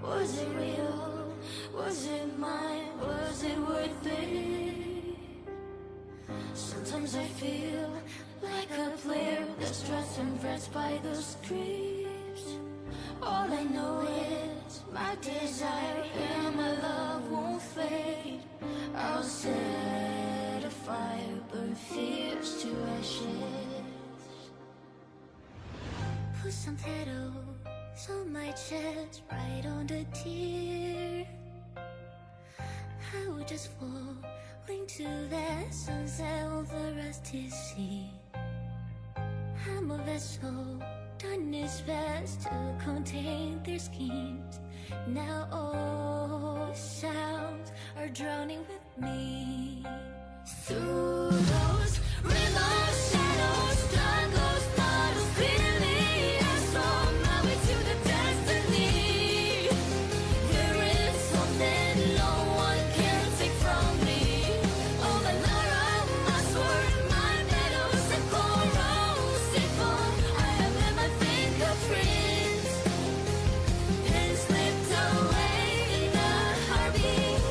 Was it real? Was it mine? Was it worth it? Sometimes I feel like a player that's stressed and frets by those creeps. All I know is my desire and my love won't fade. I'll set a fire, burn fears to ashes. Put some petals on my chest, right on the tear. I would just fall into that sunset over us to see. I'm a vessel, done its best to contain their schemes. Now all sounds are drowning with me. Through those rivers, shadows, struggles, puddles, clearly I saw my way to the destiny. There is something no one can take from me. All my laurel, my sword, my medals, and corrosive. I have left my fingerprints and slipped away in the heartbeat.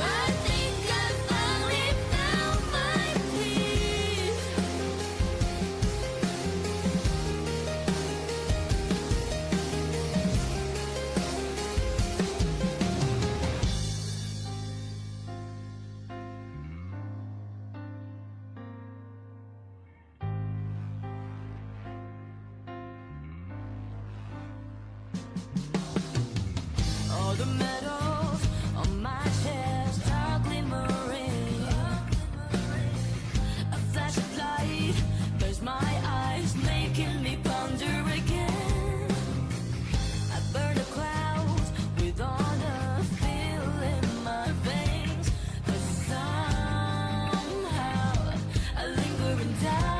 I think I finally found my peace. All the medals on my chest are glimmering. A flash of light burns my eyes, making me ponder again. I burn the clouds with honor, feeling my veins, but somehow I linger and die.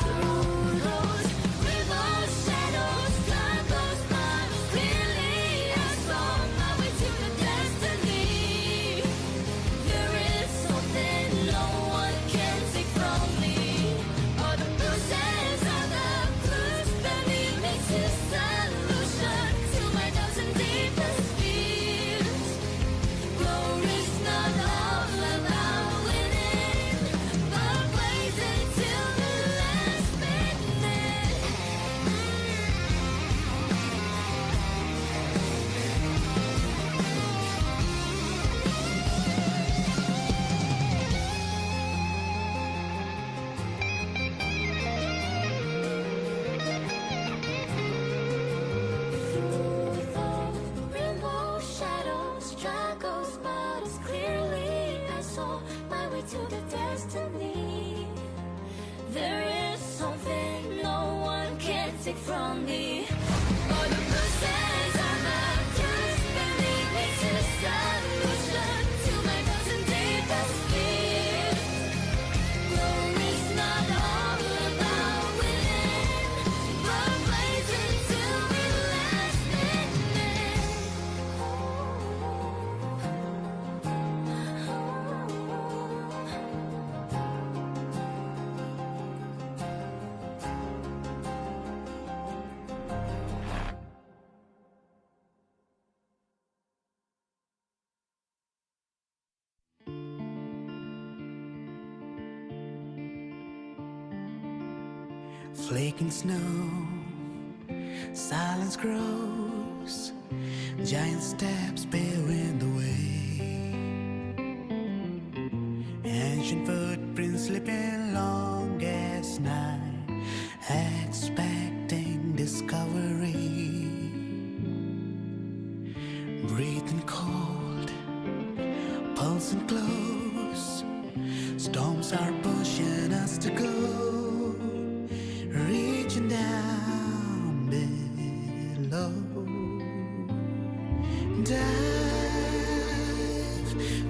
Through those rivers, shadows, struggles, puddles, clearly I saw my way to the destiny. There is something no one can take from me. All the bruises are the clues that lead me to solution to my doubts and deepest fears. Glory's not all about winning, but blazing till the last minute. Through those rainbow shadows, struggles, battles, clearly I saw my way to the destiny. There is something no one can take from me. All the bruises are the curse that lead me to solution to my doubts and deepest fears. Glory's not all about winning, but blazing till the last Flaking snow, silence grows, giant steps paving the way. Ancient footprints slipping long as night, expecting discovery. Breathing cold, pulsing close, storms are pushing us to go. Reaching down below, dive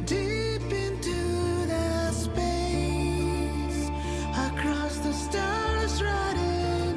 deep into the space across the stars, riding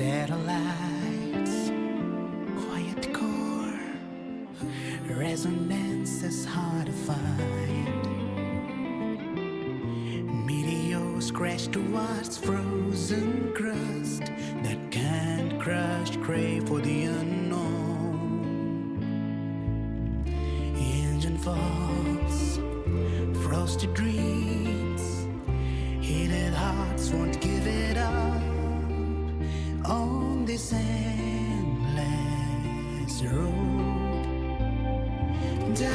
Satellites, quiet core, resonance is hard to find. Meteors crash towards frozen crust that can't crush, crave for the unknown. Engine falls, frosted dreams, heated hearts won't give it up on this endless road. Dive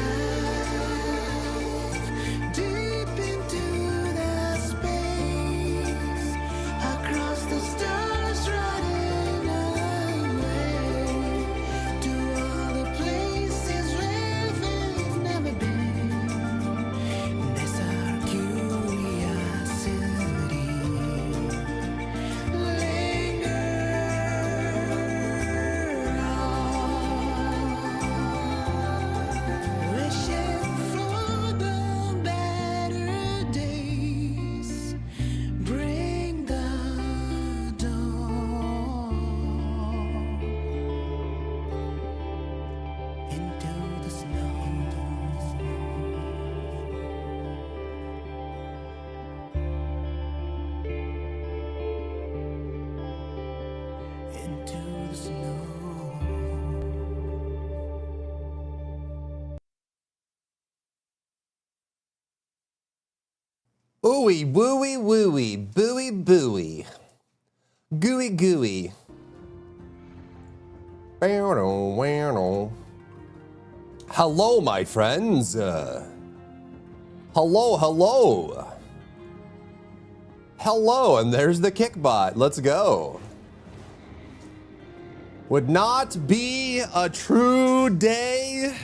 deep into the space, across the stars, running away to all the places where we've never been. That's our curiosity. Linger on, wishing for the better days. Bring the dawn into the snow. Into the snow. Ooey wooey wooey, booey booey, gooey gooey. Hello, my friends. Hello, hello. Hello, and there's the Kickbot. Let's go. Would not be a true day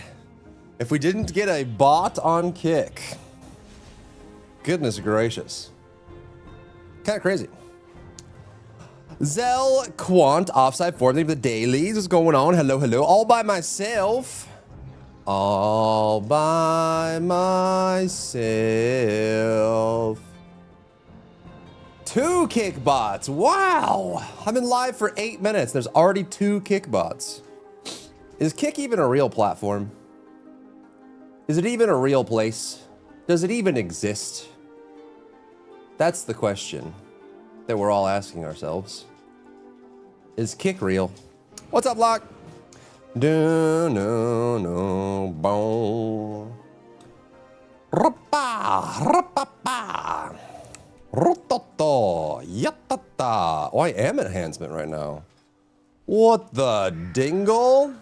if we didn't get a bot on Kick. Goodness gracious. Kind of crazy. Zell Quant offside for the dailies is going on. Hello, hello. All by myself. All by myself. 2 Kickbots. Wow. I've been live for 8 minutes. There's already 2 Kickbots. Is Kick even a real platform? Is it even a real place? Does it even exist? That's the question that we're all asking ourselves. Is Kick real? What's up, Locke? Do no no boom. Rapa rapa rototo yatata. Oh, I am enhancement right now. What the dingle?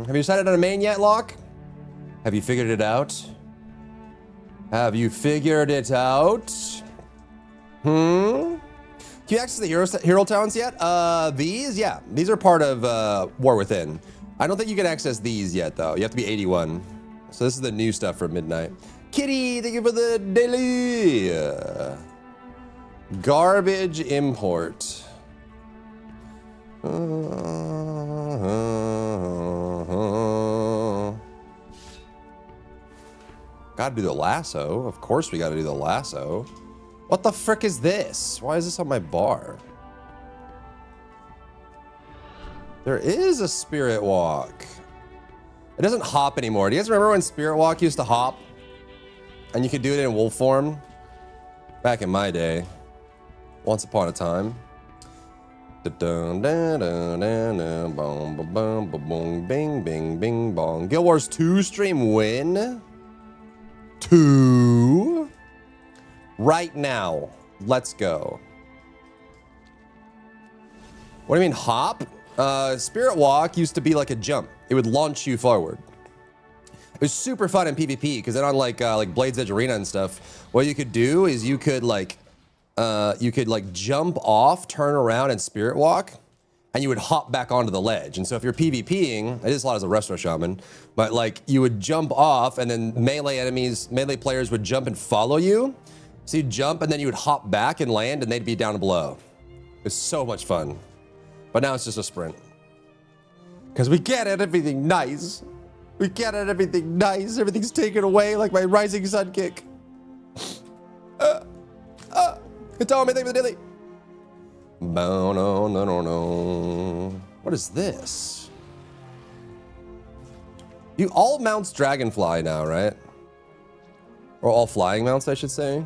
Have you decided on a main yet, Locke? Have you figured it out? Have you figured it out? Can you access the hero talents yet? These? Yeah, these are part of War Within. I don't think you can access these yet, though. You have to be 81. So this is the new stuff from Midnight. Kitty, thank you for the daily. Garbage import. Gotta do the lasso. Of course we gotta do the lasso. What the frick is this? Why is this on my bar? There is a Spirit Walk. It doesn't hop anymore. Do you guys remember when Spirit Walk used to hop? And you could do it in wolf form? Back in my day. Once upon a time. Bing, bing, bing, bong. Guild Wars 2 stream win. 2. Right now. Let's go. What do you mean hop? Spirit Walk used to be like a jump. It would launch you forward. It was super fun in PvP because then on like Blade's Edge Arena and stuff, what you could do is you could jump off, turn around, and Spirit Walk, and you would hop back onto the ledge. And so if you're PvPing, I did this a lot as a Resto Shaman, but like you would jump off, and then melee players would jump and follow you. So you'd jump, and then you would hop back and land, and they'd be down below. It was so much fun. But now it's just a sprint. Because we get it, everything nice. We can't have everything nice. Everything's taken away like my rising sun kick. Tell me, thank you for the daily. No, no, no, no, no. What is this? You all mounts Dragonfly now, right? Or all flying mounts, I should say.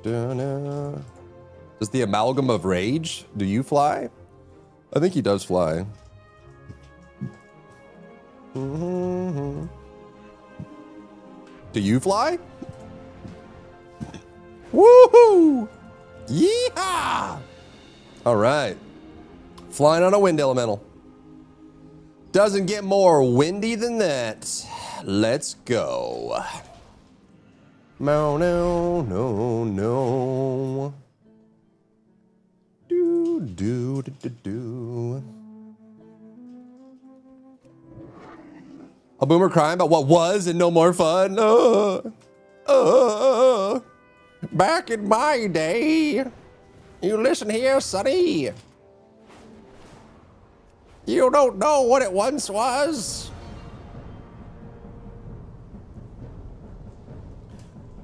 Does the Amalgam of Rage, do you fly? I think he does fly. Do you fly? Woohoo! Yeehaw! All right. Flying on a wind elemental. Doesn't get more windy than that. Let's go. No, no, no, no. Do, do, do, do, do. A boomer crying about what was and no more fun. Back in my day. You listen here, sonny. You don't know what it once was.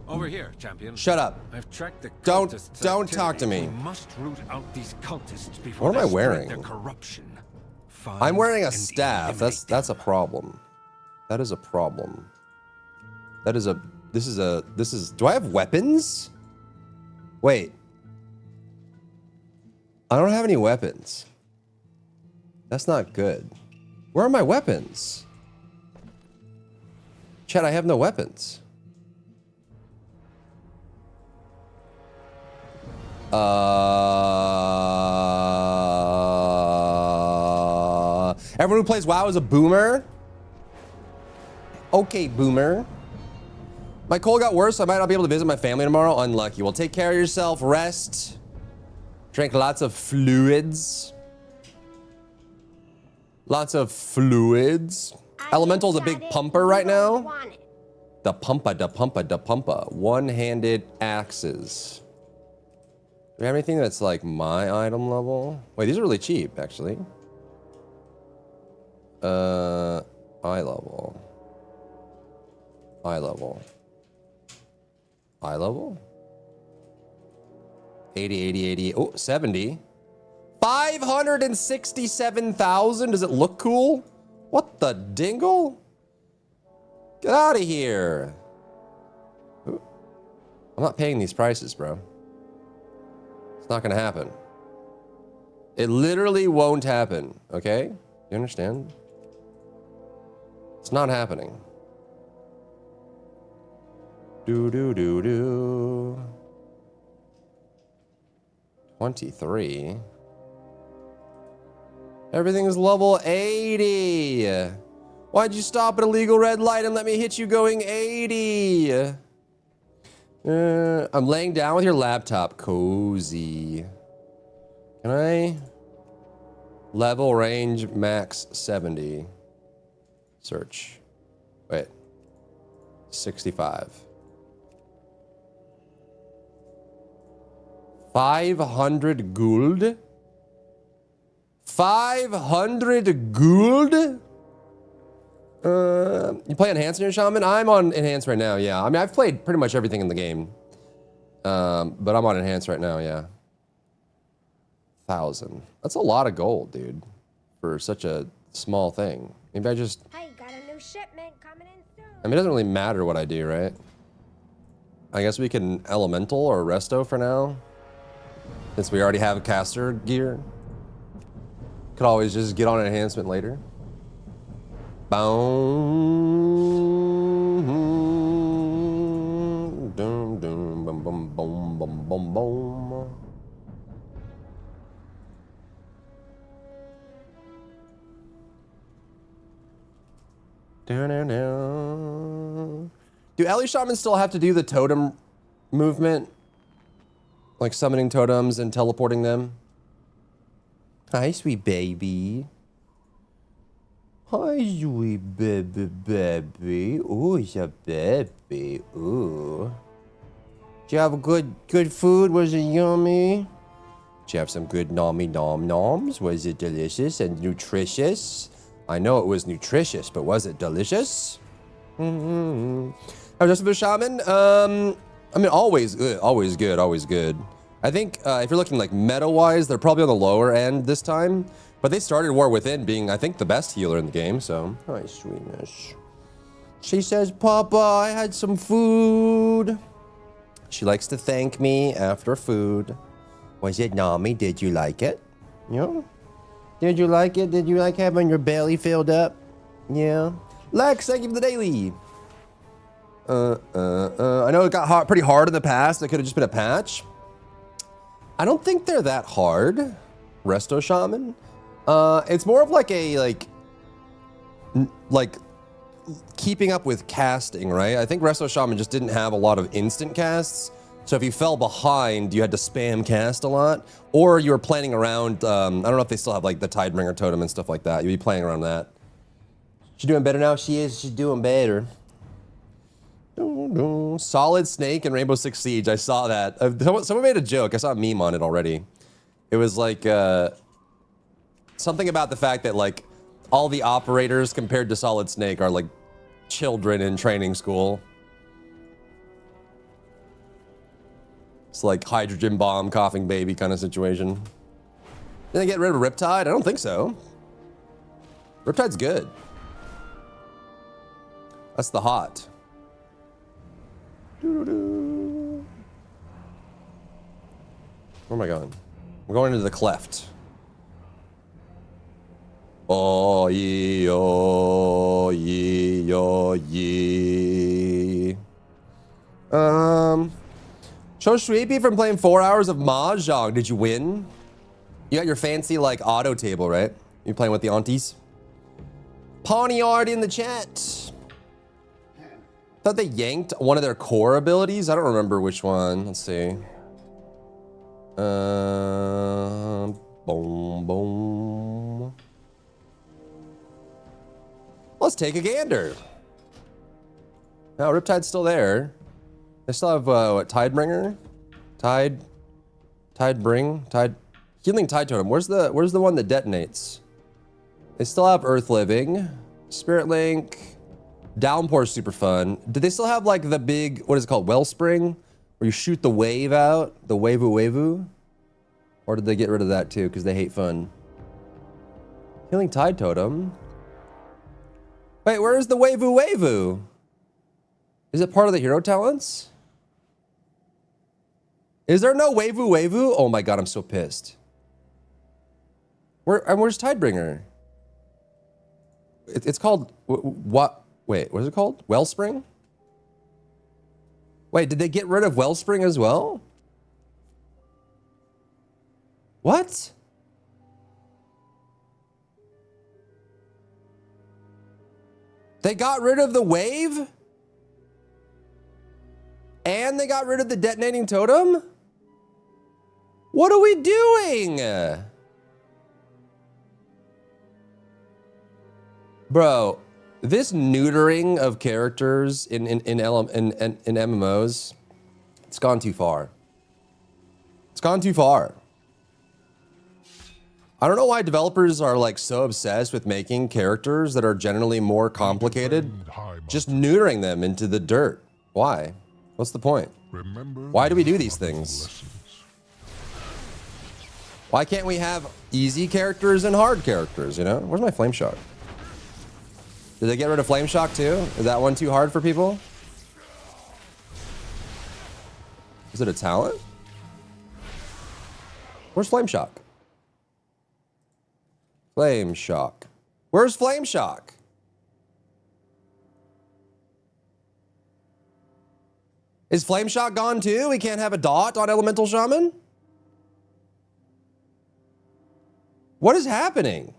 Over here, champion. Shut up. I've tracked the Don't cultists talk to me. We must root out these cultists before What am I they spread wearing? their corruption. I'm wearing a Find and staff. eliminate That's a them. problem. That is a problem. That is a this is do I have weapons? Wait. I don't have any weapons. That's not good. Where are my weapons? Chat, I have no weapons. Everyone who plays WoW is a boomer. Okay, boomer. My cold got worse, so I might not be able to visit my family tomorrow. Unlucky. Well, take care of yourself. Rest. Drink lots of fluids. Lots of fluids. Elemental's a big pumper right now. The pumpa, da pumpa, da pumpa. One-handed axes. Do we have anything that's like my item level? Wait, these are really cheap, actually. Eye level. Eye level. Eye level? 80, 80, 80. Oh, 70. 567,000. Does it look cool? What the dingle? Get out of here. Ooh. I'm not paying these prices, bro. It's not gonna happen. It literally won't happen, okay? You understand? It's not happening. Do do do do. 23. Everything is level 80. Why'd you stop at a legal red light and let me hit you going 80? I'm laying down with your laptop. Cozy. Can I? Level range max 70. Search. Wait. 65. 500 gold? 500 gold? You play Enhanced in your Shaman? I'm on Enhanced right now, yeah. I mean, I've played pretty much everything in the game. But I'm on Enhanced right now, yeah. 1,000. That's a lot of gold, dude. For such a small thing. Maybe I just... Hey, got a new shipment coming in soon. I mean, it doesn't really matter what I do, right? I guess we can Elemental or Resto for now. Since we already have caster gear. Could always just get on enhancement later. Boom. Doom, doom, bum, bum, boom, bum, bum, boom. Do Ellie Shamans still have to do the totem movement? Like summoning totems and teleporting them? Hi, sweet baby. Hi, sweet baby. Ooh, it's a baby. Ooh. Did you have a good food? Was it yummy? Did you have some good nommy nom noms? Was it delicious and nutritious? I know it was nutritious, but was it delicious? Mm-hmm. How just a shaman? I mean, always good, always good, always good. I think if you're looking like meta-wise, they're probably on the lower end this time. But they started War Within being, I think, the best healer in the game, so. Hi, sweetness. She says, Papa, I had some food. She likes to thank me after food. Was it Nami? Did you like it? Yeah. Did you like it? Did you like having your belly filled up? Yeah. Lex, thank you for the daily. I know it got pretty hard in the past. It could have just been a patch. I don't think they're that hard. Resto Shaman. It's more of like a like keeping up with casting, right? I think Resto Shaman just didn't have a lot of instant casts. So if you fell behind, you had to spam cast a lot, or you were playing around. I don't know if they still have like the Tidebringer totem and stuff like that. You'd be playing around that. She doing better now? She is. She's doing better. Solid Snake and Rainbow Six Siege. I saw that. Someone made a joke. I saw a meme on it already. It was like something about the fact that like all the operators compared to Solid Snake are like children in training school. It's like hydrogen bomb, coughing baby kind of situation. Did they get rid of Riptide? I don't think so. Riptide's good. That's the hot. Where am I going? I'm going into the cleft. Oh ye, oh ye, oh ye. So Sweepy from playing 4 hours of Mahjong. Did you win? You got your fancy like auto table, right? You playing with the aunties? Pawnyard in the chat. Thought they yanked one of their core abilities. I don't remember which one. Let's see. Boom, boom. Let's take a gander. Now Riptide's still there. They still have what? Tidebringer, Healing Tide Totem. Where's the one that detonates? They still have Earth Living, Spirit Link, Downpour's super fun. Do they still have like the big, what is it called, Wellspring, where you shoot the wave out, the Wavu? Or did they get rid of that too because they hate fun? Healing Tide Totem. Wait, where's the Wavu? Is it part of the hero talents? Is there no Wavu? Oh my god, I'm so pissed. Where's Tidebringer? It's called what? Wait, what is it called? Wellspring? Wait, did they get rid of Wellspring as well? What? They got rid of the wave? And they got rid of the detonating totem? What are we doing? Bro, this neutering of characters in MMOs, it's gone too far. It's gone too far. I don't know why developers are like so obsessed with making characters that are generally more complicated, just neutering them into the dirt. Why? What's the point? Why do we do these things? Why can't we have easy characters and hard characters, you know? Where's my Flame Shock? Did they get rid of Flame Shock too? Is that one too hard for people? Is it a talent? Where's Flame Shock? Flame Shock. Where's Flame Shock? Is Flame Shock gone too? We can't have a dot on Elemental Shaman? What is happening?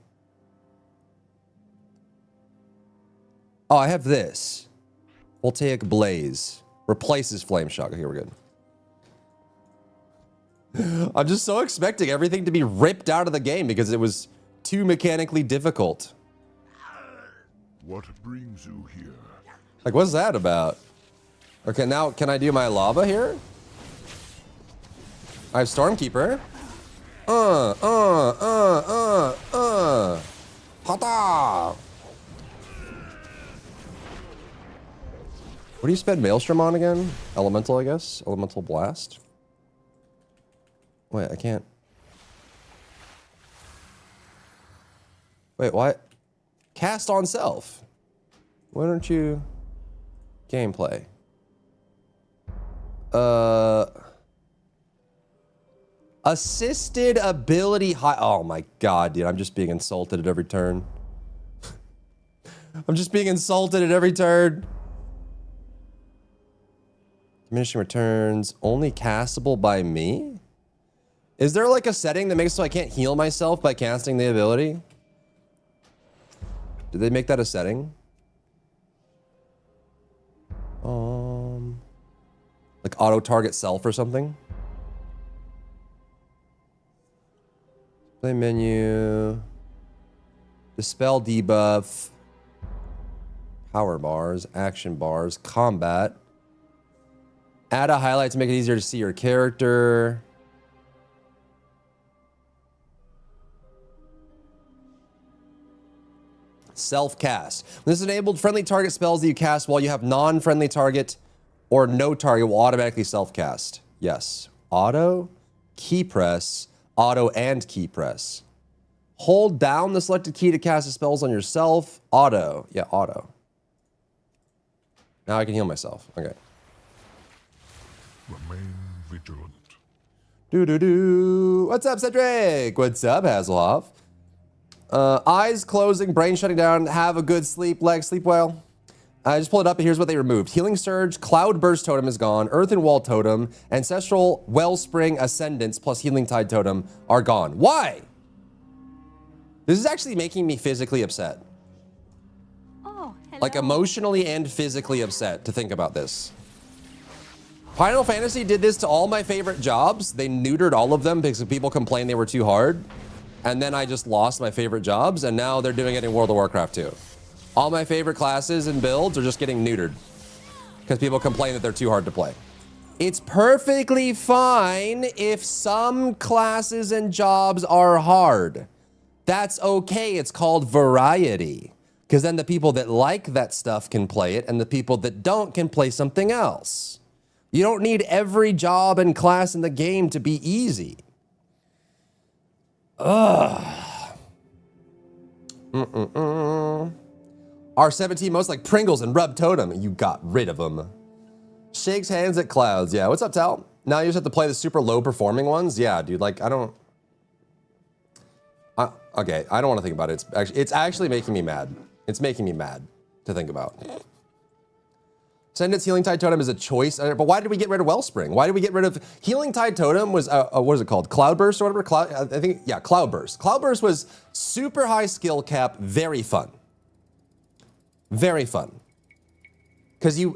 Oh, I have this. Voltaic Blaze. Replaces Flame Shock. Okay, we're good. I'm just so expecting everything to be ripped out of the game because it was too mechanically difficult. What brings you here? Like, what's that about? Okay, now can I do my lava here? I have Stormkeeper. Hata! What do you spend Maelstrom on again? Elemental, I guess? Elemental Blast? Wait, I can't. Wait, what? Cast on self. Why don't you... Gameplay. Assisted ability high. Oh my god, dude. I'm just being insulted at every turn. I'm just being insulted at every turn. Diminishing returns. Only castable by me? Is there like a setting that makes so I can't heal myself by casting the ability? Did they make that a setting? Like auto target self or something? Play menu. Dispel debuff. Power bars. Action bars. Combat. Add a highlight to make it easier to see your character. Self-cast. When this is enabled, friendly target spells that you cast while you have non-friendly target or no target will automatically self-cast. Yes. Auto, key press, auto, and key press. Hold down the selected key to cast the spells on yourself. Auto. Yeah, auto. Now I can heal myself. Okay. Remain vigilant. Do. What's up, Cedric? What's up, Hasselhoff? Eyes closing, brain shutting down, have a good sleep, legs, sleep well. I just pulled it up and here's what they removed. Healing Surge, Cloud Burst Totem is gone, Earthen Wall Totem, Ancestral Wellspring Ascendance plus Healing Tide Totem are gone. Why? This is actually making me physically upset. Oh, hello. Like emotionally and physically upset to think about this. Final Fantasy did this to all my favorite jobs. They neutered all of them because people complained they were too hard. And then I just lost my favorite jobs, and now they're doing it in World of Warcraft too. All my favorite classes and builds are just getting neutered because people complain that they're too hard to play. It's perfectly fine if some classes and jobs are hard. That's okay. It's called variety. Because then the people that like that stuff can play it, and the people that don't can play something else. You don't need every job and class in the game to be easy. R17 most like Pringles and Rub Totem. You got rid of them. Shakes hands at clouds. Yeah, what's up, Tal? Now you just have to play the super low performing ones? Yeah, dude, like, I don't... okay, I don't want to think about it. It's actually making me mad. It's making me mad to think about. Ascendance Healing Tide Totem is a choice, but why did we get rid of Wellspring? Why did we get rid of... Healing Tide Totem was, what is it called? Cloudburst or whatever? I think, yeah, Cloudburst. Cloudburst was super high skill cap, very fun. Very fun. Because you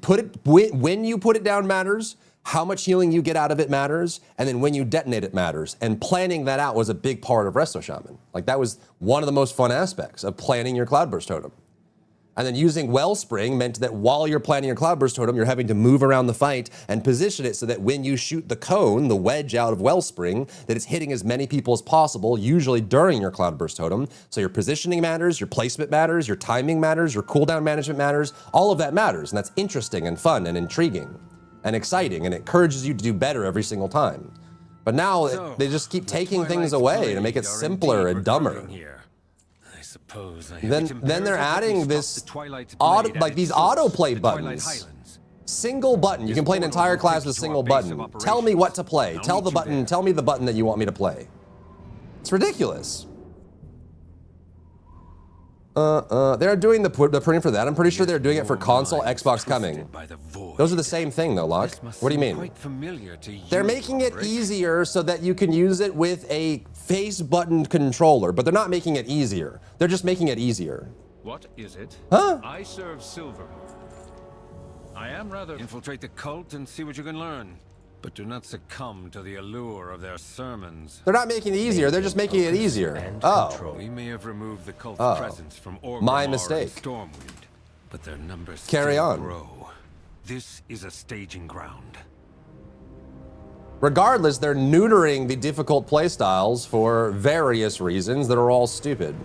put it, when you put it down matters, how much healing you get out of it matters, and then when you detonate it matters. And planning that out was a big part of Resto Shaman. Like, that was one of the most fun aspects of planning your Cloudburst Totem. And then using Wellspring meant that while you're planning your Cloudburst Totem, you're having to move around the fight and position it so that when you shoot the cone, the wedge out of Wellspring, that it's hitting as many people as possible, usually during your Cloudburst Totem. So your positioning matters, your placement matters, your timing matters, your cooldown management matters, all of that matters. And that's interesting and fun and intriguing and exciting, and it encourages you to do better every single time. But now they just keep taking things away to make it simpler and dumber. Then they're adding this these autoplay buttons. Single button. You can play an entire class with a single button. Tell me what to play. Tell me the button that you want me to play. It's ridiculous. They're doing the printing for that. I'm pretty sure they're doing it for console, Xbox coming. Those are the same thing though, Locke. What do you mean? They're making it easier so that you can use it with a face button controller, but they're not making it easier. They're just making it easier. What is it? Huh? I serve silver. I am rather... Infiltrate the cult and see what you can learn. But do not succumb to the allure of their sermons. They're not making it easier, they're just making it easier. Oh. We may have removed the cult's presence from Orgrimmar My mistake. and Stormwind, but their numbers Carry still on. grow. This is a staging ground. Regardless, they're neutering the difficult playstyles for various reasons that are all stupid.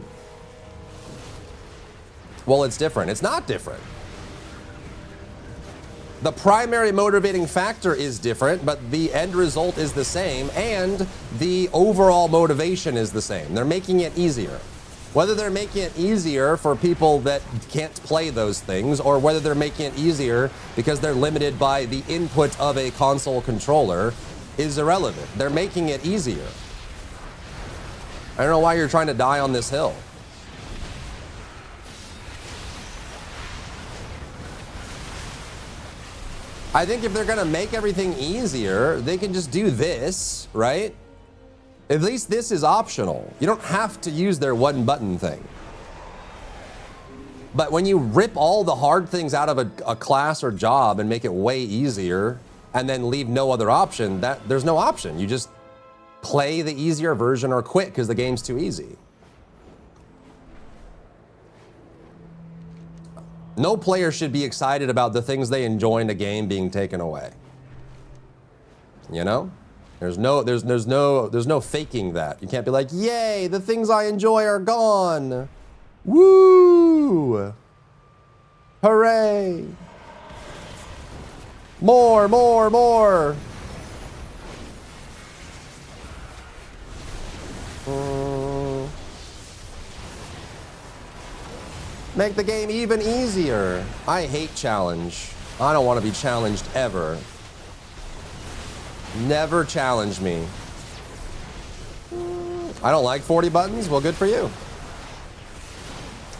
Well, it's different. It's not different. The primary motivating factor is different, but the end result is the same, and the overall motivation is the same. They're making it easier. Whether they're making it easier for people that can't play those things, or whether they're making it easier because they're limited by the input of a console controller, is irrelevant. They're making it easier. I don't know why you're trying to die on this hill. I think if they're gonna make everything easier, they can just do this, right? At least this is optional. You don't have to use their one button thing. But when you rip all the hard things out of a class or job and make it way easier and then leave no other option, there's no option. You just play the easier version or quit because the game's too easy. No player should be excited about the things they enjoy in a game being taken away. You know? There's no faking that. You can't be like, yay, the things I enjoy are gone. Woo! Hooray! More, more, more! Make the game even easier. I hate challenge. I don't want to be challenged ever. Never challenge me. I don't like 40 buttons? Well, good for you.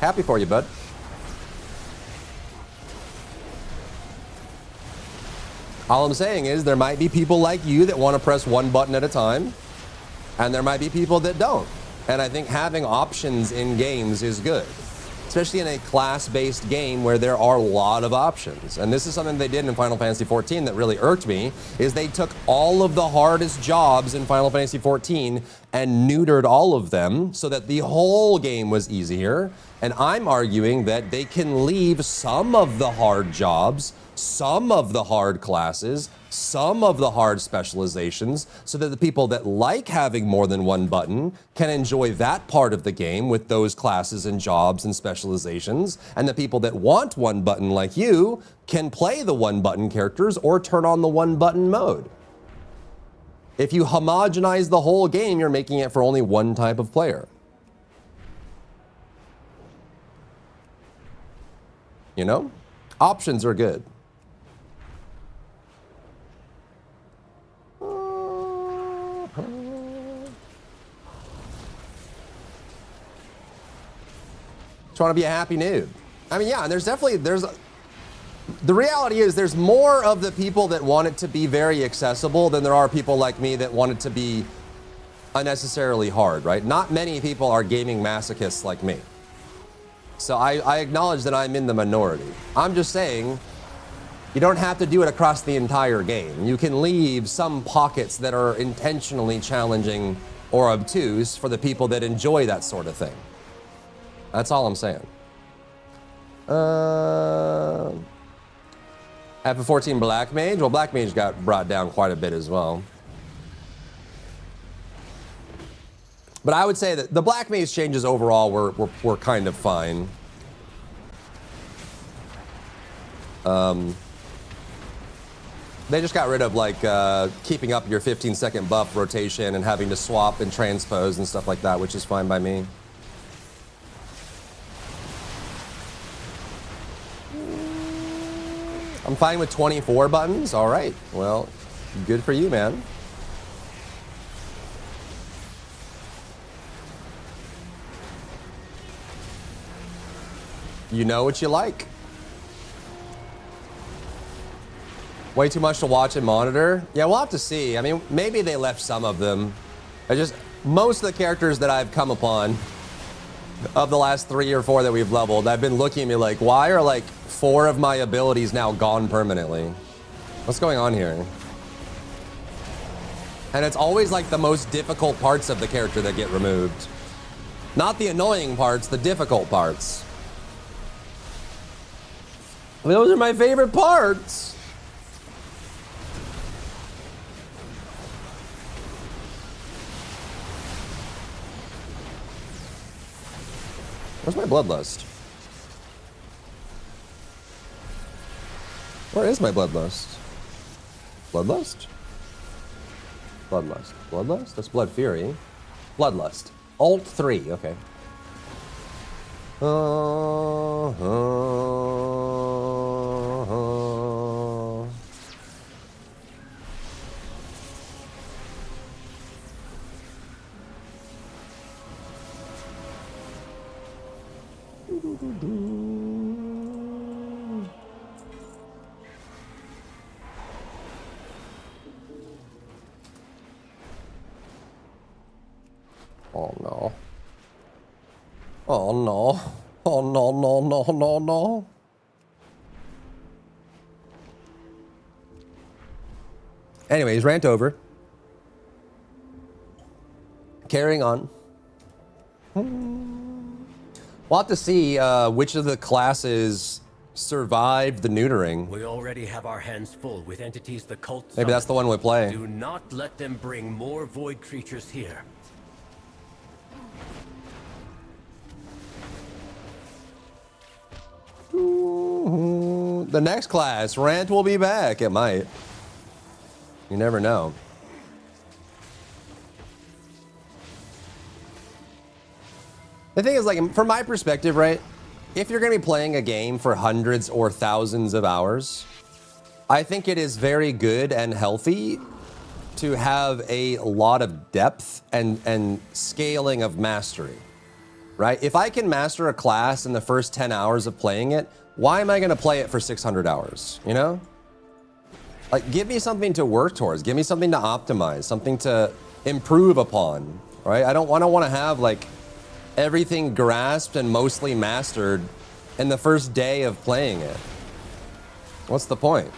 Happy for you, bud. All I'm saying is there might be people like you that want to press one button at a time, and there might be people that don't. And I think having options in games is good, especially in a class-based game where there are a lot of options. And this is something they did in Final Fantasy XIV that really irked me, is they took all of the hardest jobs in Final Fantasy XIV and neutered all of them so that the whole game was easier. And I'm arguing that they can leave some of the hard jobs, some of the hard classes, some of the hard specializations, so that the people that like having more than one button can enjoy that part of the game with those classes and jobs and specializations, and the people that want one button like you can play the one button characters or turn on the one button mode. If you homogenize the whole game, you're making it for only one type of player. You know? Options are good. Just want to be a happy noob. I mean, yeah, and the reality is there's more of the people that want it to be very accessible than there are people like me that want it to be unnecessarily hard, right? Not many people are gaming masochists like me. So I acknowledge that I'm in the minority. I'm just saying, you don't have to do it across the entire game. You can leave some pockets that are intentionally challenging or obtuse for the people that enjoy that sort of thing. That's all I'm saying. FF14 Black Mage? Well, Black Mage got brought down quite a bit as well. But I would say that the Black Mage changes overall were kind of fine. They just got rid of like keeping up your 15-second buff rotation and having to swap and transpose and stuff like that, which is fine by me. I'm fine with 24 buttons. All right. Well, good for you, man. You know what you like. Way too much to watch and monitor. Yeah, we'll have to see. I mean, maybe they left some of them. Most of the characters that I've come upon of the last 3 or 4 that we've leveled, I've been looking at me like, why are like 4 of my abilities now gone permanently? What's going on here? And it's always like the most difficult parts of the character that get removed. Not the annoying parts, the difficult parts. Those are my favorite parts. Where's my bloodlust? Where is my Bloodlust? Bloodlust? Bloodlust. Bloodlust? That's Blood Fury. Bloodlust. Alt 3, okay. Oh no. Oh no. Oh no, no, no, no, no. Anyways, rant over. Carrying on. We'll have to see which of the classes survived the neutering. We already have our hands full with entities the cult Maybe that's the one we play. Do not let them bring more void creatures here. The next class, Rant will be back. It might. You never know. The thing is, like, from my perspective, right? If you're going to be playing a game for hundreds or thousands of hours, I think it is very good and healthy to have a lot of depth and scaling of mastery, right? If I can master a class in the first 10 hours of playing it, why am I going to play it for 600 hours, you know? Like, give me something to work towards. Give me something to optimize, something to improve upon, right? I don't want to have, like, everything grasped and mostly mastered in the first day of playing it. What's the point?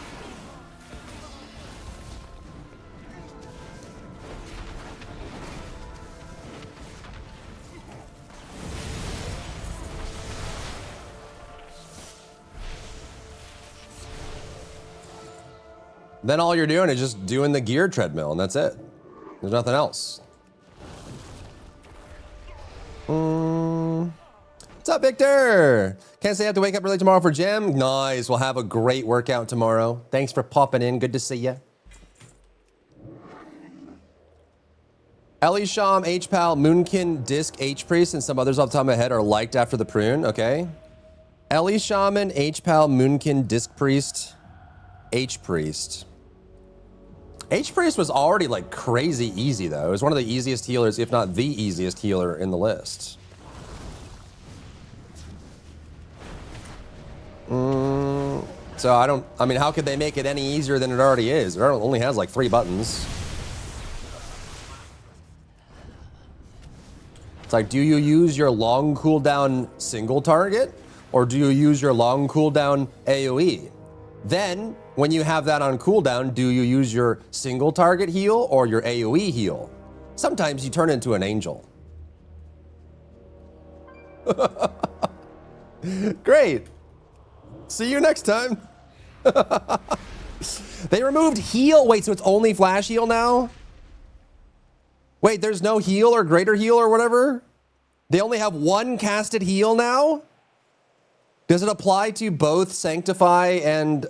Then all you're doing is just doing the gear treadmill, and that's it. There's nothing else. What's up, Victor? Can't say I have to wake up early tomorrow for gym. Nice. We'll have a great workout tomorrow. Thanks for popping in. Good to see you. Elisham, H-Pal, Moonkin, Disc, H-Priest, and some others off the top of my head are liked after the prune. Okay. Elishaman, H-Pal, Moonkin, Disc Priest, H-Priest. H-Priest was already like crazy easy though. It was one of the easiest healers, if not the easiest healer in the list. So I mean, how could they make it any easier than it already is? It only has like 3 buttons. It's like, do you use your long cooldown single target or do you use your long cooldown AoE? Then, when you have that on cooldown, do you use your single target heal or your AoE heal? Sometimes you turn into an angel. Great. See you next time. They removed heal. Wait, so it's only flash heal now? Wait, there's no heal or greater heal or whatever? They only have one casted heal now? Does it apply to both Sanctify and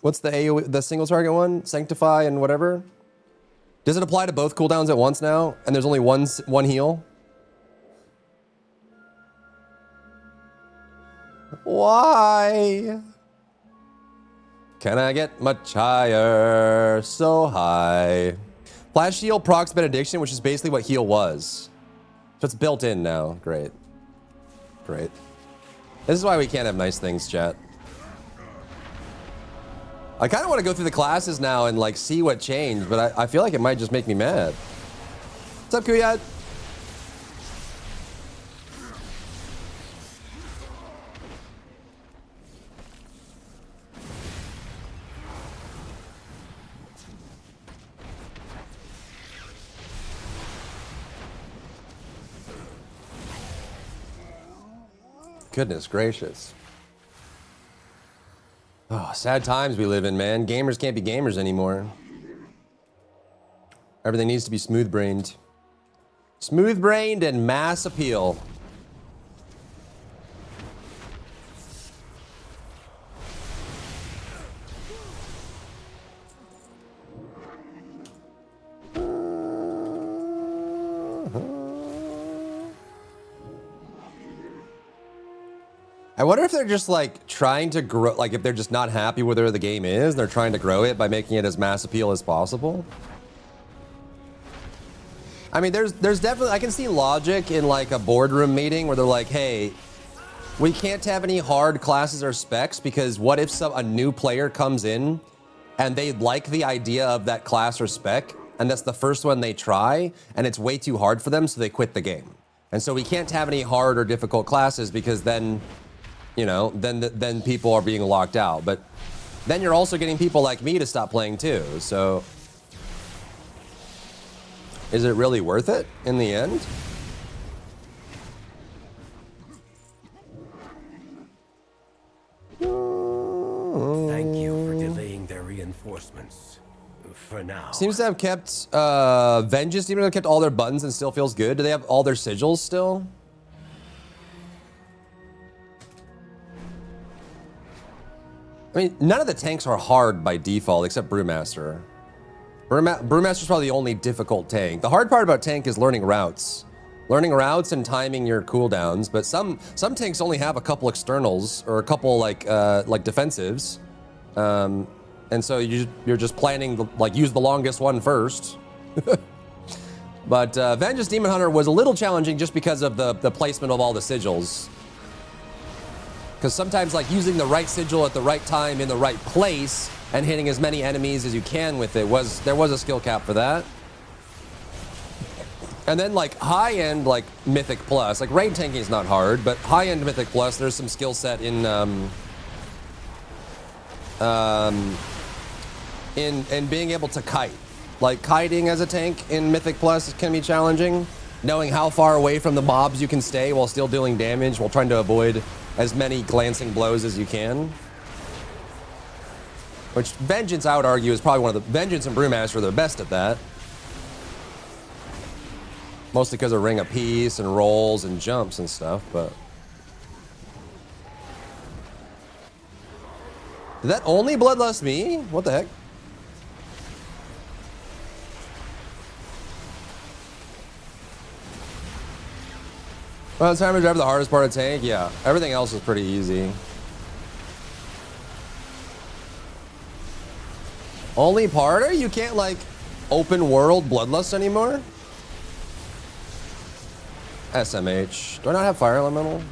what's the AoE, the single target one? Sanctify and whatever? Does it apply to both cooldowns at once now? And there's only one heal? Why? Can I get much higher? So high. Flash heal procs benediction, which is basically what heal was. So it's built in now. Great. Great. This is why we can't have nice things, chat. I kind of want to go through the classes now and like see what changed, but I feel like it might just make me mad. What's up, Kuyat? Goodness gracious. Oh, sad times we live in, man. Gamers can't be gamers anymore. Everything needs to be smooth-brained. Smooth-brained and mass appeal. I wonder if they're just like trying to grow, like if they're just not happy with where the game is, and they're trying to grow it by making it as mass appeal as possible. I mean, there's definitely, I can see logic in like a boardroom meeting where they're like, hey, we can't have any hard classes or specs because what if a new player comes in and they like the idea of that class or spec and that's the first one they try and it's way too hard for them, so they quit the game. And so we can't have any hard or difficult classes because then, you know, then people are being locked out. But then you're also getting people like me to stop playing too. So is it really worth it in the end? Thank you for delaying their reinforcements. For now. Seems to have kept Vengeance Demon have kept all their buttons and still feels good. Do they have all their sigils still? I mean, none of the tanks are hard by default except Brewmaster. Brewmaster's probably the only difficult tank. The hard part about tank is learning routes. Learning routes and timing your cooldowns, but some tanks only have a couple externals or a couple like defensives. And so you're just planning to like use the longest one first. But Vengeance Demon Hunter was a little challenging just because of the placement of all the sigils. Because sometimes like using the right sigil at the right time in the right place and hitting as many enemies as you can with it there was a skill cap for that. And then like high-end like Mythic Plus, like raid tanking is not hard, but high-end Mythic Plus, there's some skill set in being able to kite. Like kiting as a tank in Mythic Plus can be challenging. Knowing how far away from the mobs you can stay while still dealing damage while trying to avoid as many glancing blows as you can. Which Vengeance, I would argue, is probably one of the... Vengeance and Brewmaster are the best at that. Mostly because of Ring of Peace and rolls and jumps and stuff, but... Did that only Bloodlust me? What the heck? Well, it's time to drive the hardest part of tank? Yeah. Everything else is pretty easy. Only parter? You can't, like, open world Bloodlust anymore? SMH. Do I not have Fire Elemental?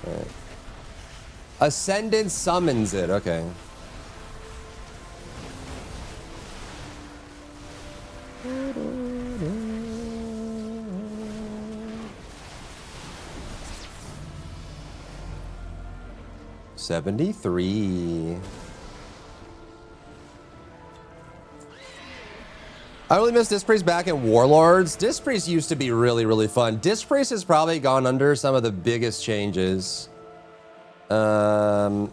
Right. Ascendant summons it. Okay. $73. I really miss Disc Priest back in Warlords. Disc Priest used to be really, really fun. Disc Priest has probably gone under some of the biggest changes. And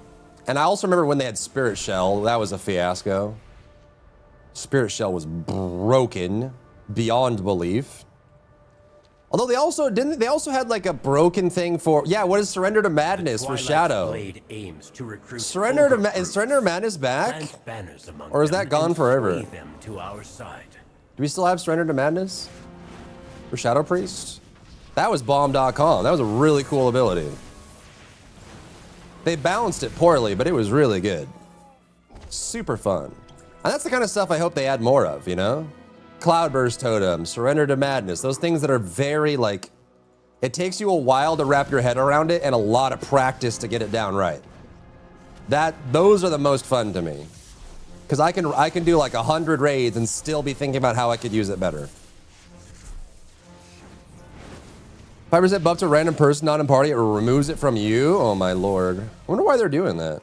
I also remember when they had Spirit Shell. That was a fiasco. Spirit Shell was broken beyond belief. Although they also had like a broken thing for, yeah, what is Surrender to Madness for Shadow? Aims to recruit is Surrender to Madness back? Or is that gone forever? Them to our side. Do we still have Surrender to Madness for Shadow Priest? That was bomb.com. That was a really cool ability. They balanced it poorly, but it was really good. Super fun. And that's the kind of stuff I hope they add more of, you know? Cloudburst Totem, Surrender to Madness, those things that are very like, it takes you a while to wrap your head around it and a lot of practice to get it down right. Those are the most fun to me. Because I can do like 100 raids and still be thinking about how I could use it better. 5% buff to a random person not in party, it removes it from you? Oh my lord. I wonder why they're doing that.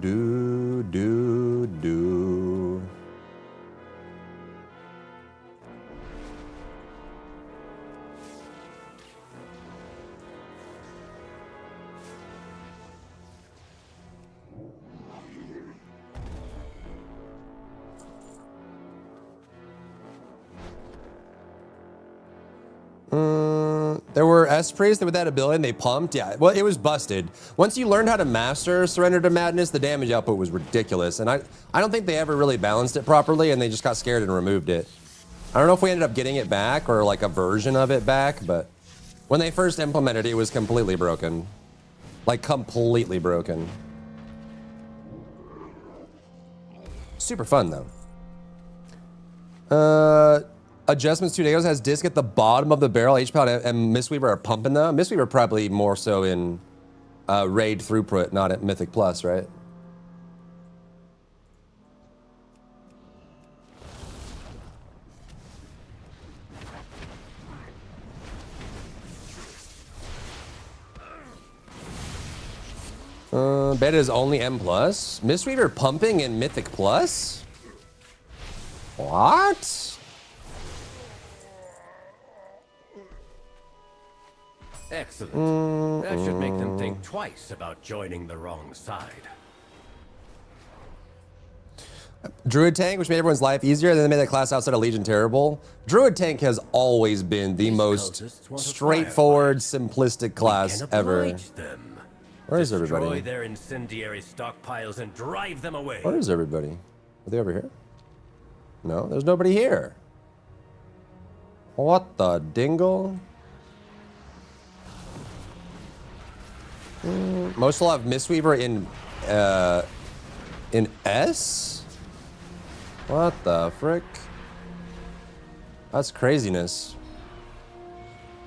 Do. There were Esprits with that ability and they pumped. Yeah, well, it was busted. Once you learned how to master Surrender to Madness, the damage output was ridiculous. And I don't think they ever really balanced it properly and they just got scared and removed it. I don't know if we ended up getting it back or like a version of it back, but when they first implemented it, it was completely broken. Like completely broken. Super fun though. Adjustments 2 days has disc at the bottom of the barrel. HPAL and Mistweaver are pumping though. Mistweaver probably more so in raid throughput, not at Mythic Plus, right? Beta is only M+. Mistweaver pumping in Mythic Plus? What? Excellent. That should make them think twice about joining the wrong side. Druid Tank, which made everyone's life easier, and then they made that class outside of Legion terrible. Druid Tank has always been the most cultists want a straightforward, simplistic class Can ever. oblige them. Where is Destroy everybody? their incendiary stockpiles and drive them away. Where is everybody? Are they over here? No, there's nobody here. What the dingle? Most will have Mistweaver in S? What the frick? That's craziness.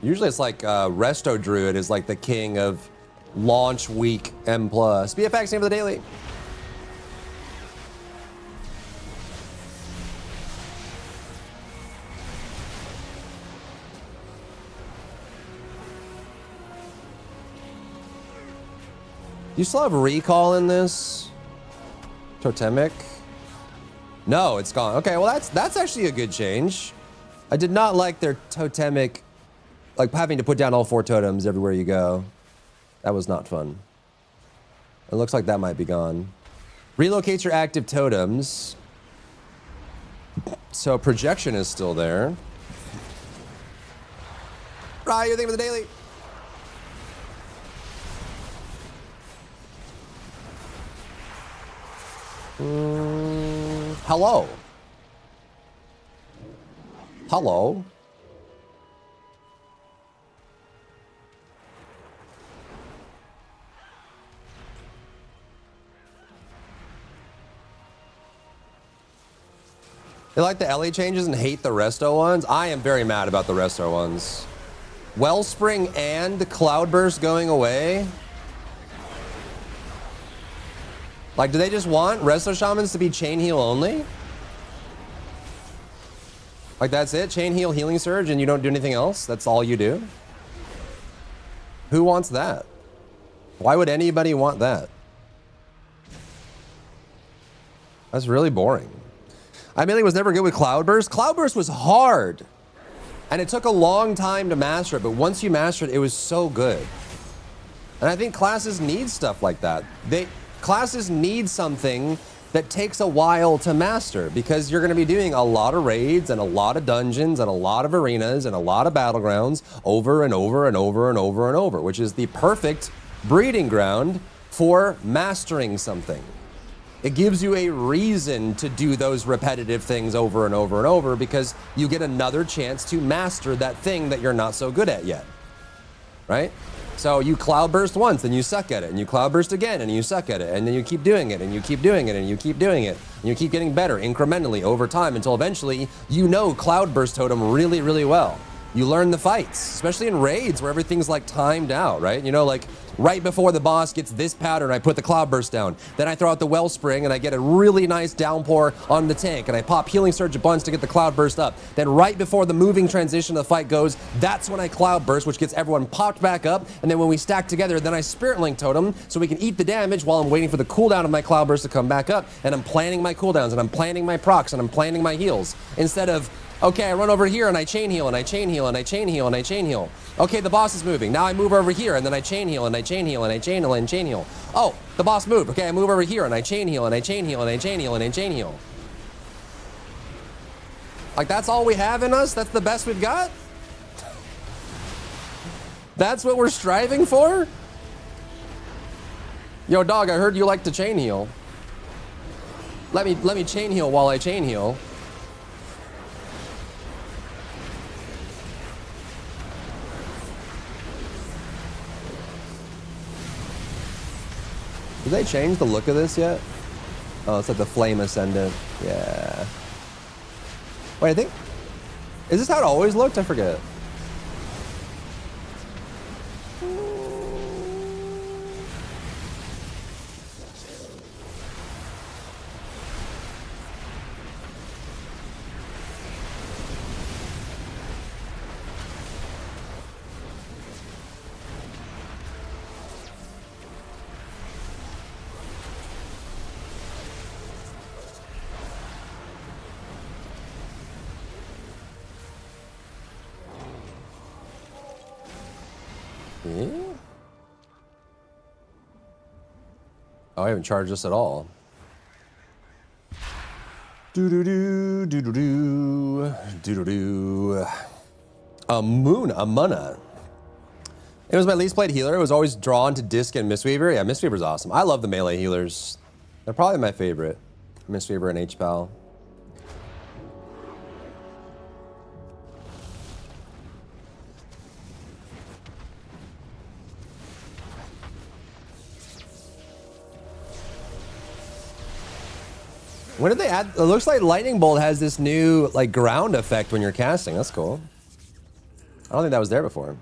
Usually it's like Resto Druid is like the king of launch week M+. BFX, name of the daily. Do you still have recall in this? Totemic? No, it's gone. Okay, well that's actually a good change. I did not like their totemic, like having to put down all 4 totems everywhere you go. That was not fun. It looks like that might be gone. Relocates your active totems. So projection is still there. Ryan, you think of the daily? Hello. Hello. They like the LA changes and hate the resto ones. I am very mad about the resto ones. Wellspring and Cloudburst going away. Like, do they just want resto shamans to be chain heal only? Like, that's it? Chain heal, healing surge, and you don't do anything else? That's all you do? Who wants that? Why would anybody want that? That's really boring. I mean, it was never good with Cloudburst. Cloudburst was hard. And it took a long time to master it, but once you master it, it was so good. And I think classes need stuff like that. Classes need something that takes a while to master because you're going to be doing a lot of raids and a lot of dungeons and a lot of arenas and a lot of battlegrounds over and over and over and over and over, which is the perfect breeding ground for mastering something. It gives you a reason to do those repetitive things over and over and over because you get another chance to master that thing that you're not so good at yet, right? So you Cloudburst once, then you suck at it, and you Cloudburst again, and you suck at it, and then you keep doing it, and you keep doing it, and you keep doing it, and you keep getting better incrementally over time until eventually you know Cloudburst Totem really, really well. You learn the fights, especially in raids where everything's like timed out, right? You know, like right before the boss gets this pattern, I put the Cloudburst down. Then I throw out the Wellspring and I get a really nice downpour on the tank and I pop Healing Surge a bunch to get the Cloudburst up. Then right before the moving transition of the fight goes, that's when I Cloudburst, which gets everyone popped back up. And then when we stack together, then I Spirit Link Totem so we can eat the damage while I'm waiting for the cooldown of my Cloudburst to come back up. And I'm planning my cooldowns and I'm planning my procs and I'm planning my heals. Instead of, okay, I run over here and I chain heal and I chain heal and I chain heal and I chain heal. Okay, the boss is moving. Now I move over here and then I chain heal and I chain heal and I chain heal and chain heal. Oh, the boss moved. Okay, I move over here and I chain heal and I chain heal and I chain heal and I chain heal. Like, that's all we have in us? That's the best we've got? That's what we're striving for? Yo, dog, I heard you like to chain heal. Let me chain heal while I chain heal. Did they change the look of this yet? Oh, it's like the Flame Ascendant. Yeah. Wait, I think... Is this how it always looked? I forget. Oh, I haven't charged this at all. Do-do-do, do-do-do, do-do-do. Amuna. It was my least played healer. It was always drawn to Disc and Mistweaver. Yeah, Mistweaver's awesome. I love the melee healers. They're probably my favorite. Mistweaver and H-Pal. When did they add? It looks like Lightning Bolt has this new like ground effect when you're casting. That's cool. I don't think that was there before.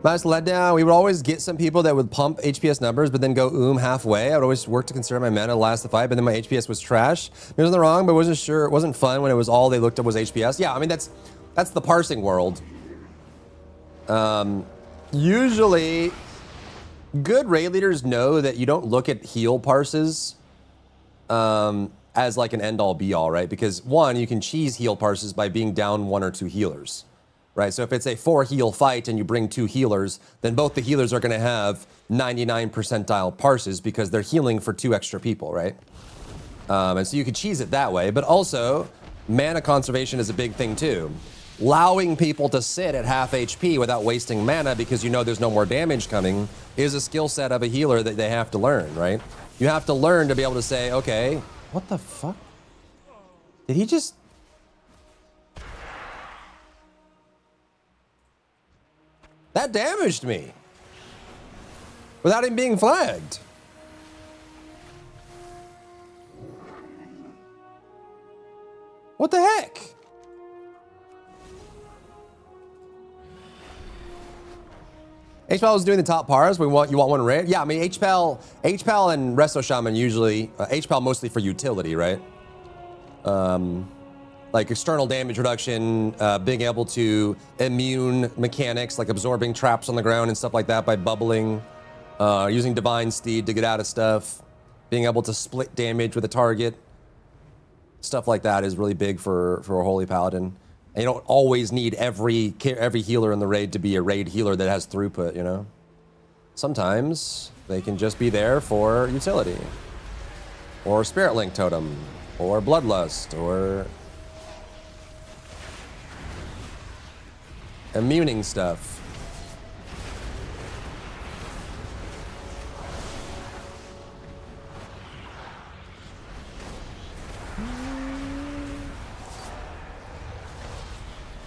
Last letdown, we would always get some people that would pump HPS numbers, but then go halfway. I would always work to conserve my mana to last the fight, but then my HPS was trash. There's nothing wrong, but wasn't sure. It wasn't fun when it was all they looked at was HPS. Yeah, I mean that's the parsing world. Usually, good raid leaders know that you don't look at heal parses as like an end-all be-all, right? Because one, you can cheese heal parses by being down 1 or 2 healers, right? So if it's a 4-heal fight and you bring 2 healers, then both the healers are going to have 99 percentile parses because they're healing for 2 extra people, right? And so you could cheese it that way, but also mana conservation is a big thing too. Allowing people to sit at half HP without wasting mana because you know there's no more damage coming is a skill set of a healer that they have to learn, right? You have to learn to be able to say, okay, what the fuck? Did he just... That damaged me. Without him being flagged. What the heck? H-Pal was doing the top pars. You want one rare? Yeah, I mean H-Pal and Resto Shaman usually H-Pal mostly for utility, right? Like external damage reduction, being able to immune mechanics like absorbing traps on the ground and stuff like that by bubbling, using Divine Steed to get out of stuff, being able to split damage with a target. Stuff like that is really big for a Holy Paladin. And you don't always need every healer in the raid to be a raid healer that has throughput, you know? Sometimes they can just be there for utility. Or Spirit Link Totem. Or Bloodlust. Or... immuning stuff.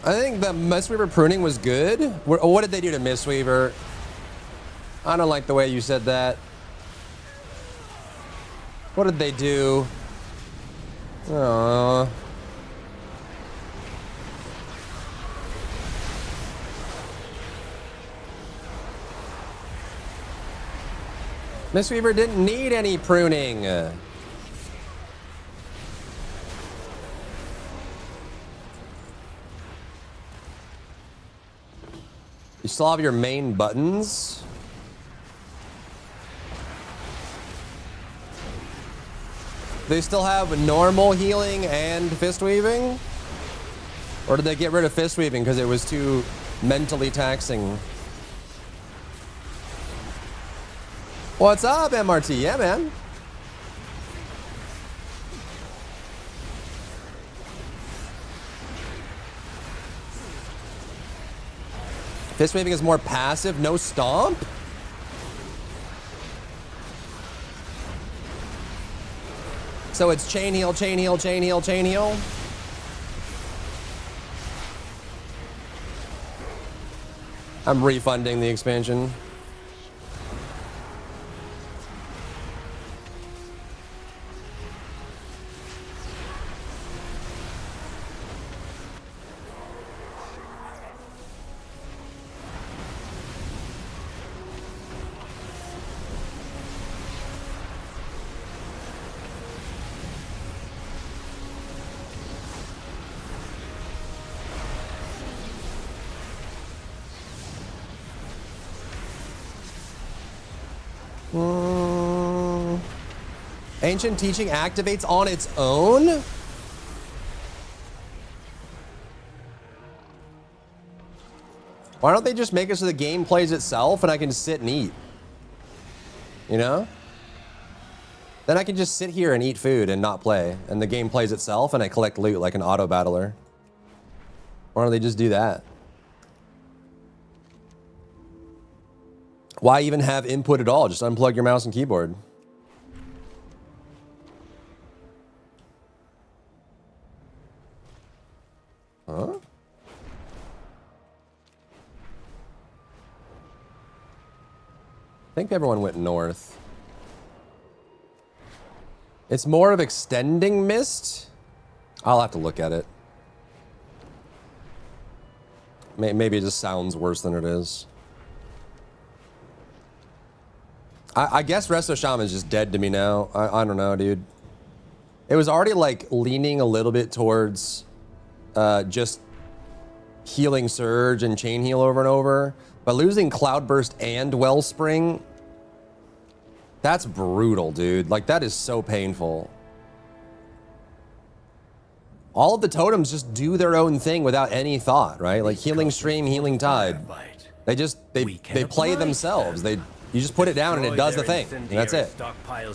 I think the Mistweaver pruning was good. What did they do to Mistweaver? I don't like the way you said that. What did they do? Aww. Mistweaver didn't need any pruning. You still have your main buttons. They still have normal healing and fist weaving? Or did they get rid of fist weaving because it was too mentally taxing? What's up, MRT? Yeah, man. Fist waving is more passive, no stomp? So it's chain heal, chain heal, chain heal, chain heal. I'm refunding the expansion. Ancient teaching activates on its own? Why don't they just make it so the game plays itself and I can just sit and eat? You know? Then I can just sit here and eat food and not play, and the game plays itself and I collect loot like an auto battler. Why don't they just do that? Why even have input at all? Just unplug your mouse and keyboard. Huh? I think everyone went north. It's more of extending mist? I'll have to look at it. Maybe it just sounds worse than it is. I guess Resto Shaman's just dead to me now. I don't know, dude. It was already like leaning a little bit towards just healing Surge and Chain Heal over and over. But losing Cloudburst and Wellspring, that's brutal, dude. Like, that is so painful. All of the totems just do their own thing without any thought, right? Like Healing Stream, Healing Tide. They just, they play themselves. You just put it down and it does the thing. And that's it.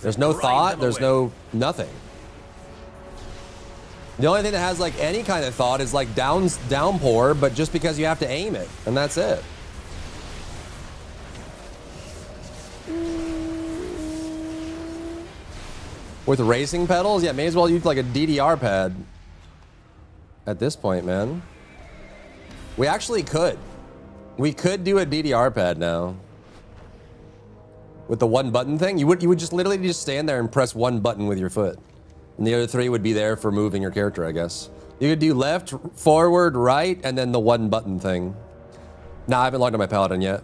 There's no thought, there's no nothing. The only thing that has like any kind of thought is like downpour, but just because you have to aim it, and that's it. With racing pedals? Yeah, may as well use like a DDR pad at this point, man. We actually could. We could do a DDR pad now. With the one button thing, you would just literally just stand there and press one button with your foot. And the other three would be there for moving your character, I guess. You could do left, forward, right, and then the one button thing. Nah, I haven't logged on my Paladin yet.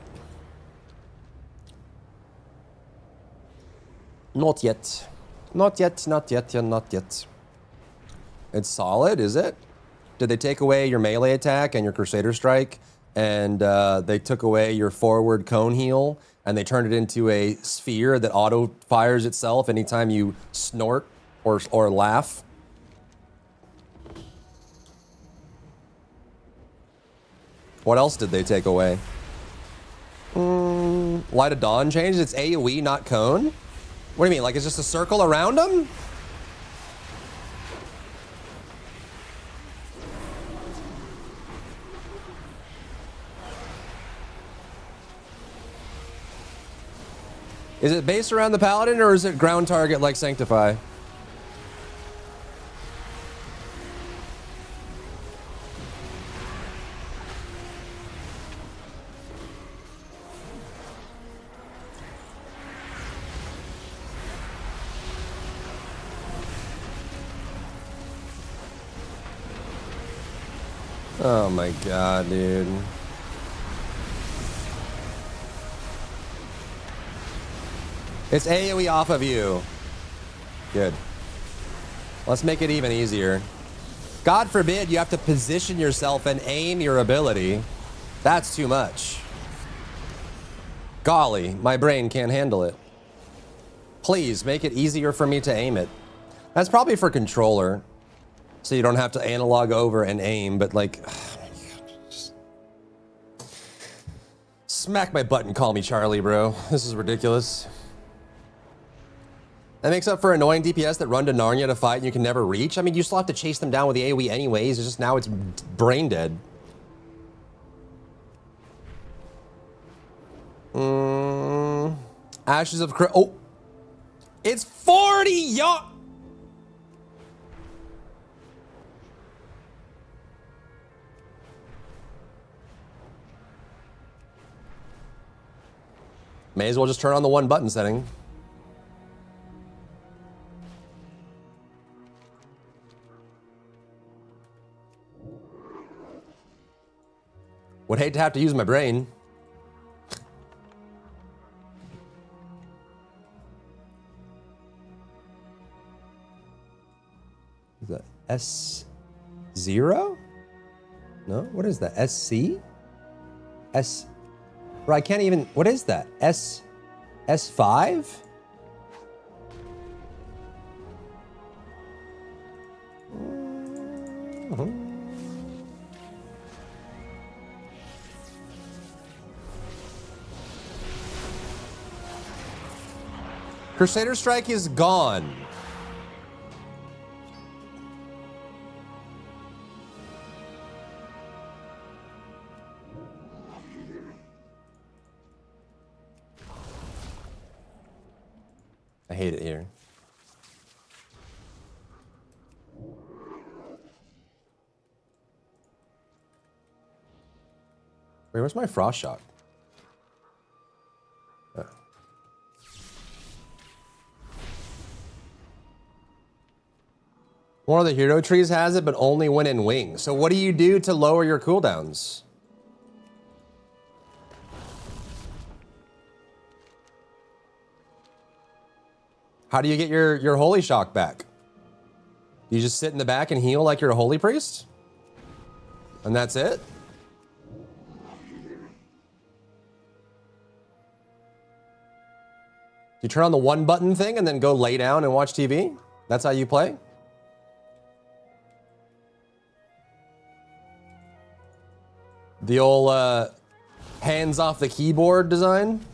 Not yet. Not yet, not yet, yeah, not yet. It's solid, is it? Did they take away your melee attack and your Crusader Strike? And they took away your forward cone heal? And they turned it into a sphere that auto fires itself anytime you snort or laugh? What else did they take away? Light of Dawn changed? It's AoE, not cone? What do you mean? Like it's just a circle around them? Is it based around the Paladin or is it ground target like Sanctify? Oh my god, dude. It's AoE off of you. Good. Let's make it even easier. God forbid you have to position yourself and aim your ability. That's too much. Golly, my brain can't handle it. Please make it easier for me to aim it. That's probably for controller. So you don't have to analog over and aim, but like... Smack my butt and call me Charlie, bro. This is ridiculous. That makes up for annoying DPS that run to Narnia to fight and you can never reach. I mean, you still have to chase them down with the AoE anyways. It's just now it's brain dead. Ashes of Oh, it's 40 yards. May as well just turn on the one button setting. Would hate to have to use my brain. Is that S0? No, what is that? SC? S. Bro, I can't even. What is that? S5? Crusader Strike is gone. I hate it here. Wait, where's my Frost Shock? Oh. One of the hero trees has it, but only when in wing. So what do you do to lower your cooldowns? How do you get your holy shock back? You just sit in the back and heal like you're a holy priest? And that's it? You turn on the one button thing and then go lay down and watch TV? That's how you play? The old hands off the keyboard design?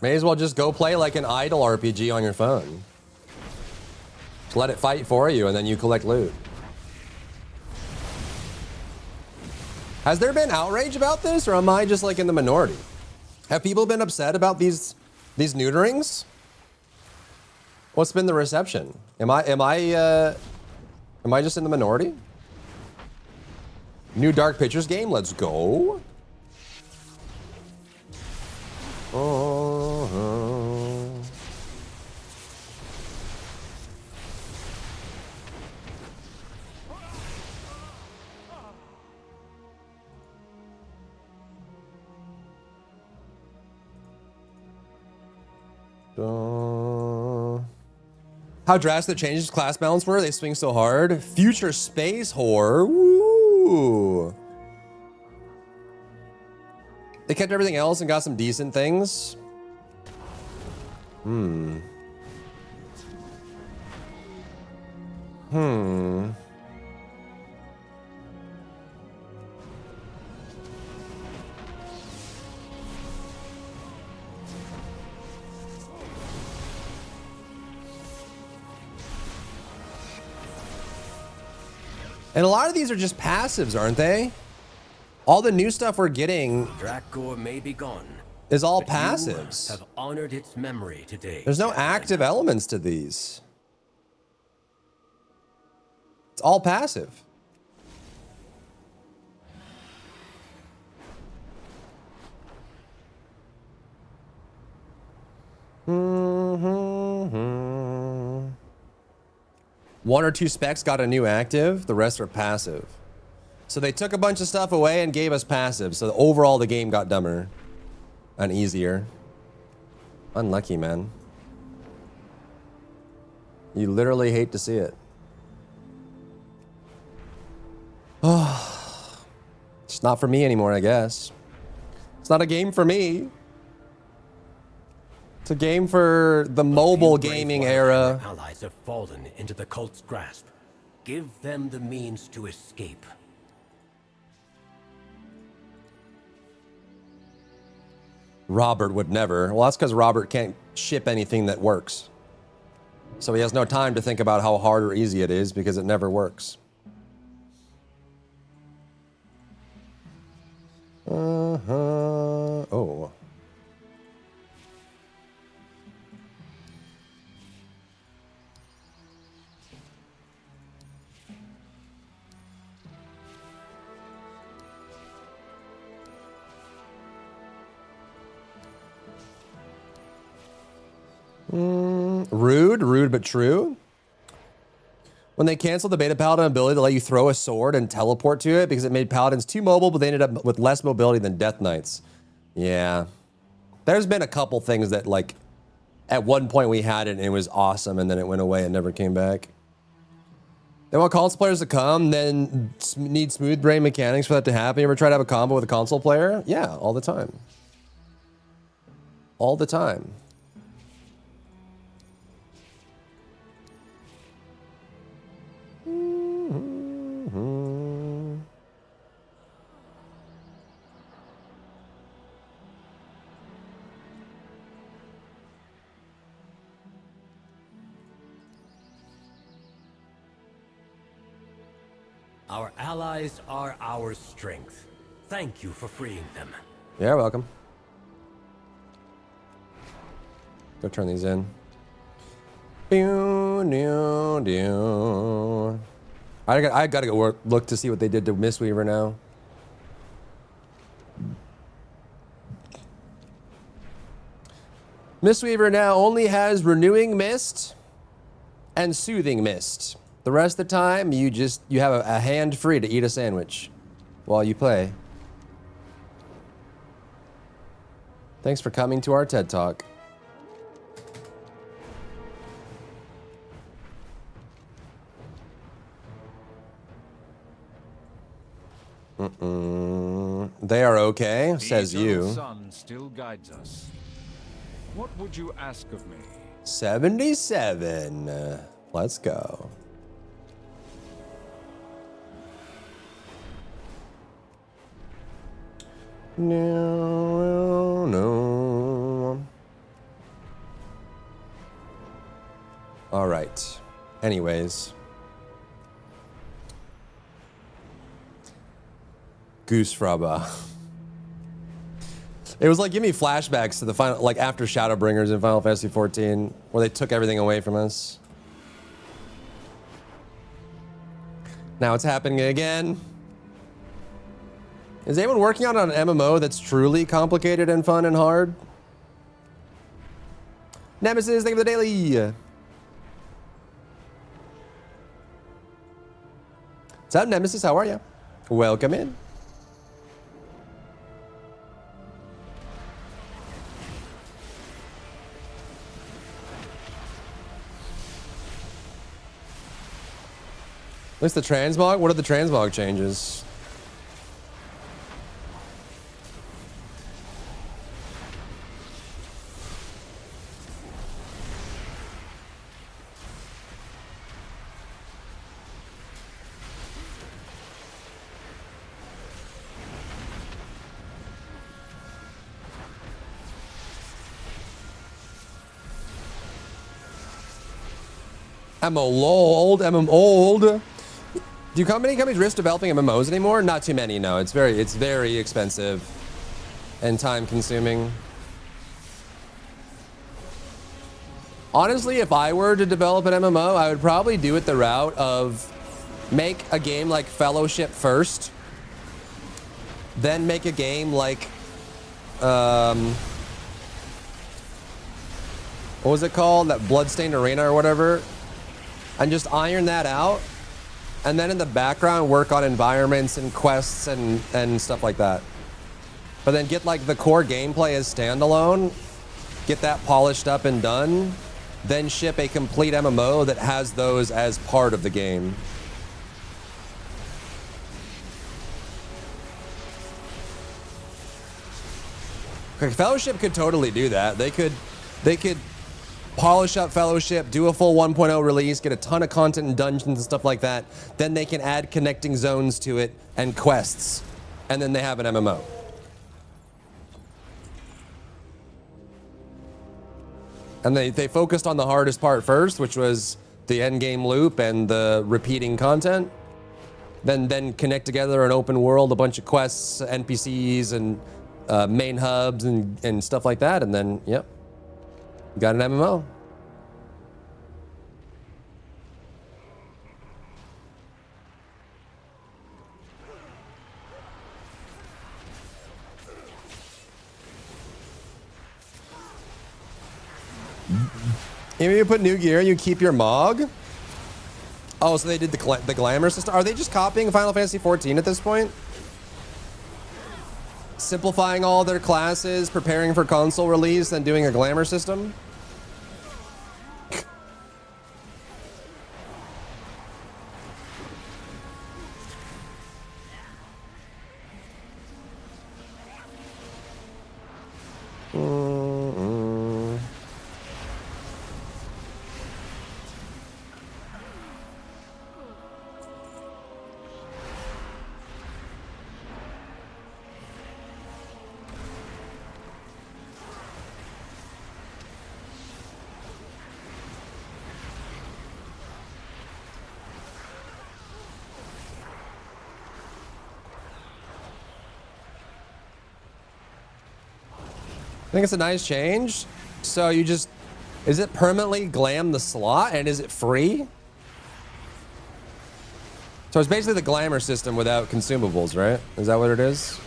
May as well just go play like an idle RPG on your phone. Just let it fight for you and then you collect loot. Has there been outrage about this, or am I just like in the minority? Have people been upset about these neuterings? What's been the reception? Am I just in the minority? New Dark Pictures game, let's go. How drastic the changes to class balance were? They swing so hard. Future space horror. Woo! They kept everything else and got some decent things. And a lot of these are just passives, aren't they? All the new stuff we're getting Drakgor may be gone, is all but you passives. have honored its memory today. There's no active elements to these. It's all passive. One or two specs got a new active, the rest are passive. So they took a bunch of stuff away and gave us passive. So overall the game got dumber and easier. Unlucky, man. You literally hate to see it. Oh, it's not for me anymore, I guess. It's not a game for me. It's a game for the mobile gaming era. Allies have fallen into the cult's grasp. Give them the means to escape. Robert would never. Well, that's because Robert can't ship anything that works. So he has no time to think about how hard or easy it is because it never works. Oh. Rude but true. When they canceled the beta paladin ability to let you throw a sword and teleport to it because it made paladins too mobile, but they ended up with less mobility than death knights. Yeah. There's been a couple things that, like, at one point we had it and it was awesome, and then it went away and never came back. They want console players to come, then need smooth brain mechanics for that to happen. You ever try to have a combo with a console player? Yeah, all the time. All the time. Our allies are our strength. Thank you for freeing them. You're welcome. Go turn these in. I gotta go look to see what they did to Mistweaver now. Mistweaver now only has Renewing Mist and Soothing Mist. The rest of the time, you have a hand free to eat a sandwich while you play. Thanks for coming to our TED Talk. They are okay, says you. Sun still guides us. What would you ask of me? 77. Let's go. No. All right. Anyways. Goose Fraba. It was like, give me flashbacks to the final, like after Shadowbringers in Final Fantasy XIV, where they took everything away from us. Now it's happening again. Is anyone working on an MMO that's truly complicated and fun and hard? Nemesis, thank you for the daily. What's up, Nemesis? How are you? Welcome in. What's the transmog? What are the transmog changes? I'm old. Do many companies risk developing MMOs anymore? Not too many, no. It's very expensive and time consuming. Honestly, if I were to develop an MMO, I would probably do it the route of make a game like Fellowship first, then make a game like, what was it called? That Bloodstained Arena or whatever. And just iron that out. And then in the background, work on environments and quests and stuff like that. But then get like the core gameplay as standalone, get that polished up and done, then ship a complete MMO that has those as part of the game. Fellowship could totally do that. They could polish up Fellowship, do a full 1.0 release, get a ton of content and dungeons and stuff like that. Then they can add connecting zones to it and quests. And then they have an MMO. And they focused on the hardest part first, which was the end game loop and the repeating content. Then connect together an open world, a bunch of quests, NPCs, and main hubs and stuff like that. And then, yep, you got an MMO. If you put new gear, you keep your Mog. Oh, so they did the glamour system. Are they just copying Final Fantasy XIV at this point? Simplifying all their classes, preparing for console release, and doing a glamour system? I think it's a nice change. So you just, is it permanently glam the slot and is it free? So it's basically the glamour system without consumables, right? Is that what it is?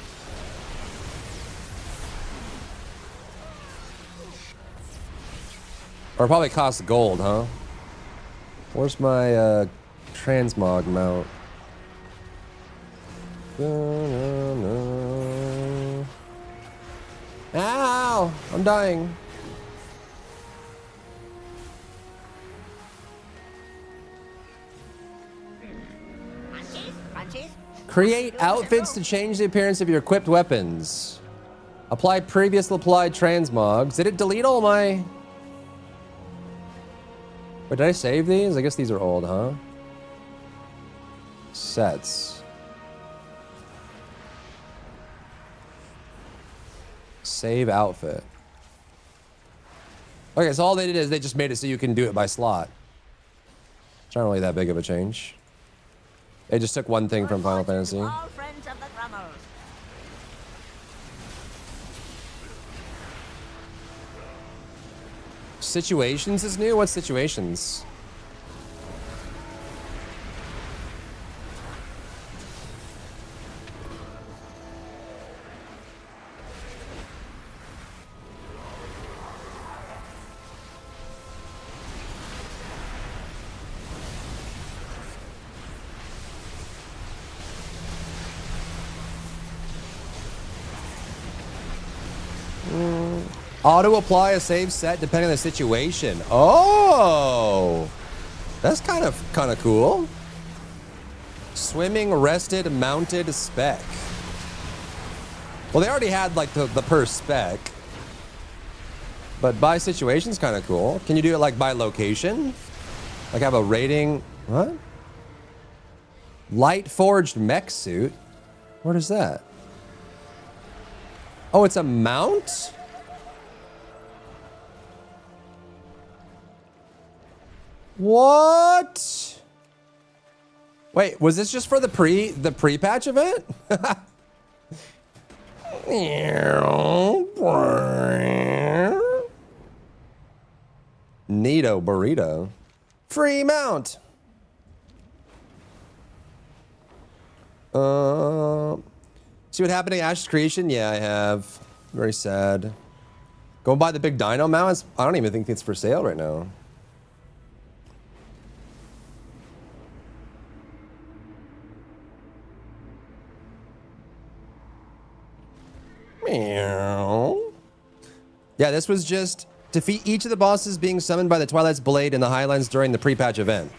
Or it probably costs gold, huh? Where's my transmog mount? Ow! I'm dying. Create outfits to change the appearance of your equipped weapons. Apply previously applied transmogs. Did it delete all my... Wait, did I save these? I guess these are old, huh? Sets. Save outfit. Okay, so all they did is they just made it so you can do it by slot. It's not really that big of a change. They just took one thing from Final Fantasy. All friends of the drummers. Situations is new? What situations? Auto apply a save set depending on the situation. Oh, that's kind of cool. Swimming, rested, mounted spec. Well, they already had like the per spec, but by situation's kind of cool. Can you do it like by location? Like have a rating? What? Light forged mech suit. What is that? Oh, it's a mount? What? Wait, was this just for the pre-patch event? Neato burrito. Free mount. See what happened to Ash's creation? Yeah, I have. Very sad. Go buy the big dino mount. I don't even think it's for sale right now. Yeah, this was just defeat each of the bosses being summoned by the Twilight's Blade in the Highlands during the pre-patch event.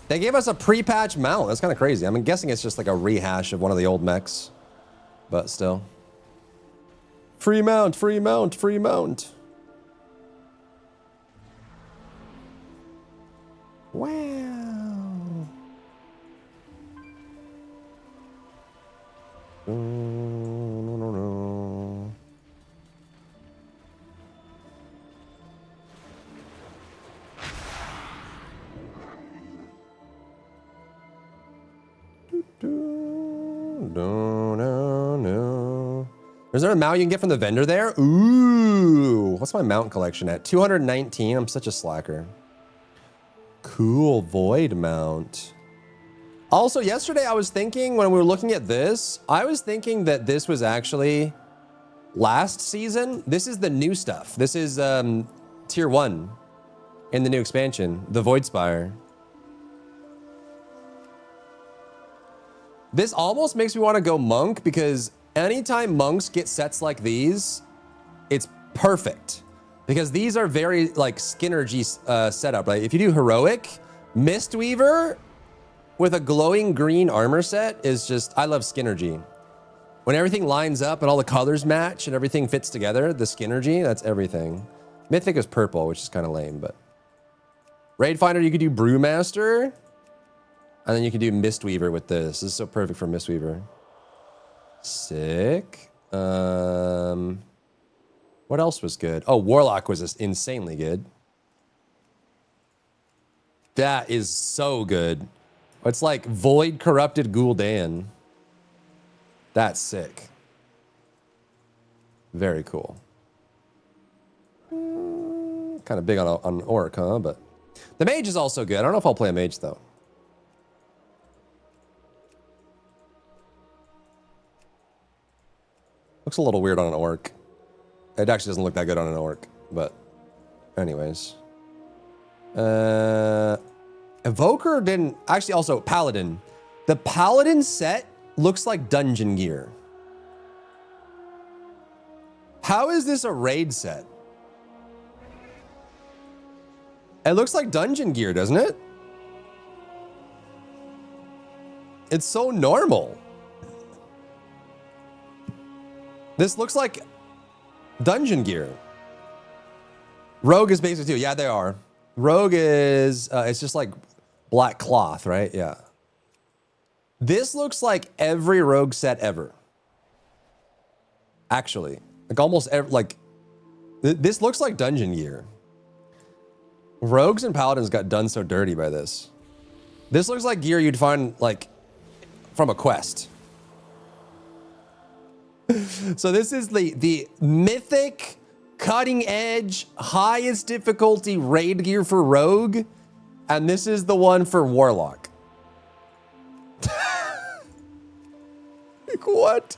They gave us a pre-patch mount. That's kind of crazy. I'm guessing it's just like a rehash of one of the old mechs. But still. Free mount, free mount, free mount. Wow. No. Is there a mount you can get from the vendor there? Ooh, what's my mount collection at? 219. I'm such a slacker. Cool void mount. Also, yesterday I was thinking when we were looking at this, I was thinking that this was actually last season. This is the new stuff. This is tier 1 in the new expansion, the Void Spire. This almost makes me want to go monk because anytime monks get sets like these, it's perfect because these are very like Skinnergy setup, right? If you do heroic, Mistweaver with a glowing green armor set is just, I love Skinnergy. When everything lines up and all the colors match and everything fits together, the Skinnergy, that's everything. Mythic is purple, which is kind of lame, but Raid Finder, you could do Brewmaster. And then you can do Mistweaver with this. This is so perfect for Mistweaver. Sick. What else was good? Oh, Warlock was just insanely good. That is so good. It's like Void Corrupted Gul'dan. That's sick. Very cool. Kind of big on Orc, huh? But the Mage is also good. I don't know if I'll play a Mage, though. Looks a little weird on an Orc. It actually doesn't look that good on an Orc, but anyways. Evoker didn't... Actually, also, Paladin. The Paladin set looks like dungeon gear. How is this a raid set? It looks like dungeon gear, doesn't it? It's so normal. This looks like dungeon gear. Rogue is basically too. Yeah, they are. Rogue is, it's just like black cloth, right? Yeah. This looks like every Rogue set ever. Actually, like almost every, like, this looks like dungeon gear. Rogues and Paladins got done so dirty by this. This looks like gear you'd find like from a quest. So this is the mythic, cutting edge, highest difficulty raid gear for Rogue. And this is the one for Warlock. Like, what?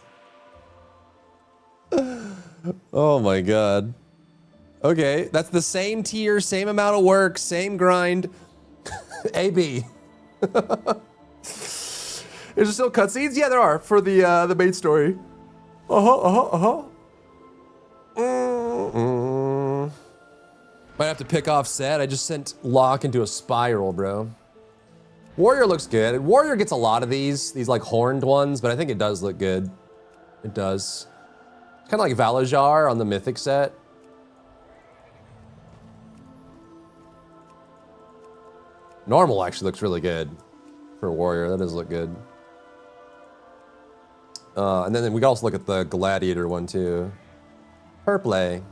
Oh my God. Okay, that's the same tier, same amount of work, same grind. AB. Is there still cutscenes? Yeah, there are for the main story. Might have to pick off set. I just sent Locke into a spiral, bro. Warrior looks good. Warrior gets a lot of these like horned ones, but I think it does look good. It does. It's kind of like Valajar on the Mythic set. Normal actually looks really good for Warrior. That does look good. And then we can also look at the Gladiator one too. Purple.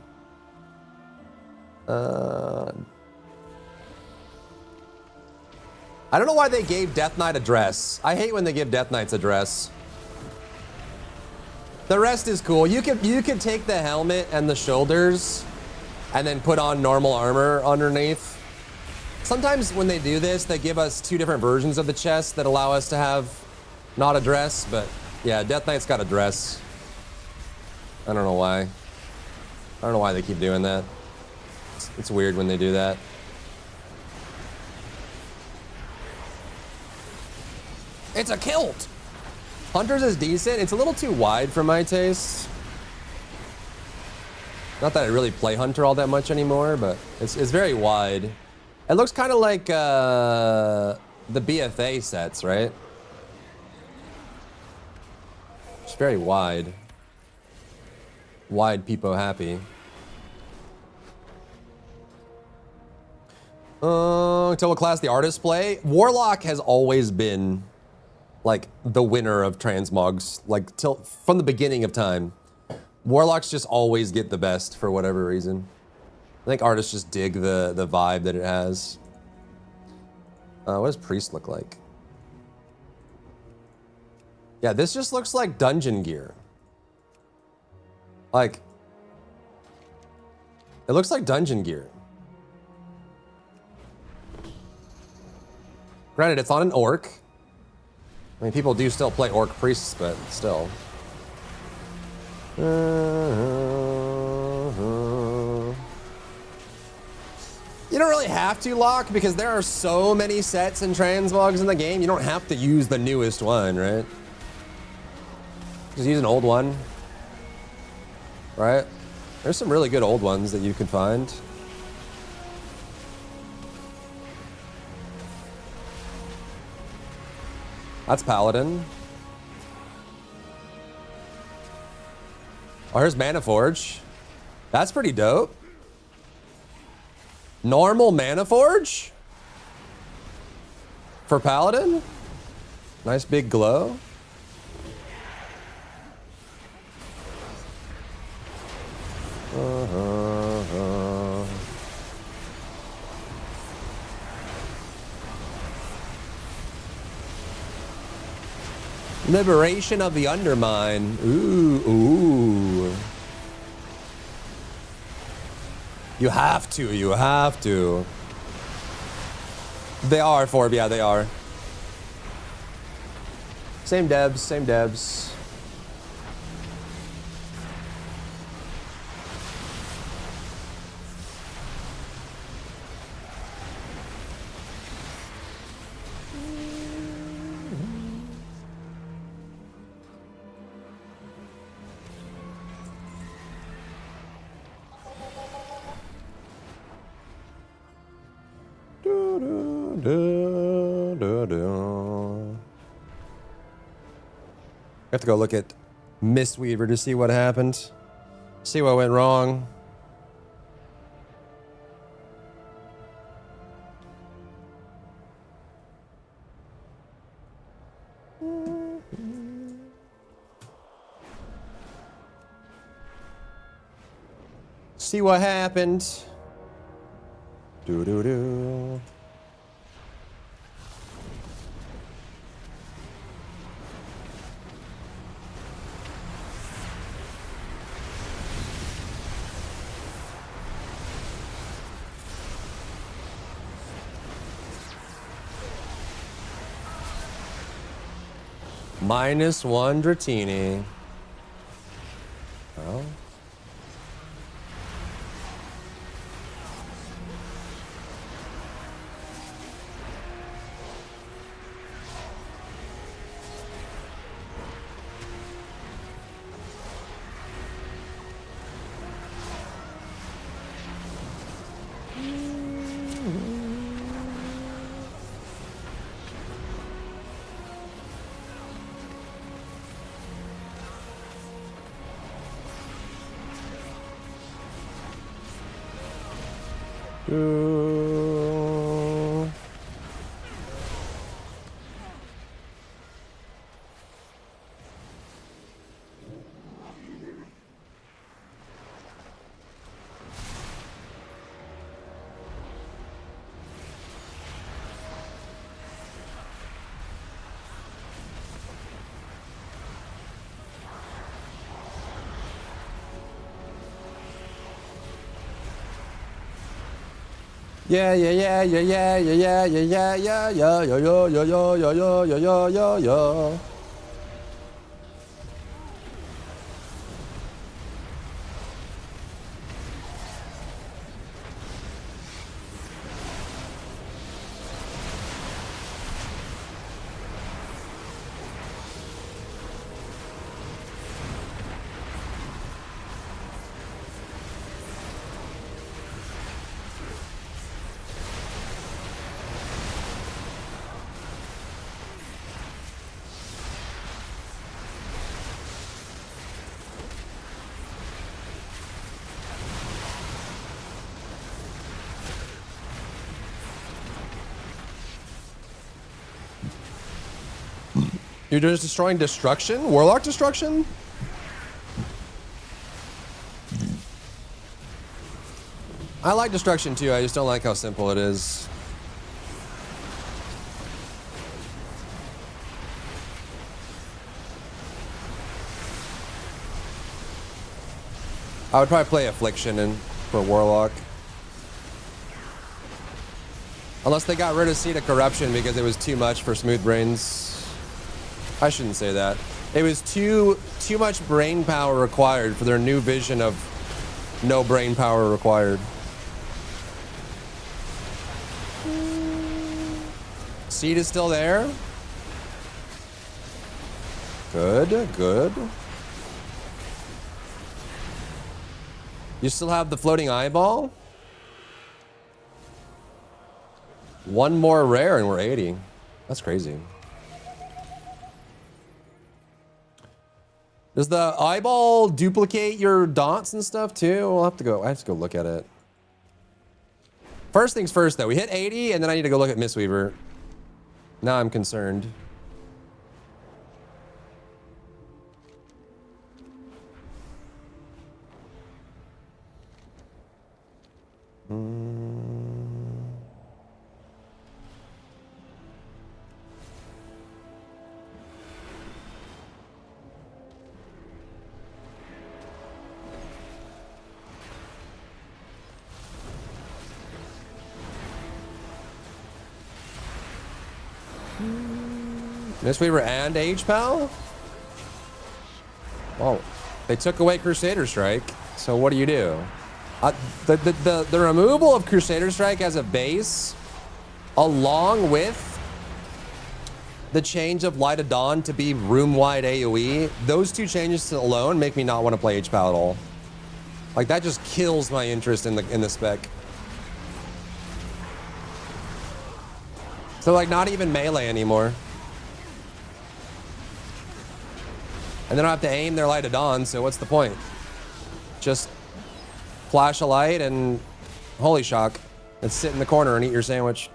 I don't know why they gave Death Knight a dress. I hate when they give Death Knights a dress. The rest is cool. You could take the helmet and the shoulders and then put on normal armor underneath. Sometimes when they do this, they give us two different versions of the chest that allow us to have not a dress, but yeah, Death Knight's got a dress. I don't know why. I don't know why they keep doing that. It's weird when they do that. It's a kilt! Hunter's is decent. It's a little too wide for my taste. Not that I really play Hunter all that much anymore, but it's very wide. It looks kind of like the BFA sets, right? It's very wide. Wide peepo happy. Until what class the artists play? Warlock has always been like the winner of transmogs, like from the beginning of time. Warlocks just always get the best for whatever reason. I think artists just dig the vibe that it has. What does Priest look like? Yeah, this just looks like dungeon gear. Like, it looks like dungeon gear. Granted, it's on an orc. I mean, people do still play orc priests, but still. You don't really have to, Locke, because there are so many sets and transmogs in the game. You don't have to use the newest one, right? Just use an old one, right? There's some really good old ones that you can find. That's Paladin. Oh, here's Mana Forge. That's pretty dope. Normal Mana Forge? For Paladin? Nice big glow. Liberation of the Undermine. Ooh. You have to. They are, Forb, yeah, they are. Same devs. I have to go look at Mistweaver to see what happened. See what went wrong. See what happened. Do. -1 Dratini. Oh. Yeah. You're just destroying destruction? Warlock destruction? I like destruction too, I just don't like how simple it is. I would probably play Affliction in for Warlock. Unless they got rid of Seed of Corruption because it was too much for Smooth Brains. I shouldn't say that. It was too much brain power required for their new vision of no brain power required. Seed is still there. Good, good. You still have the floating eyeball? One more rare and we're 80. That's crazy. Does the eyeball duplicate your dots and stuff too? We'll have to go. I have to go look at it. First things first though, we hit 80 and then I need to go look at Mistweaver. Now I'm concerned. Mistweaver and H-Pal? Oh, they took away Crusader Strike. So what do you do? The removal of Crusader Strike as a base, along with the change of Light of Dawn to be room-wide AoE, those two changes alone make me not want to play H-Pal at all. Like, that just kills my interest in the spec. So, like, not even melee anymore. And they don't have to aim their Light of Dawn, so what's the point? Just flash a light and holy shock and sit in the corner and eat your sandwich.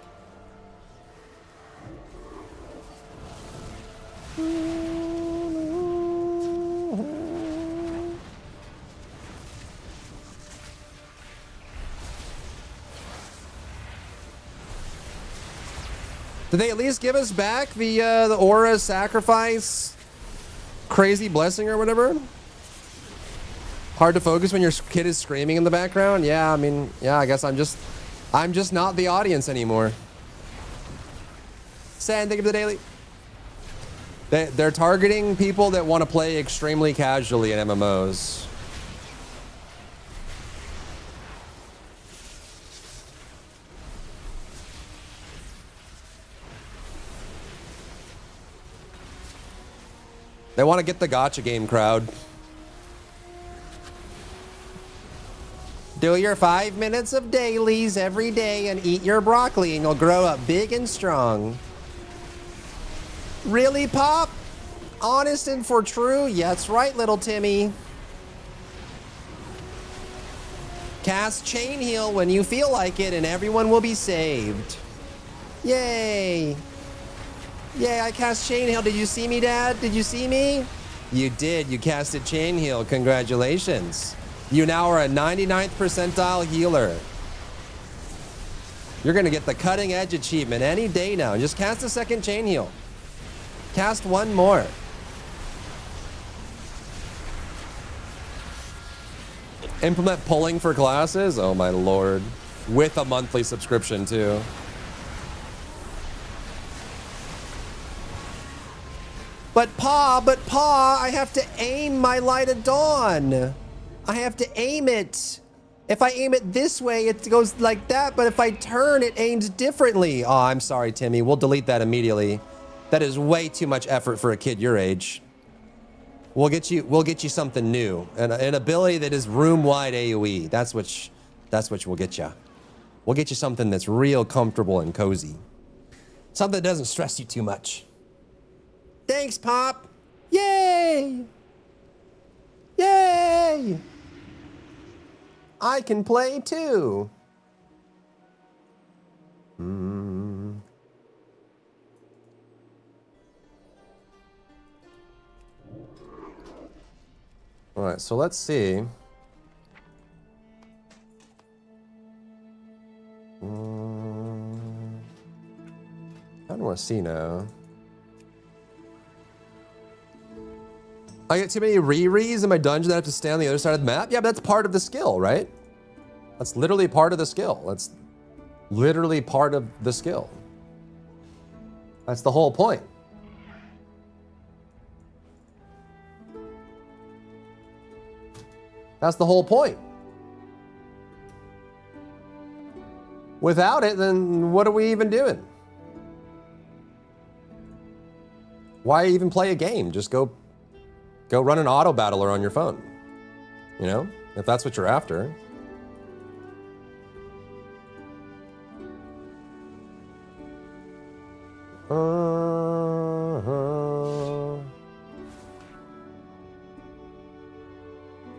Did they at least give us back the aura sacrifice crazy blessing or whatever? Hard to focus when your kid is screaming in the background? Yeah, I mean, yeah, I guess I'm just not the audience anymore. Sand, think of the daily. They're targeting people that want to play extremely casually in MMOs. They want to get the gacha game crowd. Do your 5 minutes of dailies every day and eat your broccoli and you'll grow up big and strong. Really, Pop? Honest and for true? Yeah, that's right, little Timmy. Cast Chain Heal when you feel like it and everyone will be saved. Yay. Yay, I cast Chain Heal. Did you see me, Dad? Did you see me? You did. You casted Chain Heal. Congratulations. You now are a 99th percentile healer. You're going to get the cutting edge achievement any day now. Just cast a second Chain Heal. Cast one more. Implement pulling for classes? Oh my lord. With a monthly subscription too. But Pa, I have to aim my Light of Dawn. I have to aim it. If I aim it this way, it goes like that. But if I turn, it aims differently. Oh, I'm sorry, Timmy. We'll delete that immediately. That is way too much effort for a kid your age. We'll get you something new. An ability that is room-wide AoE. That's what we'll get you. We'll get you something that's real comfortable and cozy. Something that doesn't stress you too much. Thanks, Pop. Yay! Yay! I can play too. All right, so let's see. I don't want to see now. I get too many Riris in my dungeon that I have to stay on the other side of the map? Yeah, but that's part of the skill, right? That's literally part of the skill. That's literally part of the skill. That's the whole point. That's the whole point. Without it, then what are we even doing? Why even play a game? Just go run an auto battler on your phone. You know, if that's what you're after.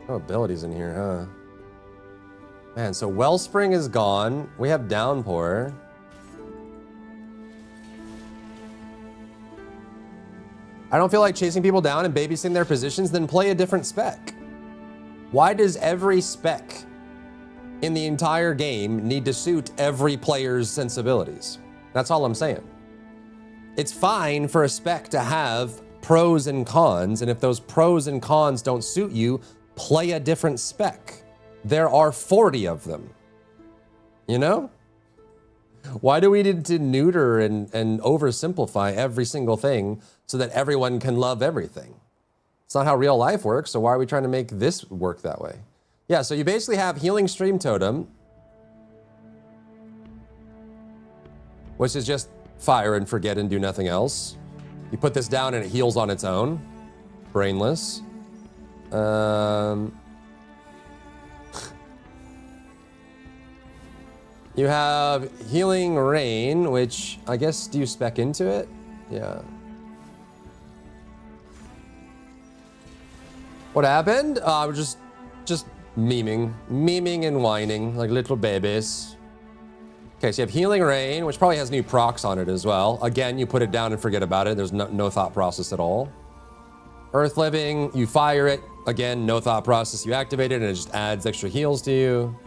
No abilities in here, huh? Man, so Wellspring is gone. We have Downpour. I don't feel like chasing people down and babysitting their positions, then play a different spec. Why does every spec in the entire game need to suit every player's sensibilities? That's all I'm saying. It's fine for a spec to have pros and cons, and if those pros and cons don't suit you, play a different spec. There are 40 of them. You know? Why do we need to neuter and oversimplify every single thing so that everyone can love everything? It's not how real life works, so why are we trying to make this work that way? Yeah, so you basically have Healing Stream Totem, which is just fire and forget and do nothing else. You put this down and it heals on its own. Brainless. You have Healing Rain, which I guess, do you spec into it? Yeah. What happened? We're just memeing and whining like little babies. Okay, so you have Healing Rain, which probably has new procs on it as well. Again, you put it down and forget about it. There's no thought process at all. Earth Living, you fire it. Again, no thought process. You activate it and it just adds extra heals to you.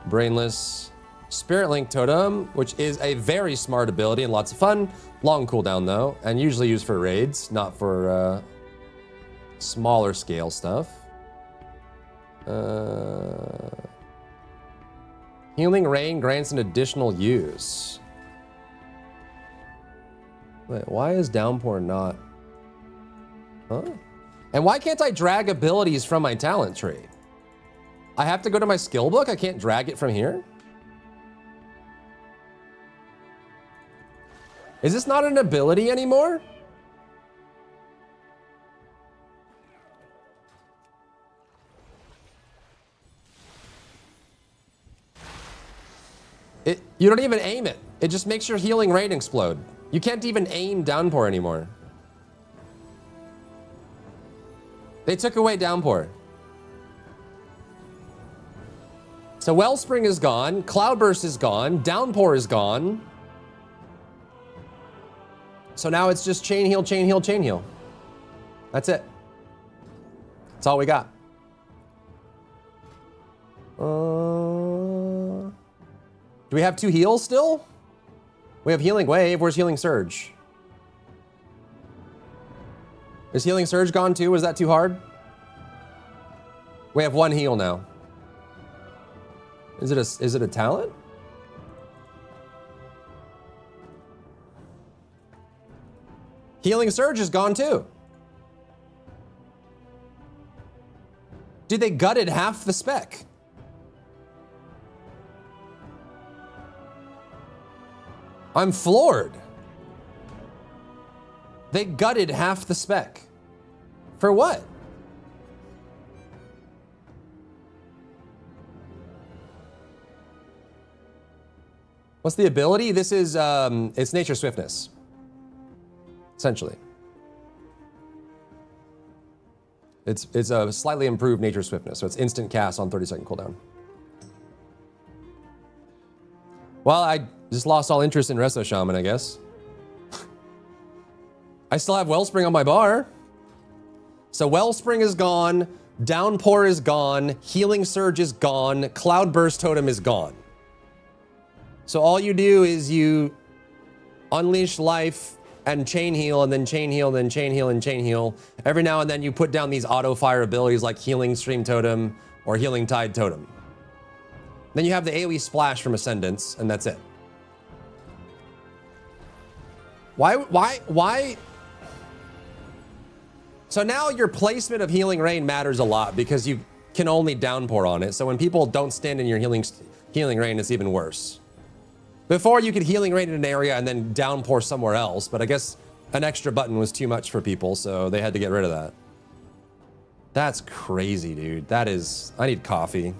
Brainless. Spirit Link Totem, which is a very smart ability and lots of fun. Long cooldown though, and usually used for raids, not for smaller scale stuff. Healing Rain grants an additional use. Wait, why is Downpour not? Huh? And why can't I drag abilities from my talent tree? I have to go to my skill book? I can't drag it from here? Is this not an ability anymore? You don't even aim it. It just makes your Healing Rain explode. You can't even aim Downpour anymore. They took away Downpour. So Wellspring is gone, Cloudburst is gone, Downpour is gone. So now it's just chain heal, chain heal, chain heal. That's it. That's all we got. Do we have 2 heals still? We have Healing Wave. Where's Healing Surge? Is Healing Surge gone too? Was that too hard? We have 1 heal now. Is it a talent? Healing Surge is gone too. Dude, they gutted half the spec. I'm floored. They gutted half the spec. For what? What's the ability? This is, it's Nature Swiftness. Essentially. It's a slightly improved Nature Swiftness, so it's instant cast on 30-second cooldown. Well, I just lost all interest in Resto Shaman, I guess. I still have Wellspring on my bar. So Wellspring is gone, Downpour is gone, Healing Surge is gone, Cloudburst Totem is gone. So all you do is you unleash life and chain heal, and then chain heal, and then chain heal, and chain heal. Every now and then you put down these auto fire abilities like Healing Stream Totem or Healing Tide Totem. Then you have the AoE Splash from Ascendance, and that's it. Why? So now your placement of Healing Rain matters a lot because you can only downpour on it. So when people don't stand in your Healing Rain, it's even worse. Before you could Healing Rain in an area and then downpour somewhere else, but I guess an extra button was too much for people, so they had to get rid of that. That's crazy, dude. That is... I need coffee.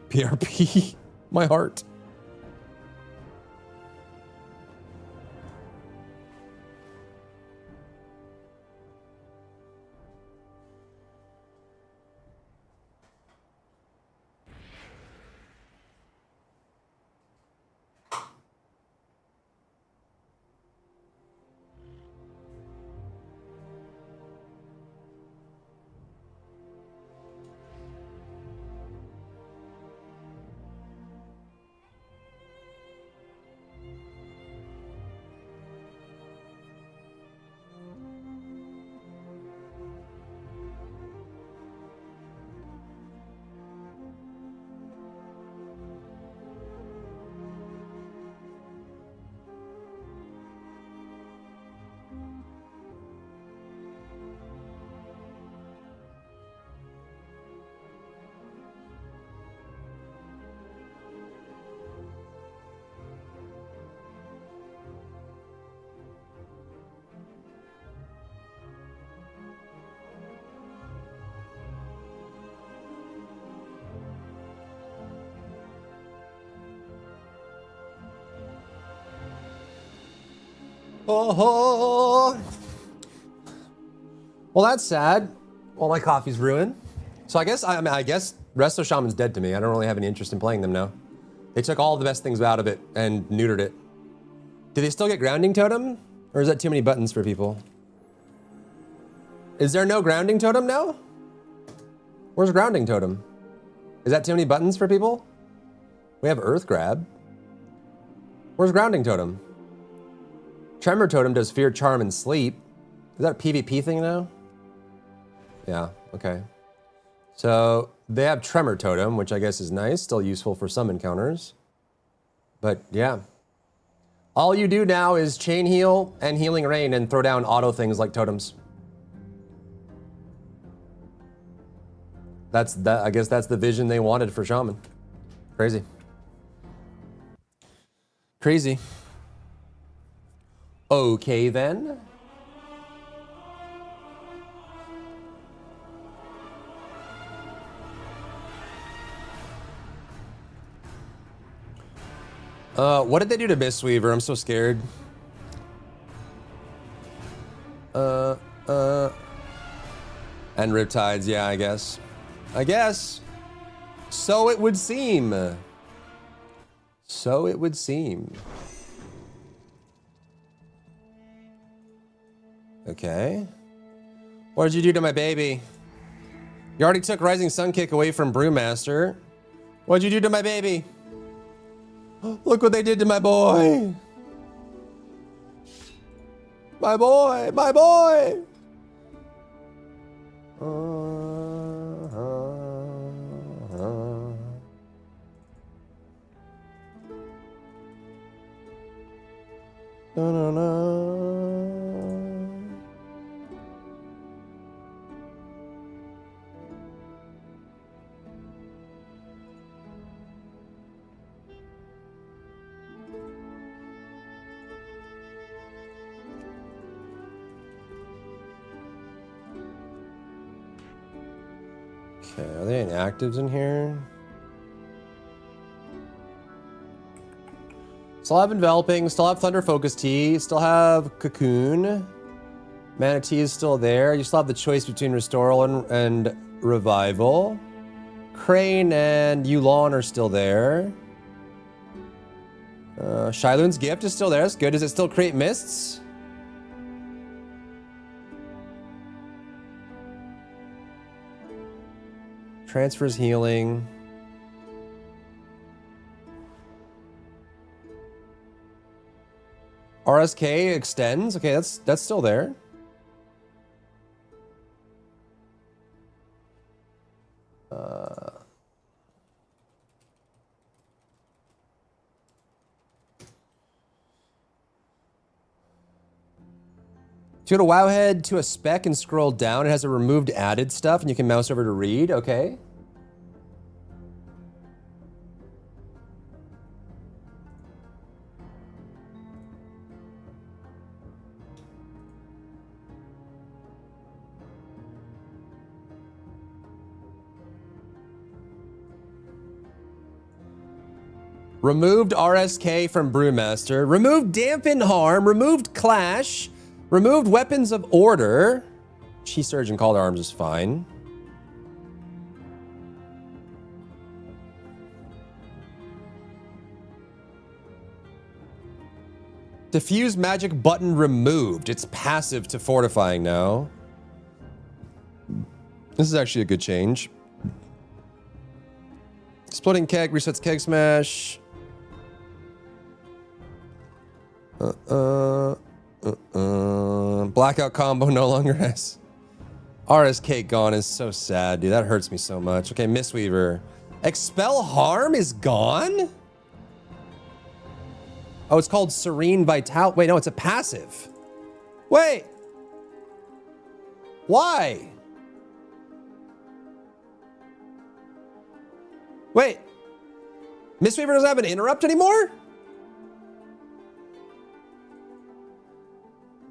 PRP. My heart. Oh, well, that's sad. Well, my coffee's ruined. So I guess I guess Resto Shaman's dead to me. I don't really have any interest in playing them now. They took all the best things out of it and neutered it. Do they still get Grounding Totem, or is that too many buttons for people? Is there no Grounding Totem now? Where's Grounding Totem? Is that too many buttons for people? We have Earth Grab. Where's Grounding Totem? Tremor Totem does Fear, Charm, and Sleep. Is that a PvP thing now? Yeah, okay. So they have Tremor Totem, which I guess is nice, still useful for some encounters. But yeah. All you do now is Chain Heal and Healing Rain and throw down auto things like totems. I guess that's the vision they wanted for Shaman. Crazy. Crazy. Okay, then. What did they do to Mistweaver? I'm so scared. And Riptides, yeah, I guess. So it would seem. So it would seem. Okay. What did you do to my baby? You already took Rising Sun Kick away from Brewmaster. What did you do to my baby? Look what they did to my boy. My boy, my boy. Okay, are there any actives in here? Still have Enveloping, still have Thunder Focus Tea, still have Cocoon. Manatee is still there. You still have the choice between Restoral and Revival. Crane and Yulon are still there. Shailu's Gift is still there. That's good. Does it still create mists? Transfers healing. RSK extends. Okay, that's still there. So go to Wowhead to a spec and scroll down. It has a removed added stuff, and you can mouse over to read. Okay. Removed RSK from Brewmaster. Removed Dampen Harm. Removed Clash. Removed Weapons of Order. Chi Surge and Call to Arms is fine. Diffuse Magic button removed. It's passive to fortifying now. This is actually a good change. Splitting Keg resets Keg Smash. Blackout combo no longer has. RSK gone is so sad, dude. That hurts me so much. Okay, Mistweaver. Expel Harm is gone? Oh, it's called Serene Vital. Wait, no, it's a passive. Wait. Why? Wait. Mistweaver doesn't have an interrupt anymore?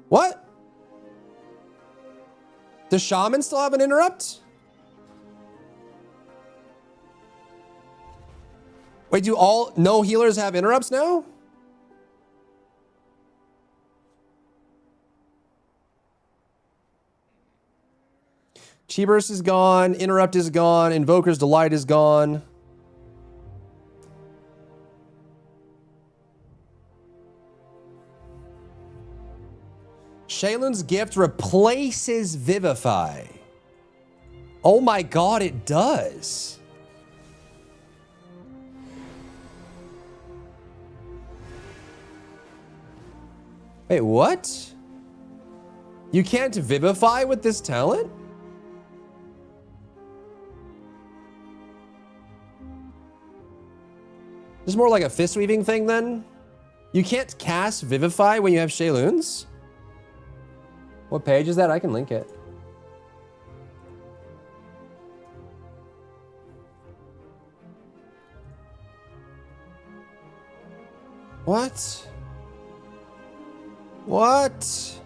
What? Does Shaman still have an interrupt? Wait, do all no healers have interrupts now? Chi Burst is gone, interrupt is gone, Invoker's Delight is gone. Shaylun's Gift replaces Vivify. Oh my god, it does. Wait, what? You can't Vivify with this talent? This is more like a fist weaving thing then? You can't cast Vivify when you have Shayluns? What page is that? I can link it. What? What?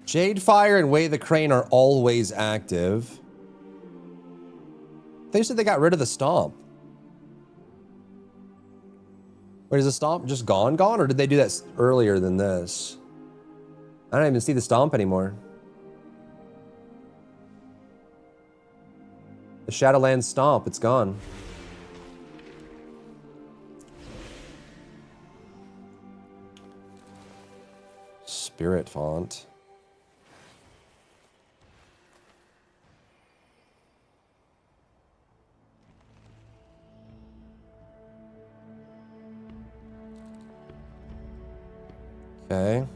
Jadefire and Way the Crane are always active. They said they got rid of the Stomp. Wait, is the Stomp just gone, or did they do that earlier than this? I don't even see the Stomp anymore. The Shadowlands Stomp, it's gone. Spirit Font. Okay.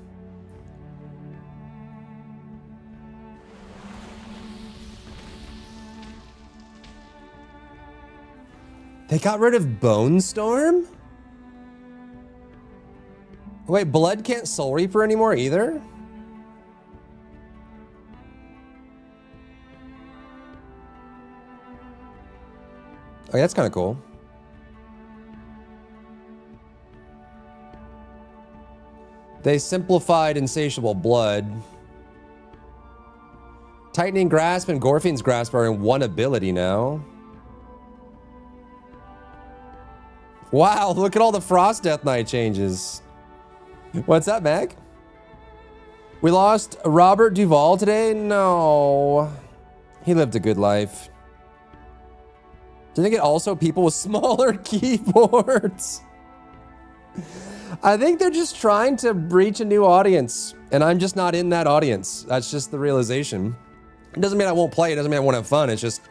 They got rid of Bone Storm? Wait, Blood can't Soul Reaper anymore either? Oh, that's kind of cool. They simplified Insatiable Blood. Tightening Grasp and Gorfian's Grasp are in one ability now. Wow, look at all the Frost Death Knight changes. What's up, Meg? We lost Robert Duvall today? No. He lived a good life. Do you think it also people with smaller keyboards? I think they're just trying to reach a new audience And I'm just not in that audience. That's just the realization. It doesn't mean I won't play. It doesn't mean I won't have fun. It's just,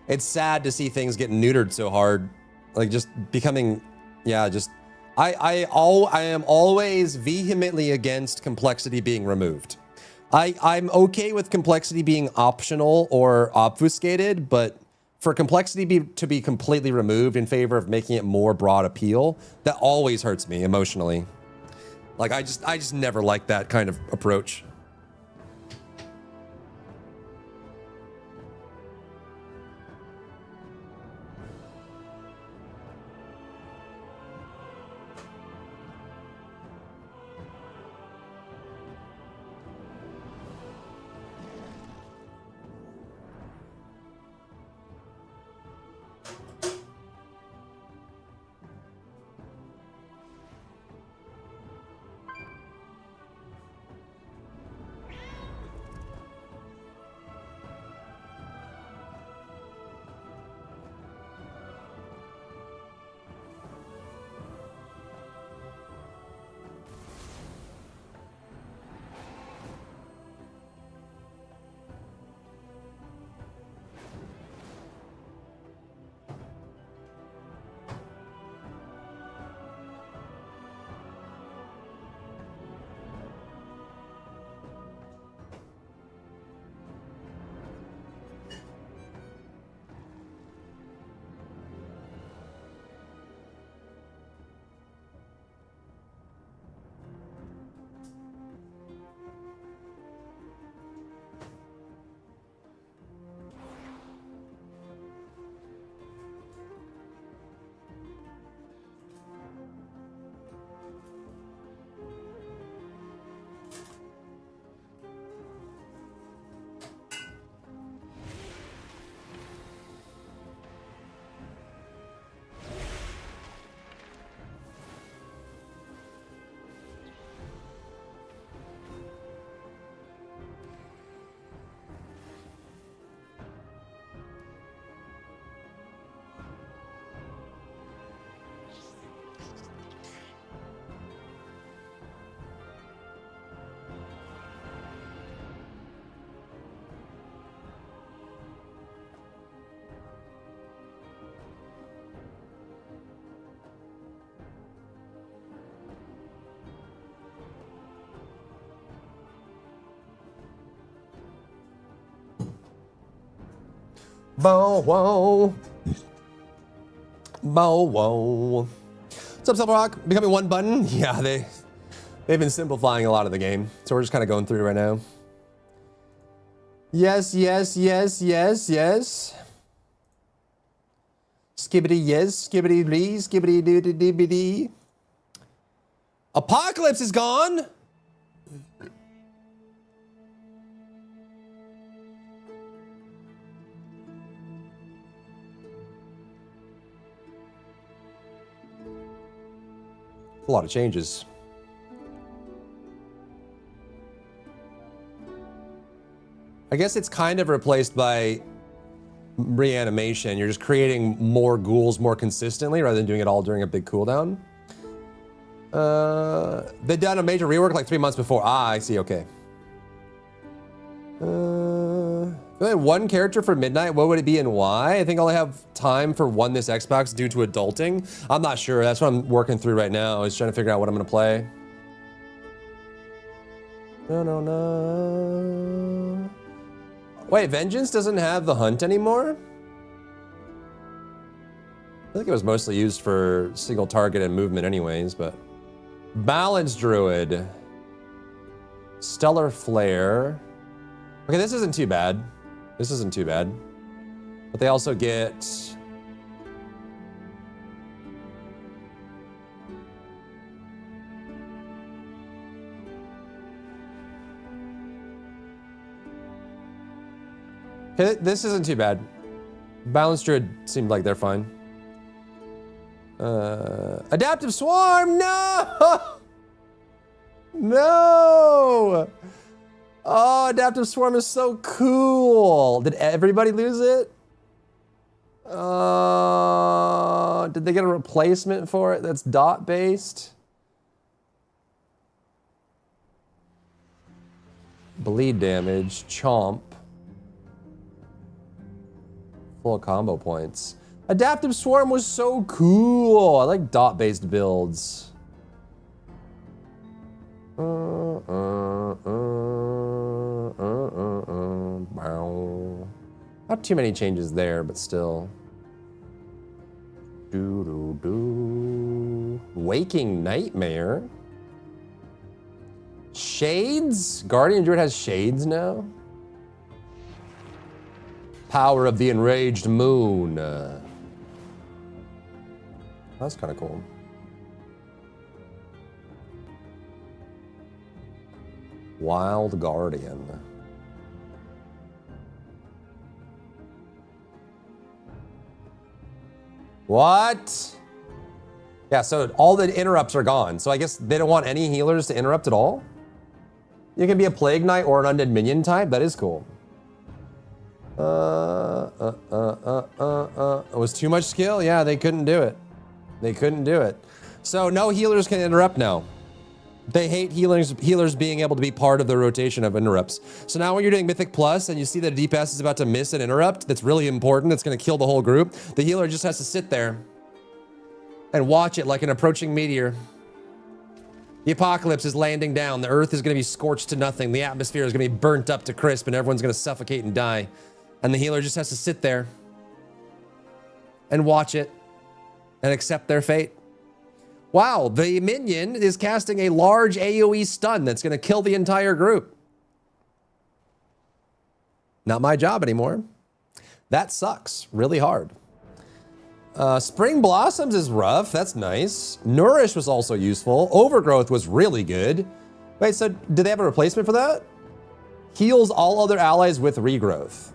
it's sad to see things getting neutered so hard. Like just becoming, yeah, just, I am always vehemently against complexity being removed. I'm okay with complexity being optional or obfuscated, but for complexity to be completely removed in favor of making it more broad appeal, that always hurts me emotionally. Like I just never liked that kind of approach. Bow wow. Bow wow. What's up, Silver Rock? Becoming one button? Yeah, they've been simplifying a lot of the game. So we're just kind of going through right now. Yes, yes, yes, yes, yes. Skibbity yes, skibbity dee, skibbity doo doo dee dee dee. Apocalypse is gone. A lot of changes. I guess it's kind of replaced by reanimation. You're just creating more ghouls more consistently rather than doing it all during a big cooldown. They'd done a major rework like 3 months before. Ah, I see, okay. If I had one character for Midnight, what would it be and why? I think I'll have time for one this Xbox due to adulting. I'm not sure. That's what I'm working through right now, is trying to figure out what I'm gonna play. No, no, no. Wait, Vengeance doesn't have the hunt anymore? I think it was mostly used for single target and movement anyways, but... Balance Druid. Stellar Flare. Okay, this isn't too bad. This isn't too bad. But they also get... Okay, this isn't too bad. Balance Druid seemed like they're fine. Adaptive Swarm, no! No! Oh, Adaptive Swarm is so cool. Did everybody lose it? Did they get a replacement for it that's dot based? Bleed damage. Chomp. Full combo points. Adaptive Swarm was so cool. I like dot-based builds. Not too many changes there, but still. Waking Nightmare. Shades? Guardian Druid has shades now? Power of the Enraged Moon. That's kind of cool. Wild Guardian. What? Yeah, so all the interrupts are gone. So I guess they don't want any healers to interrupt at all? You can be a Plague Knight or an Undead Minion type? That is cool. It was too much skill? Yeah, they couldn't do it. They couldn't do it. So no healers can interrupt now. They hate healers being able to be part of the rotation of interrupts. So now when you're doing Mythic Plus and you see that a DPS is about to miss an interrupt that's really important, that's going to kill the whole group, the healer just has to sit there and watch it like an approaching meteor. The apocalypse is landing down. The earth is going to be scorched to nothing. The atmosphere is going to be burnt up to crisp and everyone's going to suffocate and die. And the healer just has to sit there and watch it and accept their fate. Wow, the minion is casting a large AoE stun that's going to kill the entire group. Not my job anymore. That sucks really hard. Spring Blossoms is rough. That's nice. Nourish was also useful. Overgrowth was really good. Wait, so did they have a replacement for that? Heals all other allies with regrowth.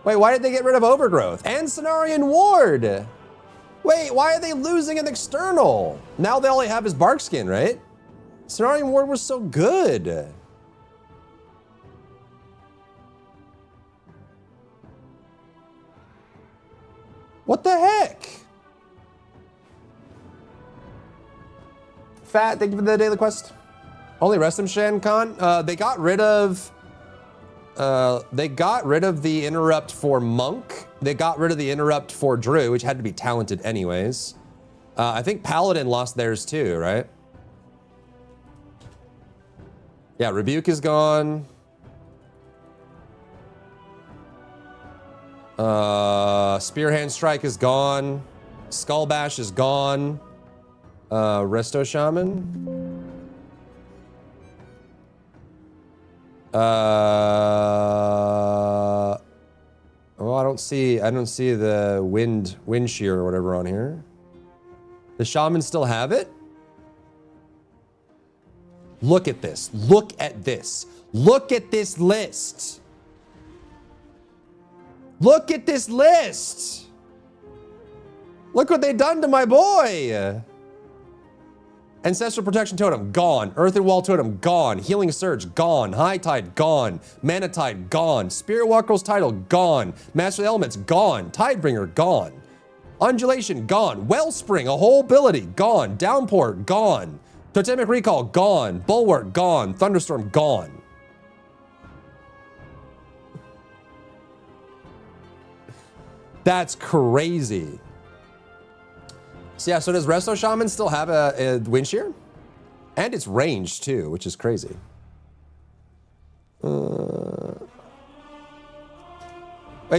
Wait, why did they get rid of Overgrowth? And Cenarian Ward! Wait, why are they losing an external? Now they only have his bark skin, right? Cenarian Ward was so good. What the heck? Fat, thank you for the daily quest. Only rest him, Shan Khan. They got rid of the interrupt for Monk. They got rid of the interrupt for Drew, which had to be talented anyways. I think Paladin lost theirs too, right? Yeah, Rebuke is gone. Spearhand Strike is gone. Skull Bash is gone. Resto Shaman. Oh, I don't see the wind shear or whatever on here. The Shaman still have it? Look at this. Look at this. Look at this list. Look at this list. Look what they done to my boy. Ancestral Protection Totem, gone. Earthen Wall Totem, gone. Healing Surge, gone. High Tide, gone. Mana Tide, gone. Spirit Walker's Title, gone. Master of the Elements, gone. Tidebringer, gone. Undulation, gone. Wellspring, a whole ability, gone. Downpour, gone. Totemic Recall, gone. Bulwark, gone. Thunderstorm, gone. That's crazy. So yeah, so does Resto Shaman still have a wind shear? And it's ranged too, which is crazy. Wait,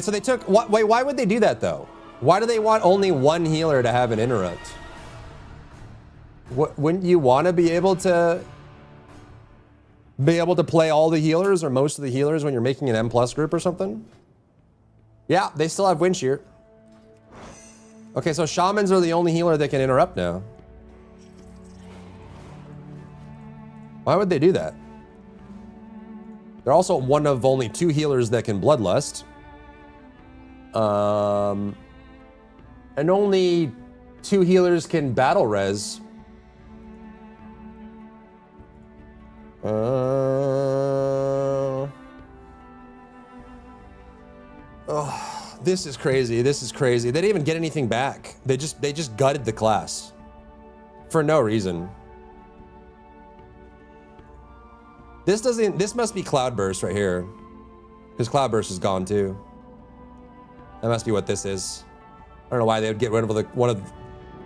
so they took, wait, why would they do that though? Why do they want only one healer to have an interrupt? Wouldn't you want to be able to play all the healers or most of the healers when you're making an M+ group or something? Yeah, they still have wind shear. Okay, so Shamans are the only healer that can interrupt now. Why would they do that? They're also one of only 2 healers that can Bloodlust. And only 2 healers can Battle Res. Oh, this is crazy. This is crazy. They didn't even get anything back. They just gutted the class for no reason. This doesn't, this must be Cloudburst right here. Because Cloudburst is gone too. That must be what this is. I don't know why they would get rid of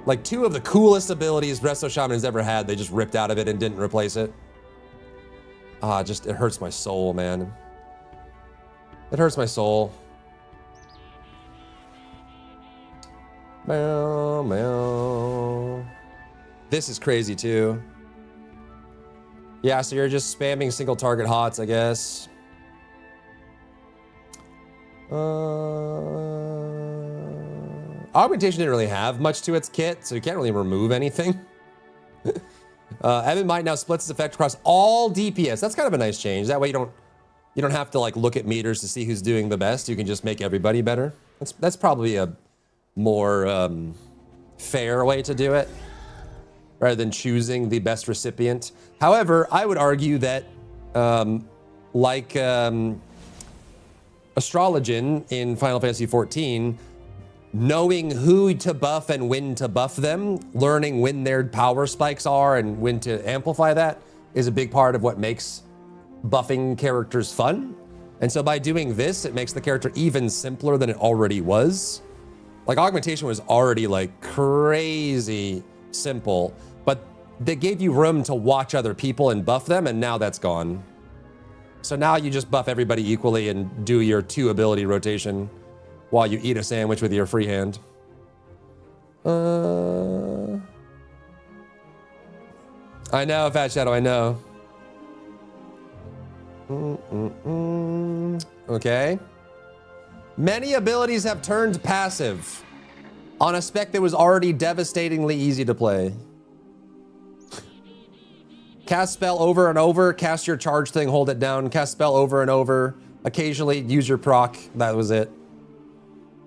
like two of the coolest abilities Resto Shaman has ever had. They just ripped out of it and didn't replace it. Ah, just, it hurts my soul, man. It hurts my soul. Meow, meow. This is crazy too. Yeah, so you're just spamming single target hots, I guess. Augmentation didn't really have much to its kit, so you can't really remove anything. Evan Might now splits its effect across all DPS. That's kind of a nice change. That way you don't have to like look at meters to see who's doing the best. You can just make everybody better. That's probably a more fair way to do it, rather than choosing the best recipient. However, I would argue that like Astrologian in Final Fantasy XIV, knowing who to buff and when to buff them, learning when their power spikes are and when to amplify that is a big part of what makes buffing characters fun. And so by doing this, it makes the character even simpler than it already was. Like augmentation was already like crazy simple, but they gave you room to watch other people and buff them, and now that's gone. So now you just buff everybody equally and do your 2 ability rotation while you eat a sandwich with your free hand. I know, Fat Shadow, I know. Okay. Many abilities have turned passive on a spec that was already devastatingly easy to play. Cast spell over and over, cast your charge thing, hold it down, cast spell over and over, occasionally use your proc, that was it.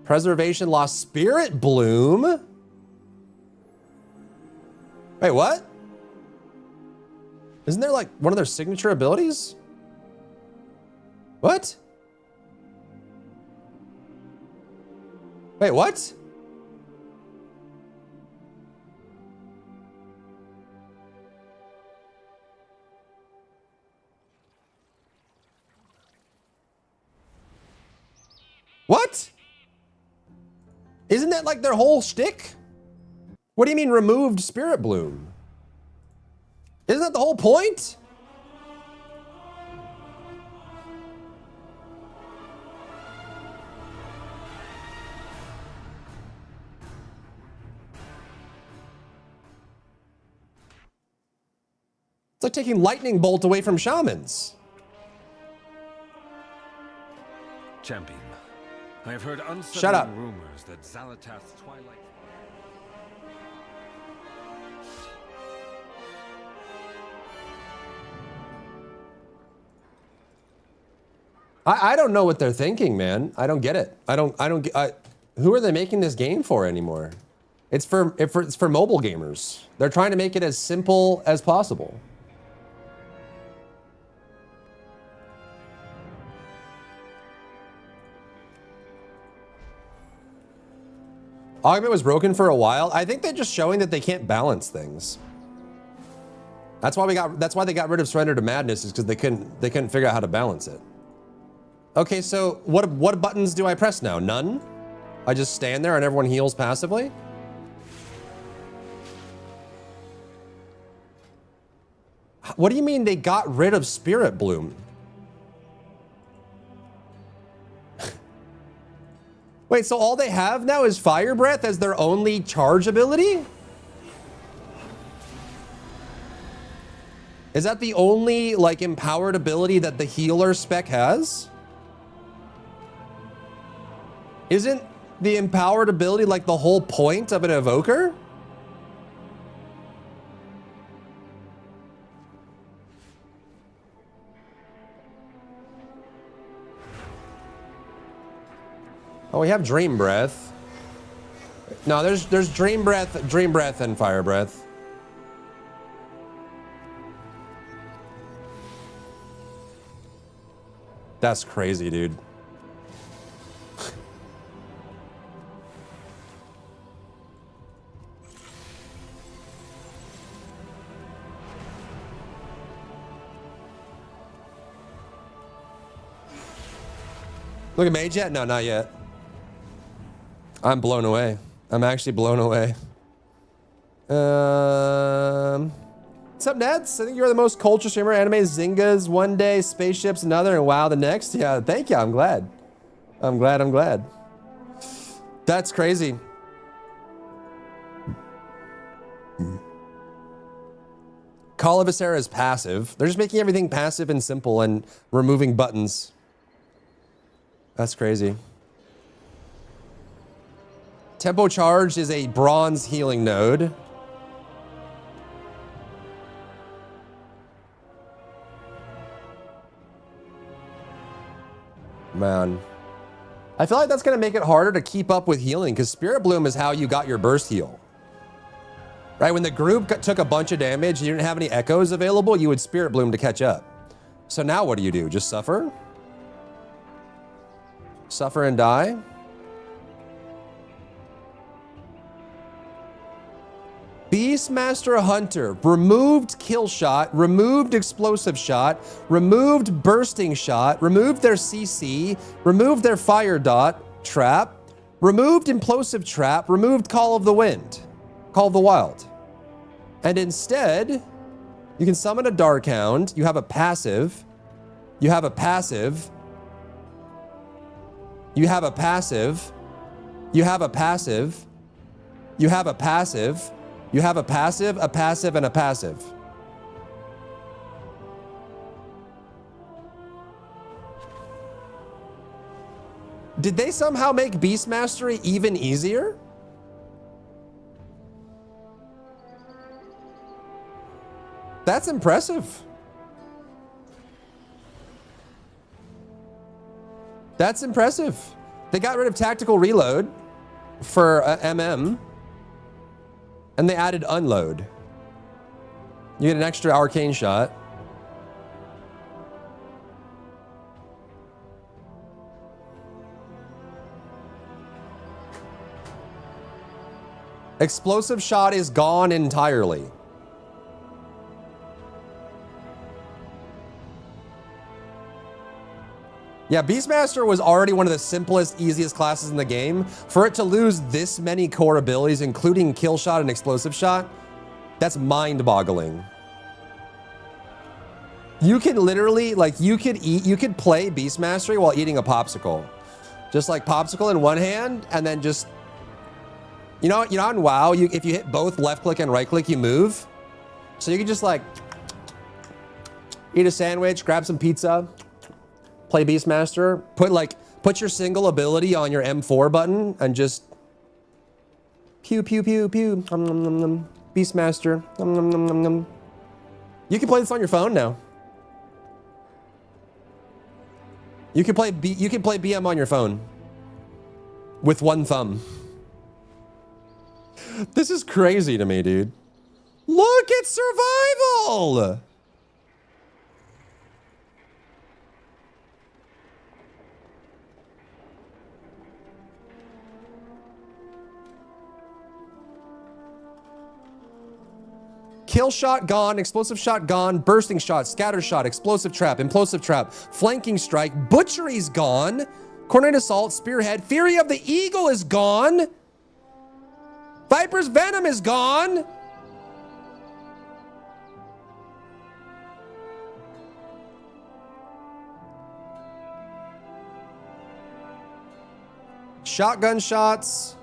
Preservation lost Spirit Bloom? Wait, what? Isn't there like one of their signature abilities? What? Wait, what? What? Isn't that like their whole shtick? What do you mean removed Spirit Bloom? Isn't that the whole point? It's like taking Lightning Bolt away from shamans. Champion, I have heard Shut up. unsettling rumors that Xal'atath's Twilight... I don't know what they're thinking, man. I don't get it. Who are they making this game for anymore? It's for mobile gamers. They're trying to make it as simple as possible. Augment was broken for a while. I think they're just showing that they can't balance things. That's why they got rid of Surrender to Madness, is because they couldn't figure out how to balance it. Okay, so what buttons do I press now? None? I just stand there and everyone heals passively? What do you mean they got rid of Spirit Bloom? Wait, so all they have now is Fire Breath as their only charge ability? Is that the only, like, empowered ability that the healer spec has? Isn't the empowered ability like the whole point of an evoker? Oh, we have Dream Breath. No, there's Dream Breath, and Fire Breath. That's crazy, dude. Look at Mage yet? No, not yet. I'm blown away. I'm actually blown away. What's up, Neds? I think you're the most culture streamer. Anime Zyngas one day, spaceships another, and WoW the next. Yeah, thank you. I'm glad. I'm glad. That's crazy. Call of Viscera is passive. They're just making everything passive and simple and removing buttons. That's crazy. Tempo Charged is a bronze healing node. Man. I feel like that's going to make it harder to keep up with healing because Spirit Bloom is how you got your burst heal. Right? When the group took a bunch of damage and you didn't have any echoes available, you would Spirit Bloom to catch up. So now what do? Just suffer? Suffer and die? Beastmaster Hunter, removed kill shot, removed explosive shot, removed bursting shot, removed their CC, removed their fire dot trap, removed implosive trap, removed Call of the Wind, Call of the Wild. And instead, you can summon a Dark Hound, you have a passive, you have a passive, you have a passive, you have a passive, you have a passive, you have a passive, and a passive. Did they somehow make Beast Mastery even easier? That's impressive. That's impressive. They got rid of tactical reload for MM. And they added unload. You get an extra arcane shot. Explosive shot is gone entirely. Yeah, Beastmaster was already one of the simplest, easiest classes in the game. For it to lose this many core abilities, including kill shot and explosive shot, that's mind-boggling. You can literally, like, you could play Beastmastery while eating a popsicle. Just like popsicle in one hand, and then just, you know on WoW, if you hit both left click and right click, you move. So you can just like eat a sandwich, grab some pizza, play Beastmaster, put your single ability on your M4 button and just pew pew pew pew. Beastmaster. You can play this on your phone now. You can play BM on your phone with one thumb. This is crazy to me, dude. Look, it's survival. Kill shot gone, explosive shot gone, bursting shot, scatter shot, explosive trap, implosive trap, flanking strike, butchery's gone, coordinated assault, spearhead, fury of the eagle is gone, Viper's venom is gone. Shotgun shots.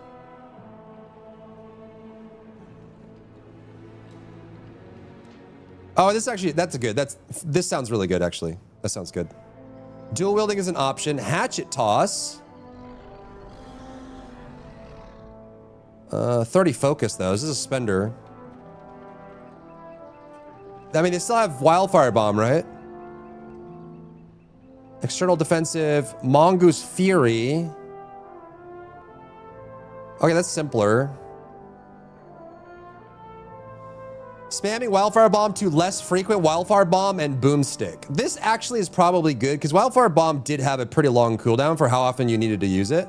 Oh, that's good. This sounds really good, actually. That sounds good. Dual wielding is an option. Hatchet toss. 30 focus, though. This is a spender. I mean, they still have Wildfire Bomb, right? External defensive. Mongoose Fury. Okay, that's simpler. Spamming Wildfire Bomb to less frequent Wildfire Bomb and Boomstick. This actually is probably good because Wildfire Bomb did have a pretty long cooldown for how often you needed to use it.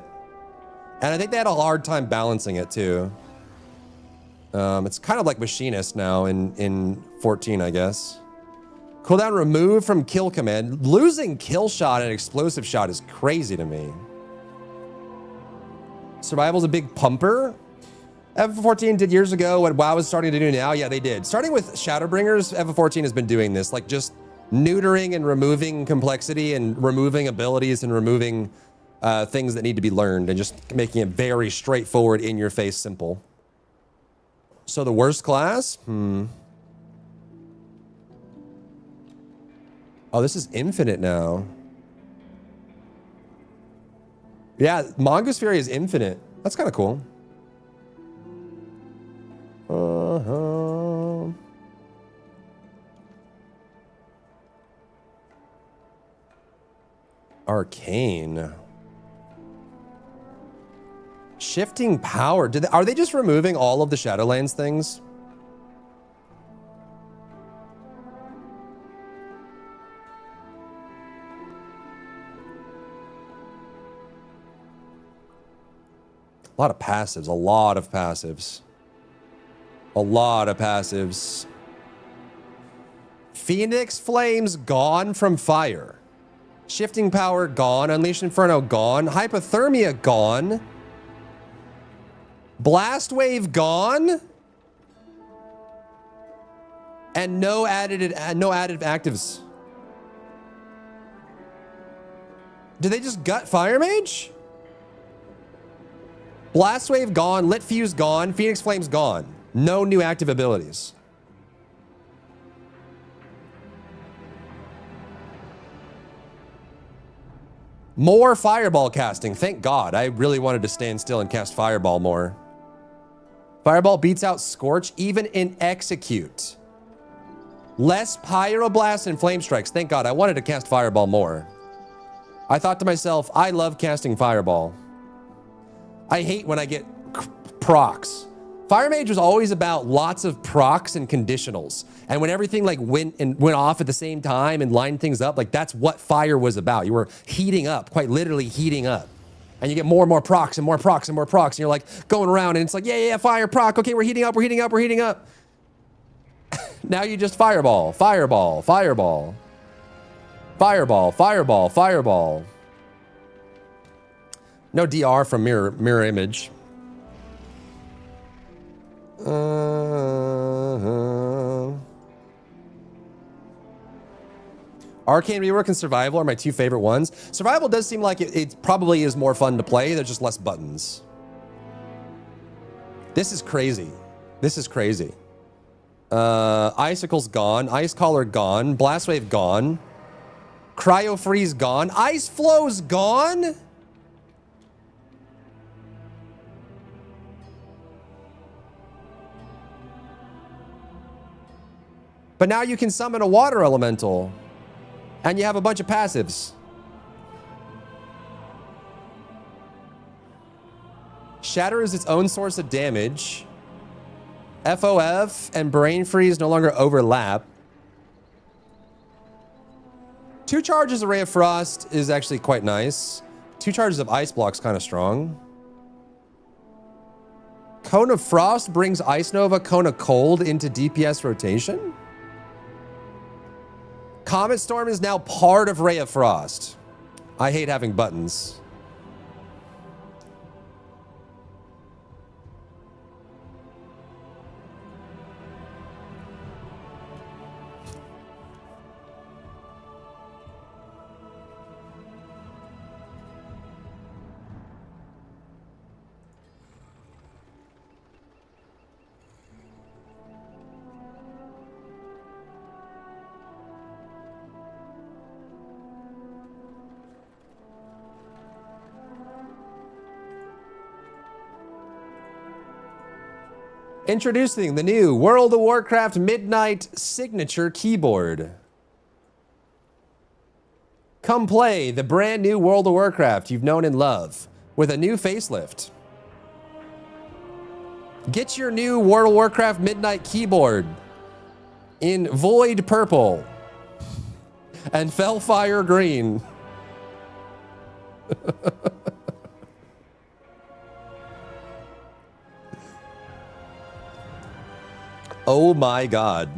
And I think they had a hard time balancing it too. It's kind of like Machinist now in 14, I guess. Cooldown removed from kill command. Losing kill shot and explosive shot is crazy to me. Survival's a big pumper. FF14 did years ago what WoW is starting to do now. Yeah, they did. Starting with Shadowbringers, FF14 has been doing this, like just neutering and removing complexity and removing abilities and removing things that need to be learned and just making it very straightforward, in your face, simple. So the worst class? Oh, this is infinite now. Yeah, Mongoose Fury is infinite. That's kind of cool. Arcane. Shifting power. Are they just removing all of the Shadowlands things? A lot of passives. A lot of passives. A lot of passives. Phoenix Flames gone from fire. Shifting power gone. Unleash Inferno gone. Hypothermia gone. Blast Wave gone. And no added actives. Did they just gut Fire Mage? Blast Wave gone. Lit Fuse gone. Phoenix Flames gone. No new active abilities. More Fireball casting. Thank God. I really wanted to stand still and cast Fireball more. Fireball beats out Scorch even in Execute. Less Pyroblast and Flame Strikes. Thank God. I wanted to cast Fireball more. I thought to myself, I love casting Fireball. I hate when I get procs. Fire Mage was always about lots of procs and conditionals. And when everything like went off at the same time and lined things up, like that's what fire was about. You were heating up, quite literally heating up. And you get more and more procs and more procs and more procs. And you're like going around and it's like, yeah, fire, proc. Okay, we're heating up, we're heating up, we're heating up. Now you just fireball, fireball, fireball. Fireball, fireball, fireball. No DR from mirror image. Arcane Rework and Survival are my two favorite ones. Survival does seem like it probably is more fun to play. There's just less buttons. This is crazy. This is crazy. Icicle's gone. Ice Collar gone. Blast Wave gone. Cryo Freeze gone. Ice Flow's gone. But now you can summon a water elemental. And you have a bunch of passives. Shatter is its own source of damage. FOF and Brain Freeze no longer overlap. 2 charges of Ray of Frost is actually quite nice. 2 charges of Ice Block's kind of strong. Cone of Frost brings Ice Nova, Cone of Cold into DPS rotation. Comet Storm is now part of Ray of Frost. I hate having buttons. Introducing the new World of Warcraft Midnight Signature Keyboard. Come play the brand new World of Warcraft you've known and love with a new facelift. Get your new World of Warcraft Midnight Keyboard in Void Purple and Fellfire Green. Oh my God.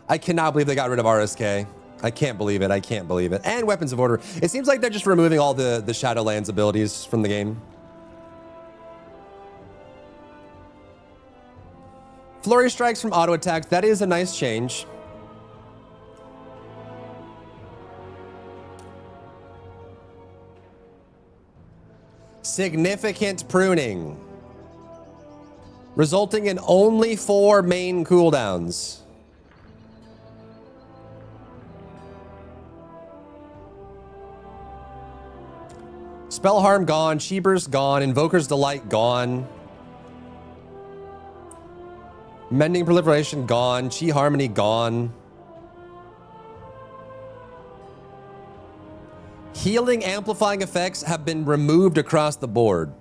I cannot believe they got rid of RSK. I can't believe it. I can't believe it. And Weapons of Order. It seems like they're just removing all the Shadowlands abilities from the game. Flurry strikes from auto attacks. That is a nice change. Significant pruning, resulting in only 4 main cooldowns. Spell Harm gone, Sheebur's gone, Invoker's Delight gone. Mending Proliferation gone, Chi Harmony gone. Healing amplifying effects have been removed across the board.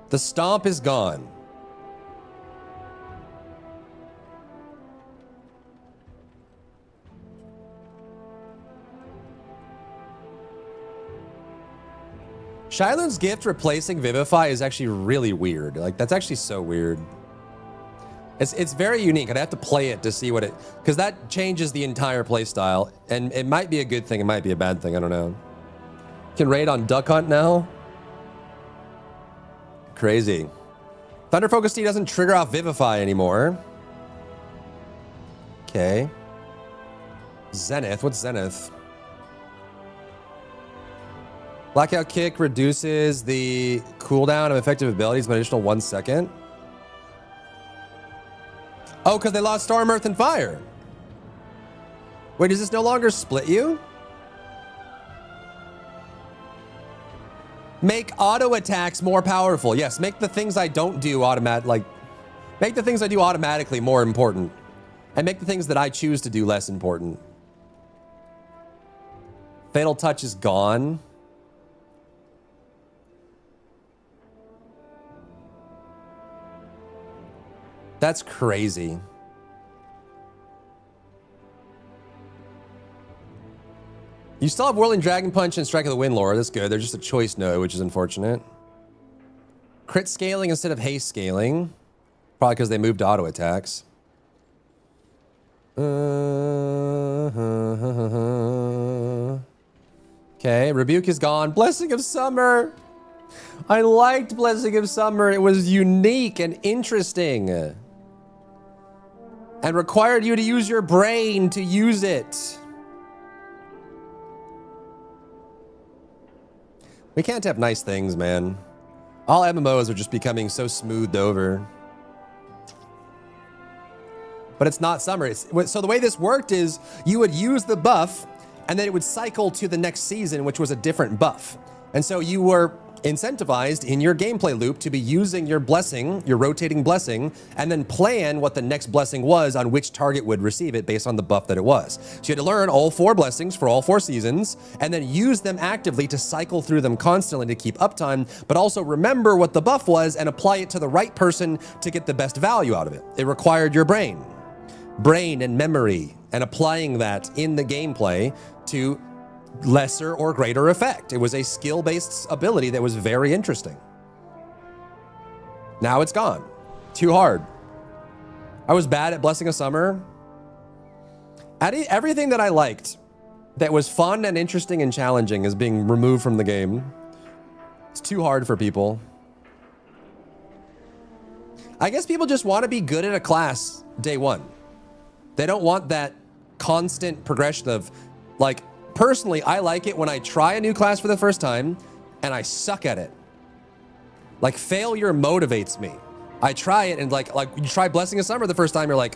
The Stomp is gone. Shylun's Gift replacing Vivify is actually really weird. Like, that's actually so weird. It's very unique. I'd have to play it to see what it, because that changes the entire play style, and it might be a good thing, it might be a bad thing, I don't know. Can raid on Duck Hunt now? Crazy. Thunder Focus Tea doesn't trigger off Vivify anymore. Okay. Zenith, what's Zenith? Blackout Kick reduces the cooldown of effective abilities by an additional 1 second. Oh, because they lost Storm, Earth, and Fire. Wait, does this no longer split you? Make auto attacks more powerful. Yes, make the things I don't do make the things I do automatically more important. And make the things that I choose to do less important. Fatal Touch is gone. That's crazy. You still have Whirling Dragon Punch and Strike of the Wind lore. That's good. They're just a choice node, which is unfortunate. Crit scaling instead of haste scaling. Probably because they moved auto attacks. Okay, Rebuke is gone. Blessing of Summer. I liked Blessing of Summer. It was unique and interesting. And required you to use your brain to use it. We can't have nice things, man. All MMOs are just becoming so smoothed over. But it's not summer. So the way this worked is you would use the buff and then it would cycle to the next season, which was a different buff. And so you were incentivized in your gameplay loop to be using your blessing, your rotating blessing, and then plan what the next blessing was on which target would receive it based on the buff that it was. So you had to learn all 4 blessings for all 4 seasons and then use them actively to cycle through them constantly to keep uptime, but also remember what the buff was and apply it to the right person to get the best value out of it. It required your brain and memory, and applying that in the gameplay to lesser or greater effect. It was a skill-based ability that was very interesting. Now it's gone. Too hard. I was bad at Blessing of Summer. Everything that I liked that was fun and interesting and challenging is being removed from the game. It's too hard for people. I guess people just want to be good at a class day one. They don't want that constant progression of, like, personally, I like it when I try a new class for the first time and I suck at it. Like, failure motivates me. I try it and like you try Blessing of Summer the first time, you're like,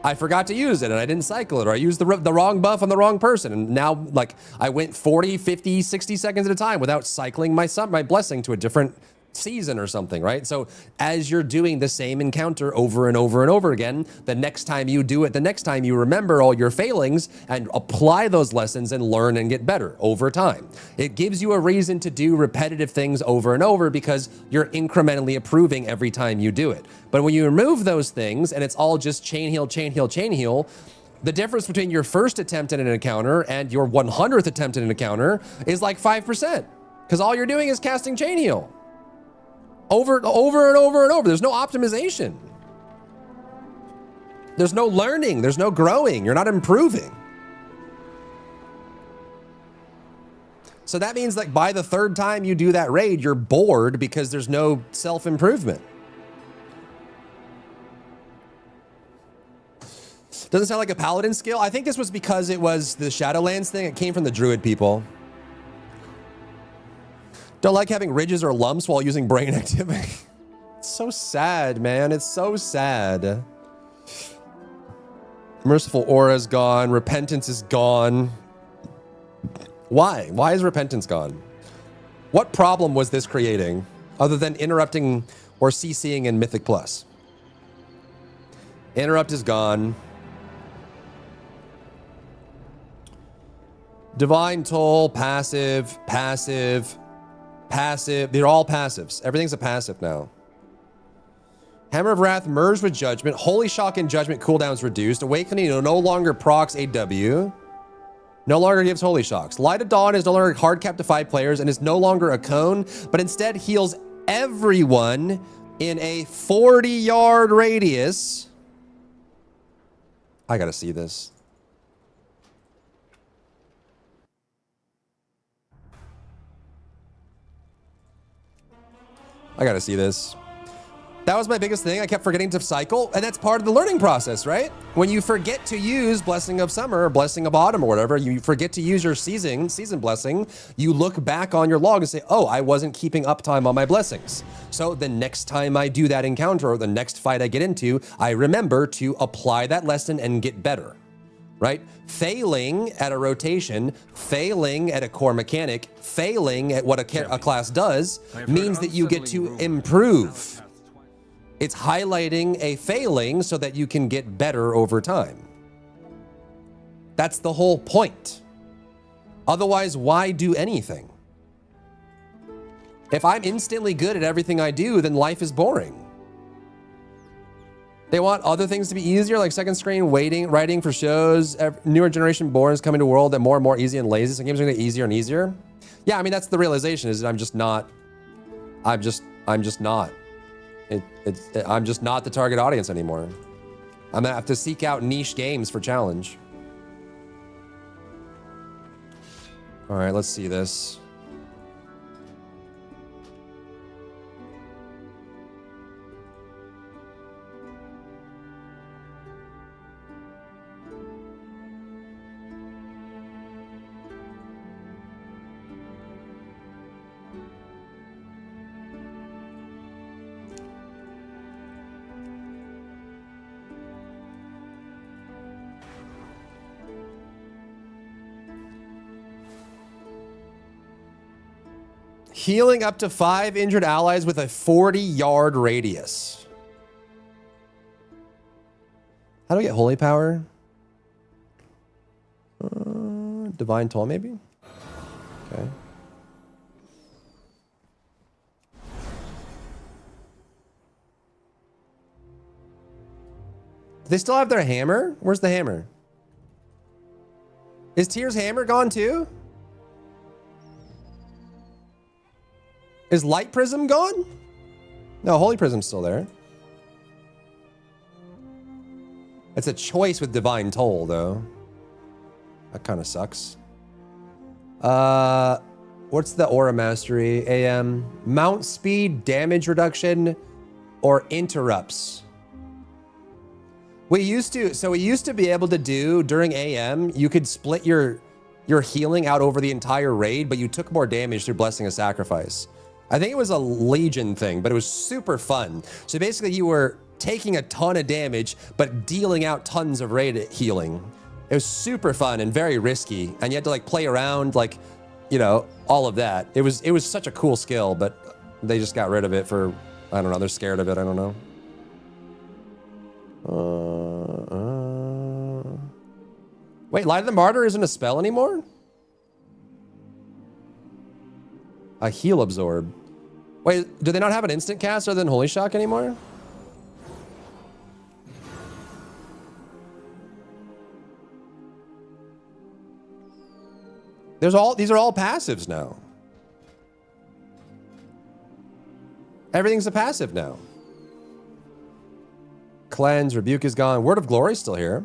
I forgot to use it and I didn't cycle it, or I used the wrong buff on the wrong person. And now, like, I went 40, 50, 60 seconds at a time without cycling my blessing to a different season or something, right? So as you're doing the same encounter over and over and over again, the next time you do it, the next time you remember all your failings and apply those lessons and learn and get better over time. It gives you a reason to do repetitive things over and over because you're incrementally improving every time you do it. But when you remove those things and it's all just chain heal, chain heal, chain heal, the difference between your first attempt at an encounter and your 100th attempt at an encounter is like 5%, because all you're doing is casting chain heal. Over and over and over. There's no optimization. There's no learning. There's no growing. You're not improving. So that means like by the third time you do that raid, you're bored because there's no self-improvement. Doesn't sound like a paladin skill. I think this was because it was the Shadowlands thing. It came from the druid people. Don't like having ridges or lumps while using brain activity. It's so sad, man. It's so sad. Merciful aura is gone. Repentance is gone. Why? Why is repentance gone? What problem was this creating other than interrupting or CCing in Mythic Plus? Interrupt is gone. Divine Toll, passive, passive, passive. They're all passives. Everything's a passive now. Hammer of Wrath merged with Judgment. Holy Shock and Judgment cooldowns reduced. Awakening no longer procs AW. No longer gives Holy Shocks. Light of Dawn is no longer hard capped to 5 players and is no longer a cone, but instead heals everyone in a 40-yard radius. I gotta see this. I gotta see this. That was my biggest thing. I kept forgetting to cycle, and that's part of the learning process, right? When you forget to use Blessing of Summer or Blessing of Autumn or whatever, you forget to use your season blessing, you look back on your log and say, oh, I wasn't keeping uptime on my blessings. So the next time I do that encounter or the next fight I get into, I remember to apply that lesson and get better, right? Failing at a rotation, failing at a core mechanic, failing at what a class does means that you get to improve. It's highlighting a failing so that you can get better over time. That's the whole point. Otherwise, why do anything? If I'm instantly good at everything I do, then life is boring. They want other things to be easier, like second screen, writing for shows, newer generation borns coming to the world that more and more easy and lazy. So games are gonna get easier and easier. Yeah, I mean, that's the realization, is that I'm just not the target audience anymore. I'm gonna have to seek out niche games for challenge. All right, let's see this. Healing up to 5 injured allies with a 40-yard radius. How do I get holy power? Divine Toll, maybe? Okay. Do they still have their hammer? Where's the hammer? Is Tyr's hammer gone too? Is Light Prism gone? No, Holy Prism's still there. It's a choice with Divine Toll, though. That kind of sucks. What's the Aura Mastery? AM. Mount speed, damage reduction, or interrupts. We used to be able to do, during AM, you could split your healing out over the entire raid, but you took more damage through Blessing of Sacrifice. I think it was a Legion thing, but it was super fun. So basically you were taking a ton of damage, but dealing out tons of raid healing. It was super fun and very risky. And you had to like play around, like, you know, all of that. It was such a cool skill, but they just got rid of it for, I don't know, they're scared of it, I don't know. Wait, Light of the Martyr isn't a spell anymore? A heal absorb. Wait, do they not have an instant cast other than Holy Shock anymore? These are all passives now. Everything's a passive now. Cleanse, Rebuke is gone. Word of Glory is still here.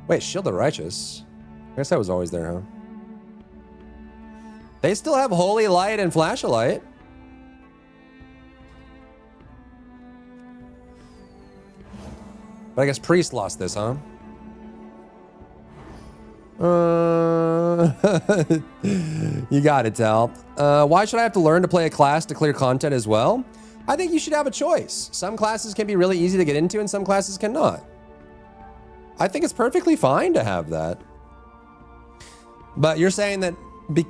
Wait, Shield of the Righteous. I guess that was always there, huh? They still have Holy Light and Flash of Light. But I guess Priest lost this, huh? You got it, Tal. Why should I have to learn to play a class to clear content as well? I think you should have a choice. Some classes can be really easy to get into and some classes cannot. I think it's perfectly fine to have that. But you're saying that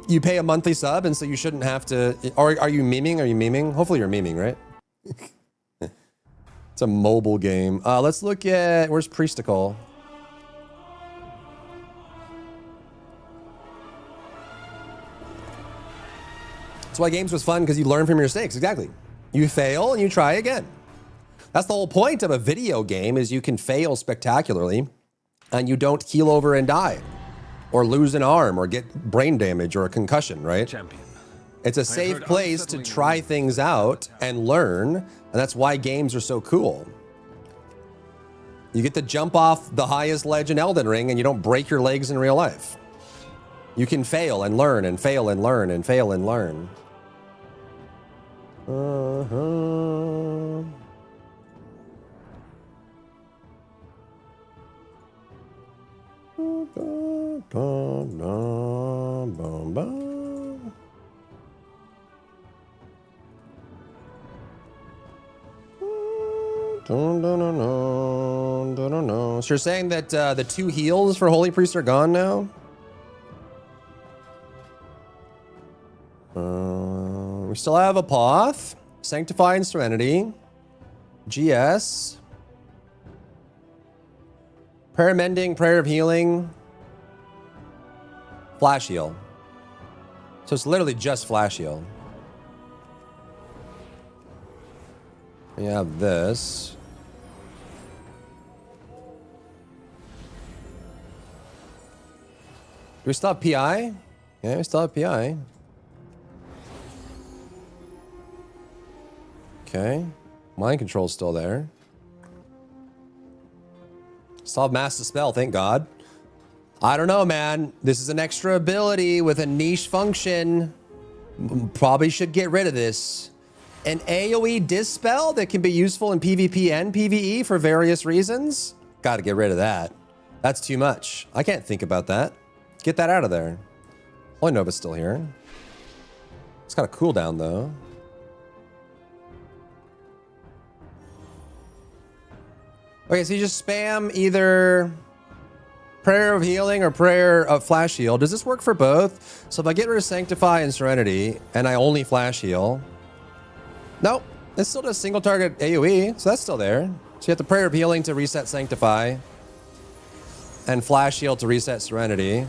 you pay a monthly sub and so you shouldn't have to... Or are you memeing? Are you memeing? Hopefully you're memeing, right? It's a mobile game. Let's look at... Where's Priestical? That's why games was fun, because you learn from your mistakes. Exactly. You fail and you try again. That's the whole point of a video game, is you can fail spectacularly and you don't keel over and die or lose an arm or get brain damage or a concussion, right? Champion. It's a safe place to try things out and learn, and that's why games are so cool. You get to jump off the highest ledge in Elden Ring and you don't break your legs in real life. You can fail and learn and fail and learn and fail and learn. So you're saying that the 2 heals for Holy Priest are gone now? We still have Apoth, Sanctify and Serenity, GS, Prayer of Mending, Prayer of Healing, Flash Heal. So it's literally just Flash Heal. We have this. Do we still have PI? Yeah, we still have PI. Okay. Mind Control's still there. Still have Mass Dispel, thank God. I don't know, man. This is an extra ability with a niche function. Probably should get rid of this. An AoE Dispel that can be useful in PvP and PvE for various reasons. Got to get rid of that. That's too much. I can't think about that. Get that out of there. Holy Nova's still here. It's got a cooldown, though. Okay, so you just spam either Prayer of Healing or Prayer of Flash Heal. Does this work for both? So if I get rid of Sanctify and Serenity and I only Flash Heal... Nope, it still does single target AoE, so that's still there. So you have the Prayer of Healing to reset Sanctify and Flash Heal to reset Serenity.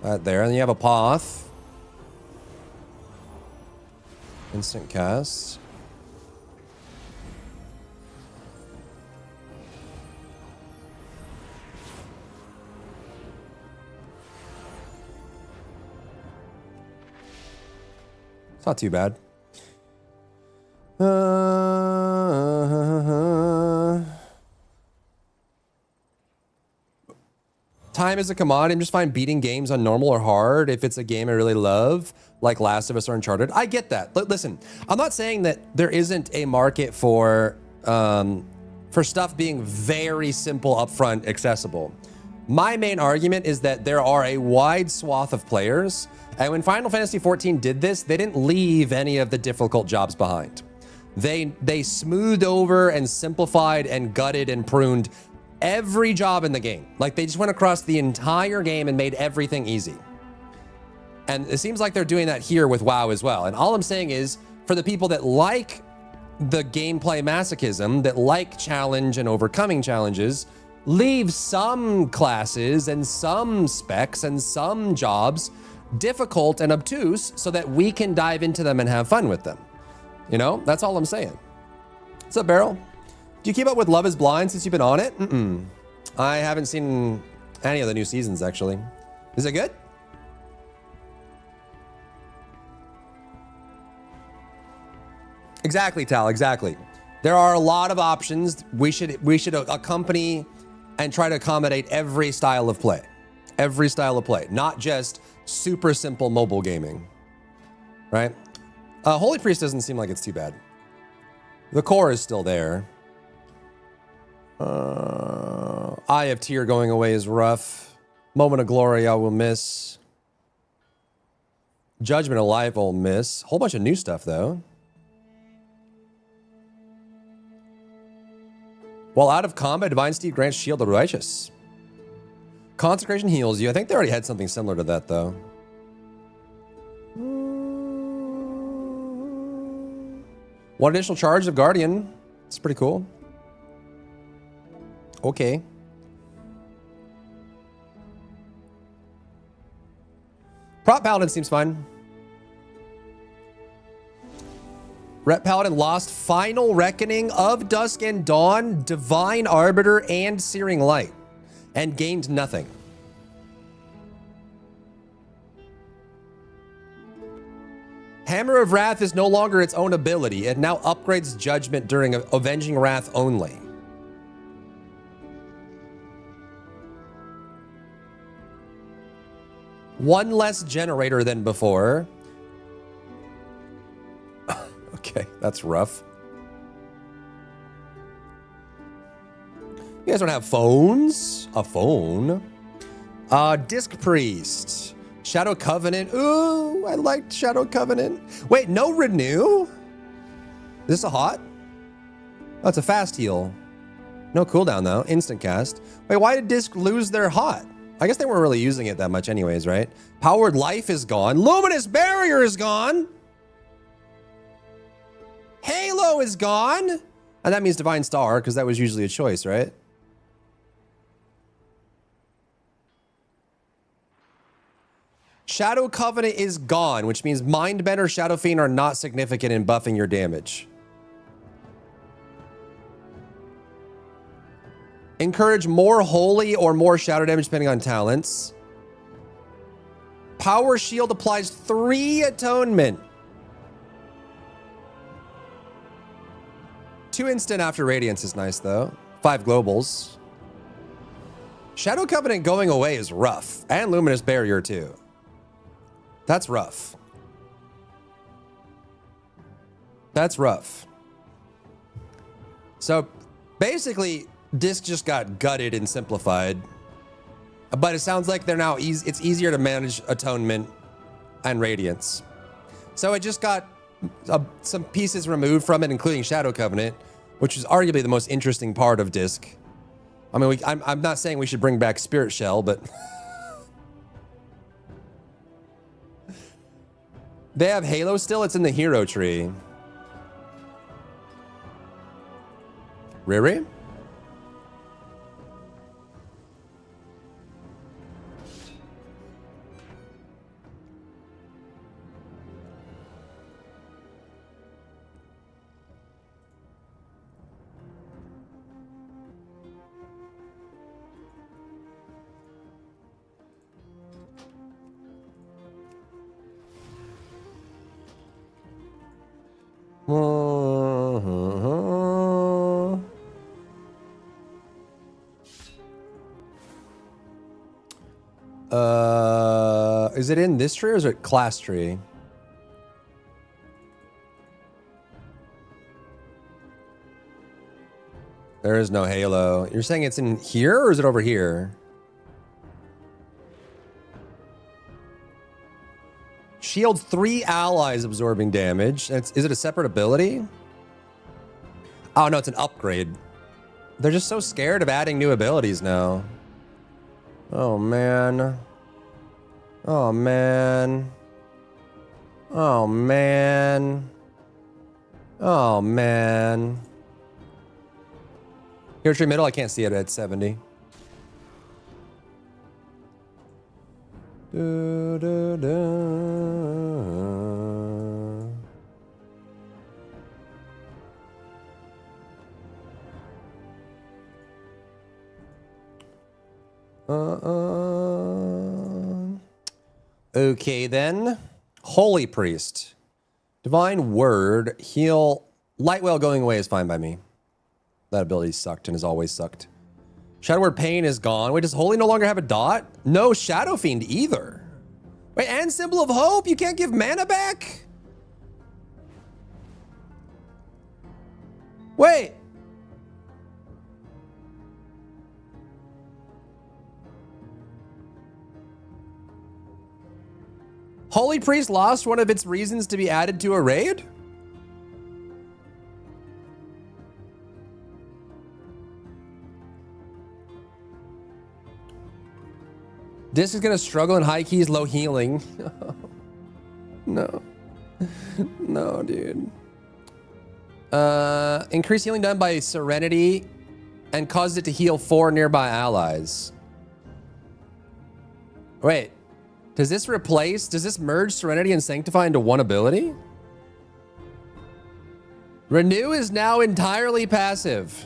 Right there, and then you have Apoth. Instant cast. It's not too bad. Time is a commodity. I'm just fine beating games on normal or hard if it's a game I really love, like Last of Us or Uncharted. I get that. Listen, I'm not saying that there isn't a market for stuff being very simple, upfront, accessible. My main argument is that there are a wide swath of players, and when Final Fantasy XIV did this, they didn't leave any of the difficult jobs behind. They smoothed over and simplified and gutted and pruned every job in the game. Like, they just went across the entire game and made everything easy. And it seems like they're doing that here with WoW as well. And all I'm saying is, for the people that like the gameplay masochism, that like challenge and overcoming challenges, leave some classes and some specs and some jobs difficult and obtuse so that we can dive into them and have fun with them. You know, that's all I'm saying. What's up, Beryl? Do you keep up with Love is Blind since you've been on it? Mm-mm. I haven't seen any of the new seasons, actually. Is it good? Exactly, Tal, exactly. There are a lot of options. We should accompany and try to accommodate every style of play. Every style of play, not just super simple mobile gaming, right? Holy Priest doesn't seem like it's too bad. The core is still there. Eye of Tear going away is rough. Moment of Glory I will miss. Judgment of Life I'll miss. Whole bunch of new stuff though. While out of combat, Divine Steed grants Shield of the Righteous. Consecration heals you. I think they already had something similar to that though. One additional charge of Guardian. It's pretty cool. Okay. Prop Paladin seems fine. Ret Paladin lost Final Reckoning of Dusk and Dawn, Divine Arbiter, and Searing Light, and gained nothing. Hammer of Wrath is no longer its own ability. It now upgrades Judgment during Avenging Wrath only. One less generator than before. Okay, that's rough. You guys don't have phones? A phone? Disc Priest. Shadow Covenant. Ooh, I liked Shadow Covenant. Wait, no renew? Is this a hot? Oh, it's a fast heal. No cooldown though. Instant cast. Wait, why did Disc lose their hot? I guess they weren't really using it that much anyways, right? Powered Life is gone. Luminous Barrier is gone. Halo is gone. And that means Divine Star, because that was usually a choice, right? Shadow Covenant is gone, which means Mindbender, Shadow Fiend are not significant in buffing your damage. Encourage more holy or more shadow damage depending on talents. Power Shield applies 3 atonement. 2 instant after Radiance is nice though. 5 globals. Shadow Covenant going away is rough. And Luminous Barrier too. That's rough. That's rough. So basically, Disc just got gutted and simplified. But it sounds like they're now it's easier to manage Atonement and Radiance. So it just got some pieces removed from it, including Shadow Covenant, which is arguably the most interesting part of Disc. I mean, I'm not saying we should bring back Spirit Shell, but they have Halo still. It's in the hero tree. Riri? Is it in this tree or is it class tree? There is no Halo. You're saying it's in here or is it over here? Shield 3 allies absorbing damage. Is it a separate ability? Oh no, it's an upgrade. They're just so scared of adding new abilities now. Oh man. Oh man. Oh man. Oh man. Hero tree middle, I can't see it at 70. Okay, then. Holy Priest. Divine Word. Heal. Lightwell going away is fine by me. That ability sucked and has always sucked. Shadow Word Pain is gone. Wait, does Holy no longer have a dot? No Shadow Fiend either. Wait, and Symbol of Hope? You can't give mana back? Wait. Holy Priest lost one of its reasons to be added to a raid? This is gonna struggle in high keys, low healing. No. No, dude. Increase healing done by Serenity and cause it to heal 4 nearby allies. Wait. Does this merge Serenity and Sanctify into one ability? Renew is now entirely passive.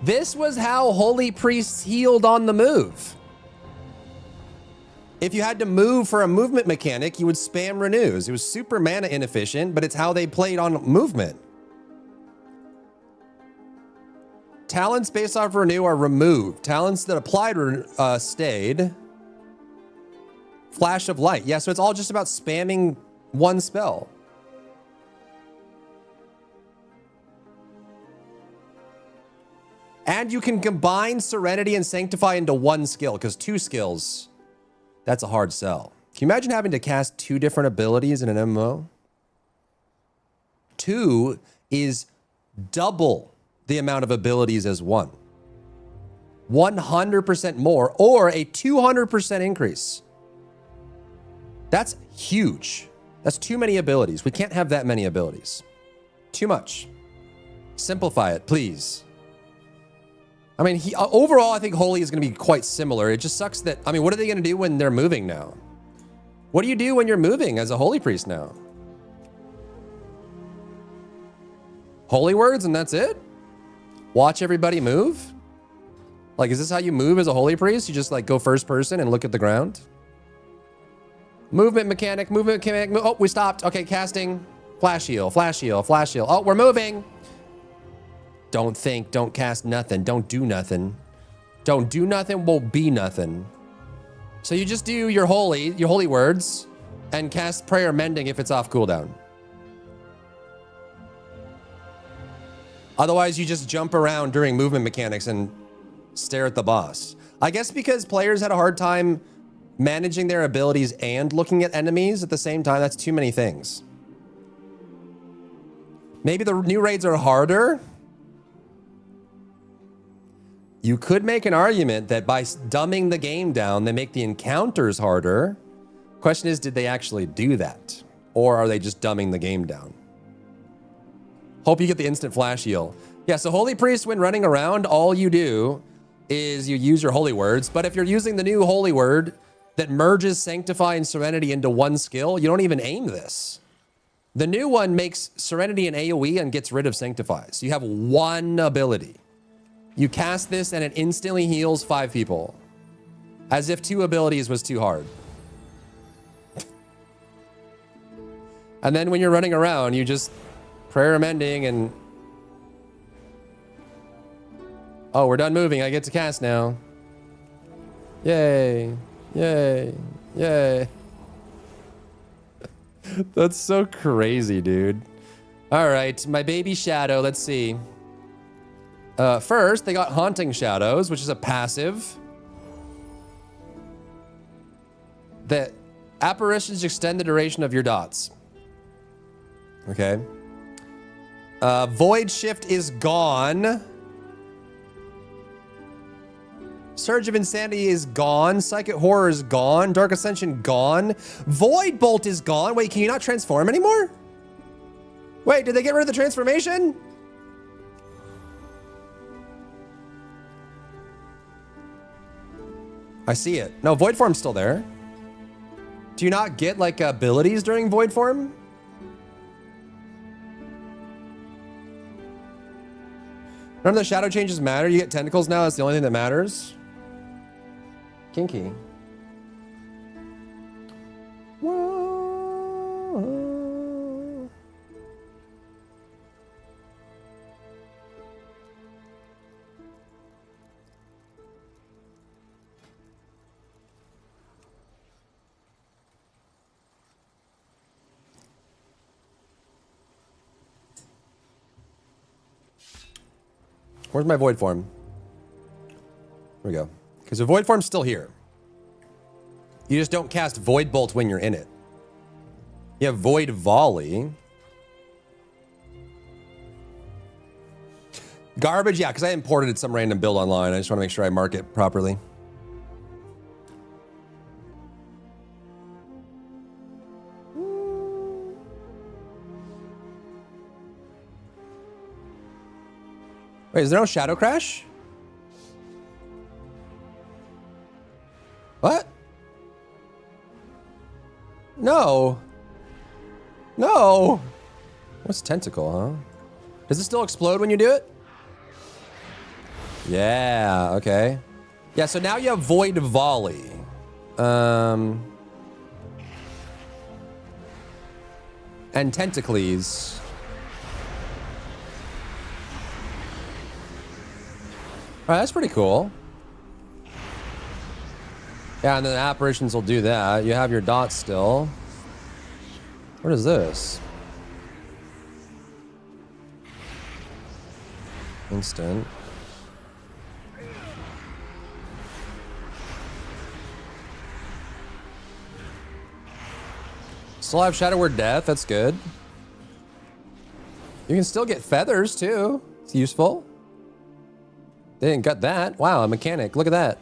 This was how Holy Priests healed on the move. If you had to move for a movement mechanic, you would spam renews. It was super mana inefficient, but it's how they played on movement. Talents based off renew are removed. Talents that applied stayed. Flash of light. Yeah, so it's all just about spamming one spell. And you can combine Serenity and Sanctify into one skill, because 2 skills, that's a hard sell. Can you imagine having to cast 2 different abilities in an MMO? 2 is double the amount of abilities as 1. 100% more, or a 200% increase. That's huge. That's too many abilities. We can't have that many abilities. Too much. Simplify it, please. I mean, overall, I think Holy is going to be quite similar. It just sucks that, I mean, what are they going to do when they're moving now? What do you do when you're moving as a Holy Priest now? Holy words and that's it? Watch everybody move? Like, is this how you move as a Holy Priest? You just like go first person and look at the ground? Movement mechanic. Oh, we stopped. Okay, casting. Flash heal, flash heal, flash heal. Oh, we're moving. Don't think, don't cast nothing, don't do nothing. Don't do nothing, will be nothing. So you just do your holy words and cast Prayer Mending if it's off cooldown. Otherwise, you just jump around during movement mechanics and stare at the boss. I guess because players had a hard time managing their abilities and looking at enemies at the same time, that's too many things. Maybe the new raids are harder. You could make an argument that by dumbing the game down, they make the encounters harder. Question is, did they actually do that? Or are they just dumbing the game down? Hope you get the instant flash heal. Yeah, so Holy Priest, when running around, all you do is you use your holy words. But if you're using the new holy word that merges Sanctify and Serenity into one skill, you don't even aim this. The new one makes Serenity an AoE and gets rid of Sanctify. So you have one ability. You cast this and it instantly heals 5 people. As if 2 abilities was too hard. And then when you're running around, you just Prayer Mending and... Oh, we're done moving. I get to cast now. Yay. Yay. Yay. That's so crazy, dude. All right, my baby Shadow. Let's see. First, they got Haunting Shadows, which is a passive. The apparitions extend the duration of your dots. Okay. Void Shift is gone. Surge of Insanity is gone. Psychic Horror is gone. Dark Ascension gone. Void Bolt is gone. Wait, can you not transform anymore? Wait, did they get rid of the transformation? I see it. No, Void Form's still there. Do you not get like abilities during Void Form? None of the shadow changes matter. You get tentacles now. That's the only thing that matters. Kinky. Whoa. Where's my void form? Here we go. Because the void form's still here. You just don't cast void bolt when you're in it. You have void volley. Garbage, yeah, because I imported some random build online. I just want to make sure I mark it properly. Wait, is there no Shadow Crash? What? No. No. What's tentacle, huh? Does it still explode when you do it? Yeah, okay. Yeah, so now you have Void Volley. And Tentacles. Alright, that's pretty cool. Yeah, and then the apparitions will do that. You have your dots still. What is this? Instant. Still have Shadow Word Death, that's good. You can still get feathers too. It's useful. They didn't gut that. Wow, a mechanic. Look at that.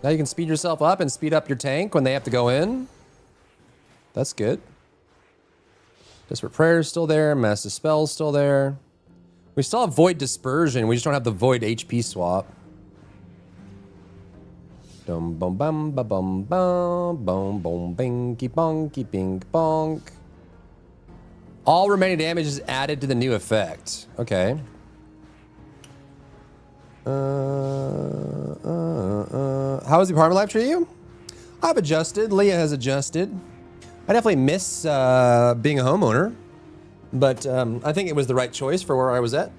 Now you can speed yourself up and speed up your tank when they have to go in. That's good. Desperate Prayer is still there. Mass Dispel is still there. We still have Void Dispersion. We just don't have the Void HP swap. Dum bum bum ba bum bum bum bum binky bonky bink bonk. All remaining damage is added to the new effect. Okay. How has the apartment life treated you? I've adjusted. Leah has adjusted. I definitely miss being a homeowner, but I think it was the right choice for where I was at.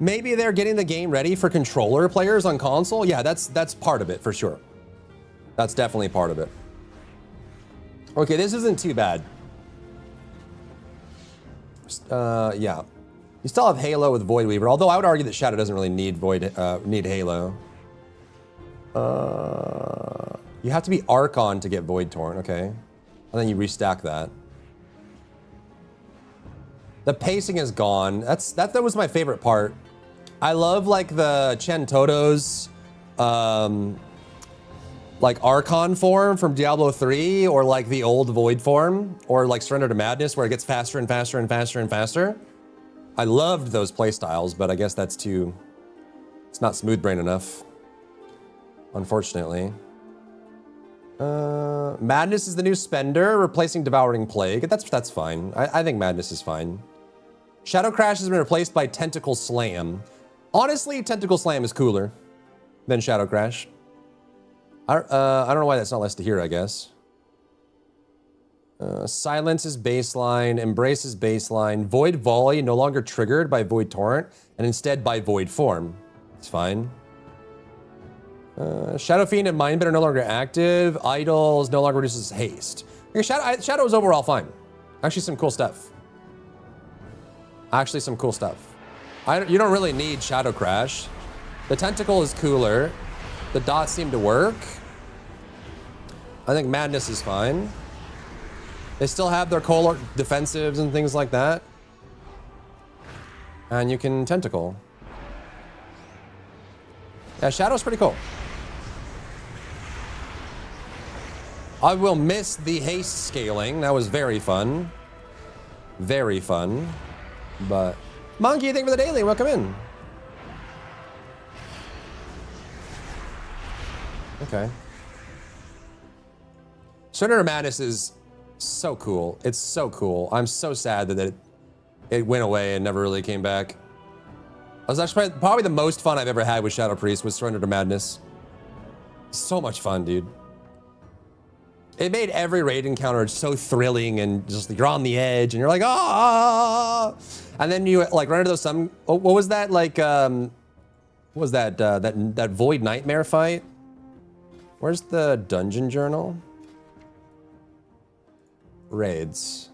Maybe they're getting the game ready for controller players on console. Yeah, that's part of it for sure. That's definitely part of it. Okay, this isn't too bad. Yeah. You still have Halo with Void Weaver, although I would argue that Shadow doesn't really need need Halo. You have to be Archon to get Void Torrent, okay. And then you restack that. The pacing is gone. That was my favorite part. I love like the Chen Toto's like Archon form from Diablo 3, or like the old Void form, or like Surrender to Madness, where it gets faster and faster and faster and faster. I loved those playstyles, but I guess that's too... It's not smooth brain enough, unfortunately. Madness is the new Spender, replacing Devouring Plague. That's fine. I think Madness is fine. Shadow Crash has been replaced by Tentacle Slam. Honestly, Tentacle Slam is cooler than Shadow Crash. I don't know why that's not listed here, I guess. Silence is baseline, Embrace is baseline, Void Volley no longer triggered by Void Torrent, and instead by Void Form. It's fine. Shadow Fiend and Mindbend are no longer active. Idols no longer reduces haste. Okay, Shadow is overall fine. Actually, some cool stuff. You don't really need Shadow Crash. The Tentacle is cooler. The dots seem to work. I think Madness is fine. They still have their Cohort defensives and things like that. And you can Tentacle. Yeah, Shadow's pretty cool. I will miss the haste scaling. That was very fun. Very fun. But Monkey, thank you for the daily. Welcome in. Okay. Surrender to Madness is So cool. It's so cool. I'm so sad that it went away and never really came back. I was actually probably the most fun I've ever had with Shadow Priest was Surrender to Madness. So much fun, dude. It made every raid encounter so thrilling and just you're on the edge and you're like, ah! And then you like run into those what was that like? What was that that Void Nightmare fight? Where's the dungeon journal? Raids.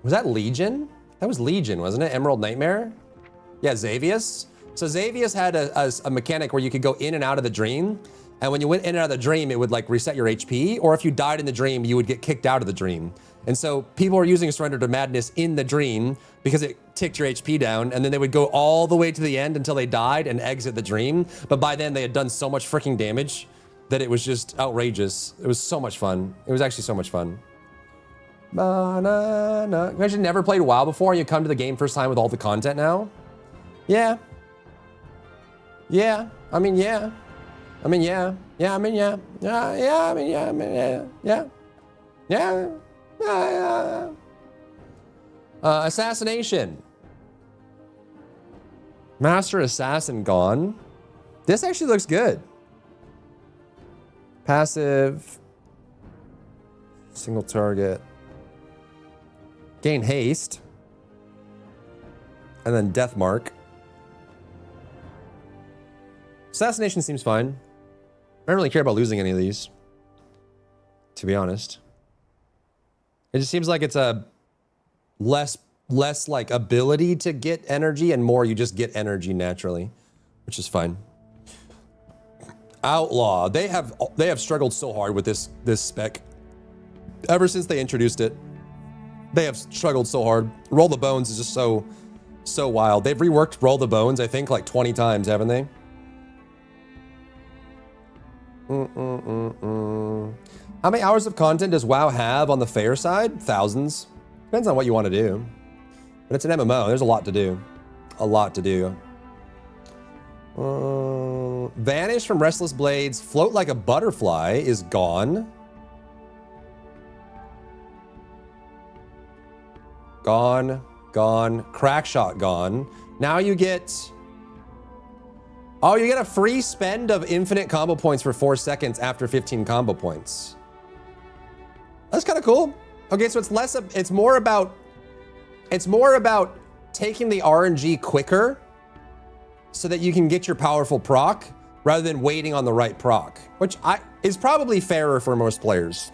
Was that Legion? That was Legion, wasn't it? Emerald Nightmare? Yeah, Xavius. So Xavius had a mechanic where you could go in and out of the dream. And when you went in and out of the dream, it would like reset your HP. Or if you died in the dream, you would get kicked out of the dream. And so people were using Surrender to Madness in the dream because it ticked your HP down. And then they would go all the way to the end until they died and exit the dream. But by then they had done so much freaking damage that it was just outrageous. It was so much fun. It was actually so much fun. Ba-na-na. You guys had never played WoW before and you come to the game first time with all the content now? Yeah. Yeah. I mean, yeah. I mean, yeah. Yeah, I mean, yeah. Yeah, yeah, I mean, yeah. I mean, yeah. Yeah. Yeah. Yeah. Assassination. Master Assassin gone. This actually looks good. Passive. Single target. Gain haste. And then death mark. Assassination seems fine. I don't really care about losing any of these, to be honest. It just seems like it's a less like ability to get energy and more you just get energy naturally, which is fine. Outlaw. They have struggled so hard with this spec. Ever since they introduced it, they have struggled so hard. Roll the Bones is just so wild. They've reworked Roll the Bones, I think, like 20 times, haven't they? How many hours of content does WoW have on the fair side? Thousands. Depends on what you want to do. But it's an MMO. There's a lot to do. A lot to do. Vanish from Restless Blades. Float like a butterfly is gone. Gone. Gone. Crackshot gone. Now you get... Oh, you get a free spend of infinite combo points for 4 seconds after 15 combo points. That's kind of cool. Okay, so it's more about taking the RNG quicker so that you can get your powerful proc rather than waiting on the right proc, which is probably fairer for most players.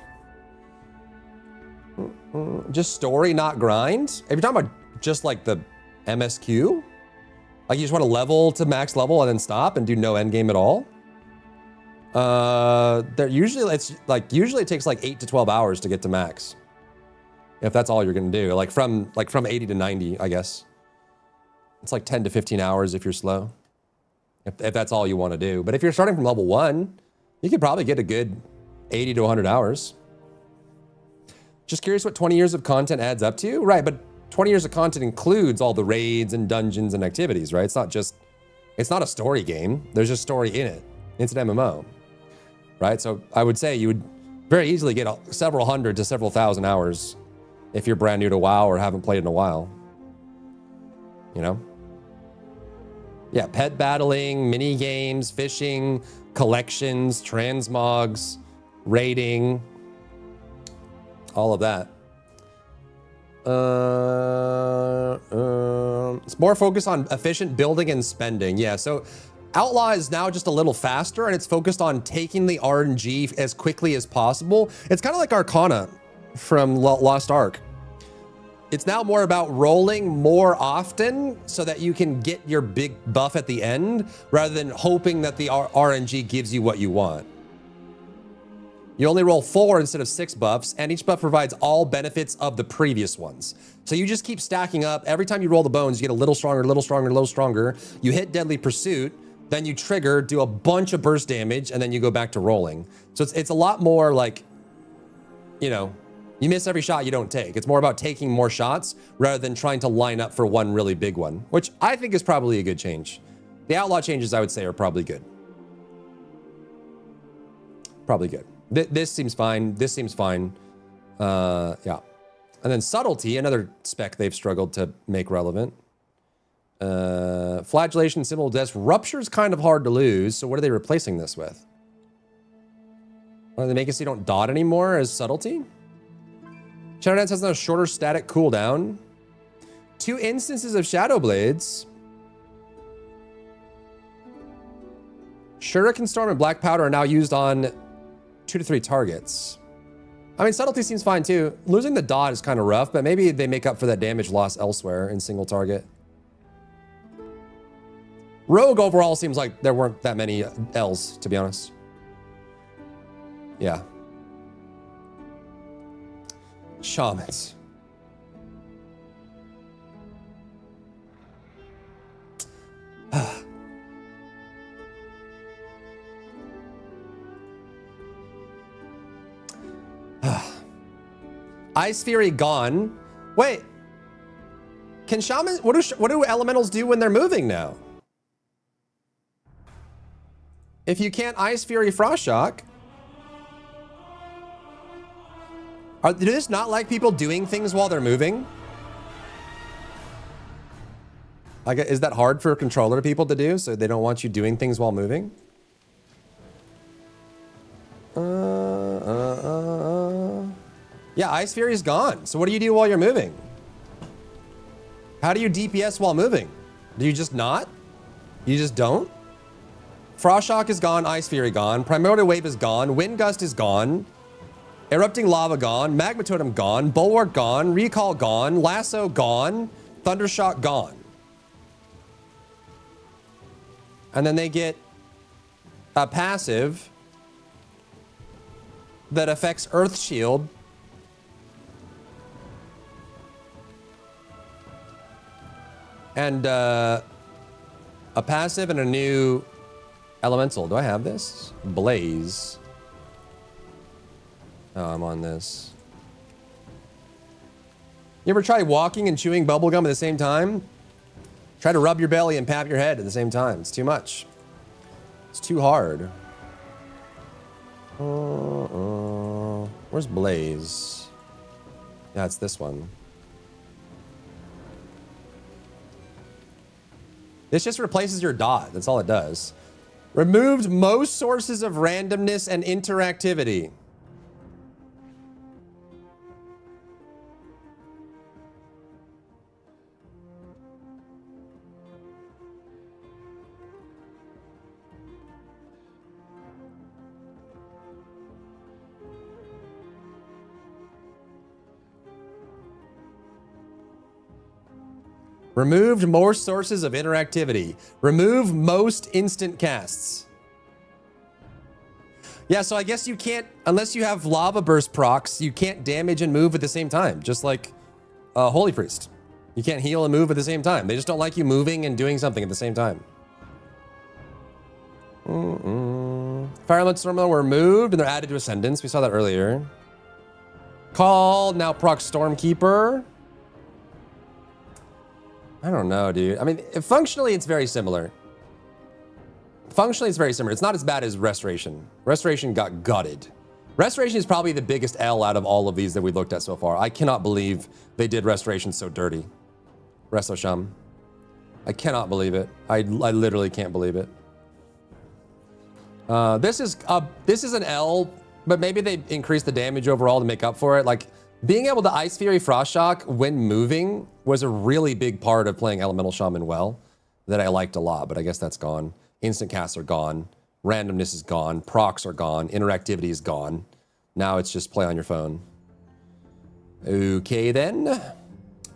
Just story, not grind. If you're talking about just like the MSQ, like you just want to level to max level and then stop and do no end game at all. Usually it takes like 8 to 12 hours to get to max. If that's all you're gonna do, like from 80 to 90, I guess. It's like 10 to 15 hours if you're slow. If that's all you want to do. But if you're starting from level 1, you could probably get a good 80 to 100 hours. Just curious what 20 years of content adds up to? Right, but 20 years of content includes all the raids and dungeons and activities, right? It's not a story game. There's just story in it. It's an MMO, right? So I would say you would very easily get several hundred to several thousand hours if you're brand new to WoW or haven't played in a while. You know? Yeah, pet battling, mini games, fishing, collections, transmogs, raiding, all of that. It's more focused on efficient building and spending. Yeah, so Outlaw is now just a little faster and it's focused on taking the RNG as quickly as possible. It's kind of like Arcana from Lost Ark. It's now more about rolling more often so that you can get your big buff at the end rather than hoping that the RNG gives you what you want. You only roll 4 instead of 6 buffs, and each buff provides all benefits of the previous ones. So you just keep stacking up. Every time you roll the bones, you get a little stronger, a little stronger, a little stronger. You hit Deadly Pursuit, then you trigger, do a bunch of burst damage, and then you go back to rolling. So it's a lot more like, you know, you miss every shot you don't take. It's more about taking more shots rather than trying to line up for one really big one, which I think is probably a good change. The Outlaw changes, I would say, are probably good. Probably good. This seems fine. This seems fine. Yeah. And then subtlety, another spec they've struggled to make relevant. Flagellation, symbol of death. Rupture is kind of hard to lose. So what are they replacing this with? Are they making it so you don't dot anymore as subtlety? Shadow Dance has a shorter static cooldown. 2 instances of Shadow Blades. Shuriken Storm and Black Powder are now used on 2 to 3 targets. I mean, subtlety seems fine too. Losing the dot is kind of rough, but maybe they make up for that damage loss elsewhere in single target. Rogue overall seems like there weren't that many L's, to be honest. Yeah. Shamans. Ice Fury gone. Wait. Can shamans? What do elementals do when they're moving now? If you can't Ice Fury Frost Shock, do this not like people doing things while they're moving? Like, is that hard for controller people to do? So they don't want you doing things while moving? Yeah, Ice Fury is gone. So what do you do while you're moving? How do you DPS while moving? Do you just not? You just don't? Frost Shock is gone, Ice Fury gone, Primordial Wave is gone, Wind Gust is gone, Erupting Lava gone, Magma Totem gone, Bulwark gone, Recall gone, Lasso gone, Thundershock gone. And then they get a passive that affects Earth Shield. And a passive and a new elemental. Do I have this? Blaze. Oh, I'm on this. You ever try walking and chewing bubblegum at the same time? Try to rub your belly and pat your head at the same time. It's too much. It's too hard. Where's Blaze? Yeah, it's this one. This just replaces your dot. That's all it does. Removed most sources of randomness and interactivity. Removed more sources of interactivity. Remove most instant casts. Yeah, so I guess you can't, unless you have Lava Burst procs, you can't damage and move at the same time. Just like Holy Priest. You can't heal and move at the same time. They just don't like you moving and doing something at the same time. Fire Elements Storm were removed and they're added to Ascendance. We saw that earlier. Call, now proc Stormkeeper. I don't know, dude. I mean, functionally, it's very similar. Functionally, it's very similar. It's not as bad as Restoration. Restoration got gutted. Restoration is probably the biggest L out of all of these that we looked at so far. I cannot believe they did Restoration so dirty. Resto Sham. I cannot believe it. I literally can't believe it. This is an L, but maybe they increased the damage overall to make up for it. Like, being able to Ice Fury Frost Shock when moving was a really big part of playing Elemental Shaman well that I liked a lot, but I guess that's gone. Instant casts are gone. Randomness is gone. Procs are gone. Interactivity is gone. Now it's just play on your phone. Okay then.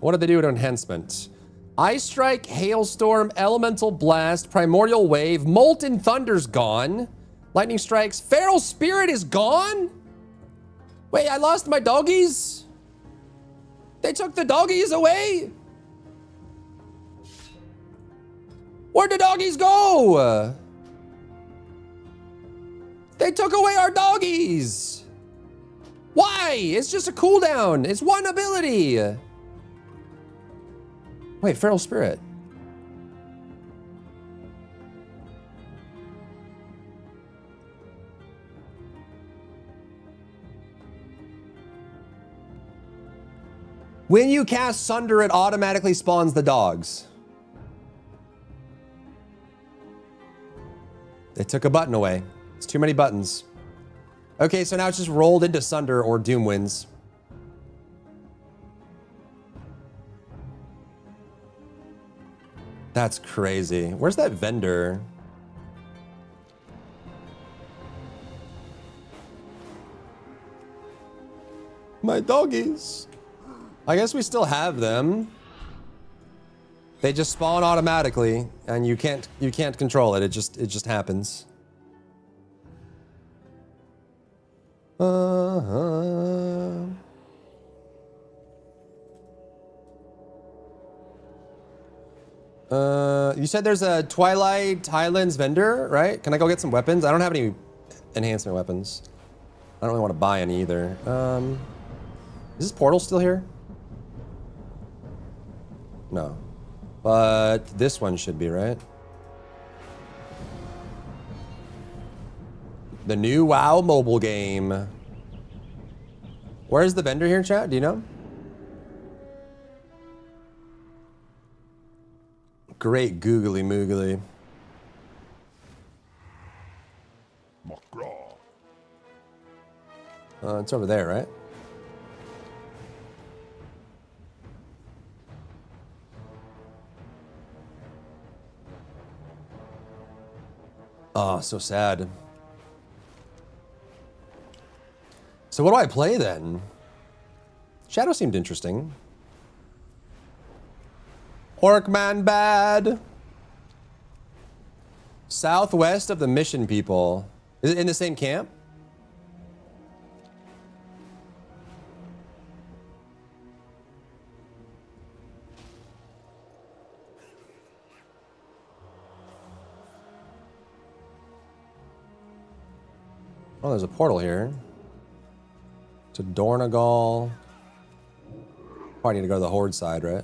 What did they do with enhancement? Ice Strike, Hailstorm, Elemental Blast, Primordial Wave, Molten Thunder's gone. Lightning Strikes. Feral Spirit is gone? Wait, I lost my doggies? They took the doggies away? Where'd the doggies go? They took away our doggies. Why? It's just a cooldown. It's one ability. Wait, Feral Spirit. When you cast Sunder, it automatically spawns the dogs. They took a button away. It's too many buttons. Okay, so now it's just rolled into Sunder or Doom wins. That's crazy. Where's that vendor? My doggies. I guess we still have them. They just spawn automatically, and you can't control it. It just happens. You said there's a Twilight Highlands vendor, right? Can I go get some weapons? I don't have any enhancement weapons. I don't really want to buy any either. Is this portal still here? No. But this one should be, right? The new WoW mobile game. Where's the vendor here, chat? Do you know? Great googly moogly. Macaw. It's over there, right? Oh, so sad. So what do I play then? Shadow seemed interesting. Orcman bad. Southwest of the Mission People. Is it in the same camp? Oh, there's a portal here. To Dornagal. Probably need to go to the Horde side, right?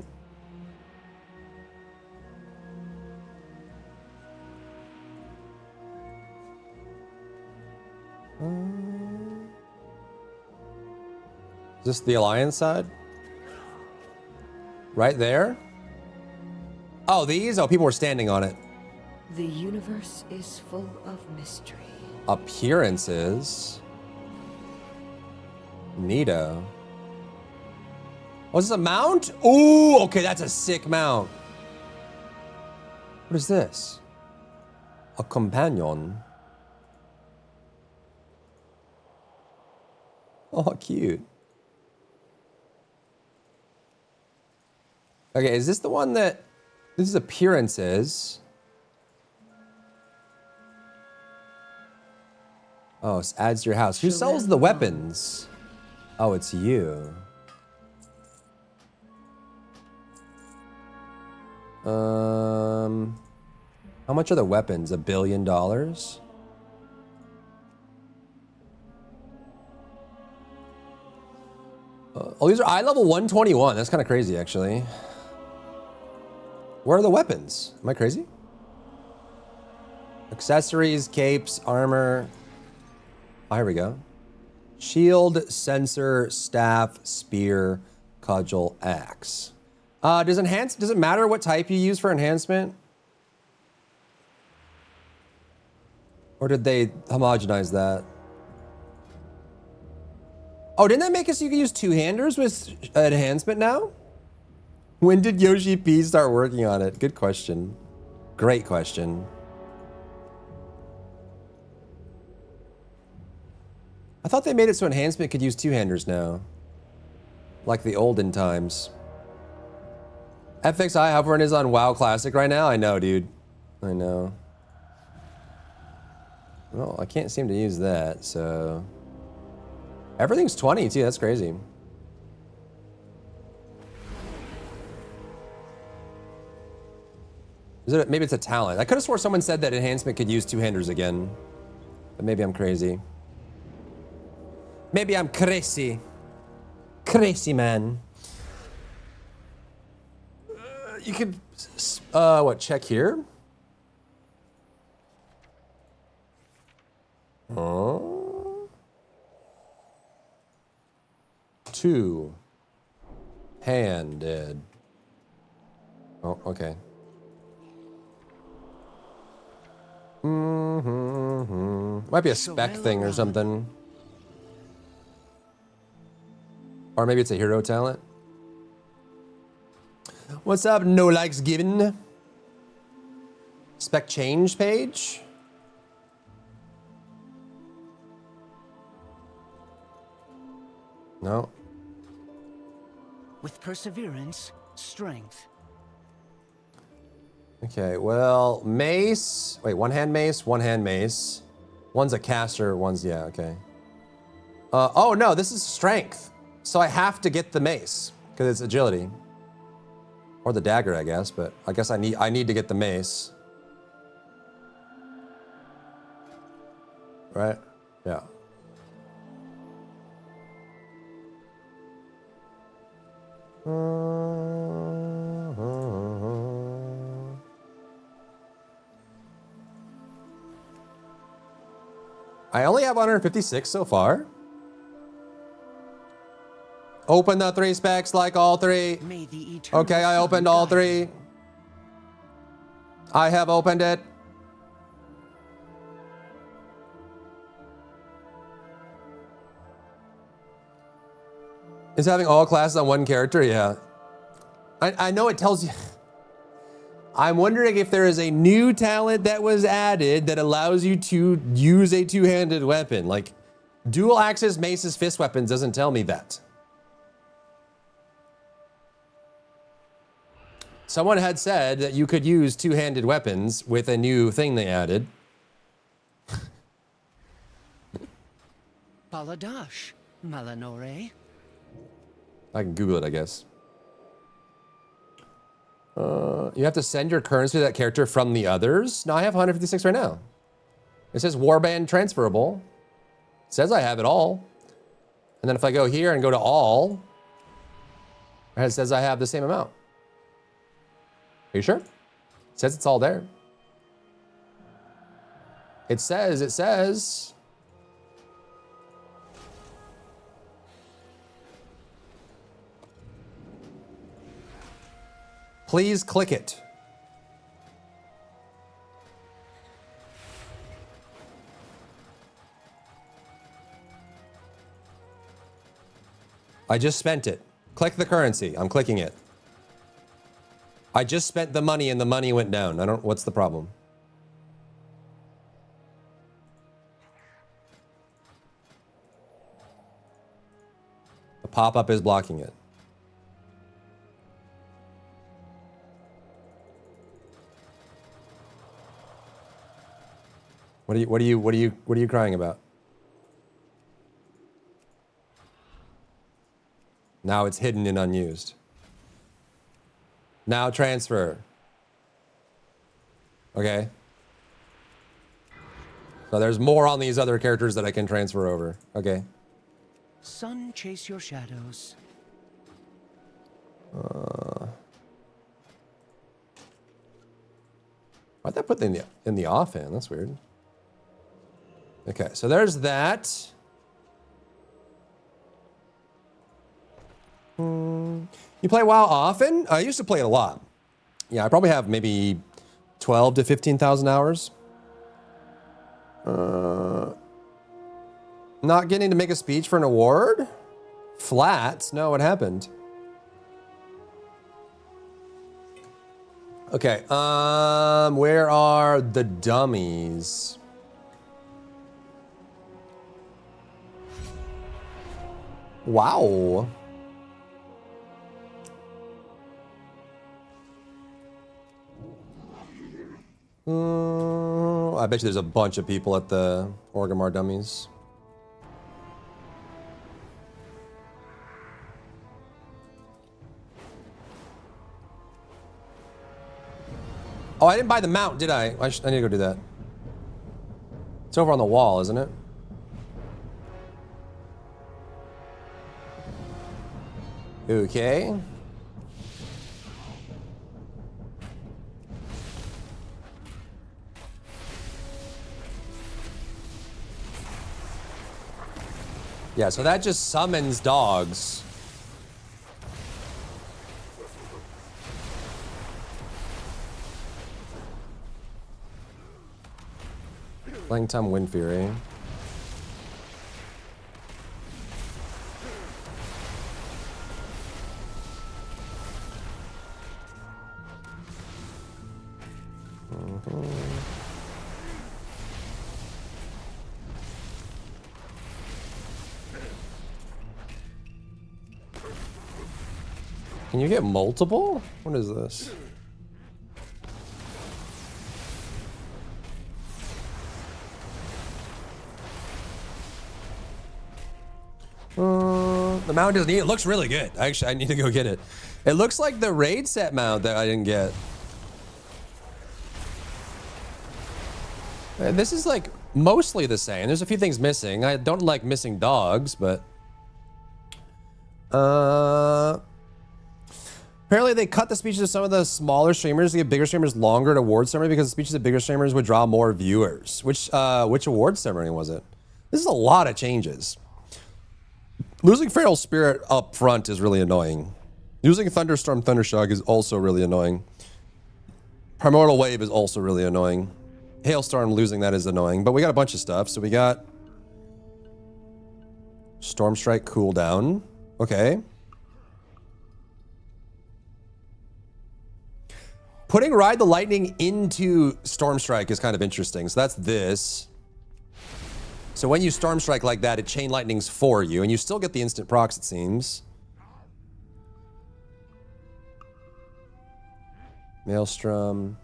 Is this the Alliance side? Right there? Oh, these? Oh, people were standing on it. The universe is full of mystery. Appearances. Neato. Was this a mount? Ooh, okay, that's a sick mount. What is this? A companion. Oh, cute. Okay, is this the one that... This is appearances. Oh, it adds to your house. Who sells the weapons? Oh, it's you. How much are the weapons? $1 billion? Oh, these are eye level 121. That's kind of crazy, actually. Where are the weapons? Am I crazy? Accessories, capes, armor. Oh, here we go. Shield, sensor, staff, spear, cudgel, axe. Does it matter what type you use for enhancement? Or did they homogenize that? Oh, didn't that make it so you can use two-handers with enhancement now? When did Yoshi P start working on it? Good question. Great question. I thought they made it so enhancement could use two-handers now. Like the olden times. FXI hovering is on WoW Classic right now? I know, dude. I know. Well, I can't seem to use that, so... Everything's 20, too. That's crazy. Is it, maybe it's a talent. I could have swore someone said that enhancement could use two-handers again. But maybe I'm crazy. Maybe I'm crazy. Crazy man. You could, what, check here? Oh. 2. Handed. Oh, okay. Might be a spec thing or something. Or maybe it's a hero talent. What's up? No likes given. Spec change page. No. With perseverance, strength. Okay, well, mace. Wait, one hand mace, one hand mace. One's a caster, one's, yeah, okay. Oh no, this is strength. So I have to get the mace because it's agility. Or the dagger, I guess, but I guess I need to get the mace. Right? Yeah. I only have 156 so far. Open the 3 specs like all 3. May the eternal Okay, I sun opened all guide 3. I have opened it. Is having all classes on one character? Yeah. I know it tells you. I'm wondering if there is a new talent that was added that allows you to use a two-handed weapon. Like, dual axis maces fist weapons doesn't tell me that. Someone had said that you could use two-handed weapons with a new thing they added. Baladash, Malanore. I can Google it, I guess. You have to send your currency to that character from the others. No, I have 156 right now. It says warband transferable. It says I have it all. And then if I go here and go to all, it says I have the same amount. Are you sure? It says it's all there. It says. Please click it. I just spent it. Click the currency. I'm clicking it. I just spent the money and the money went down. What's the problem? The pop-up is blocking it. What are you crying about? Now it's hidden and unused. Now transfer. Okay. So there's more on these other characters that I can transfer over. Okay. Sun chase your shadows. Why'd that put in the offhand? That's weird. Okay, so there's that. You play WoW often? I used to play it a lot. Yeah, I probably have maybe 12 to 15,000 hours. Not getting to make a speech for an award? Flat? No, what happened? Okay, where are the dummies? Wow. I bet you there's a bunch of people at the Orgrimmar dummies. Oh, I didn't buy the mount, did I? I need to go do that. It's over on the wall, isn't it? Okay. Yeah, so that just summons dogs. Langtom Wind Fury. Can you get multiple? What is this? The mount doesn't need it. Looks really good. Actually, I need to go get it. It looks like the raid set mount that I didn't get. And this is like mostly the same. There's a few things missing. I don't like missing dogs, but apparently they cut the speeches of some of the smaller streamers to give bigger streamers longer to award ceremony because the speeches of bigger streamers would draw more viewers. Which award ceremony was it? This is a lot of changes. Losing Feral Spirit up front is really annoying. Losing Thunderstorm Thundershock is also really annoying. Primordial Wave is also really annoying. Hailstorm losing that is annoying, but we got a bunch of stuff. So we got Storm Strike cooldown. Okay. Putting Ride the Lightning into Storm Strike is kind of interesting. So that's this. So when you Storm Strike like that, it Chain Lightnings for you, and you still get the instant procs, it seems. Maelstrom.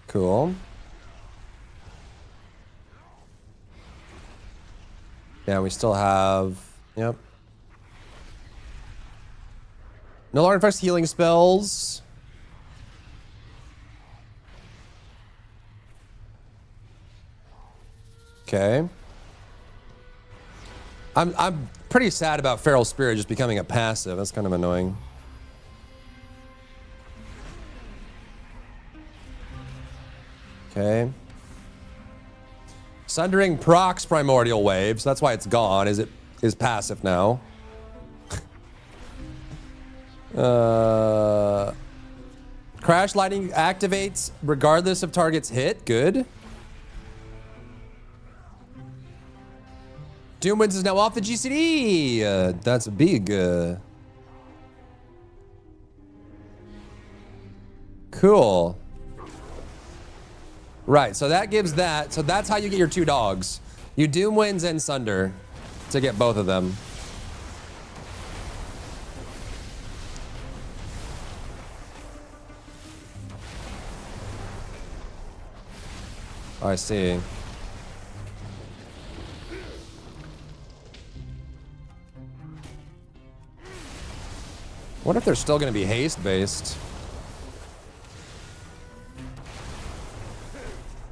Cool. Yeah, we still have, yep. No longer affects healing spells. Okay. I'm pretty sad about Feral Spirit just becoming a passive. That's kind of annoying. Okay. Sundering procs Primordial Waves. That's why it's gone. Is passive now. Crash Lightning activates regardless of target's hit. Good. Doomwinds is now off the GCD. That's big. Cool. Right, so that gives that. So that's how you get your two dogs. You Doomwinds and Sunder to get both of them. Oh, I see. What if they're still going to be haste based?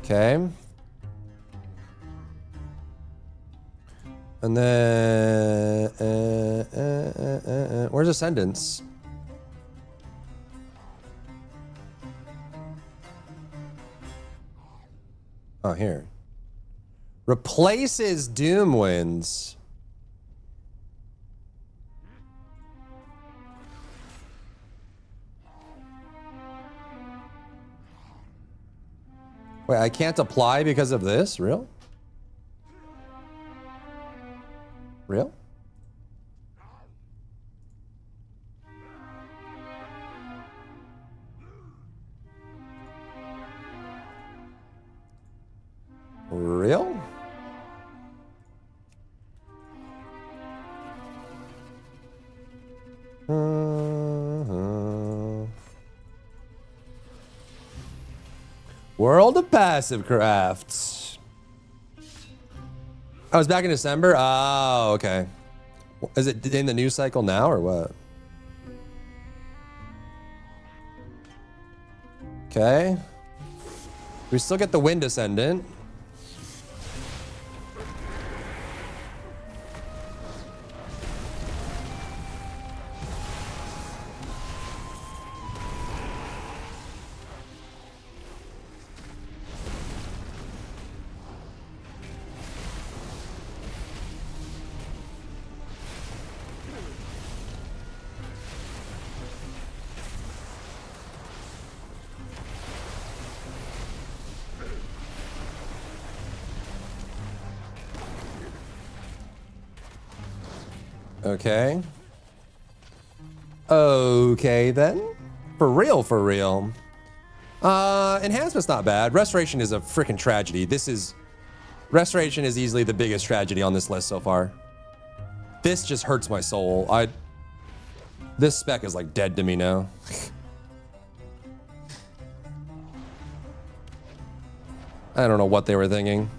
Okay. And then where's Ascendance? Oh, here. Replaces Doomwinds. Wait, I can't apply because of this? Real? Real? Real? World of Passive Crafts. I was back in December. Oh, okay. Is it in the news cycle now or what? Okay. We still get the Wind Ascendant. Okay. Okay then. For real, for real. Enhancement's not bad. Restoration is a freaking tragedy. Restoration is easily the biggest tragedy on this list so far. This just hurts my soul. This spec is like dead to me now. I don't know what they were thinking.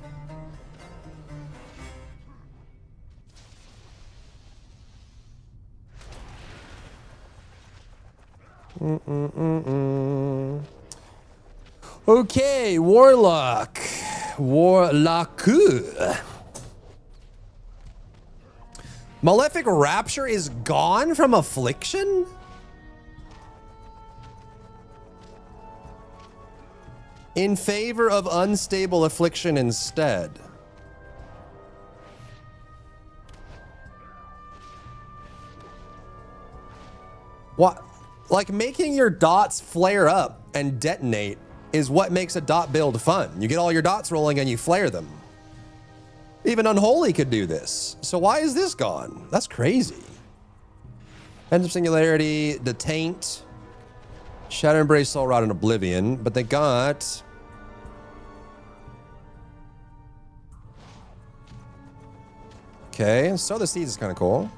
Okay, Warlock. Warlock. Malefic Rapture is gone from Affliction? In favor of Unstable Affliction instead. What? Like, making your dots flare up and detonate is what makes a dot build fun. You get all your dots rolling and you flare them. Even Unholy could do this. So why is this gone? That's crazy. Ends of Singularity, the Taint, Shadow Embrace, Soul Rot, and Oblivion. But they got... Okay, Sow the Seeds is kind of cool.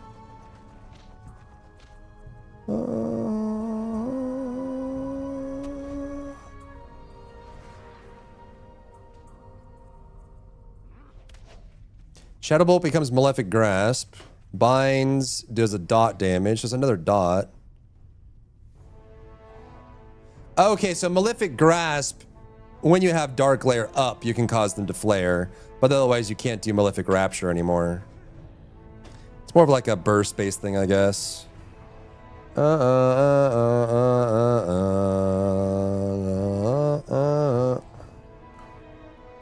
Shadowbolt becomes Malefic Grasp. Binds, does a dot damage. There's another dot. Okay, so Malefic Grasp, when you have Dark Glare up, you can cause them to flare. But otherwise, you can't do Malefic Rapture anymore. It's more of like a burst-based thing, I guess.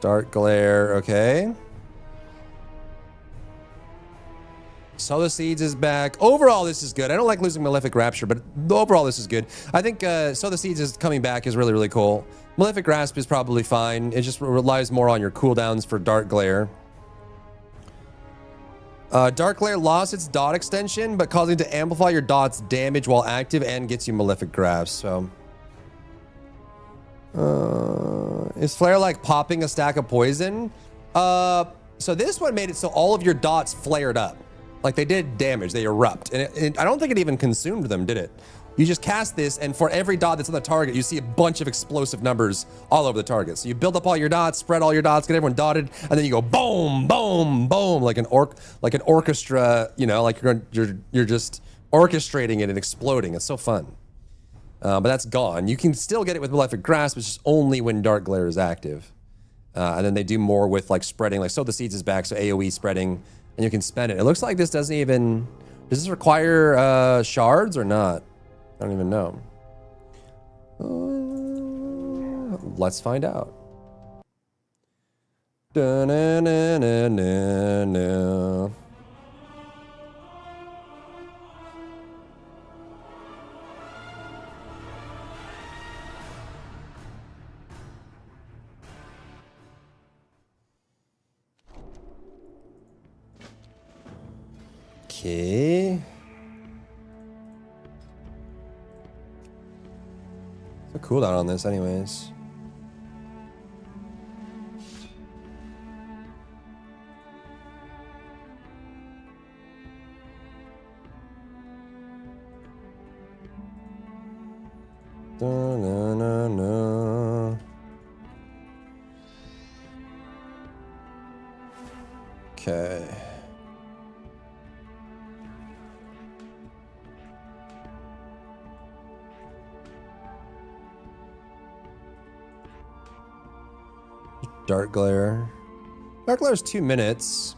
Dark Glare, okay. Sow the Seeds is back. Overall, this is good. I don't like losing Malefic Rapture, but overall, this is good. I think Sow the Seeds is coming back is really, really cool. Malefic Grasp is probably fine. It just relies more on your cooldowns for Dark Glare. Dark Glare lost its dot extension, but causing to amplify your dot's damage while active and gets you Malefic Grasp, so... is Flare like popping a stack of poison? So this one made it so all of your dots flared up. Like, they did damage, they erupt. And I don't think it even consumed them, did it? You just cast this, and for every dot that's on the target, you see a bunch of explosive numbers all over the target. So you build up all your dots, spread all your dots, get everyone dotted, and then you go boom, boom, boom, like an orchestra, you know, like you're just orchestrating it and exploding. It's so fun. But that's gone. You can still get it with Malefic Grasp, it's just only when Dark Glare is active. And then they do more with like spreading, like Sow the Seeds is back, so AoE spreading, and you can spend it. It looks like this doesn't even, does this require shards or not? I don't even know. Let's find out. Da-na-na-na-na-na. Okay. What's the cooldown on this anyways? Da-na-na-na. Okay. Dark Glare. Dark Glare is 2 minutes.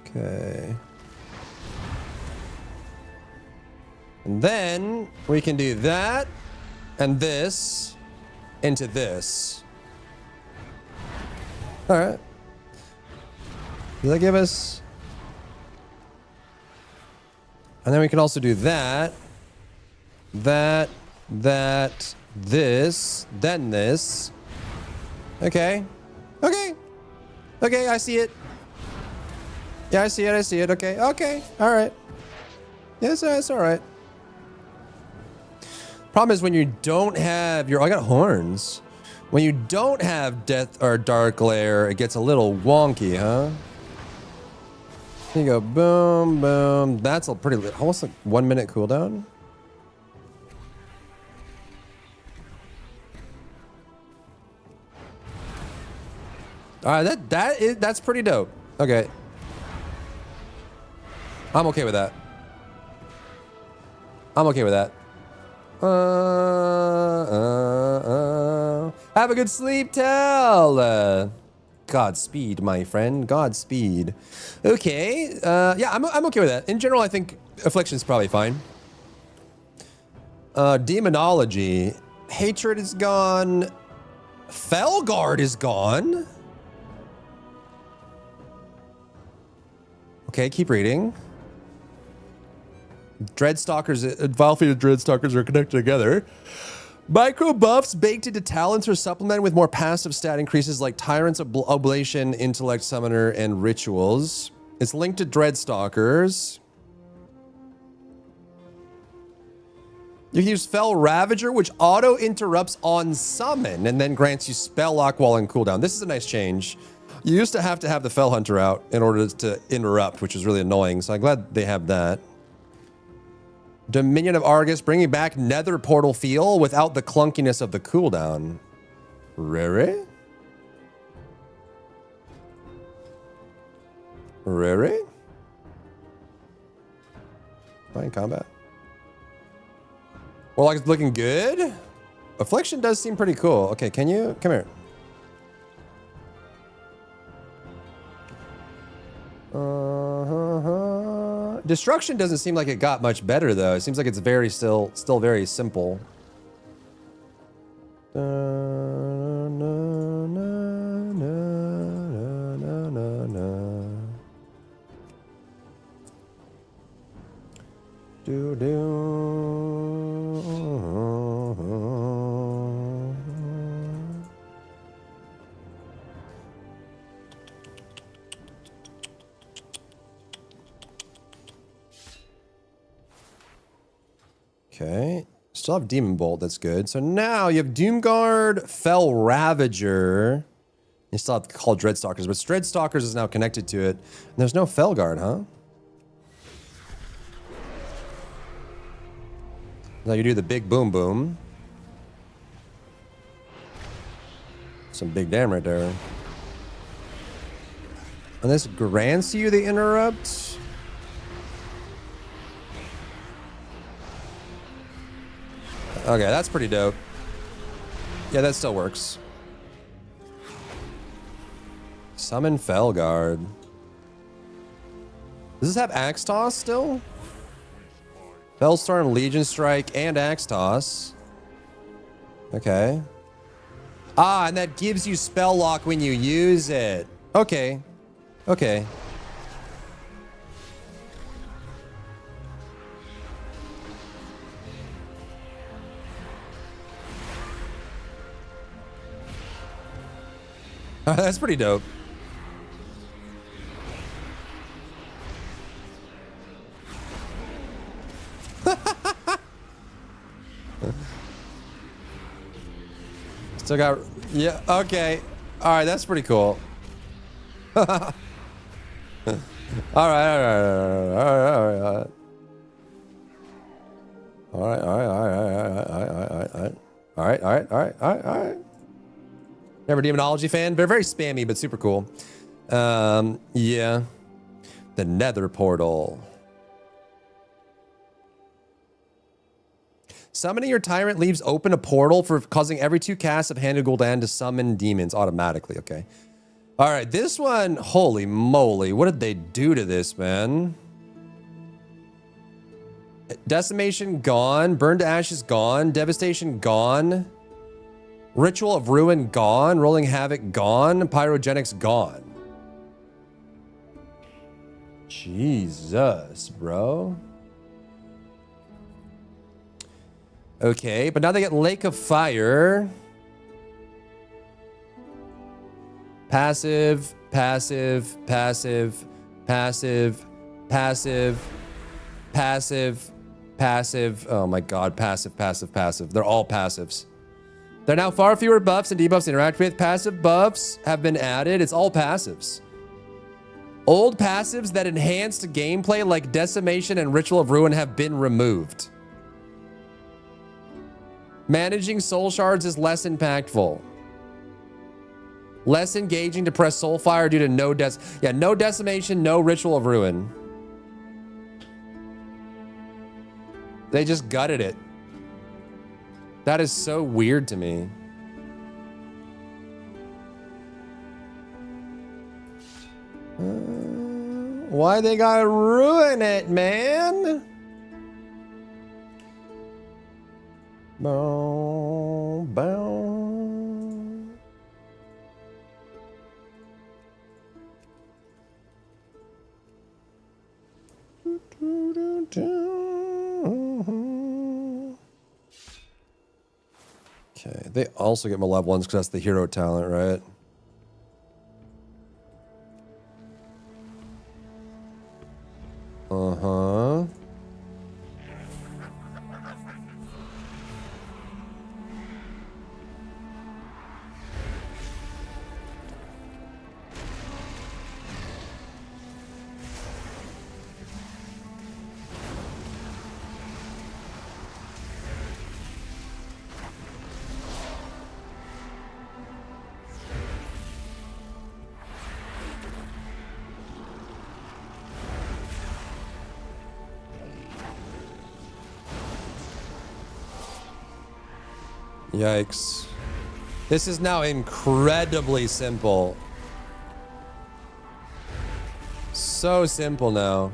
Okay. And then we can do that. and this into this. All right. Does that give us? And then we can also do that, this, then this. Okay. Okay. Okay, I see it. Yeah, I see it. Okay. Okay. All right. Yes, it's all right. Problem is when you don't have your... I got horns. When you don't have Death or Dark Lair, it gets a little wonky, huh? Here you go. Boom, boom. That's a pretty... Almost like 1 minute cooldown. All right, that's pretty dope. Okay. I'm okay with that. I'm okay with that. Have a good sleep, Tell. Godspeed, my friend. Godspeed. Okay. Yeah, I'm okay with that. In general, I think Affliction's probably fine. Demonology. Hatred is gone. Felguard is gone. Okay, keep reading. Dreadstalkers, Vile-Fated Dreadstalkers are connected together. Micro buffs baked into talents are supplemented with more passive stat increases like Tyrant's Oblation, Intellect Summoner, and Rituals. It's linked to Dreadstalkers. You can use Fel Ravager, which auto-interrupts on summon and then grants you spell lock while in cooldown. This is a nice change. You used to have the Fel Hunter out in order to interrupt, which is really annoying, so I'm glad they have that. Dominion of Argus, bringing back Nether Portal feel without the clunkiness of the cooldown. Rere? Rere? Fine combat. Warlock is looking good. Affliction does seem pretty cool. Okay, can you come here? Destruction doesn't seem like it got much better though. It seems like it's very still very simple. Okay, still have Demon Bolt, that's good. So now you have Doomguard, Fel Ravager. You still have to call Dreadstalkers, but Dreadstalkers is now connected to it. And there's no Felguard, huh? Now you do the big boom boom. Some big damn right there. And this grants you the interrupt. Okay, that's pretty dope. Yeah, that still works. Summon Felguard. Does this have Axe Toss still? Fellstorm, Legion Strike, and Axe Toss. Okay. Ah, and that gives you Spell Lock when you use it. Okay. Okay. That's pretty dope. Still got... Yeah, okay. Alright, that's pretty cool. Alright. Never Demonology fan. They're very spammy, but super cool. Yeah. The Nether Portal. Summoning your Tyrant leaves open a portal for causing every 2 casts of Hand of Gul'dan to summon demons automatically. Okay. All right, this one, holy moly. What did they do to this, man? Decimation gone. Burn to ashes gone. Devastation gone. Ritual of ruin gone. Rolling havoc gone. Pyrogenics gone. Jesus, bro. Okay, but now they get Lake of Fire. Passive, passive, passive, passive, passive, passive, passive. Oh my god, passive, passive, passive. They're all passives. There are now far fewer buffs and debuffs to interact with. Passive buffs have been added. It's all passives. Old passives that enhanced gameplay like Decimation and Ritual of Ruin have been removed. Managing soul shards is less impactful. Less engaging to press soul fire due to no decimation, no Ritual of Ruin. They just gutted it. That is so weird to me. Why they gotta ruin it, man? Bow, bow. Okay, they also get Malevolence because that's the hero talent, right? Uh-huh. Yikes. This is now incredibly simple. So simple now.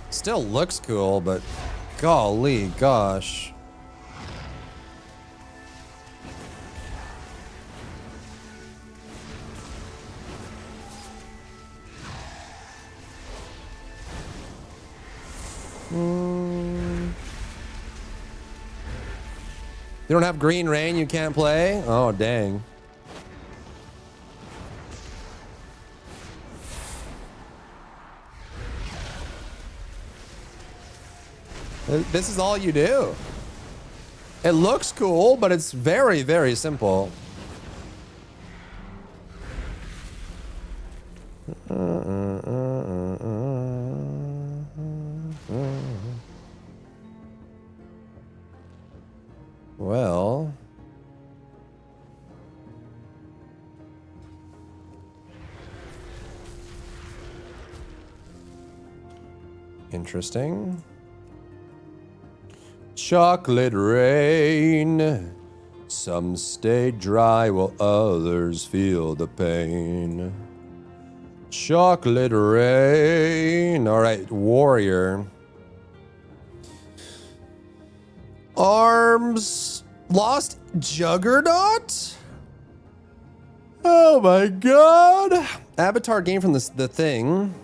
Still looks cool, but golly gosh. You don't have Green Rain, you can't play? Oh, dang. This is all you do. It looks cool, but it's very, very simple. Well, interesting. Chocolate rain. Some stay dry while others feel the pain. Chocolate rain. All right, warrior. Arms. Lost Juggernaut? Oh my god. Avatar game from the thing.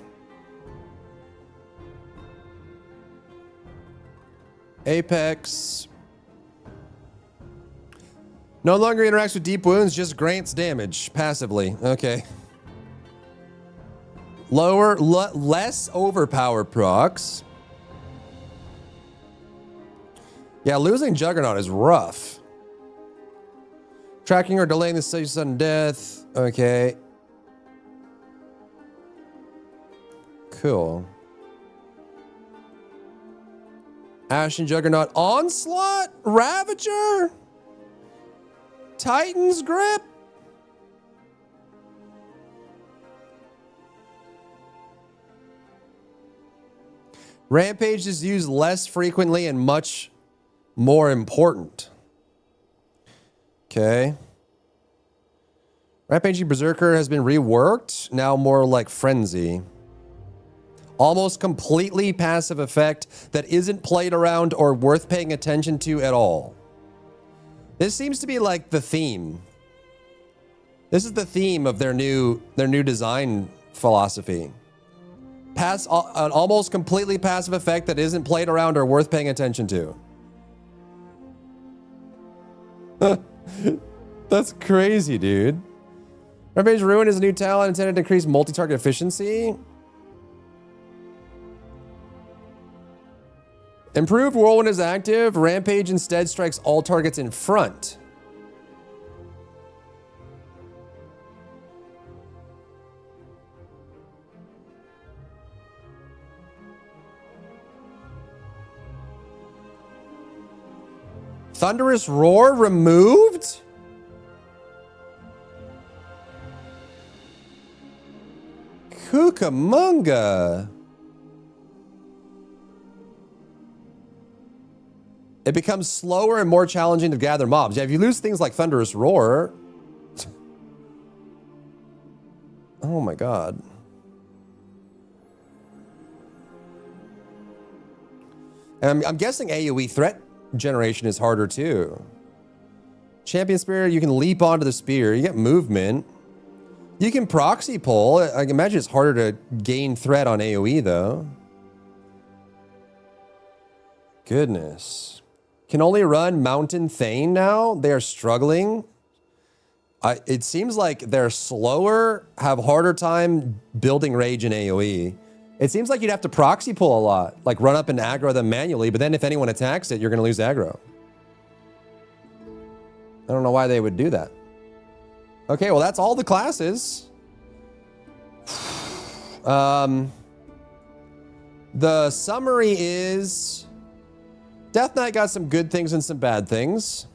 Apex. No longer interacts with deep wounds, just grants damage passively. Okay. Less overpower procs. Yeah, losing Juggernaut is rough. Tracking or delaying the stage of sudden death. Okay. Cool. Ashen Juggernaut. Onslaught? Ravager? Titan's Grip? Rampage is used less frequently and much more important. Okay. Rampaging Berserker has been reworked, now more like Frenzy. Almost completely passive effect that isn't played around or worth paying attention to at all. This seems to be like the theme. This is the theme of their new design philosophy. An almost completely passive effect that isn't played around or worth paying attention to. That's crazy, dude. Rampage Ruin is a new talent intended to increase multi-target efficiency. Improved Whirlwind is active. Rampage instead strikes all targets in front. Thunderous Roar removed? Cucamonga. It becomes slower and more challenging to gather mobs. Yeah, if you lose things like Thunderous Roar. Oh my god. And I'm guessing AoE threat generation is harder too. Champion Spear, you can leap onto the spear. You get movement. You can proxy pull. I can imagine it's harder to gain threat on AoE though. Goodness. Can only run Mountain Thane now? They're struggling. It seems like they're slower, have harder time building rage in AoE. It seems like you'd have to proxy pull a lot, like run up and aggro them manually, but then if anyone attacks it, you're going to lose aggro. I don't know why they would do that. Okay, well, that's all the classes. The summary is Death Knight got some good things and some bad things.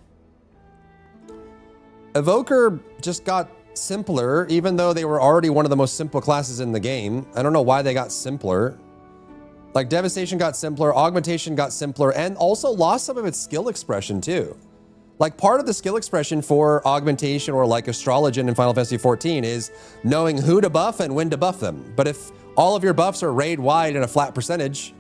Evoker just got simpler, even though they were already one of the most simple classes in the game. I don't know why they got simpler. Like Devastation got simpler, Augmentation got simpler, and also lost some of its skill expression too. Like part of the skill expression for Augmentation or like Astrologian in Final Fantasy XIV is knowing who to buff and when to buff them. But if all of your buffs are raid wide and a flat percentage,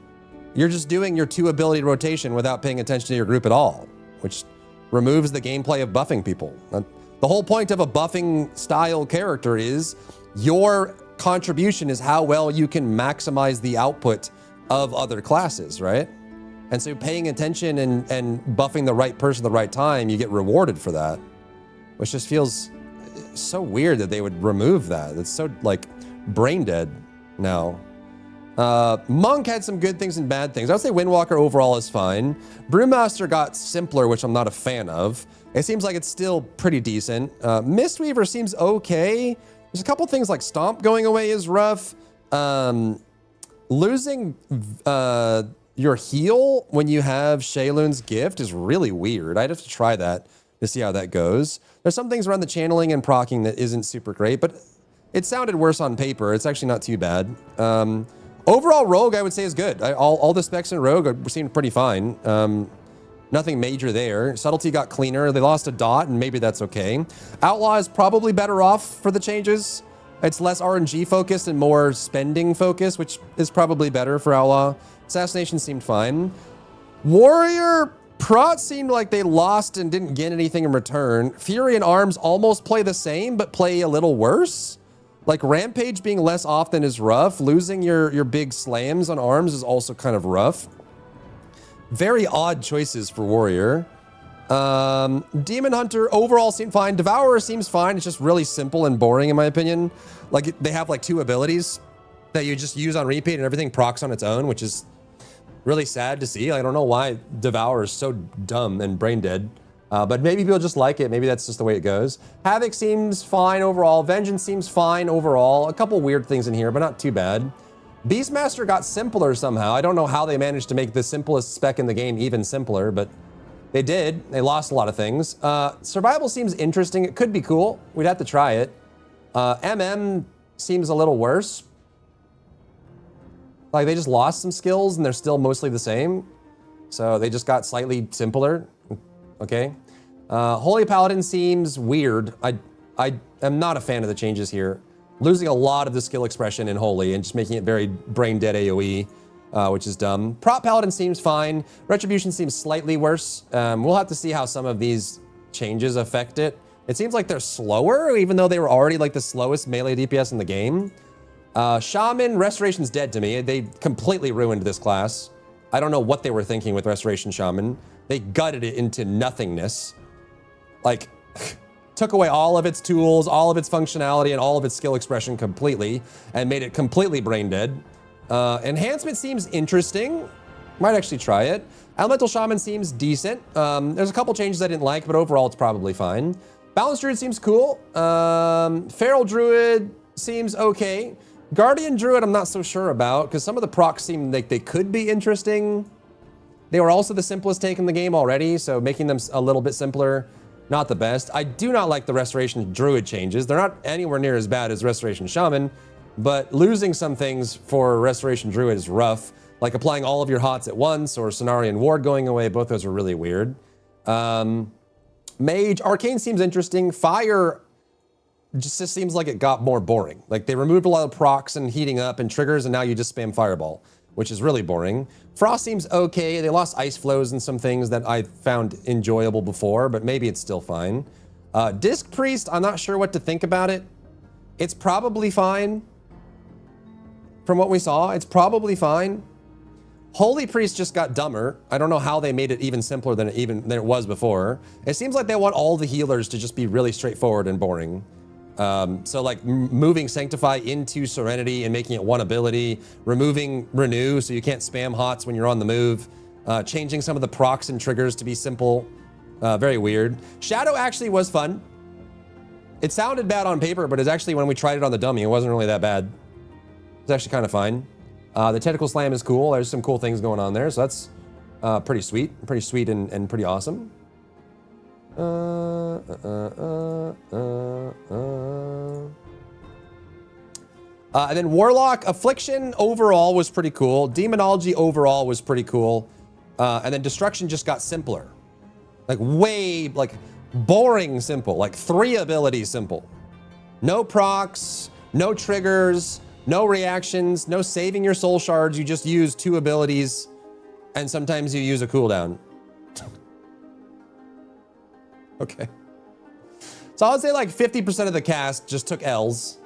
you're just doing your 2 ability rotation without paying attention to your group at all, which removes the gameplay of buffing people. The whole point of a buffing style character is your contribution is how well you can maximize the output of other classes, right? And so paying attention and buffing the right person at the right time, you get rewarded for that, which just feels so weird that they would remove that. It's so like brain dead now. Monk had some good things and bad things. I would say Windwalker overall is fine. Brewmaster got simpler, which I'm not a fan of. It seems like it's still pretty decent. Mistweaver seems okay. There's a couple things like Stomp going away is rough. Losing your heal when you have Shaylun's gift is really weird. I'd have to try that to see how that goes. There's some things around the channeling and procking that isn't super great, but it sounded worse on paper. It's actually not too bad. Overall, Rogue, I would say, is good. All the specs in Rogue seemed pretty fine. Nothing major there. Subtlety got cleaner. They lost a dot, and maybe that's okay. Outlaw is probably better off for the changes. It's less RNG focused and more spending focused, which is probably better for Outlaw. Assassination seemed fine. Warrior, Prot seemed like they lost and didn't get anything in return. Fury and Arms almost play the same, but play a little worse. Like Rampage being less often is rough. Losing your big slams on Arms is also kind of rough. Very odd choices for Warrior. Demon Hunter overall seemed fine. Devourer seems fine. It's just really simple and boring in my opinion. Like they have like 2 abilities that you just use on repeat and everything procs on its own, which is really sad to see. I don't know why Devourer is so dumb and brain dead. But maybe people just like it. Maybe that's just the way it goes. Havoc seems fine overall. Vengeance seems fine overall. A couple weird things in here, but not too bad. Beastmaster got simpler somehow. I don't know how they managed to make the simplest spec in the game even simpler, but they did. They lost a lot of things. Survival seems interesting. It could be cool. We'd have to try it. MM seems a little worse. Like they just lost some skills and they're still mostly the same. So they just got slightly simpler. Okay. Holy Paladin seems weird. I am not a fan of the changes here. Losing a lot of the skill expression in Holy and just making it very brain dead AoE, which is dumb. Prop Paladin seems fine. Retribution seems slightly worse. We'll have to see how some of these changes affect it. It seems like they're slower, even though they were already like the slowest melee DPS in the game. Shaman, Restoration's dead to me. They completely ruined this class. I don't know what they were thinking with Restoration Shaman. They gutted it into nothingness. Like, took away all of its tools, all of its functionality, and all of its skill expression completely, and made it completely brain dead. Enhancement seems interesting. Might actually try it. Elemental Shaman seems decent. There's a couple changes I didn't like, but overall it's probably fine. Balanced Druid seems cool. Feral Druid seems okay. Guardian Druid I'm not so sure about, because some of the procs seem like they could be interesting. They were also the simplest take in the game already, so making them a little bit simpler, not the best. I do not like the Restoration Druid changes. They're not anywhere near as bad as Restoration Shaman, but losing some things for Restoration Druid is rough, like applying all of your hots at once or Cenarian Ward going away. Both those are really weird. Mage, Arcane seems interesting. Fire just seems like it got more boring. Like they removed a lot of procs and heating up and triggers, and now you just spam Fireball, which is really boring. Frost seems okay. They lost Ice Flows and some things that I found enjoyable before, but maybe it's still fine. Disc Priest, I'm not sure what to think about it. It's probably fine. From what we saw, it's probably fine. Holy Priest just got dumber. I don't know how they made it even simpler than it was before. It seems like they want all the healers to just be really straightforward and boring. So like moving Sanctify into Serenity and making it one ability, removing Renew so you can't spam hots when you're on the move, changing some of the procs and triggers to be simple, very weird. Shadow actually was fun. It sounded bad on paper, but it's actually, when we tried it on the dummy, it wasn't really that bad. It's actually kind of fine. The Tentacle Slam is cool. There's some cool things going on there, so that's pretty sweet and pretty awesome. And then Warlock Affliction overall was pretty cool. Demonology overall was pretty cool. And then Destruction just got simpler. Like way, like boring simple. Like 3 abilities simple. No procs, no triggers, no reactions, no saving your soul shards. You just use 2 abilities, and sometimes you use a cooldown. Okay. So I would say like 50% of the cast just took L's.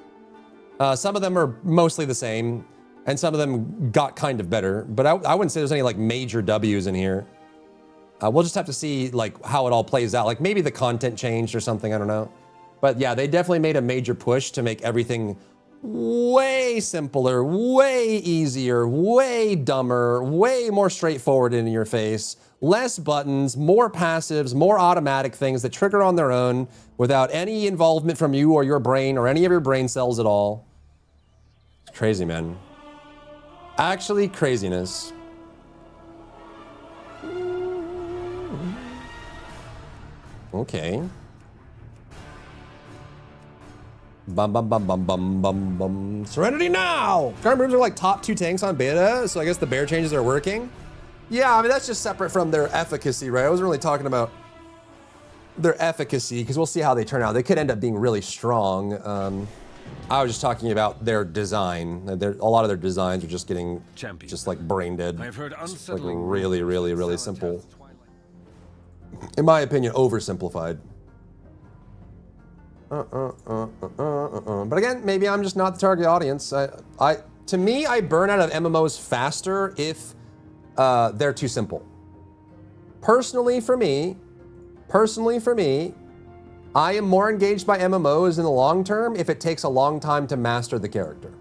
Some of them are mostly the same, and some of them got kind of better, but I wouldn't say there's any like major W's in here. We'll just have to see like how it all plays out. Like maybe the content changed or something, I don't know. But yeah, they definitely made a major push to make everything way simpler, way easier, way dumber, way more straightforward in your face. Less buttons, more passives, more automatic things that trigger on their own without any involvement from you or your brain or any of your brain cells at all. It's crazy, man. Actually, craziness. Okay. Bum bum bum bum bum bum bum. Serenity now! Current moves are like top 2 tanks on beta, so I guess the bear changes are working. Yeah, I mean, that's just separate from their efficacy, right? I wasn't really talking about their efficacy, because we'll see how they turn out. They could end up being really strong. I was just talking about their design. A lot of their designs are just getting just like brain dead. I've heard just like really simple. In my opinion, oversimplified. But again, maybe I'm just not the target audience. To me, I burn out of MMOs faster if they're too simple. Personally for me, I am more engaged by MMOs in the long term if it takes a long time to master the character.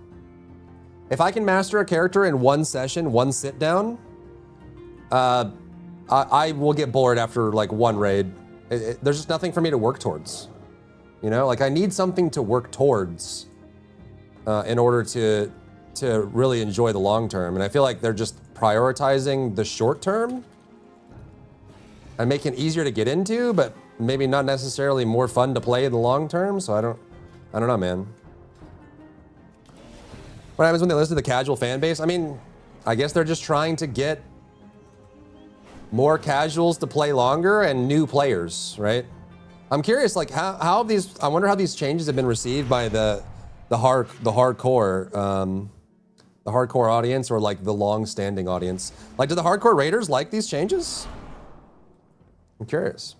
If I can master a character in 1 session, 1 sit down, I will get bored after like 1 raid. There's just nothing for me to work towards. You know, like I need something to work towards in order to really enjoy the long term. And I feel like they're just prioritizing the short term and making it easier to get into, but maybe not necessarily more fun to play in the long term. So I don't know, man. What happens when they listen to the casual fan base? I mean, I guess they're just trying to get more casuals to play longer and new players, right? I'm curious, like how these. I wonder how these changes have been received by the hardcore audience, or like the long-standing audience. Like, do the hardcore raiders like these changes? I'm curious.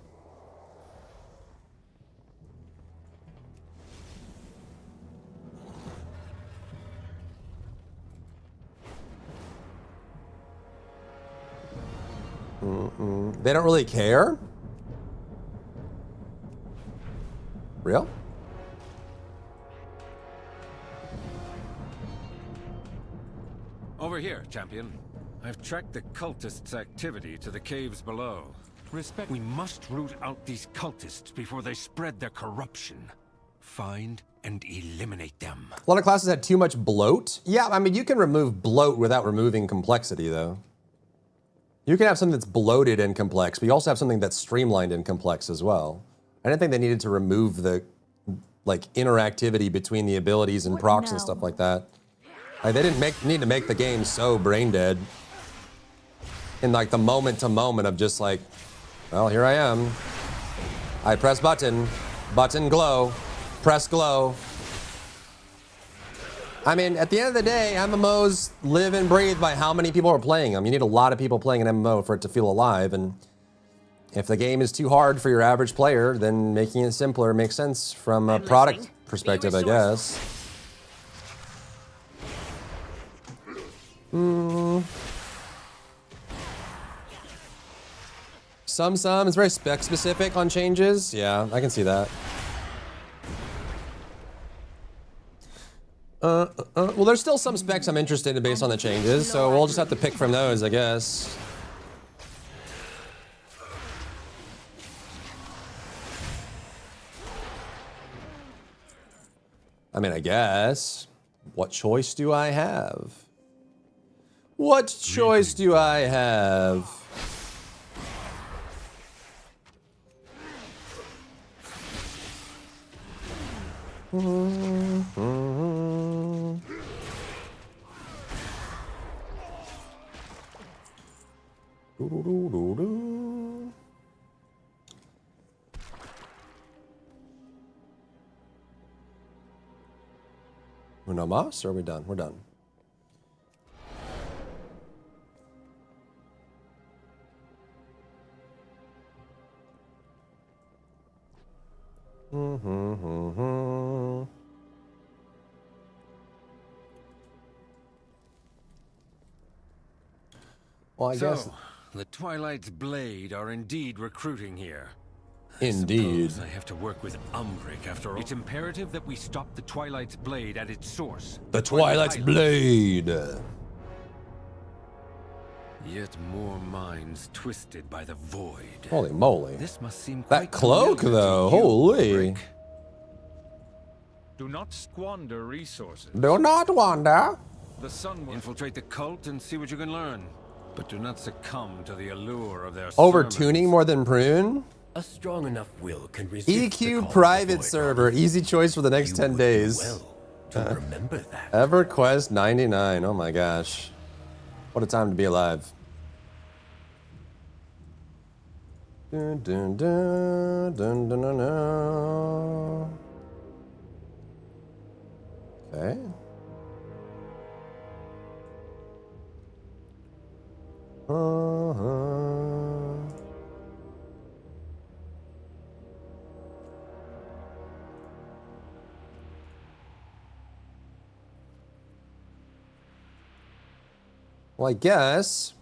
They don't really care? Real? Over here, champion. I've tracked the cultists' activity to the caves below. Respect. We must root out these cultists before they spread their corruption. Find and eliminate them. A lot of classes had too much bloat. Yeah, I mean, you can remove bloat without removing complexity, though. You can have something that's bloated and complex, but you also have something that's streamlined and complex as well. I didn't think they needed to remove the, like, interactivity between the abilities and procs and stuff like that. Like, they didn't need to make the game so brain dead. In like the moment to moment of just like, well, here I am. I press button glow, press glow. I mean, at the end of the day, MMOs live and breathe by how many people are playing them. You need a lot of people playing an MMO for it to feel alive, and if the game is too hard for your average player, then making it simpler makes sense from a product perspective, I guess. Some, it's very spec specific on changes. Yeah, I can see that. Well, there's still some specs I'm interested in based on the changes, so we'll just have to pick from those, I guess. I mean, I guess. What choice do I have? What choice do I have? Uno mas, or are we done? We're done. Well, I guess. The Twilight's Blade are indeed recruiting here. Indeed. I have to work with Umbric after all. It's imperative that we stop the Twilight's Blade at its source. The Twilight's Blade. Yet more minds twisted by the void. Holy moly. This must seem that quite cloak, familiar though. to you, Holy. Umbric. Do not squander resources. Do not wander. The sun will Infiltrate the cult and see what you can learn. But do not succumb to the allure of their Over sermons. tuning more than prune? A strong enough will can resist the call EQ of private the void. server. Easy choice for the next You 10 would do days. well to remember that. EverQuest 99. Oh my gosh. What a time to be alive. Dun, dun, dun, dun, dun, dun, dun. Okay. Well, I guess.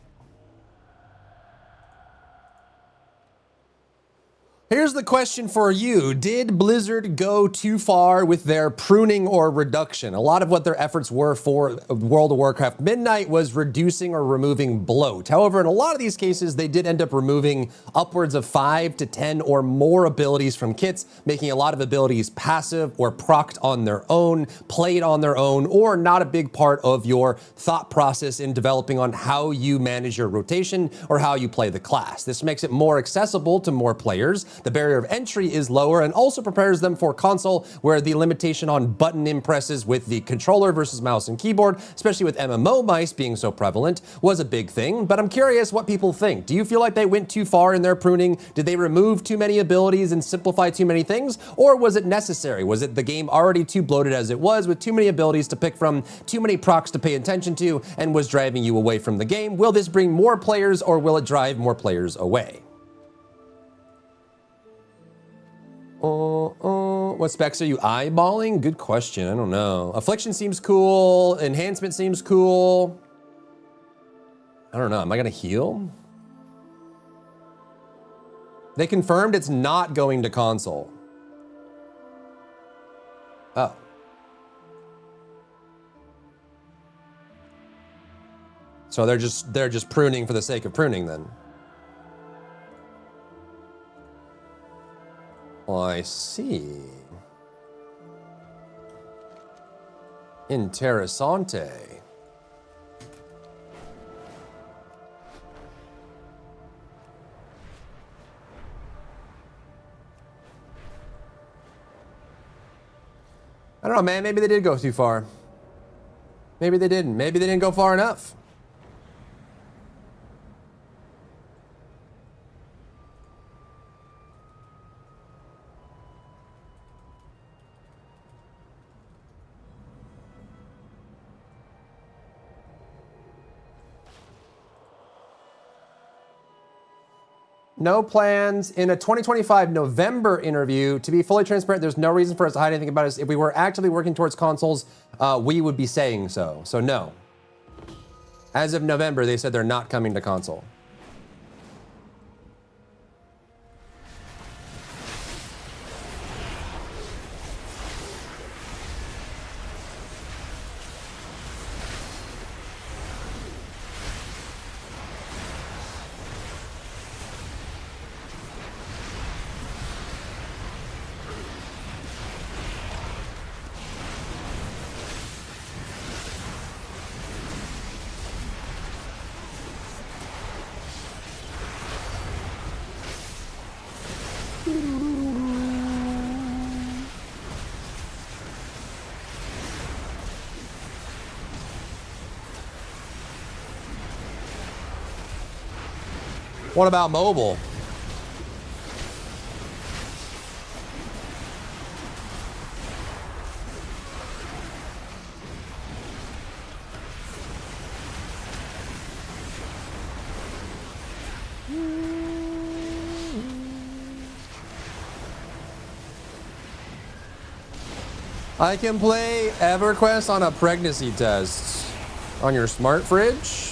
Here's the question for you. Did Blizzard go too far with their pruning or reduction? A lot of what their efforts were for World of Warcraft Midnight was reducing or removing bloat. However, in a lot of these cases, they did end up removing upwards of 5 to 10 or more abilities from kits, making a lot of abilities passive or procced on their own, played on their own, or not a big part of your thought process in developing on how you manage your rotation or how you play the class. This makes it more accessible to more players, The barrier of entry is lower and also prepares them for console, where the limitation on button impresses with the controller versus mouse and keyboard, especially with MMO mice being so prevalent, was a big thing. But I'm curious what people think. Do you feel like they went too far in their pruning? Did they remove too many abilities and simplify too many things? Or was it necessary? Was it the game already too bloated as it was, with too many abilities to pick from, too many procs to pay attention to, and was driving you away from the game? Will this bring more players, or will it drive more players away? What specs are you eyeballing? Good question. I don't know. Affliction seems cool. Enhancement seems cool. I don't know. Am I gonna heal? They confirmed it's not going to console. Oh. So they're just pruning for the sake of pruning then. Well, I see. Interessante. I don't know, man. Maybe they did go too far. Maybe they didn't. Maybe they didn't go far enough. No plans in a 2025 November interview. To be fully transparent, there's no reason for us to hide anything about us. If we were actively working towards consoles, we would be saying so. So no. As of November, they said they're not coming to console. What about mobile? I can play EverQuest on a pregnancy test on your smart fridge.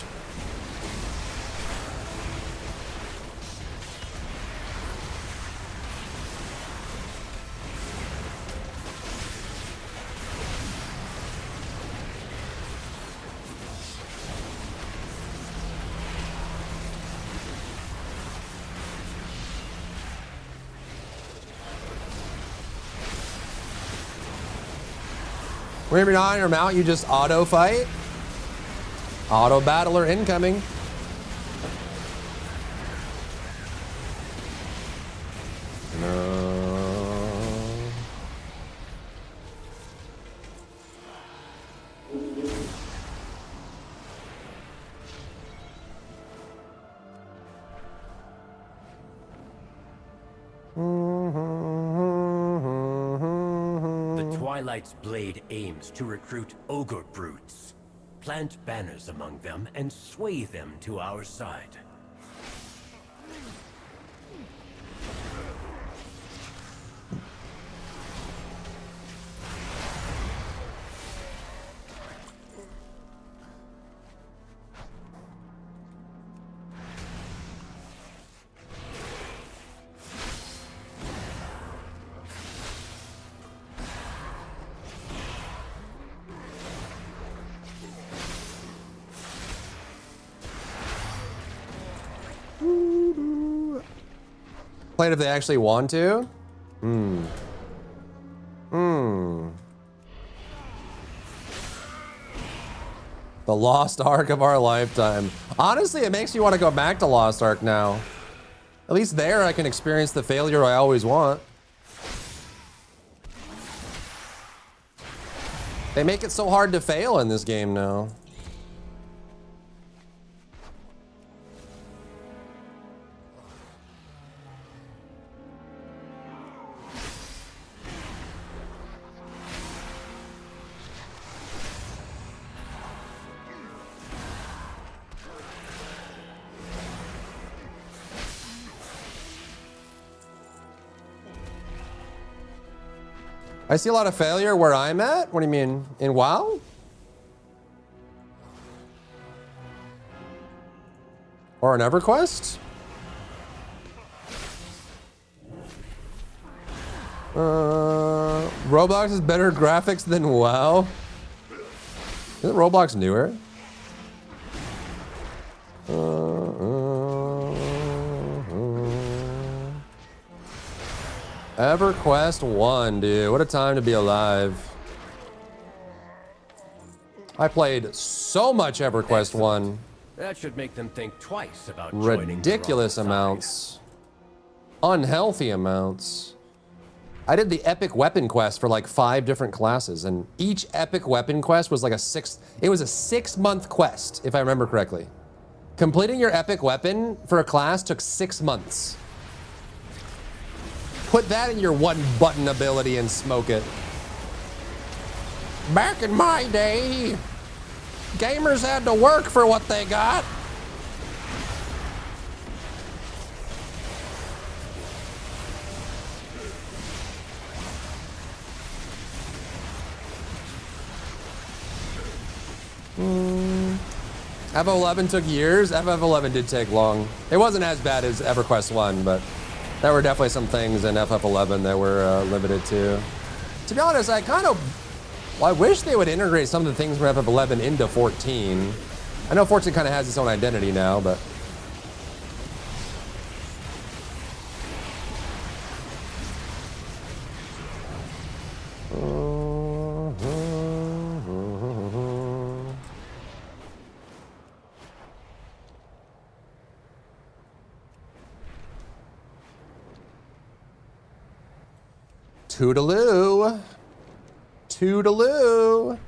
Whenever you're not on your mount, you just auto fight. Auto battler incoming. No. The Twilight's blade aims to recruit ogre brutes. Plant banners among them and sway them to our side. Play it if they actually want to. The Lost Ark of our lifetime. Honestly, it makes me want to go back to Lost Ark now. At least there I can experience the failure I always want. They make it so hard to fail in this game now. I see a lot of failure where I'm at. What do you mean? In WoW? Or in EverQuest? Roblox has better graphics than WoW. Isn't Roblox newer? EverQuest 1, dude. What a time to be alive. I played so much EverQuest 1. That should make them think twice about joining the Ridiculous wrong side. amounts. Unhealthy amounts. I did the epic weapon quest for like 5 different classes, and each epic weapon quest was like a 6-month quest, if I remember correctly. Completing your epic weapon for a class took 6 months. Put that in your 1-button ability and smoke it. Back in my day, gamers had to work for what they got. FF11 took years. FF11 did take long. It wasn't as bad as EverQuest 1, but there were definitely some things in FF11 that were limited to. To be honest, I wish they would integrate some of the things from FF11 into 14. I know 14 kind of has its own identity now, but... Toodaloo. Toodaloo.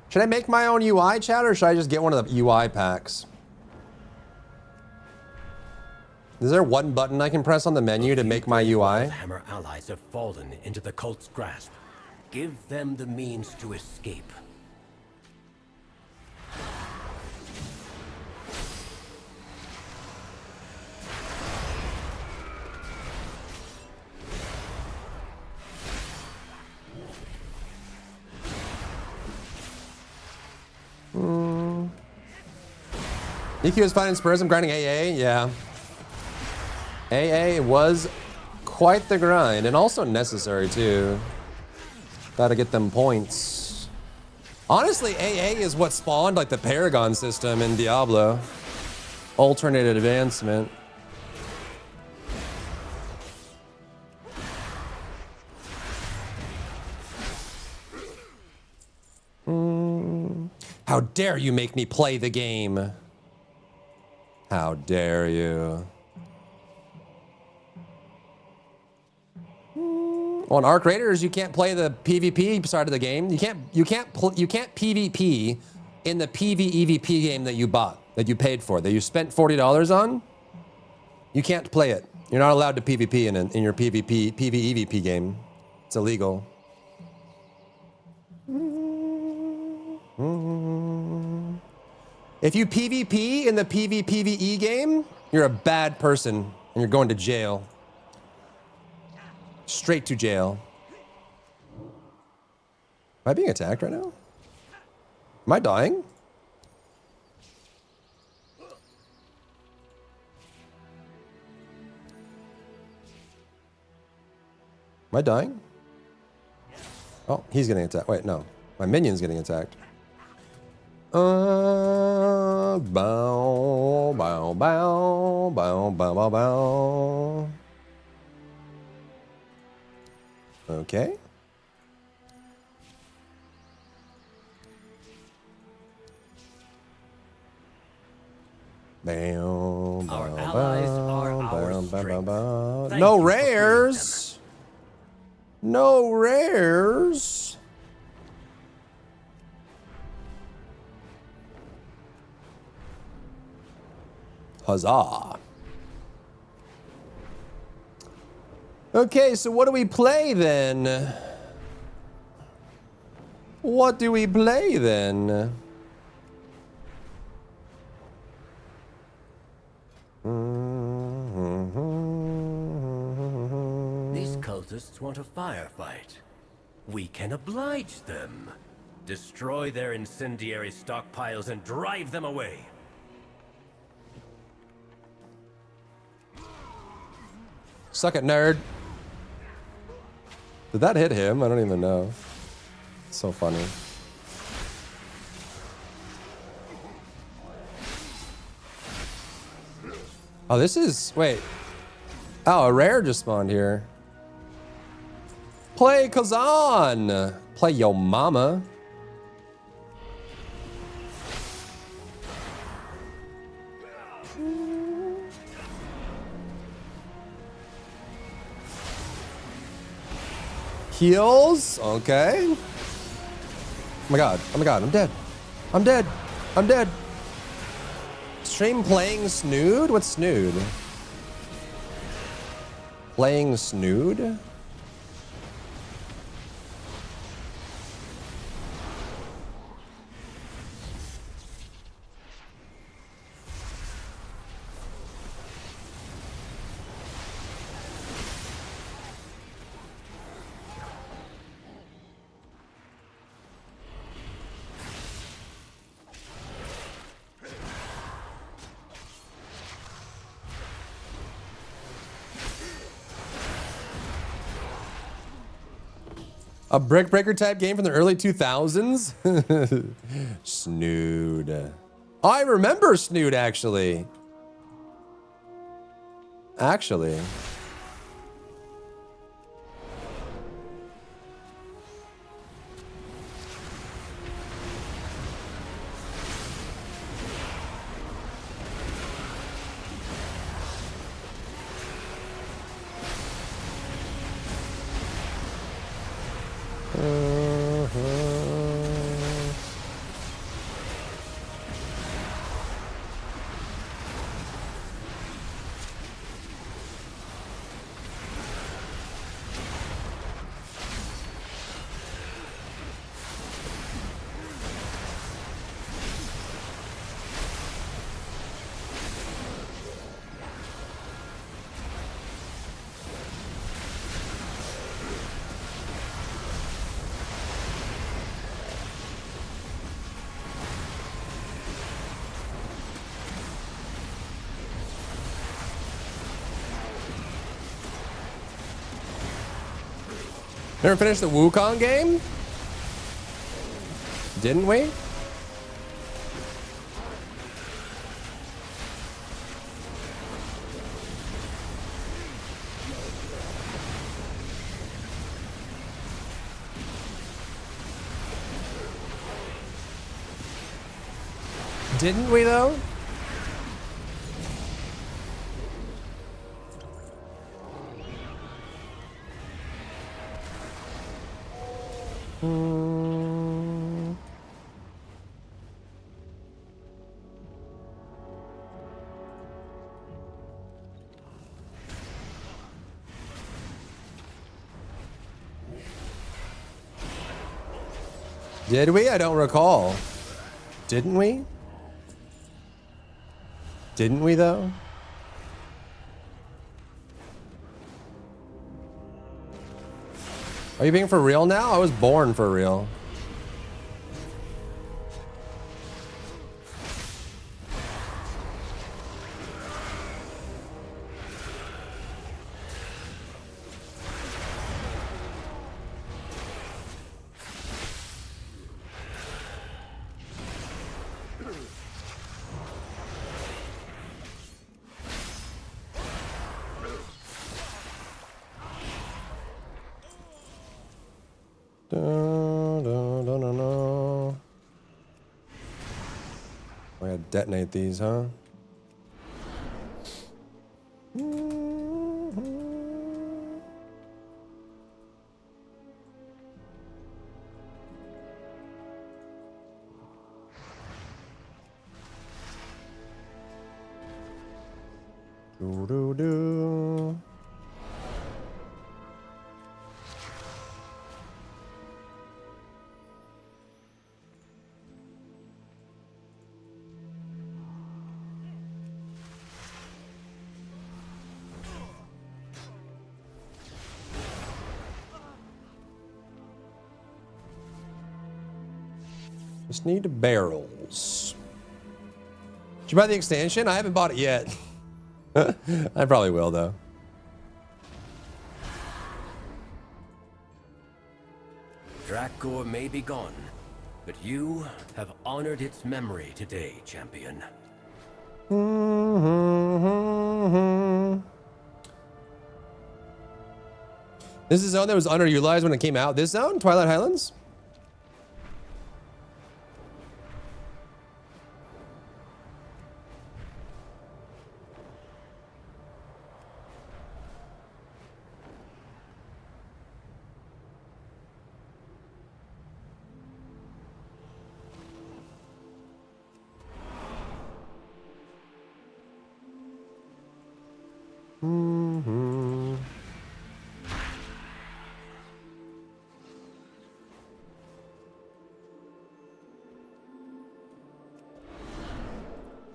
Should I make my own UI, chat, or should I just get one of the UI packs? Is there one button I can press on the menu to make my UI? Hammer allies have fallen into the cult's grasp. Give them the means to escape. EQ is finding Spurs. I'm grinding AA. Yeah. AA was quite the grind, and also necessary too. Gotta get them points. Honestly, AA is what spawned like the Paragon system in Diablo. Alternate advancement. How dare you make me play the game? How dare you? On Arc Raiders, you can't play the PvP side of the game. You can't PvP in the PvEVP game that you bought, that you paid for, that you spent $40 on. You can't play it. You're not allowed to PvP in your PvEVP game. It's illegal. If you PvP in the PvPvE game, you're a bad person and you're going to jail. Straight to jail. Am I being attacked right now? Am I dying? Am I dying? Oh, he's getting attacked. Wait, no. My minion's getting attacked. Bow, bow, bow, bow, bow, bow, bow. Okay. Bow, bow, Our allies strength. ba. Thank No you for freeing rares. No rares. Huzzah. Okay, so what do we play then? What do we play then? These cultists want a firefight. We can oblige them. Destroy their incendiary stockpiles and drive them away. Suck it, nerd. Did that hit him? I don't even know. It's so funny. Oh, this is... Wait. Oh, a rare just spawned here. Play Kazan! Play yo mama. Heals? Okay. Oh my god. Oh my god. I'm dead. I'm dead. I'm dead. Stream playing Snood? What's Snood? Playing Snood? A brick breaker type game from the early 2000s? Snood. Oh, I remember Snood actually. Actually. Never finished the Wukong game? Didn't we? Didn't we though? Did we? I don't recall. Didn't we? Didn't we though? Are you being for real now? I was born for real. We gotta detonate these, huh? Do do do. Just need barrels. Did you buy the extension? I haven't bought it yet. I probably will, though. Drakgor may be gone, but you have honored its memory today, champion. This is a zone that was underutilized when it came out. This zone? Twilight Highlands?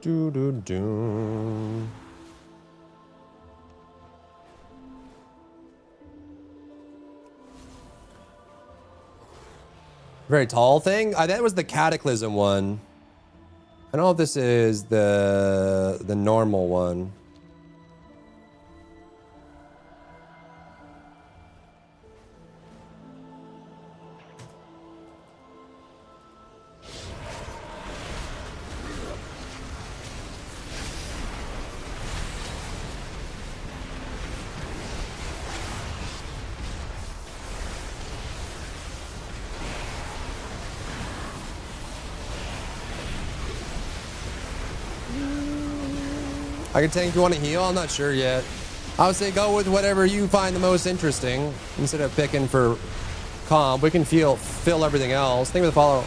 Do do do. Very tall thing. That was the Cataclysm one. I don't know if this is the normal one. I can tank if you want to heal. I'm not sure yet. I would say go with whatever you find the most interesting instead of picking for comp. We can fill everything else. Think of the follow.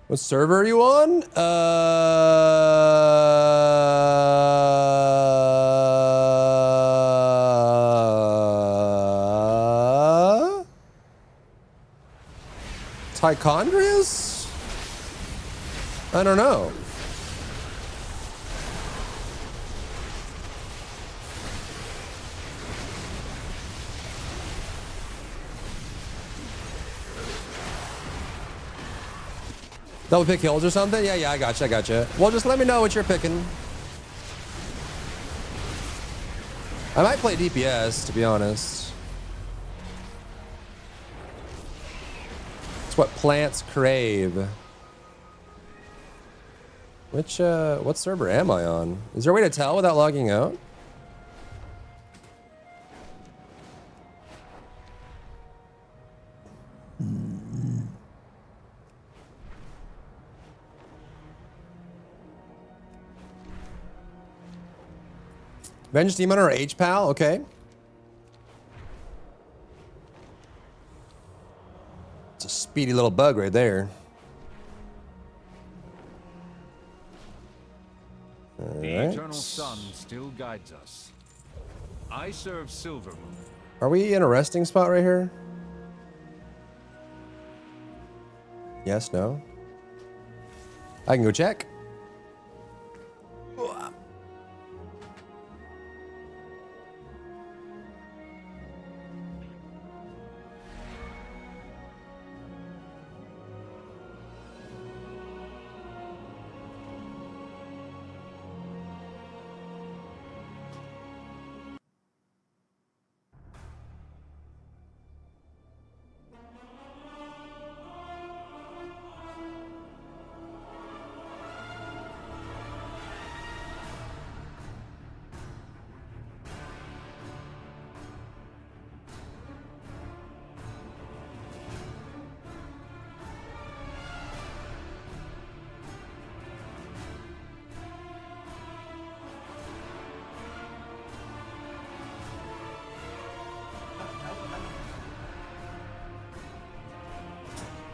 What server are you on? Tichondrius? I don't know. Double pick hills or something? Yeah, I gotcha. Well, just let me know what you're picking. I might play DPS, to be honest. It's what plants crave. What server am I on? Is there a way to tell without logging out? Vengeance Demon or H-Pal? Okay. It's a speedy little bug right there. The eternal sun still guides us. I serve Silvermoon. Are we in a resting spot right here? Yes, no? I can go check.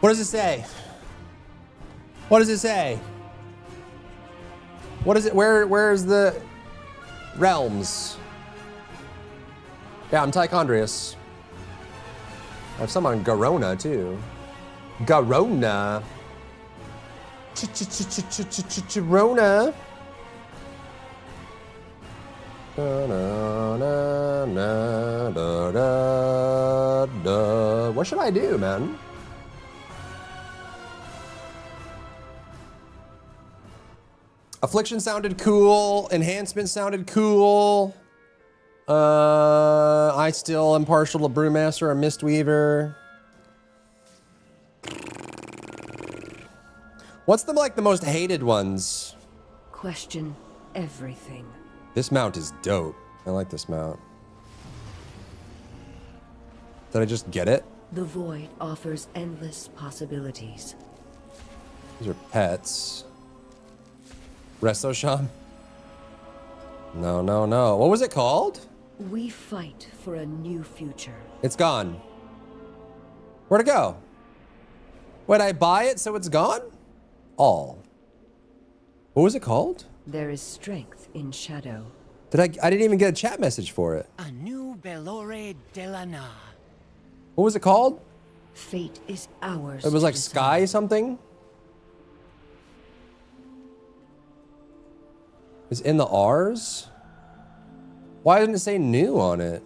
What does it say? What does it say? What is it? Where's the realms? Yeah, I'm Tychondrius. I have some on Garona too. Garona. Garona. What should I do, man? Affliction sounded cool. Enhancement sounded cool. I still am partial to Brewmaster or Mistweaver. What's the most hated ones? Question everything. This mount is dope. I like this mount. Did I just get it? The void offers endless possibilities. These are pets. Resto Sham? No, no, no. What was it called? We fight for a new future. It's gone. Where'd it go? Wait, I buy it so it's gone? All. What was it called? There is strength in shadow. I didn't even get a chat message for it. A new Belore Delana. What was it called? Fate is ours. It was like to Sky decide. something? It's in the R's? Why didn't it say new on it?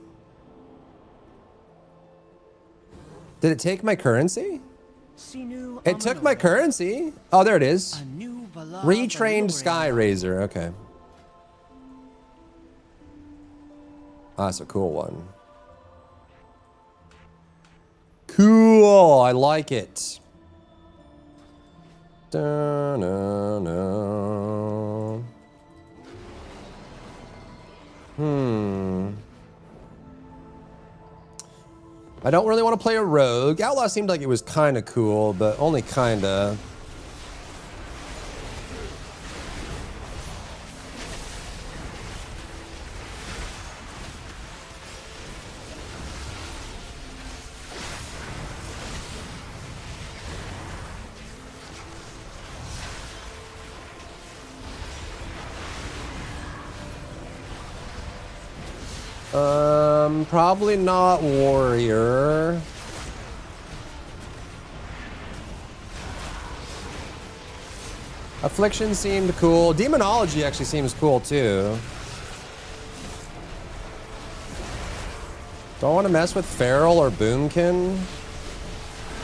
Did it take my currency? Sinu It took my currency. Oh, there it is. A new Bala Retrained Belore. Sky Razor. Okay. Ah, that's a cool one. Cool. I like it. Da-na-na. I don't really want to play a rogue. Outlaw seemed like it was kind of cool, but only kind of. Probably not warrior. Affliction seemed cool. Demonology actually seems cool too. Don't want to mess with Feral or Boomkin.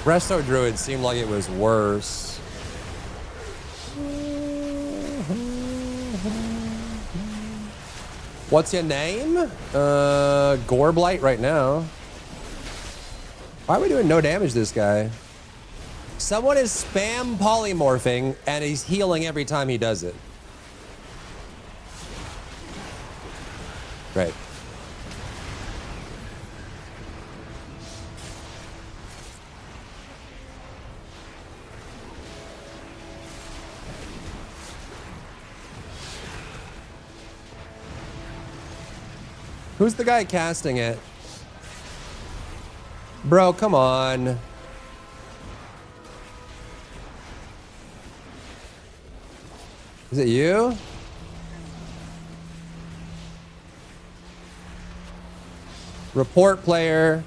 Resto Druid seemed like it was worse. What's your name? Goreblight right now. Why are we doing no damage to this guy? Someone is spam polymorphing and he's healing every time he does it. Great. Who's the guy casting it? Bro, come on. Is it you? Report player.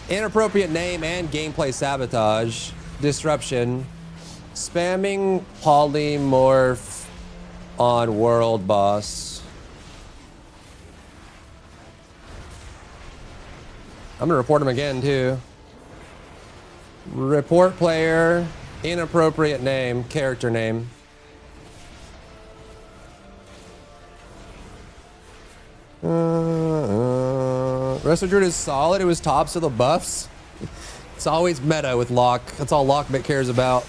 Inappropriate name and gameplay sabotage. Disruption. Spamming polymorph on world boss. I'm gonna report him again too. Report player, inappropriate name, character name. Resto Druid is solid. It was tops of the buffs. It's always meta with Locke. That's all Lockbit cares about.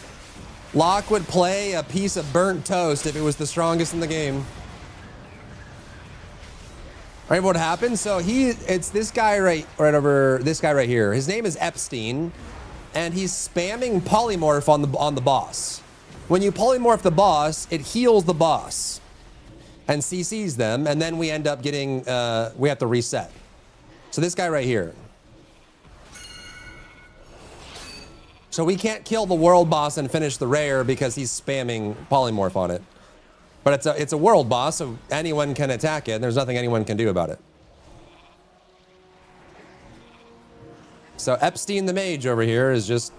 Locke would play a piece of burnt toast if it was the strongest in the game. Right, what happened? So it's this guy right over, this guy right here. His name is Epstein, and he's spamming polymorph on the boss. When you polymorph the boss, it heals the boss and CCs them, and then we end up getting we have to reset. So this guy right here. So we can't kill the world boss and finish the rare because he's spamming polymorph on it. But it's a world boss, so anyone can attack it, and there's nothing anyone can do about it. So Epstein the Mage over here is just...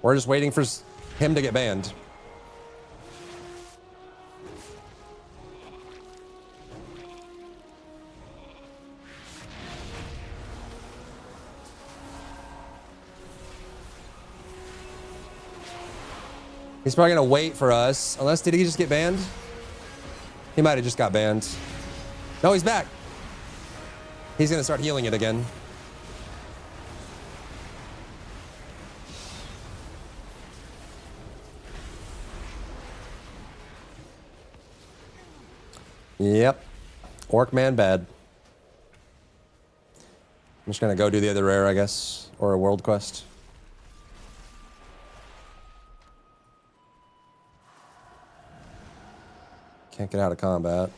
We're just waiting for him to get banned. He's probably gonna wait for us. Unless, did he just get banned? He might have just got banned. No, he's back. He's gonna start healing it again. Yep. Orc man bad. I'm just gonna go do the other rare, I guess. Or a world quest. Can't get out of combat.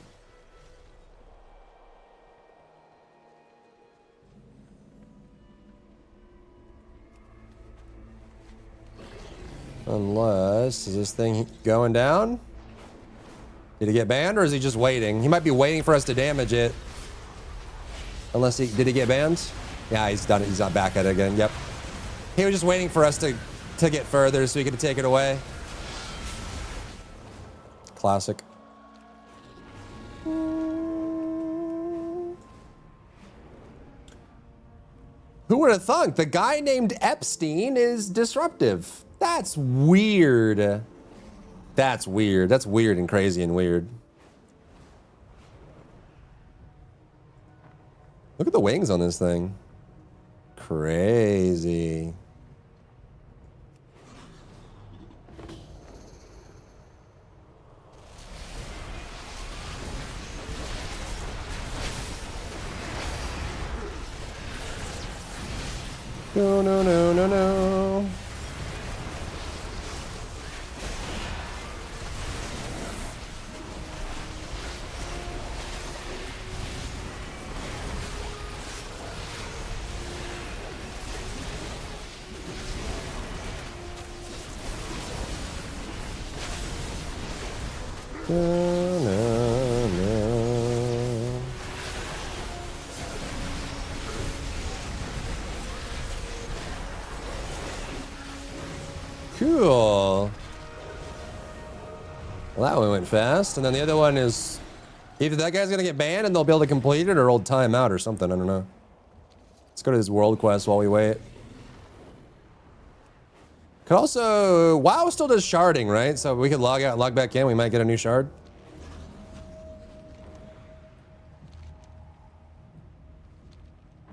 Unless, is this thing going down? Did he get banned or is he just waiting? He might be waiting for us to damage it. Unless did he get banned? Yeah, he's done it. He's not back at it again. Yep. He was just waiting for us to get further so he could take it away. Classic. Who would have thunk? The guy named Epstein is disruptive. That's weird. That's weird. That's weird and crazy and weird. Look at the wings on this thing. Crazy. No, no, no, no, no. No, no, no. Cool. Well, that one went fast. And then the other one is either that guy's going to get banned and they'll be able to complete it or old timeout or something. I don't know. Let's go to this world quest while we wait. Could also... WoW still does sharding, right? So we could log out, log back in. We might get a new shard.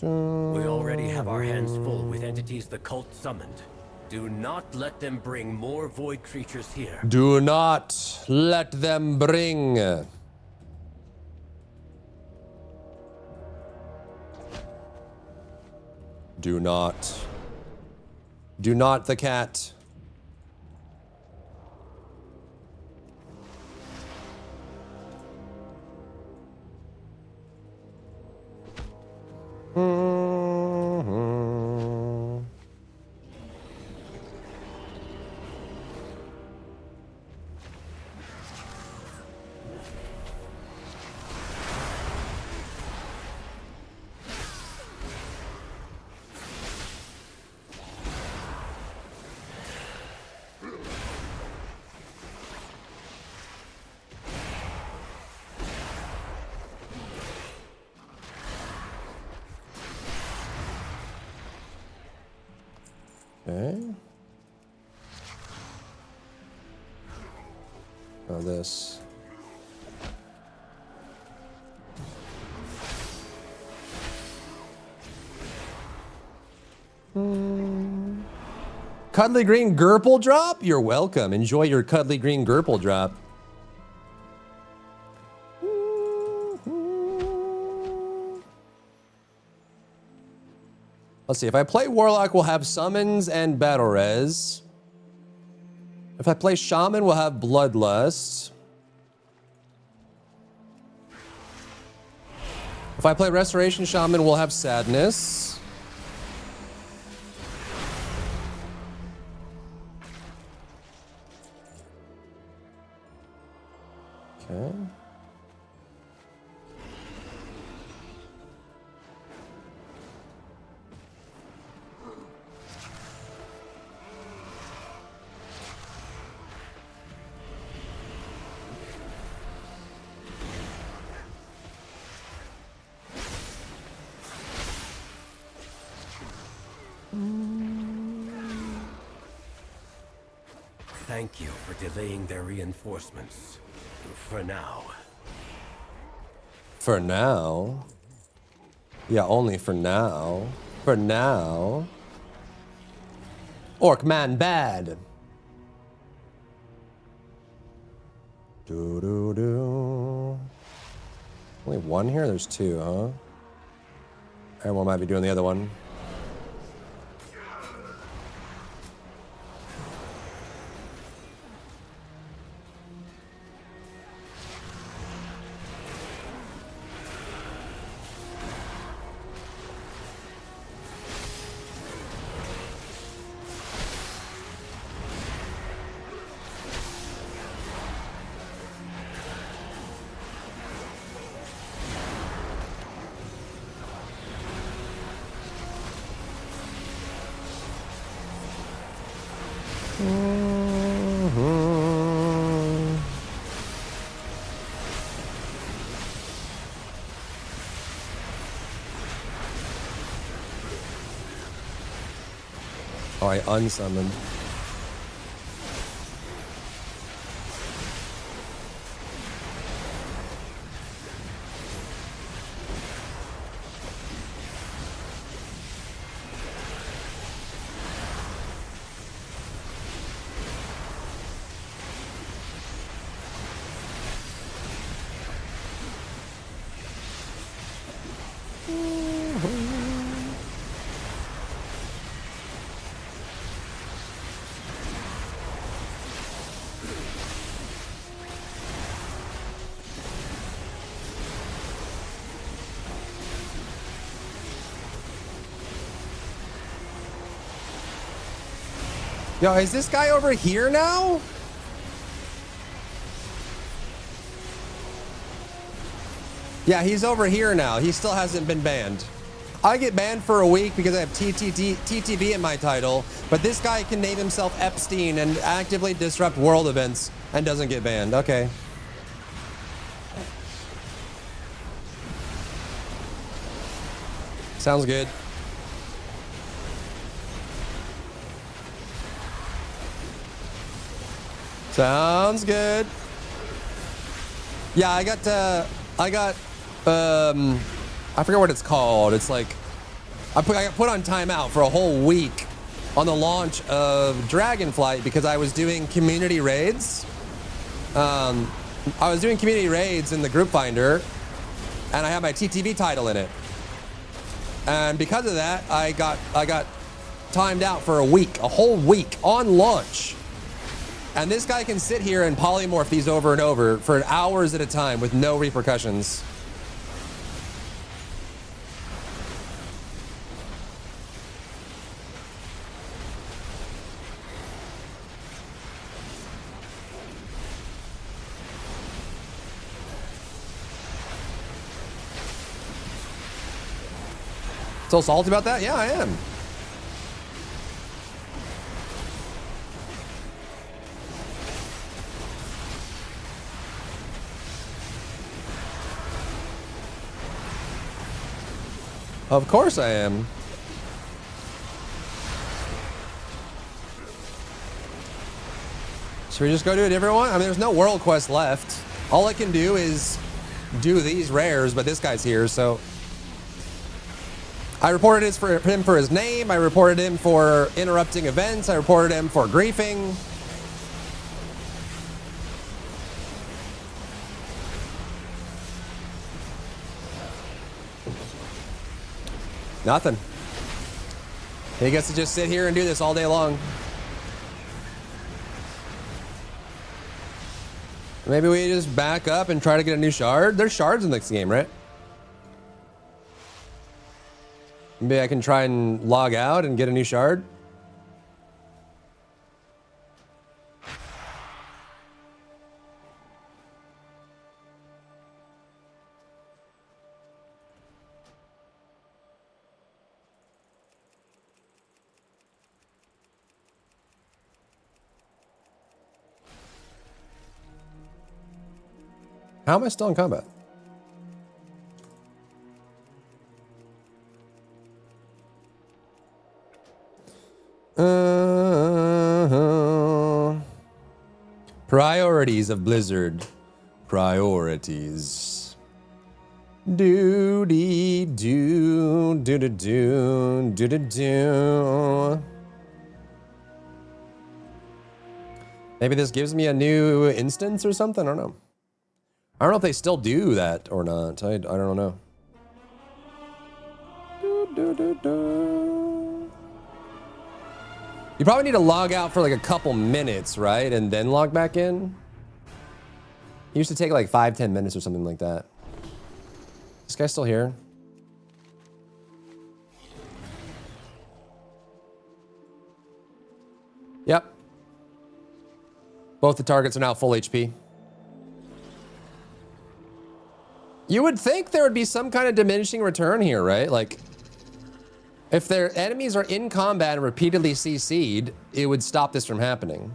We already have our hands full with entities the cult summoned. Do not let them bring more void creatures here. Do not let them bring. Do not. Do not the cat. Okay. Oh, this. Cuddly green Gurple drop? You're welcome. Enjoy your cuddly green Gurple drop. Let's see, if I play Warlock, we'll have Summons and Battle Res. If I play Shaman, we'll have Bloodlust. If I play Restoration Shaman, we'll have Sadness. Okay. Thank you for delaying their reinforcements. For now. For now. Yeah, only for now. For now. Orc man bad. Do. Only one here? There's two, huh? Everyone might be doing the other one. Oh, I unsummoned. Yo, is this guy over here now? Yeah, he's over here now. He still hasn't been banned. I get banned for a week because I have TTV in my title, but this guy can name himself Epstein and actively disrupt world events and doesn't get banned. Okay. Sounds good. Sounds good. Yeah, I got I forget what it's called. It's like I got put on timeout for a whole week on the launch of Dragonflight because I was doing community raids. I was doing community raids in the group finder, and I had my TTV title in it. And because of that, I got timed out for a week, a whole week on launch. And this guy can sit here and polymorph these over and over for hours at a time with no repercussions. So salty about that? Yeah, I am. Of course I am. Should we just go do a different one? I mean, there's no world quest left. All I can do is do these rares, but this guy's here, so... I reported him for his name. I reported him for interrupting events. I reported him for griefing. Nothing. He gets to just sit here and do this all day long. Maybe we just back up and try to get a new shard. There's shards in this game, right? Maybe I can try and log out and get a new shard. How am I still in combat? Priorities of Blizzard. Priorities. Do dee do do do do do do do. Maybe this gives me a new instance or something. I don't know. I don't know if they still do that or not. I don't know. Do, do, do, do. You probably need to log out for like a couple minutes, right? And then log back in. It used to take like 5-10 minutes or something like that. This guy's still here. Yep. Both the targets are now full HP. You would think there would be some kind of diminishing return here, right? Like, if their enemies are in combat and repeatedly CC'd, it would stop this from happening.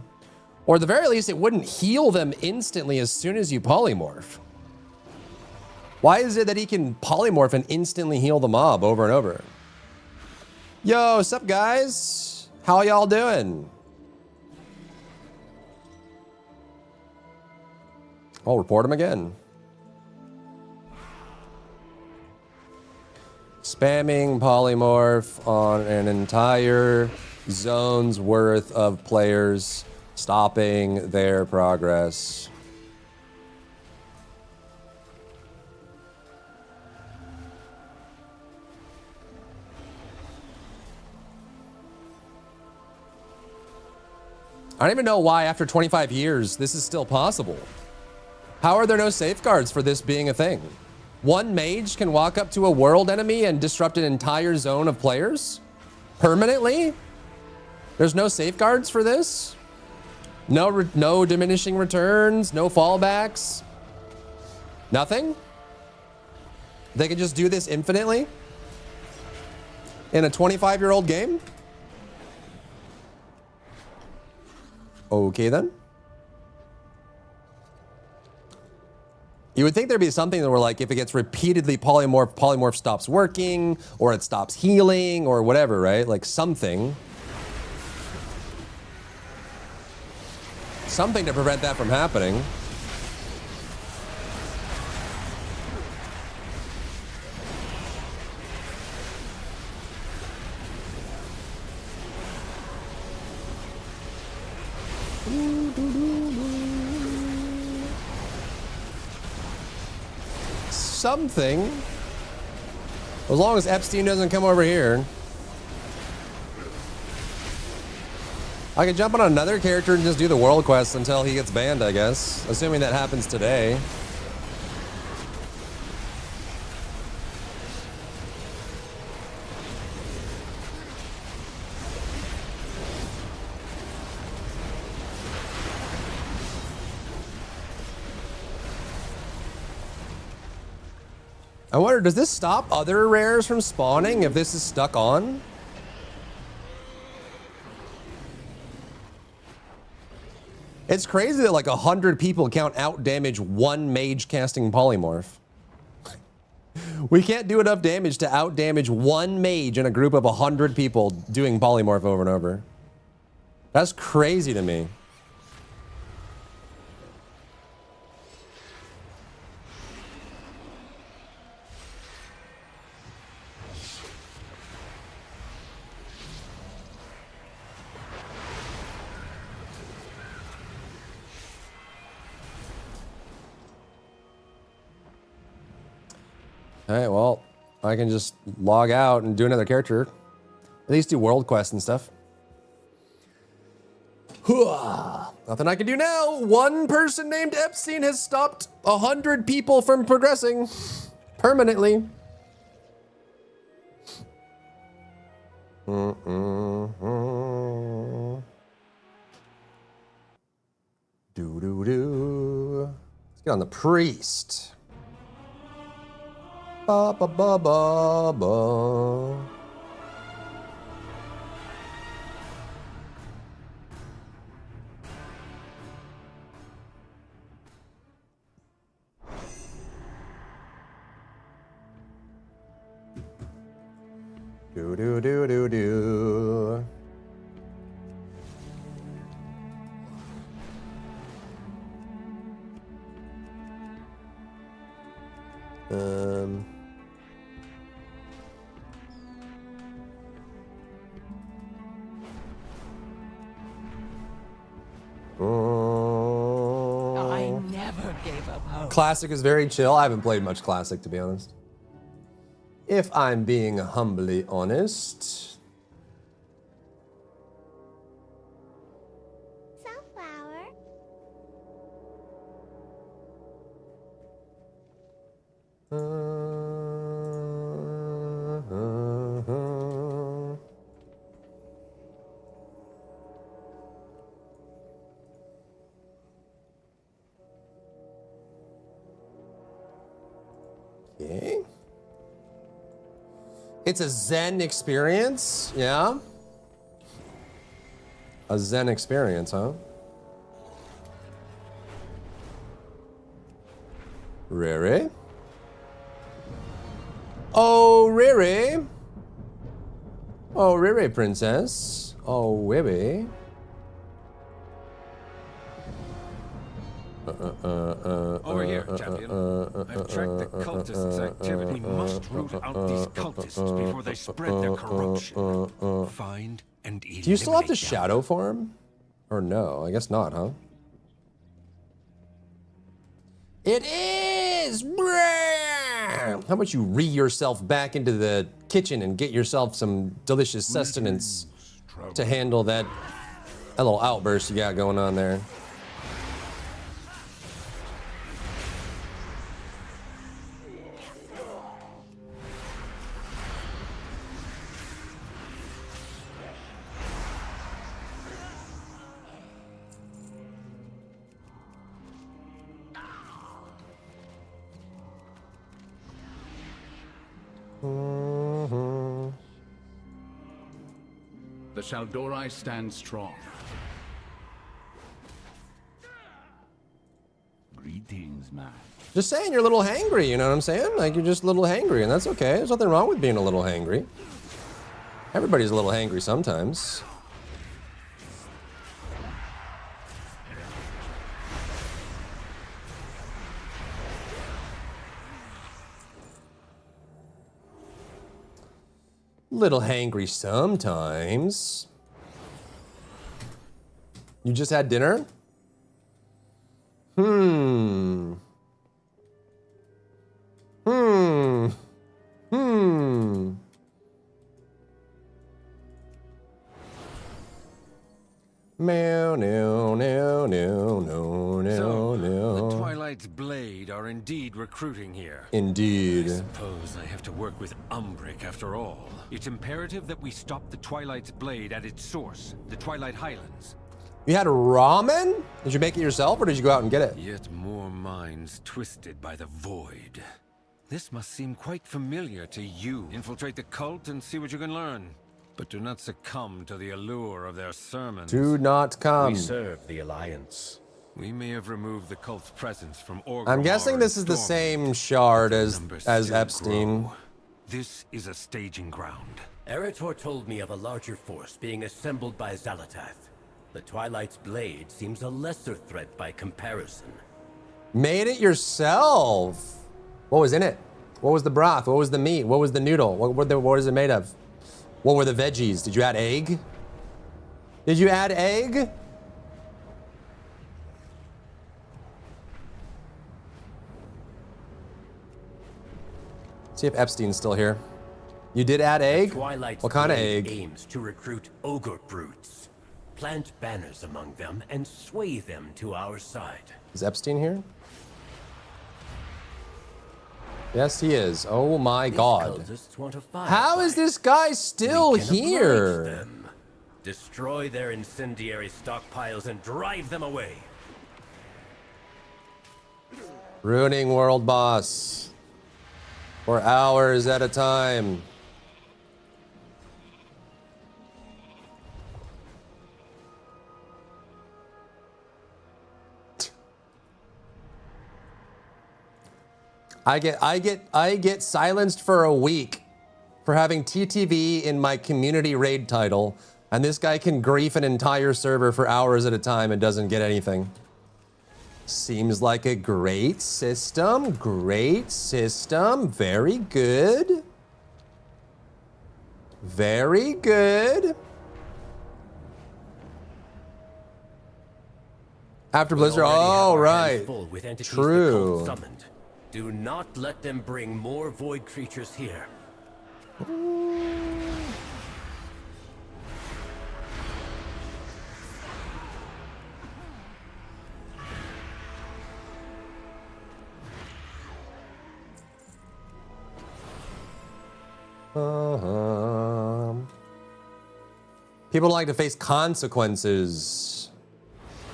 Or at the very least, it wouldn't heal them instantly as soon as you polymorph. Why is it that he can polymorph and instantly heal the mob over and over? Yo, what's up, guys? How y'all doing? I'll report him again. Spamming polymorph on an entire zone's worth of players, stopping their progress. I don't even know why after 25 years this is still possible. How are there no safeguards for this being a thing? One mage can walk up to a world enemy and disrupt an entire zone of players? Permanently? There's no safeguards for this? No diminishing returns? No fallbacks? Nothing? They can just do this infinitely? In a 25-year-old game? Okay then. You would think there'd be something that were like, if it gets repeatedly polymorph stops working, or it stops healing, or whatever, right? Like something. Something to prevent that from happening. Something. As long as Epstein doesn't come over here. I could jump on another character and just do the world quest until he gets banned, I guess. Assuming that happens today. I wonder, does this stop other rares from spawning if this is stuck on? It's crazy that like 100 people can't out damage one mage casting polymorph. We can't do enough damage to out damage one mage in a group of 100 people doing polymorph over and over. That's crazy to me. Alright, well, I can just log out and do another character. At least do world quests and stuff. Nothing I can do now. One person named Epstein has stopped 100 people from progressing permanently. Do-do-do. Let's get on the priest. Ba ba ba ba ba. Do do do do do. I never gave up hope. Classic is very chill. I haven't played much Classic, to be honest. If I'm being humbly honest. Sunflower. Okay. It's a Zen experience, yeah? A Zen experience, huh? Riri? Oh, Riri? Oh, Riri, princess. Oh, Riri. Over here, champion. I've tracked the cultists' activity. We must root out these cultists before they spread their corruption. Find and eliminate. Do you still have to them. shadow form? Or no? I guess not, huh? It is! How about you yourself back into the kitchen and get yourself some delicious sustenance to handle that little outburst you got going on there? The Shal'dorei stand strong. Greetings, man. Just saying you're a little hangry, you know what I'm saying? Like you're just a little hangry, and that's okay. There's nothing wrong with being a little hangry. Everybody's a little hangry sometimes. Little hangry sometimes. You just had dinner? Hmm. Meow, no, no, no, no, no, So, no. the Twilight's Blade are indeed recruiting here. Indeed. I suppose I have to work with Umbric after all. It's imperative that we stop the Twilight's Blade at its source, the Twilight Highlands. You had ramen? Did you make it yourself or did you go out and get it? Yet more minds twisted by the void. This must seem quite familiar to you. Infiltrate the cult and see what you can learn. But do not succumb to the allure of their sermons. Do not come. We serve the Alliance. We may have removed the cult's presence from Orgrimmar. I'm guessing this is the and Stormwind, same shard but the as numbers as still Epstein. grow. This is a staging ground. Eretor told me of a larger force being assembled by Xal'atath. The Twilight's Blade seems a lesser threat by comparison. Made it yourself. What was in it? What was the broth? What was the meat? What was the noodle? What is it made of? What were the veggies? Did you add egg? Did you add egg? See if Epstein's still here. You did add egg? Twilight's What kind of Blade egg? aims to recruit ogre brutes. Plant banners among them and sway them to our side. Is Epstein here? Yes, he is. Oh my God. Cultists want a How is this guy still We can oblige here? them. Destroy their incendiary stockpiles and drive them away. Ruining world boss. For hours at a time. I get silenced for a week for having TTV in my community raid title, and this guy can grief an entire server for hours at a time and doesn't get anything. Seems like a great system. Great system. Very good. Very good. After Blizzard. Oh, right. True. Do not let them bring more void creatures here. People like to face consequences.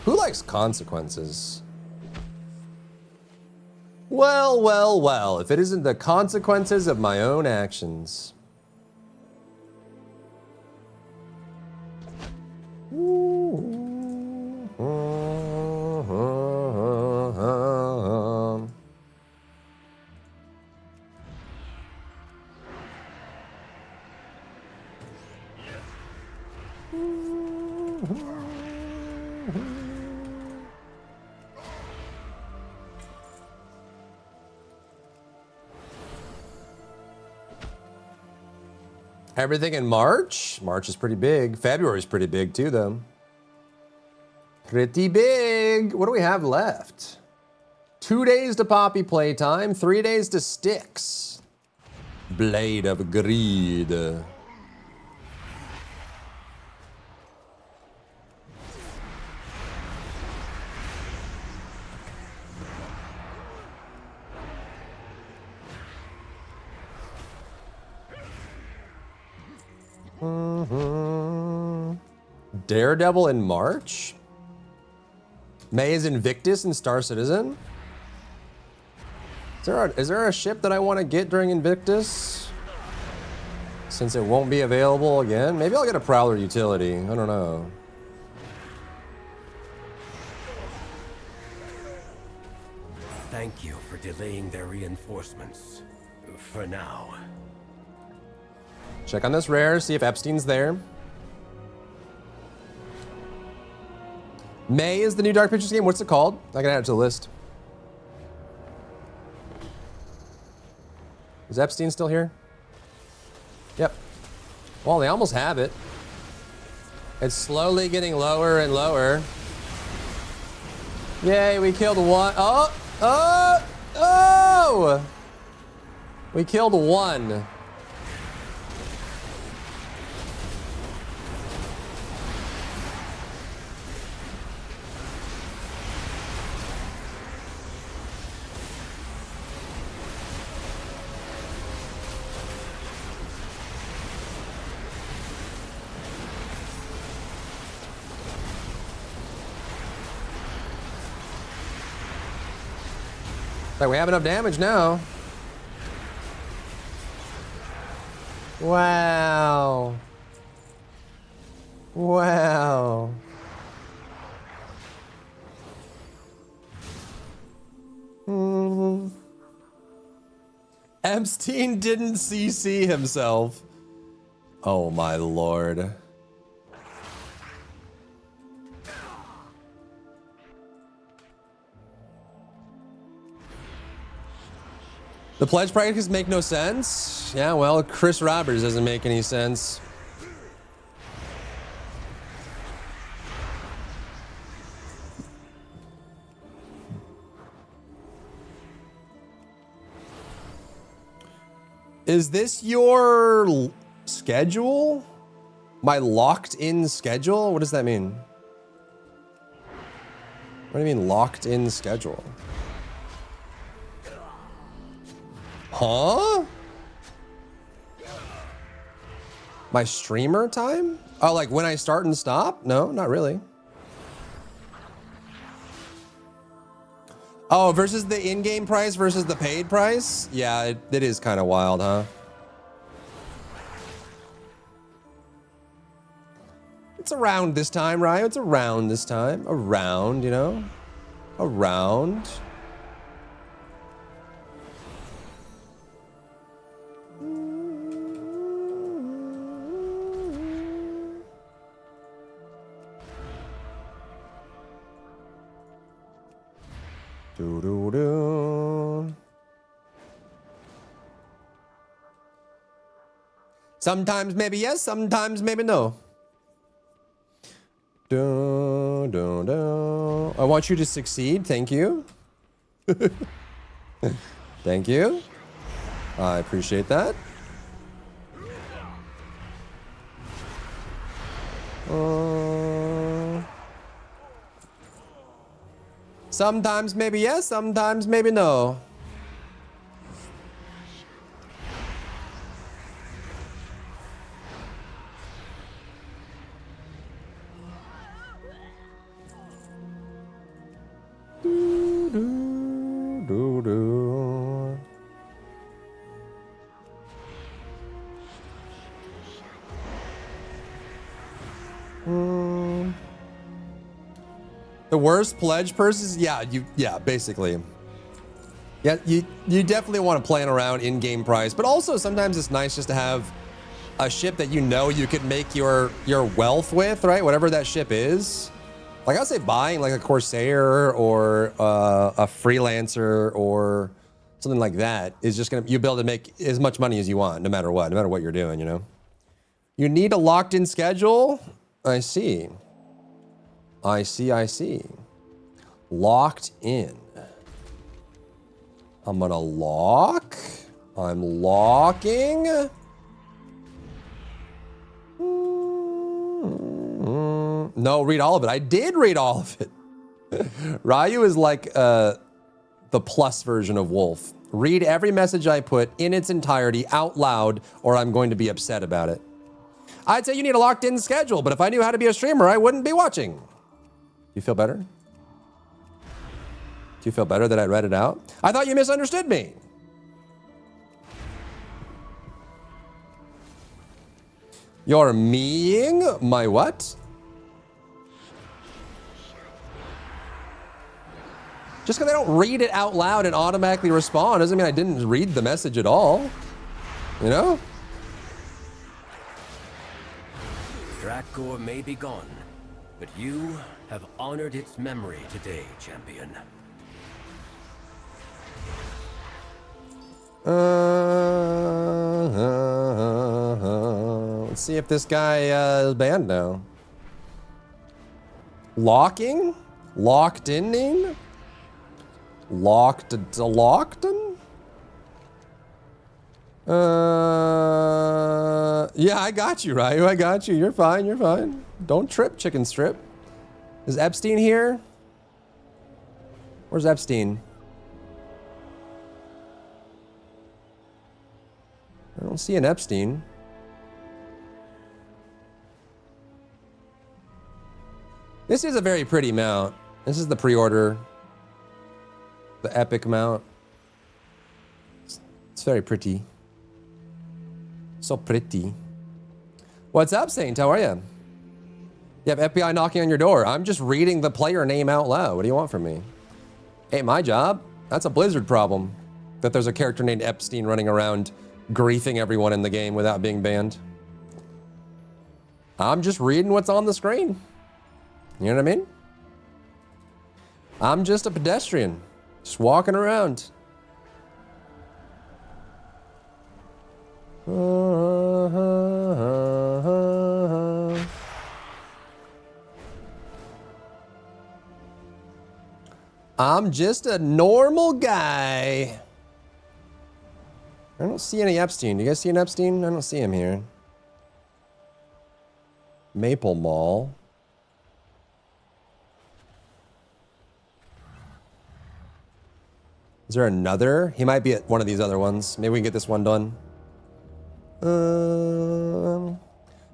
Who likes consequences? Well, well, well, if it isn't the consequences of my own actions. Everything in March? March is pretty big. February is pretty big too, though. Pretty big. What do we have left? 2 days to Poppy playtime, 3 days to Styx. Blade of Greed. Daredevil in March? May is Invictus and Star Citizen? Is there a ship that I want to get during Invictus? Since it won't be available again? Maybe I'll get a Prowler utility. I don't know. Thank you for delaying their reinforcements. For now. Check on this rare, see if Epstein's there. May is the new Dark Pictures game. What's it called? I can add it to the list. Is Epstein still here? Yep. Well, they almost have it. It's slowly getting lower and lower. Yay, we killed one. Oh! Oh! Oh! We killed one. Like, we have enough damage now. Wow. Wow. Epstein didn't CC himself. Oh my lord. The pledge practices make no sense? Yeah, well, Chris Roberts doesn't make any sense. Is this your schedule? My locked in schedule? What does that mean? What do you mean locked in schedule? Huh? My streamer time? Oh, like when I start and stop? No, not really. Oh, versus the in-game price versus the paid price? Yeah, it is kind of wild, huh? It's around this time, right? It's around this time. Around, you know? Around. Do do do. Sometimes maybe yes, sometimes maybe no. Do do do. I want you to succeed. Thank you. Thank you. I appreciate that. Sometimes maybe yes, sometimes maybe no. Do, do, do, do. The worst pledge purses? Yeah, basically. Yeah, you definitely want to plan around in-game price, but also sometimes it's nice just to have a ship that you know you could make your wealth with, right? Whatever that ship is. Like, I'd say buying like a Corsair or a Freelancer or something like that is just gonna, you'll be able to make as much money as you want, no matter what you're doing, you know? You need a locked-in schedule? I see. I see. Locked in. I'm gonna lock. I'm locking. No, read all of it. I did read all of it. Ryu is like the plus version of Wolf. Read every message I put in its entirety out loud, or I'm going to be upset about it. I'd say you need a locked-in schedule, but if I knew how to be a streamer, I wouldn't be watching. You feel better? Do you feel better that I read it out? I thought you misunderstood me. You're meing my what? Just because I don't read it out loud and automatically respond doesn't mean I didn't read the message at all. You know? Drakgor may be gone, but you have honored its memory today, champion. Let's see if this guy is banned now. Locking? Locked in? Locked in? Yeah, I got you, Ryu. I got you. You're fine. Don't trip, chicken strip. Is Epstein here? Where's Epstein? I don't see an Epstein. This is a very pretty mount. This is the pre-order. The epic mount. It's very pretty. So pretty. What's up, Saint? How are you? You have FBI knocking on your door. I'm just reading the player name out loud. What do you want from me? Ain't my job. That's a Blizzard problem. That there's a character named Epstein running around griefing everyone in the game without being banned. I'm just reading what's on the screen. You know what I mean? I'm just a pedestrian. Just walking around. I'm just a normal guy. I don't see any Epstein. Do you guys see an Epstein? I don't see him here. Maple Mall. Is there another? He might be at one of these other ones. Maybe we can get this one done.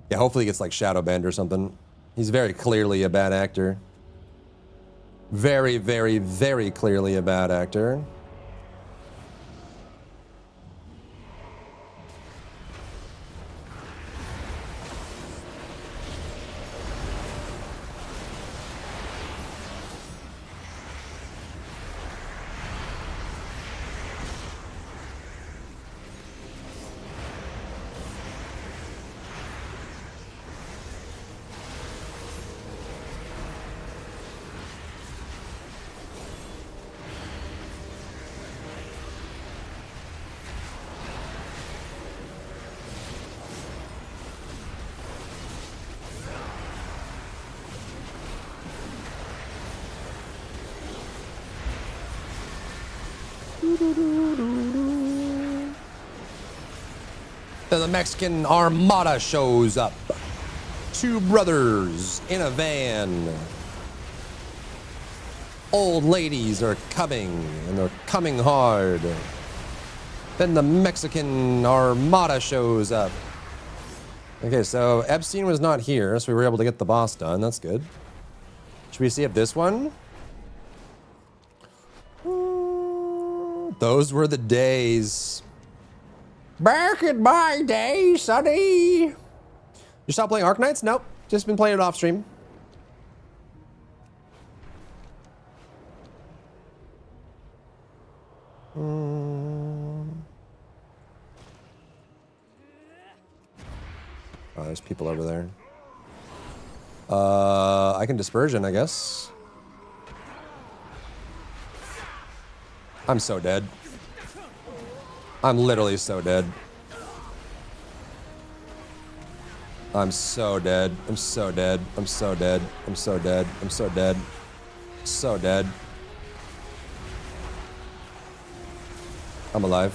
Yeah, hopefully he gets like shadow banned or something. He's very clearly a bad actor. Very, very, very clearly a bad actor. Then the Mexican Armada shows up. Two brothers in a van. Old ladies are coming, and they're coming hard. Then the Mexican Armada shows up. Okay, so Epstein was not here, so we were able to get the boss done. That's good. Should we see if this one? Those were the days. Back in my day, sonny. You stopped playing Arknights? Nope. Just been playing it off stream. Oh, there's people over there. I can dispersion, I guess. I'm so dead. I'm literally so dead. I'm so dead. I'm so dead. I'm so dead. I'm so dead. I'm so dead. So dead. I'm alive.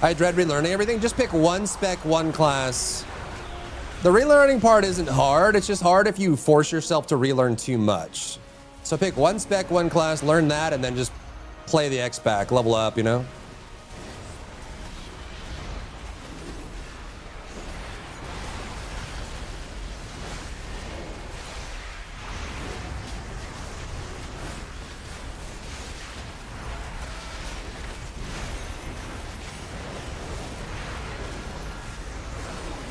I dread relearning everything. Just pick one spec, one class. The relearning part isn't hard. It's just hard if you force yourself to relearn too much. So pick one spec, one class, learn that, and then just play the X back, level up, you know?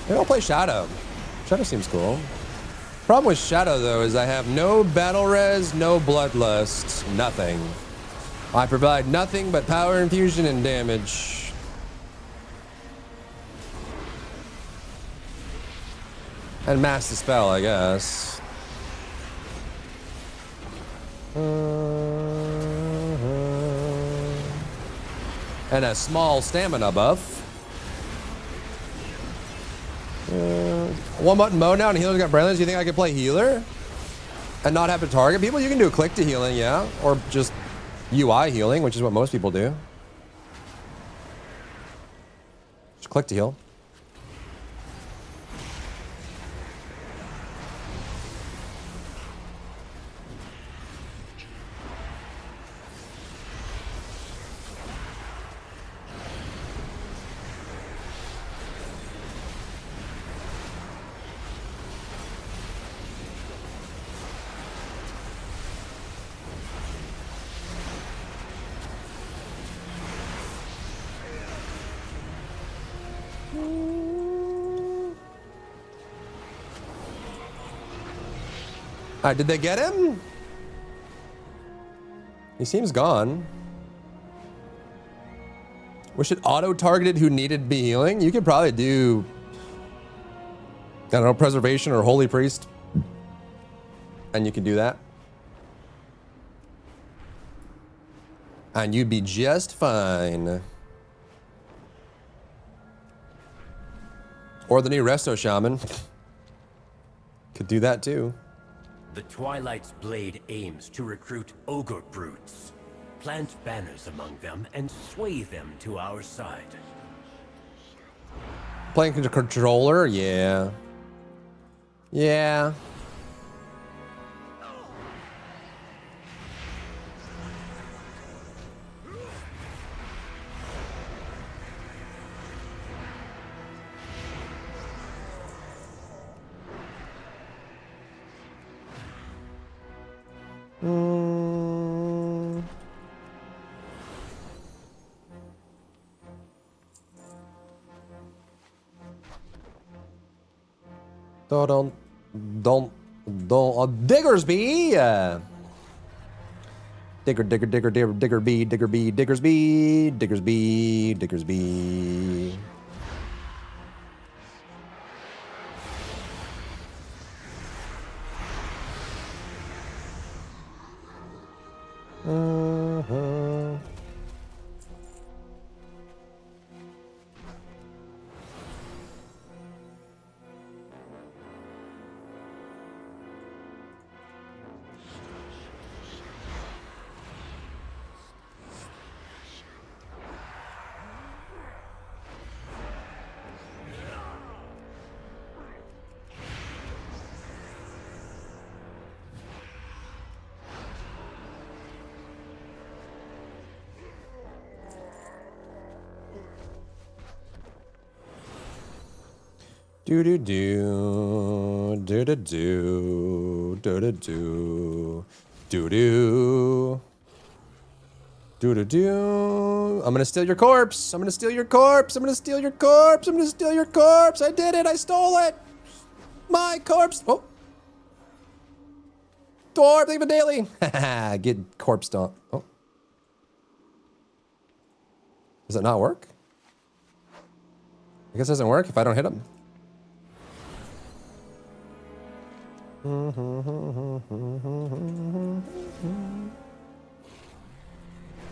Maybe I'll play Shadow. Shadow seems cool. Problem with Shadow, though, is I have no battle res, no bloodlust, nothing. I provide nothing but power infusion and damage. And mass dispel, I guess. And a small stamina buff. One button mode now and healer's got brilliance. Do you think I could play healer and not have to target people? You can do a click to healing, yeah, or just UI healing, which is what most people do. Just click to heal. Did they get him? He seems gone. Wish it auto-targeted who needed to be healing. You could probably do, I don't know, Preservation or Holy Priest. And you could do that. And you'd be just fine. Or the new Resto Shaman. Could do that too. The Twilight's blade aims to recruit ogre brutes. Plant banners among them and sway them to our side. Playing controller? Yeah. Yeah. Don't. Diggersby! Diggersby. Do do do do do do do do do do do do do do. I'm gonna steal your corpse. I'm gonna steal your corpse. I'm gonna steal your corpse. I'm gonna steal your corpse. I did it. I stole it. My corpse. Oh. Dwarf, leave a daily. Get corpse stomped. Oh. Does it not work? I guess it doesn't work if I don't hit him.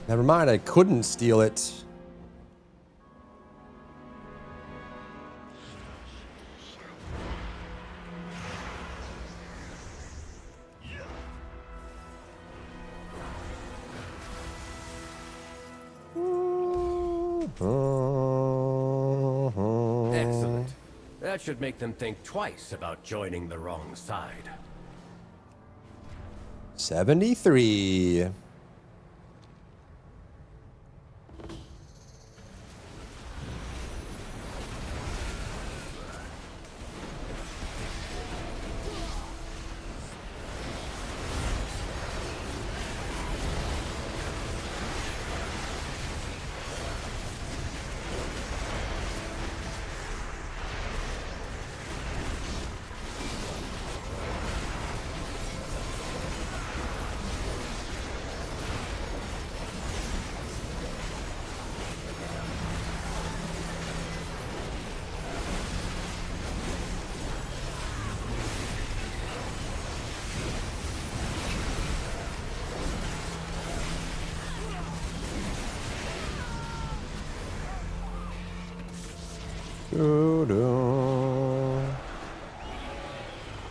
Never mind, I couldn't steal it. Excellent. That should make them think twice about joining the wrong side. 73.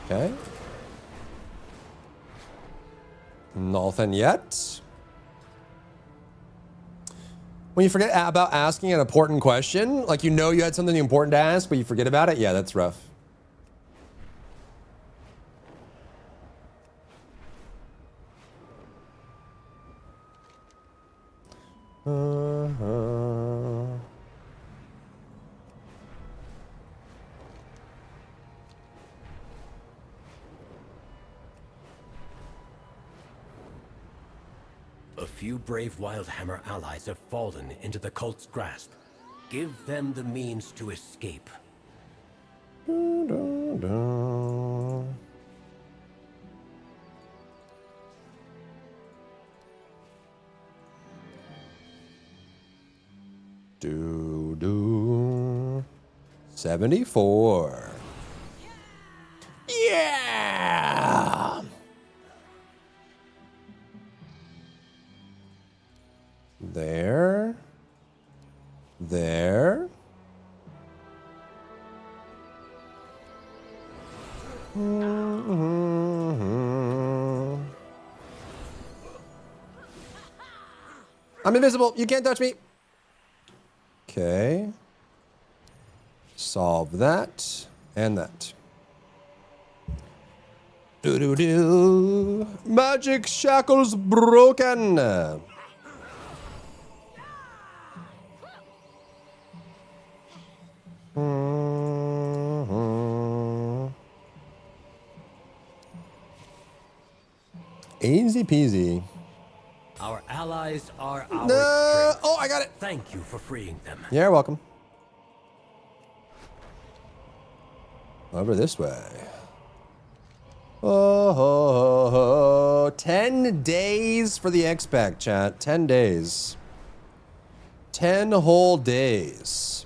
Okay. Nothing yet. When you forget about asking an important question, like you know you had something important to ask, but you forget about it, yeah, that's rough. A few brave Wildhammer allies have fallen into the cult's grasp. Give them the means to escape. Do do 74. Yeah. There. There. I'm invisible. You can't touch me. Okay. Solve that and that. Do-do-do. Magic shackles broken. Easy peasy. Our allies are our No. strength. Oh, I got it. Thank you for freeing them. You're welcome. Over this way. Oh, 10 days for the X-Pack, chat. 10 days. 10 whole days.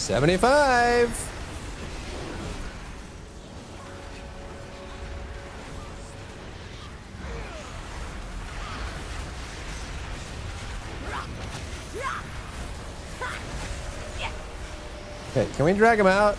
75. Okay, can we drag him out?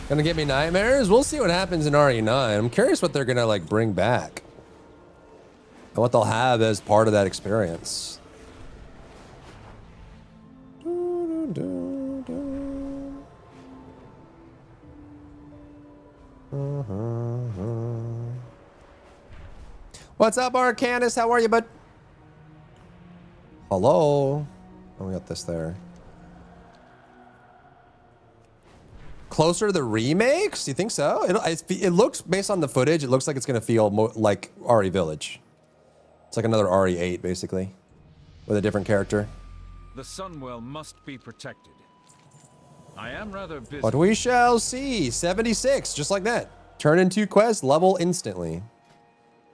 Gonna give me nightmares? We'll see what happens in RE9. I'm curious what they're gonna like bring back. And what they'll have as part of that experience. What's up, Arcanus? How are you, bud? Hello. Oh, we got this there. Closer to the remakes? Do you think so? It looks, based on the footage, it looks like it's going to feel like RE Village. It's like another RE8, basically, with a different character. The Sunwell must be protected. I am rather busy. But we shall see. 76, just like that. Turn into quest, level instantly.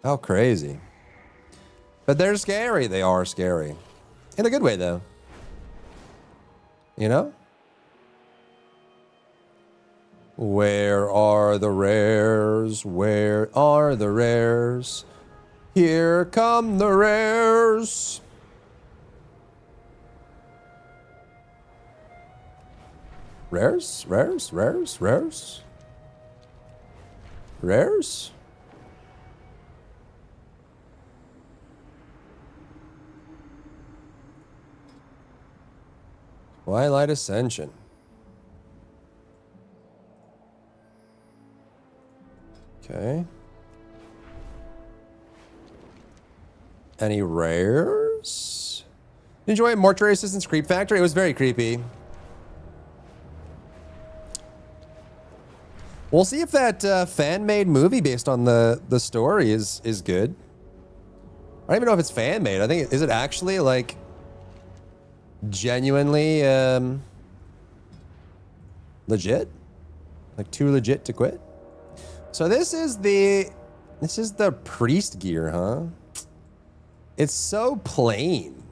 How crazy. But they're scary. They are scary. In a good way, though. You know? Where are the rares? Where are the rares? Here come the rares. Rares? Rares? Rares? Rares? Rares? Twilight Ascension. Okay. Any rares? Enjoy Mortuary Assistance Creep Factory. It was very creepy. We'll see if that fan-made movie based on the story is good. I don't even know if it's fan-made. I think, is it actually like genuinely legit? Like too legit to quit? So this is the priest gear, huh? It's so plain.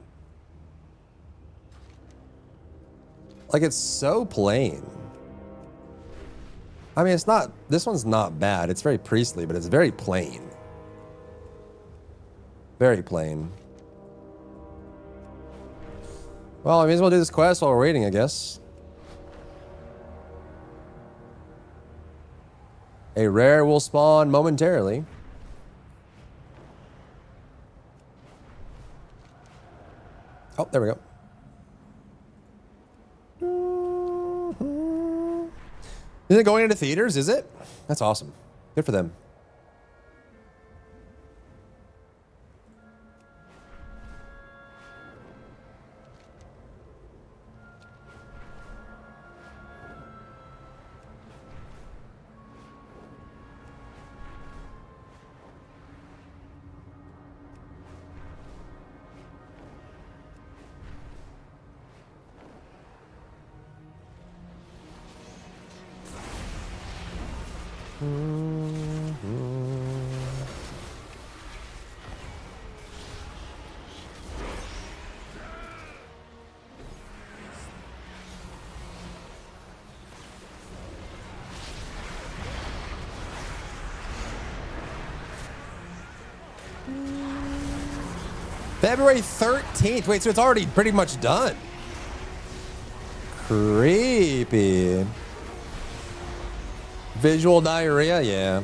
Like, it's so plain. I mean, it's not, this one's not bad. It's very priestly, but it's very plain. Very plain. Well, I may as well do this quest while we're waiting, I guess. A rare will spawn momentarily. Oh, there we go. Is it going into theaters? Is it? That's awesome. Good for them. February 13th. Wait, so it's already pretty much done. Creepy. Visual diarrhea, yeah.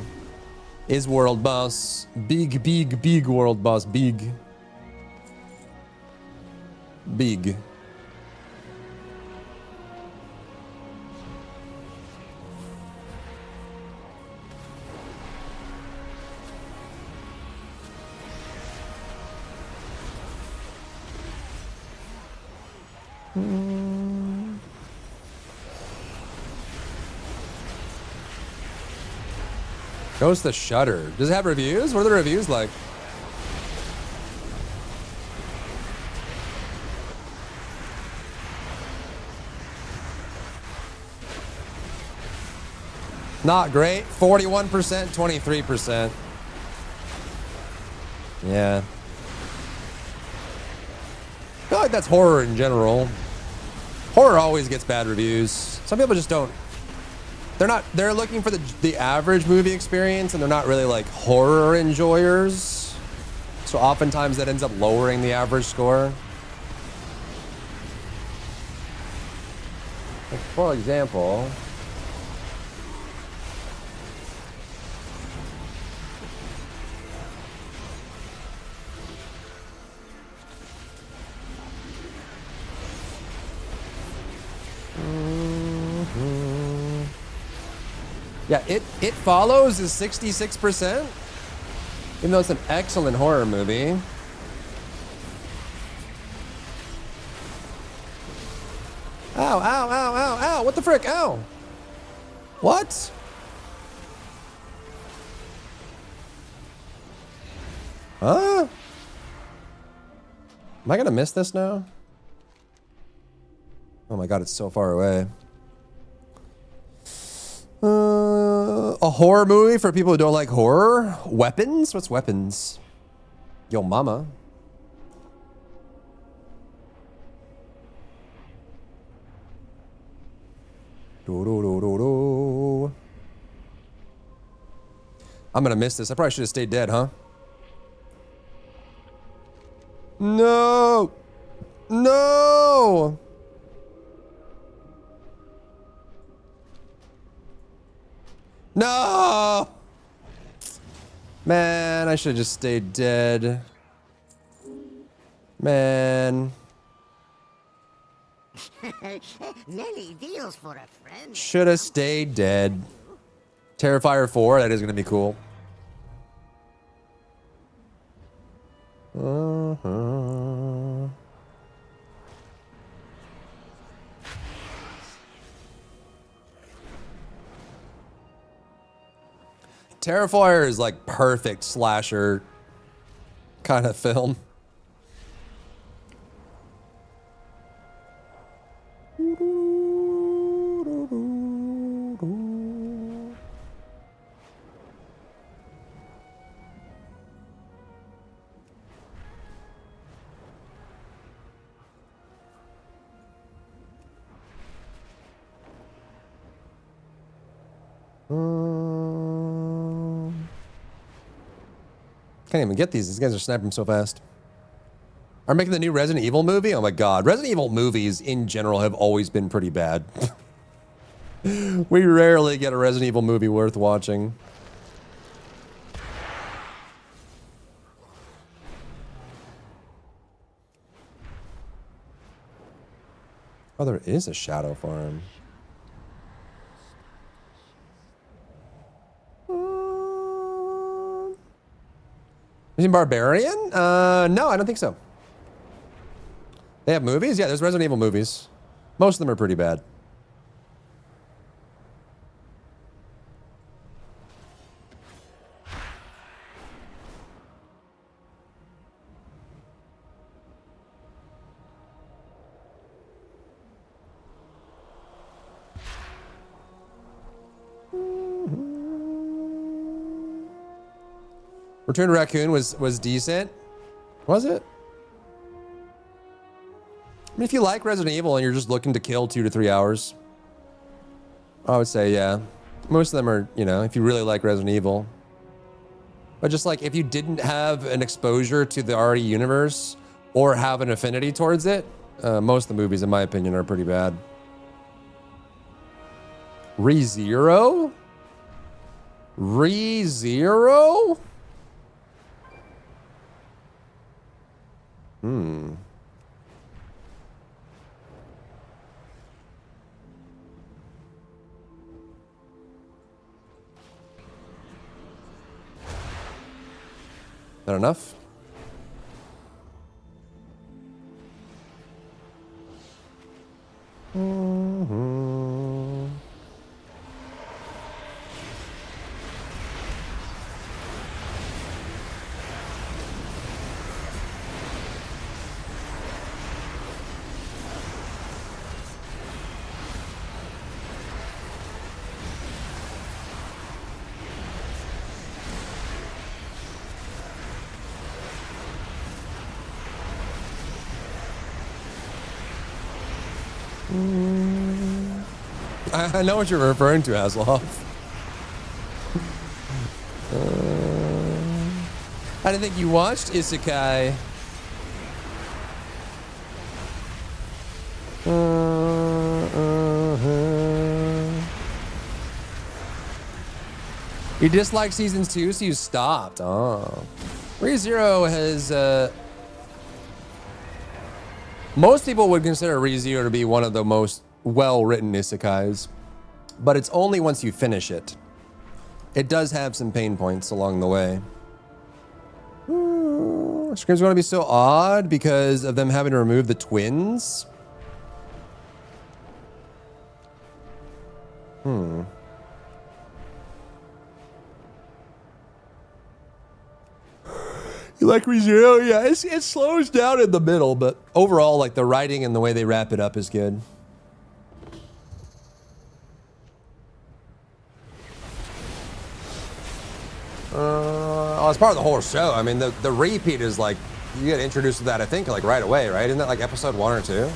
is world boss. Big world boss. Big. Ghost the Shutter. Does it have reviews? What are the reviews like? Not great. 41%, 23%. Yeah. I feel like that's horror in general. Horror always gets bad reviews. Some people just don't. They're looking for the average movie experience, and they're not really like horror enjoyers. So oftentimes that ends up lowering the average score. Like for example, yeah, It Follows is 66%, even though it's an excellent horror movie. Ow, ow, ow, ow, ow, what the frick, ow. What? Huh? Am I gonna miss this now? Oh my god, it's so far away. A horror movie for people who don't like horror? Weapons? What's Weapons? Yo mama. I'm gonna miss this. I probably should have stayed dead, huh? No! No! No! Man, I should have just stayed dead. Man. Nelly deals for a friend. Should have stayed dead. Terrifier 4, that is going to be cool. Terrifier is like perfect slasher kind of film. Can't even get these. These guys are sniping so fast. Are making the new Resident Evil movie? Oh my god. Resident Evil movies in general have always been pretty bad. We rarely get a Resident Evil movie worth watching. Oh, there is a Shadow Farm. Is he Barbarian? No, I don't think so. They have movies? Yeah, there's Resident Evil movies. Most of them are pretty bad. Return to Raccoon was decent. Was it? I mean, if you like Resident Evil and you're just looking to kill 2 to 3 hours, I would say, yeah. Most of them are, you know, if you really like Resident Evil. But just like, if you didn't have an exposure to the RE universe or have an affinity towards it, most of the movies, in my opinion, are pretty bad. ReZero? ReZero? That enough? I know what you're referring to, Hasselhoff. I didn't think you watched Isekai. You disliked seasons 2, so you stopped. Oh. ReZero has... most people would consider ReZero to be one of the most well-written isekais, but it's only once you finish it. It does have some pain points along the way. Scream's going to be so odd because of them having to remove the twins. You like ReZero? Yeah, it slows down in the middle, but overall, like the writing and the way they wrap it up is good. Oh, it's part of the whole show. I mean, the repeat is like, you get introduced to that, I think, like right away, right? Isn't that like episode 1 or 2?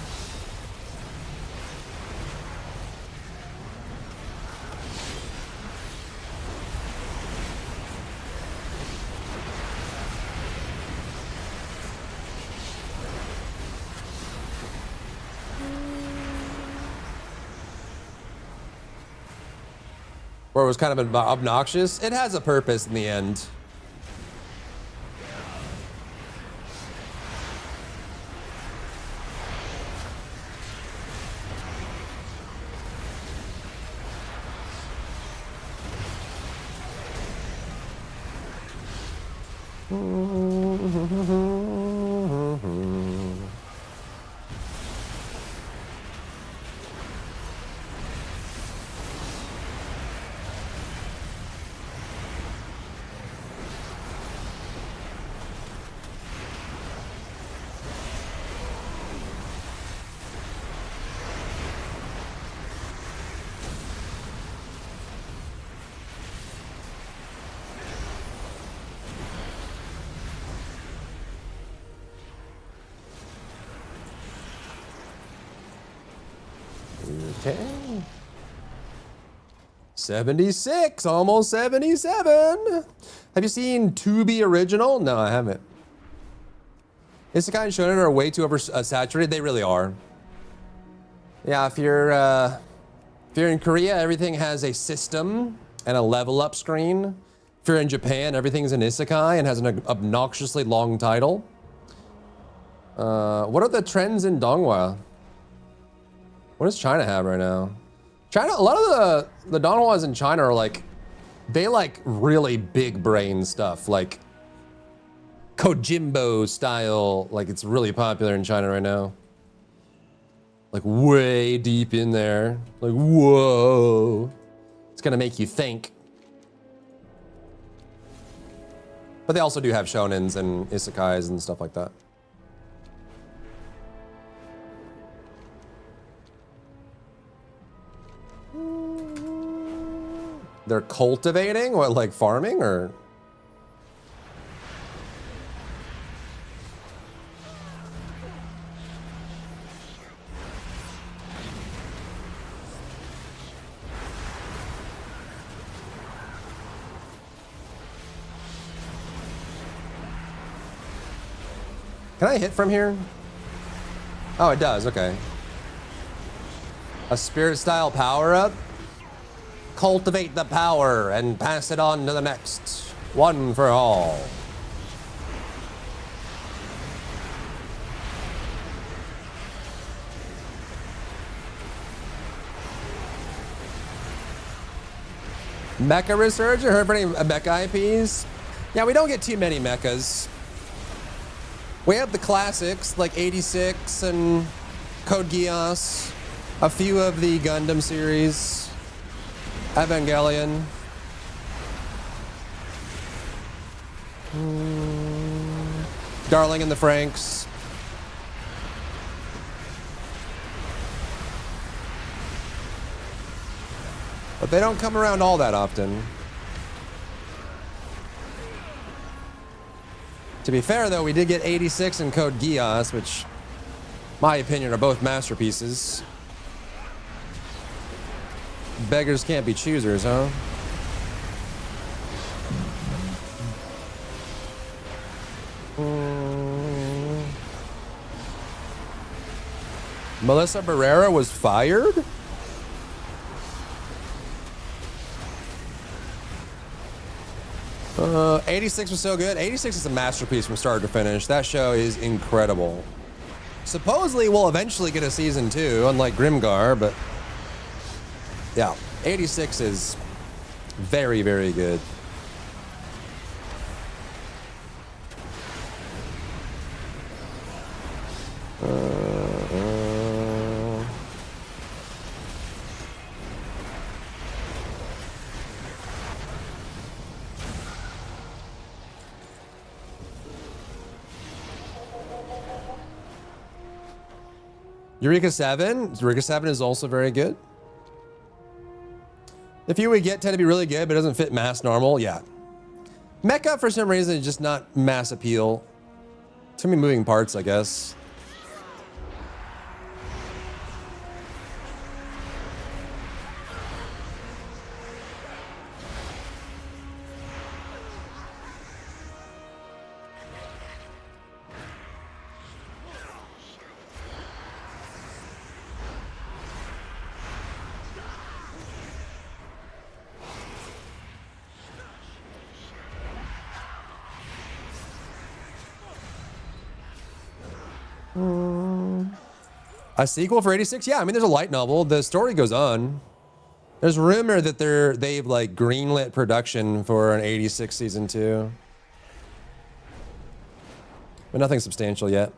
Where it was kind of obnoxious. It has a purpose in the end. Okay. 76, almost 77. Have you seen To Be Original? No, I haven't. Isekai and Shonen are way too oversaturated. They really are. Yeah, if you're in Korea, everything has a system and a level up screen. If you're in Japan, everything's an Isekai and has an obnoxiously long title. What are the trends in Donghua? What does China have right now? China, a lot of the Donghwas in China are like, they like really big brain stuff, like Kojimbo style. Like it's really popular in China right now. Like way deep in there. Like, whoa. It's gonna make you think. But they also do have shonens and isekais and stuff like that. They're cultivating? What, like farming or? Can I hit from here? Oh, it does, okay. A spirit style power up? cultivate the power and pass it on to the next. One for all. Mecha Resurgent? Heard of any mecha IPs? Yeah, we don't get too many mechas. We have the classics like 86 and Code Geass, a few of the Gundam series, Evangelion. Darling in the Franxx. But they don't come around all that often. To be fair, though, we did get 86 and Code Geass, which, my opinion, are both masterpieces. Beggars can't be choosers, huh? Melissa Barrera was fired? 86 was so good. 86 is a masterpiece from start to finish. That show is incredible. Supposedly we'll eventually get a season 2, unlike Grimgar, but yeah, 86 is very, very good. Eureka 7. Eureka 7 is also very good. The few we get tend to be really good, but it doesn't fit mass normal. Yeah. Mecha, for some reason, is just not mass appeal. Too many moving parts, I guess. A sequel for 86? Yeah, I mean, there's a light novel. The story goes on. There's rumor that they've like greenlit production for an 86 season 2. But nothing substantial yet.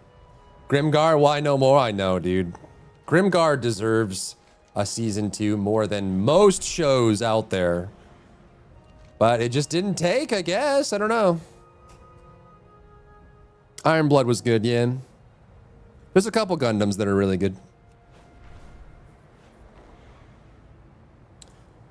Grimgar, why no more? I know, dude. Grimgar deserves a season 2 more than most shows out there. But it just didn't take, I guess. I don't know. Iron Blood was good, yeah. There's a couple Gundams that are really good.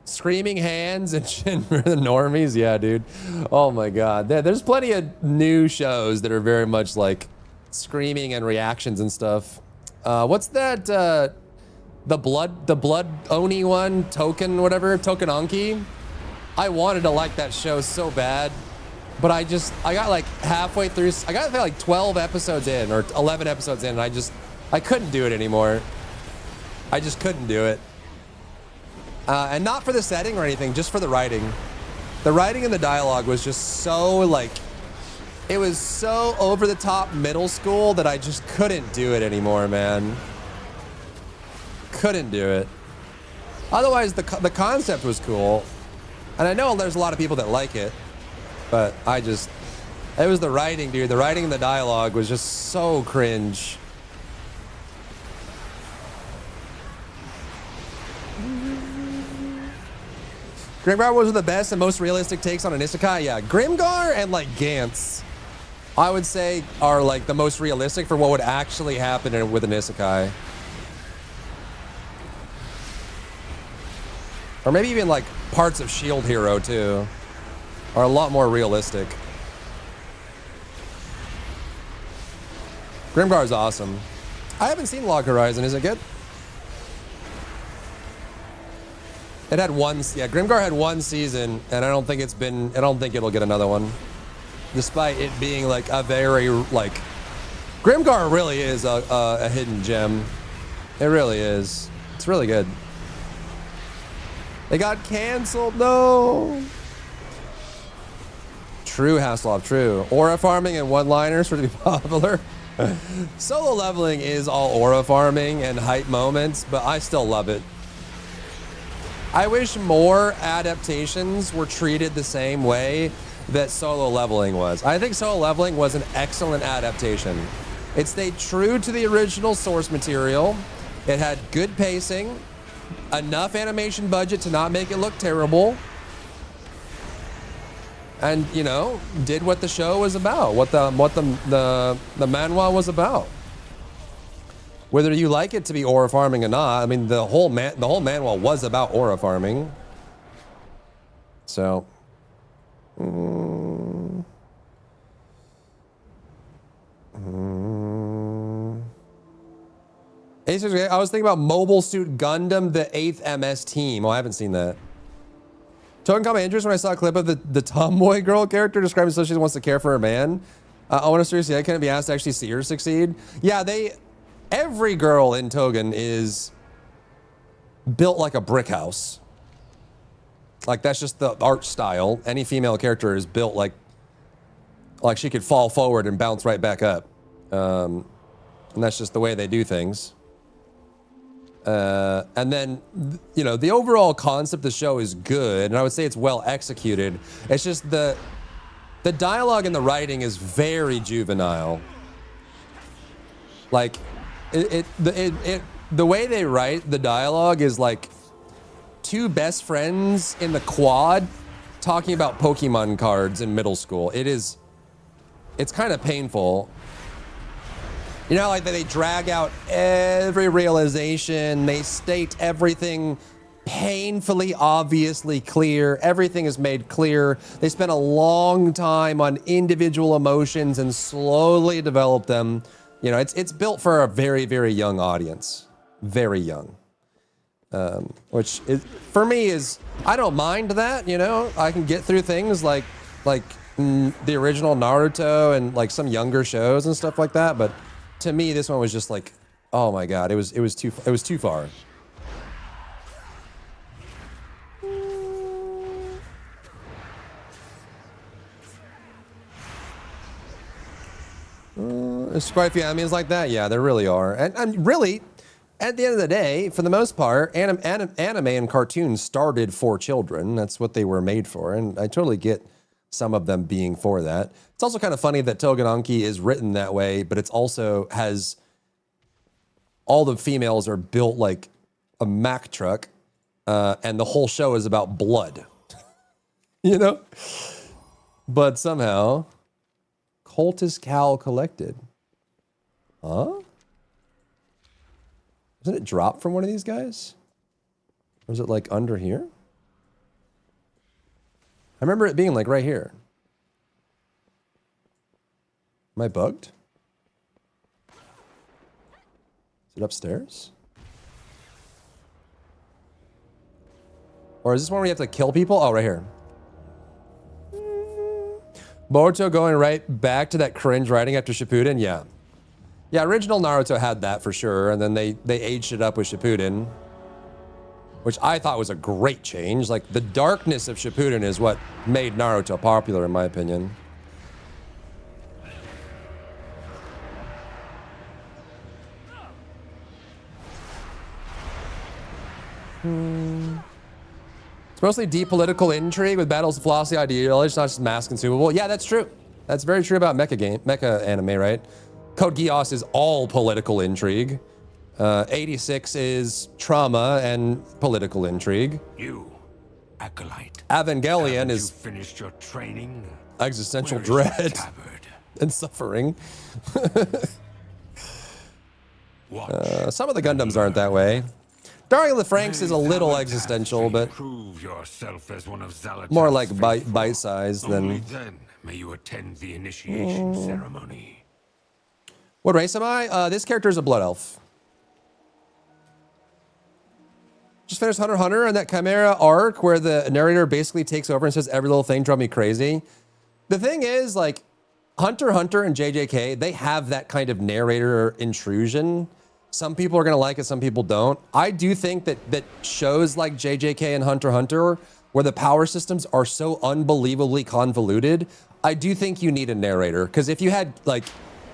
Screaming Hands and Shin for the normies. Yeah, dude. Oh my God. There's plenty of new shows that are very much like screaming and reactions and stuff. What's that? The Blood Oni one? Token, whatever. Token Anki. I wanted to like that show so bad. But I got like halfway through, I got like 12 episodes in or 11 episodes in, and I couldn't do it anymore. I just couldn't do it. And not for the setting or anything, just for the writing. The writing and the dialogue was just so like, it was so over the top middle school that I just couldn't do it anymore, man. Couldn't do it. Otherwise, the concept was cool. And I know there's a lot of people that like it. But it was the writing, dude. The writing and the dialogue was just so cringe. Grimgar was the best and most realistic takes on an isekai. Yeah, Grimgar and like Gantz, I would say, are like the most realistic for what would actually happen with an isekai. Or maybe even like parts of Shield Hero too. Are a lot more realistic. Grimgar is awesome. I haven't seen Log Horizon. Is it good? It had Grimgar had one season, and I don't think it'll get another one. Despite it being like a very, like, Grimgar really is a hidden gem. It really is. It's really good. They got canceled. No. True, Hasselhoff, true. Aura farming and one-liners for to be popular. Solo leveling is all aura farming and hype moments, but I still love it. I wish more adaptations were treated the same way that solo leveling was. I think solo leveling was an excellent adaptation. It stayed true to the original source material. It had good pacing, enough animation budget to not make it look terrible, and you know, did what the show was about, what the manhwa was about. Whether you like it to be aura farming or not, I mean, the whole manhwa was about aura farming. So, I was thinking about Mobile Suit Gundam, the 8th MS team. Oh, I haven't seen that. Token caught my interest when I saw a clip of the tomboy girl character describing so she wants to care for her man. I want to seriously, I can't be asked to actually see her succeed. Yeah, every girl in Togen is built like a brick house. Like, that's just the art style. Any female character is built like she could fall forward and bounce right back up. And that's just the way they do things. And then, you know, the overall concept of the show is good, and I would say it's well executed. It's just the dialogue and the writing is very juvenile. Like, the way they write the dialogue is like two best friends in the quad talking about Pokemon cards in middle school. It's kind of painful. You know, like they drag out every realization. They state everything painfully, obviously clear. Everything is made clear. They spend a long time on individual emotions and slowly develop them. You know, it's built for a very, very young audience. Very young. Which is, for me is, I don't mind that, you know. I can get through things like the original Naruto and like some younger shows and stuff like that, but to me, this one was just like, oh my god, it was too far. There's quite a few animes like that. Yeah, there really are. And really, at the end of the day, for the most part, anime and cartoons started for children. That's what they were made for, and I totally get some of them being for that. It's also kind of funny that Togenanki is written that way, but it's also has all the females are built like a Mack truck, and the whole show is about blood. You know? But somehow, Cultist Cowl collected. Huh? Doesn't it drop from one of these guys? Or is it like under here? I remember it being like right here. Am I bugged? Is it upstairs? Or is this one where you have to kill people? Oh, right here. Boruto going right back to that cringe writing after Shippuden? Yeah. Yeah, original Naruto had that for sure, and then they aged it up with Shippuden, which I thought was a great change. Like, the darkness of Shippuden is what made Naruto popular, in my opinion. It's mostly deep political intrigue with battles of philosophy, ideology. It's not just mass consumable. Yeah, that's true. That's very true about mecha anime, right? Code Geass is all political intrigue. 86 is trauma and political intrigue. You, acolyte. Evangelion is you finished your training. Existential dread and suffering. Some of the Gundams aren't that way. Darling of the Franxx is a little existential, but prove yourself as one of Xal'atath's more like faithful. bite-sized Only than... then may you attend the initiation ceremony. What race am I? This character is a blood elf. Just finished Hunter x Hunter and that Chimera arc where the narrator basically takes over and says every little thing drove me crazy. The thing is, like, Hunter x Hunter and JJK, they have that kind of narrator intrusion. Some people are going to like it, some people don't. I do think that shows like JJK and Hunter x Hunter, where the power systems are so unbelievably convoluted, I do think you need a narrator. Because if you had like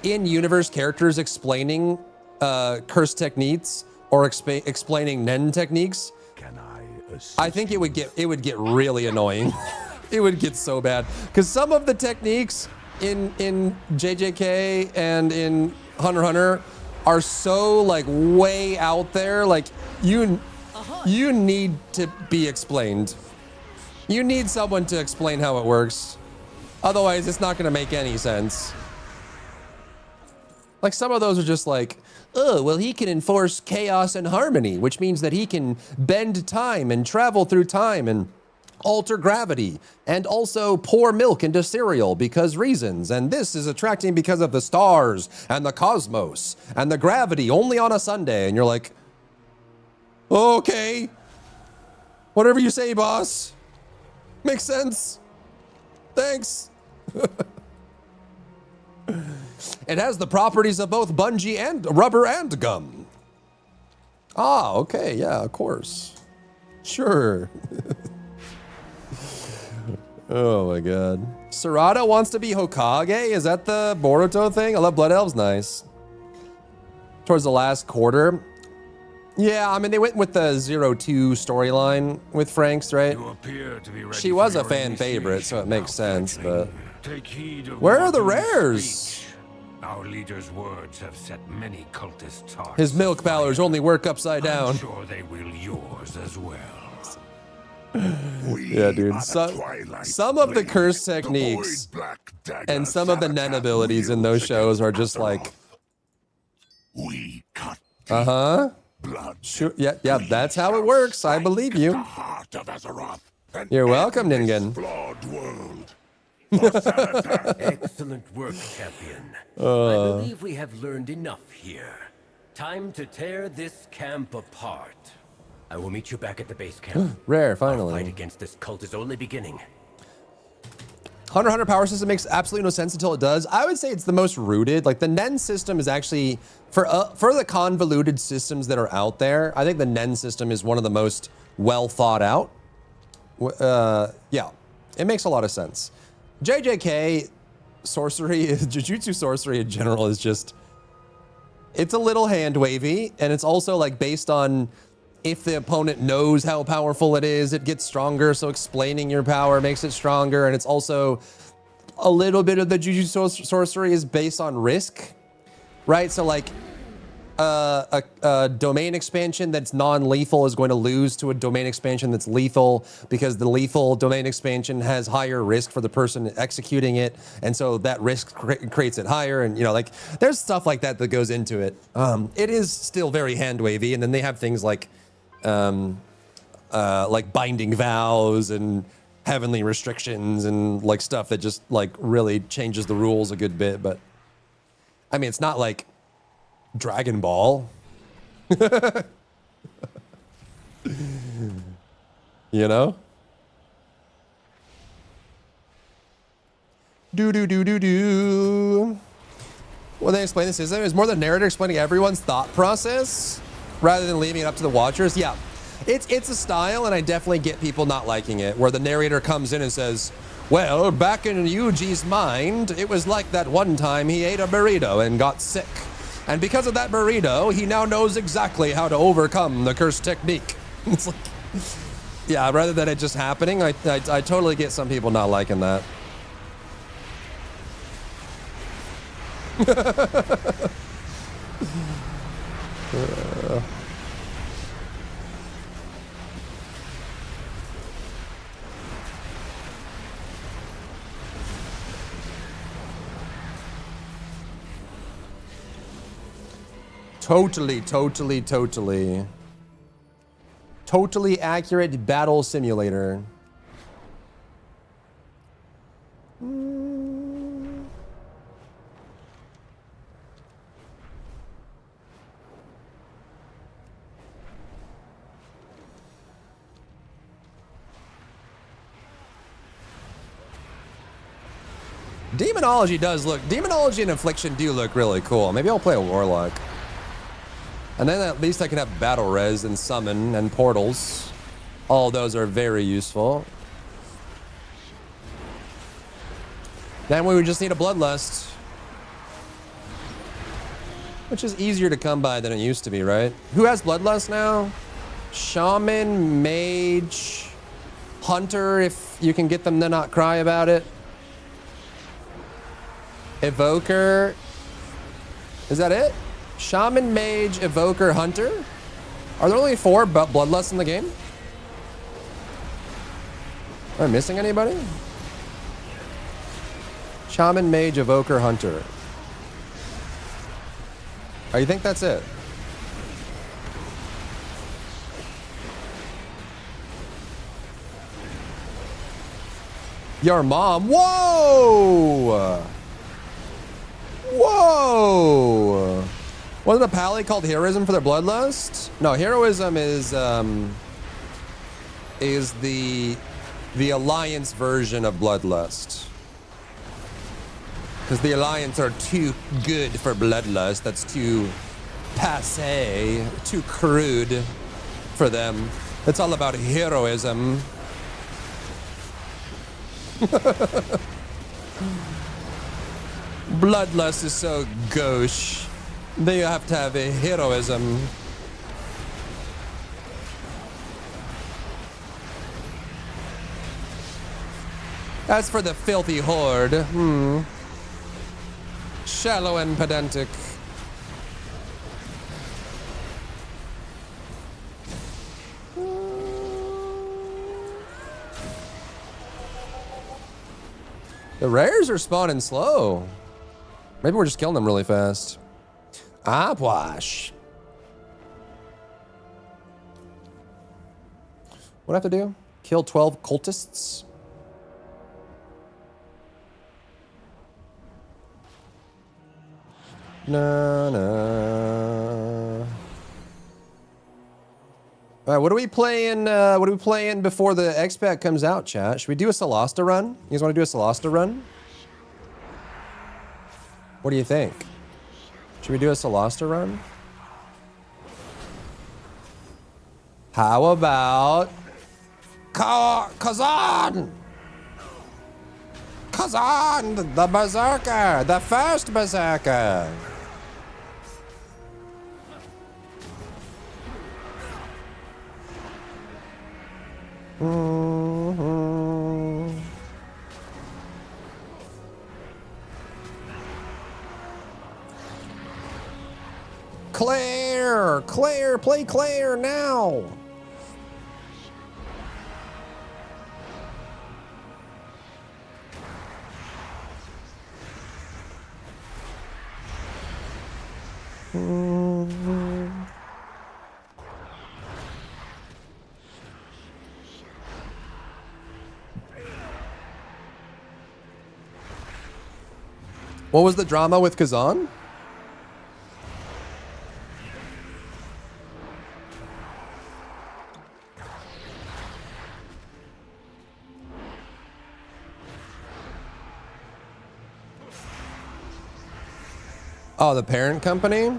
in-universe characters explaining curse techniques or explaining Nen techniques, I think it would get really annoying. It would get so bad. Because some of the techniques in JJK and in Hunter x Hunter are so like way out there. Like you need to be explained. You need someone to explain how it works. Otherwise, it's not going to make any sense. Like some of those are just like, oh, well, he can enforce chaos and harmony, which means that he can bend time and travel through time and alter gravity and also pour milk into cereal because reasons. And this is attracting because of the stars and the cosmos and the gravity only on a Sunday. And you're like, okay, whatever you say, boss. Makes sense. Thanks. It has the properties of both bungee and rubber and gum. Ah, okay, yeah, of course. Sure. Oh my god. Sarada wants to be Hokage? Is that the Boruto thing? I love Blood Elves, nice. Towards the last quarter. Yeah, I mean, they went with the 0-2 storyline with Franks, right? You appear to be ready She was for a your fan favorite, so it makes sense, but... Take heed of Where are the Morden's rares? speech. Our leader's words have set many cultists' hearts. His milk powers only work upside down. I'm sure they will yours as well. Yeah, dude. Some of the curse techniques and some of the Nen abilities in those shows are just like... We cut Uh-huh. blood. Sure. Yeah, that's how it works. I believe The you. heart of Azeroth. and You're welcome, end this Ningen. flawed world. Excellent work, champion. I believe we have learned enough here. Time to tear this camp apart. I will meet you back at the base camp. Rare, Our fight finally. against this cult is only beginning. Hunter x Hunter power system makes absolutely no sense until it does. I would say it's the most rooted. Like the Nen system is actually, for the convoluted systems that are out there, I think the Nen system is one of the most well thought out. Yeah, it makes a lot of sense. JJK sorcery, Jujutsu sorcery in general is just, it's a little hand wavy, and it's also like based on if the opponent knows how powerful it is, it gets stronger. So explaining your power makes it stronger. And it's also a little bit of the Jujutsu sorcery is based on risk, right? So like a domain expansion that's non-lethal is going to lose to a domain expansion that's lethal because the lethal domain expansion has higher risk for the person executing it. And so that risk creates it higher. And, you know, like there's stuff like that that goes into it. It is still very hand wavy. And then they have things like binding vows and heavenly restrictions and like stuff that just like really changes the rules a good bit. But I mean, it's not like Dragon Ball. You know? Do. When they explain the system, it's more the narrator explaining everyone's thought process rather than leaving it up to the watchers. Yeah, it's a style, and I definitely get people not liking it, where the narrator comes in and says, well, back in Yuji's mind, it was like that one time he ate a burrito and got sick. And because of that burrito, he now knows exactly how to overcome the curse technique. It's like, yeah, rather than it just happening, I totally get some people not liking that. Totally accurate battle simulator. Demonology and Affliction do look really cool. Maybe I'll play a Warlock. And then at least I can have battle res and summon and portals. All those are very useful. Then we would just need a Bloodlust. Which is easier to come by than it used to be, right? Who has Bloodlust now? Shaman, Mage, Hunter, if you can get them to not cry about it. Evoker. Is that it? Shaman, Mage, Evoker, Hunter? Are there only 4 Bloodlusts in the game? Am I missing anybody? Shaman, Mage, Evoker, Hunter. Oh, you think that's it? Your mom. Whoa! Whoa! Wasn't the Pally called Heroism for their Bloodlust? No, Heroism is the Alliance version of Bloodlust. Because the Alliance are too good for Bloodlust. That's too passé, too crude for them. It's all about heroism. Bloodlust is so gauche. They have to have a heroism. As for the filthy horde, shallow and pedantic. The rares are spawning slow. Maybe we're just killing them really fast. Wash. What do I have to do? Kill 12 cultists? Nah. All right, what are we playing? What are we playing before the X-Pack comes out, chat? Should we do a Solasta run? You guys want to do a Solasta run? What do you think? Should we do a Solasta run? How about Kazan? Kazan, the Berserker, the first Berserker. Claire, play Claire now. What was the drama with Kazan? Oh, the parent company?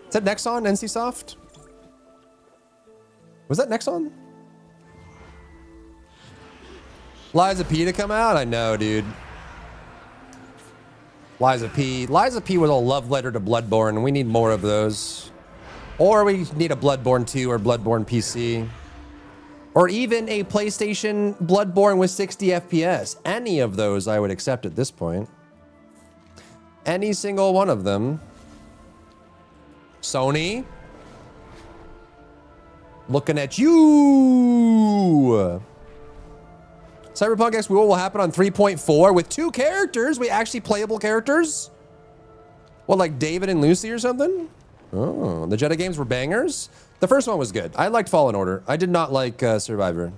Is that Nexon, NCSoft? Was that Nexon? Liza P to come out? I know, dude. Liza P. Liza P was a love letter to Bloodborne. We need more of those. Or we need a Bloodborne 2 or Bloodborne PC. Or even a PlayStation Bloodborne with 60 FPS. Any of those I would accept at this point. Any single one of them. Sony. Looking at you. Cyberpunk X will happen on 3.4 with 2 characters. We actually playable characters. What, like David and Lucy or something? Oh, the Jedi games were bangers. The first one was good. I liked Fallen Order. I did not like Survivor.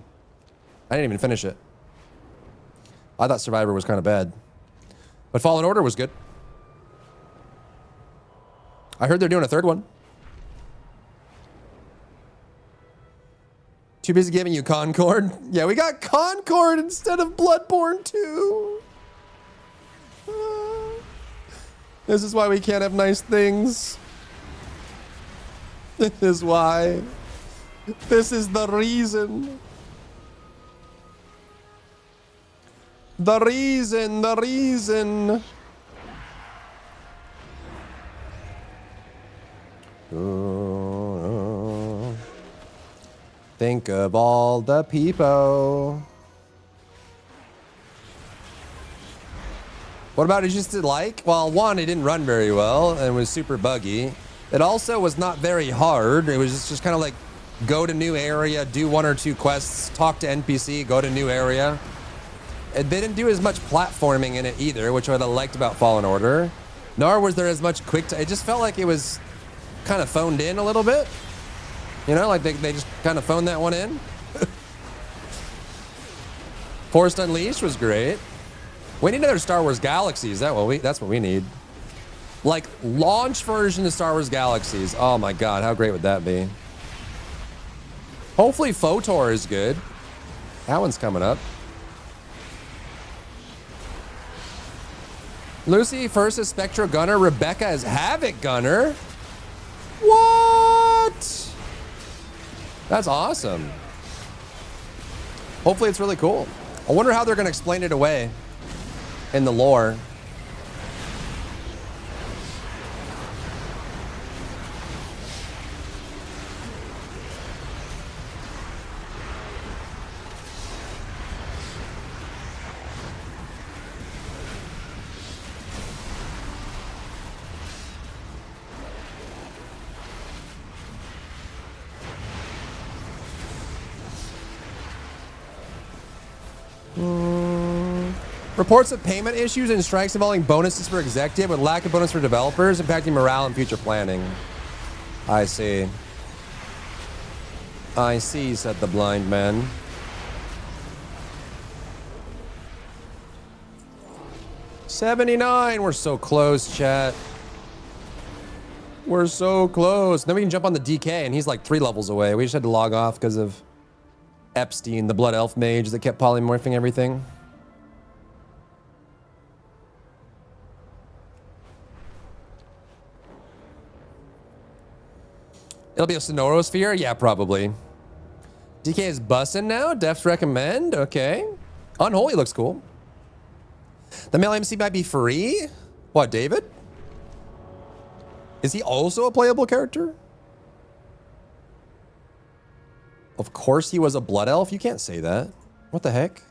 I didn't even finish it. I thought Survivor was kind of bad. But Fallen Order was good. I heard they're doing a third one. Too busy giving you Concord? Yeah, we got Concord instead of Bloodborne 2. This is why we can't have nice things. This is why. This is the reason. The reason, the reason. Think of all the people. What about it just like? Well, one, it didn't run very well and was super buggy. It also was not very hard. It was just kind of like go to new area, do 1 or 2 quests, talk to NPC, go to new area. And they didn't do as much platforming in it either, which I liked about Fallen Order. Nor was there as much quick time. It just felt like it was kind of phoned in a little bit. You know, like they just kind of phoned that one in. Force Unleashed was great. We need another Star Wars Galaxies. That's what we need. Like launch version of Star Wars Galaxies. Oh my God, how great would that be? Hopefully FOTOR is good. That one's coming up. Lucy first as Spectro Gunner, Rebecca as Havoc Gunner. What? That's awesome. Hopefully it's really cool. I wonder how they're going to explain it away in the lore. Reports of payment issues and strikes involving bonuses for executive with lack of bonus for developers impacting morale and future planning. I see. I see, said the blind man. $79. We're so close, chat. We're so close. Then we can jump on the DK, and he's like 3 levels away. We just had to log off because of Epstein, the Blood Elf mage that kept polymorphing everything. It'll be a Sonorosphere? Yeah, probably. DK is bussin' now? Defs recommend? Okay. Unholy looks cool. The male MC might be free? What, David? Is he also a playable character? Of course he was a Blood Elf? You can't say that. What the heck?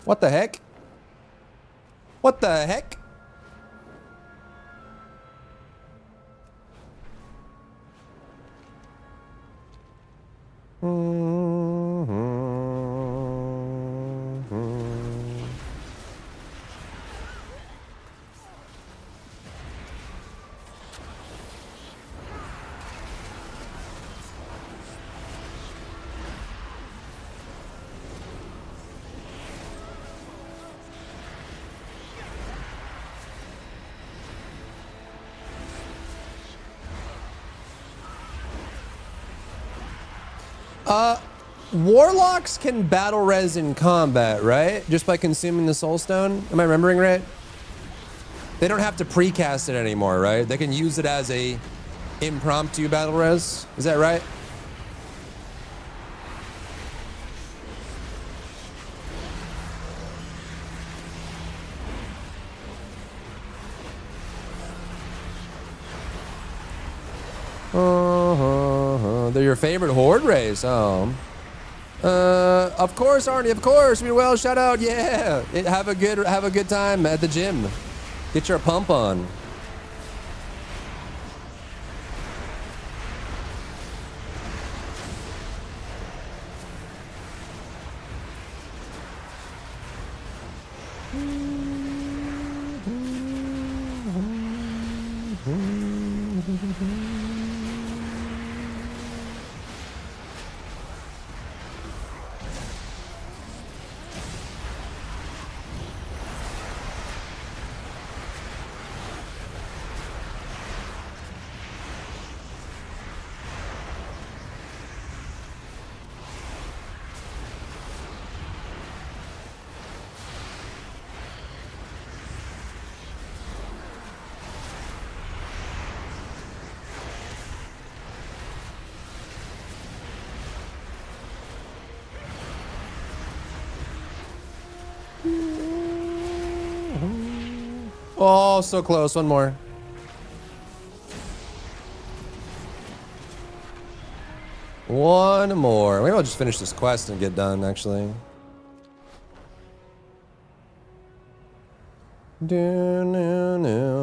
What the heck? What the heck? Warlocks can battle res in combat, right? Just by consuming the soul stone? Am I remembering right? They don't have to precast it anymore, right? They can use it as a impromptu battle res. Is that right? They're your favorite horde race. Oh. Of course, Arnie. Of course. Well, shout out. Yeah. Have a good time at the gym. Get your pump on. Oh, so close. One more. One more. Maybe I'll just finish this quest and get done, actually. Do-no-no.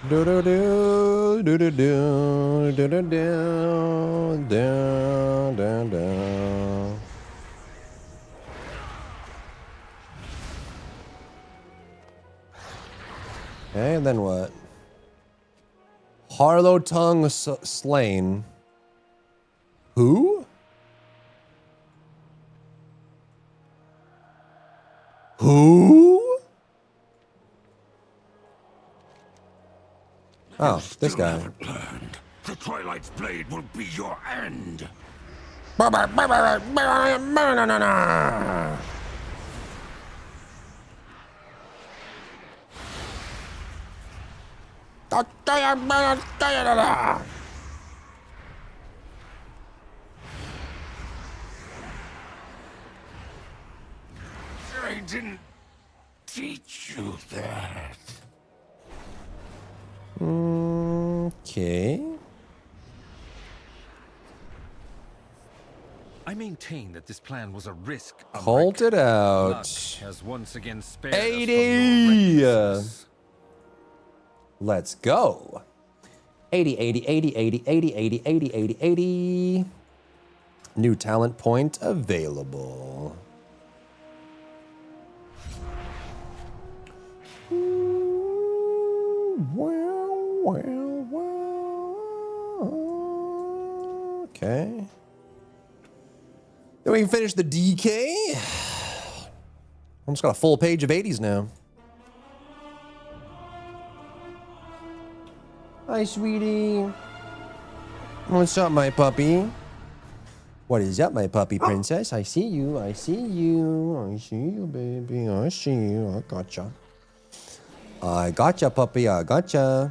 Do do do do do do do do do do do. Okay, and then what? Harlow Tongue slain. Who? Who? Oh, this guy. Learned. The Twilight's blade will be your end. I didn't teach you that. Okay. I maintain that this plan was a risk. Called it out. Luck has once again spared us from 80. your recklessness. Let's go. 80, 80, 80, 80, 80, 80, 80, 80, 80. New talent point available. Okay. Then we can finish the DK. Almost got a full page of 80s now. Hi, sweetie. What's up, my puppy? What is up, my puppy princess? I see you. I see you. I see you, baby. I see you. I gotcha. I gotcha, puppy. I gotcha.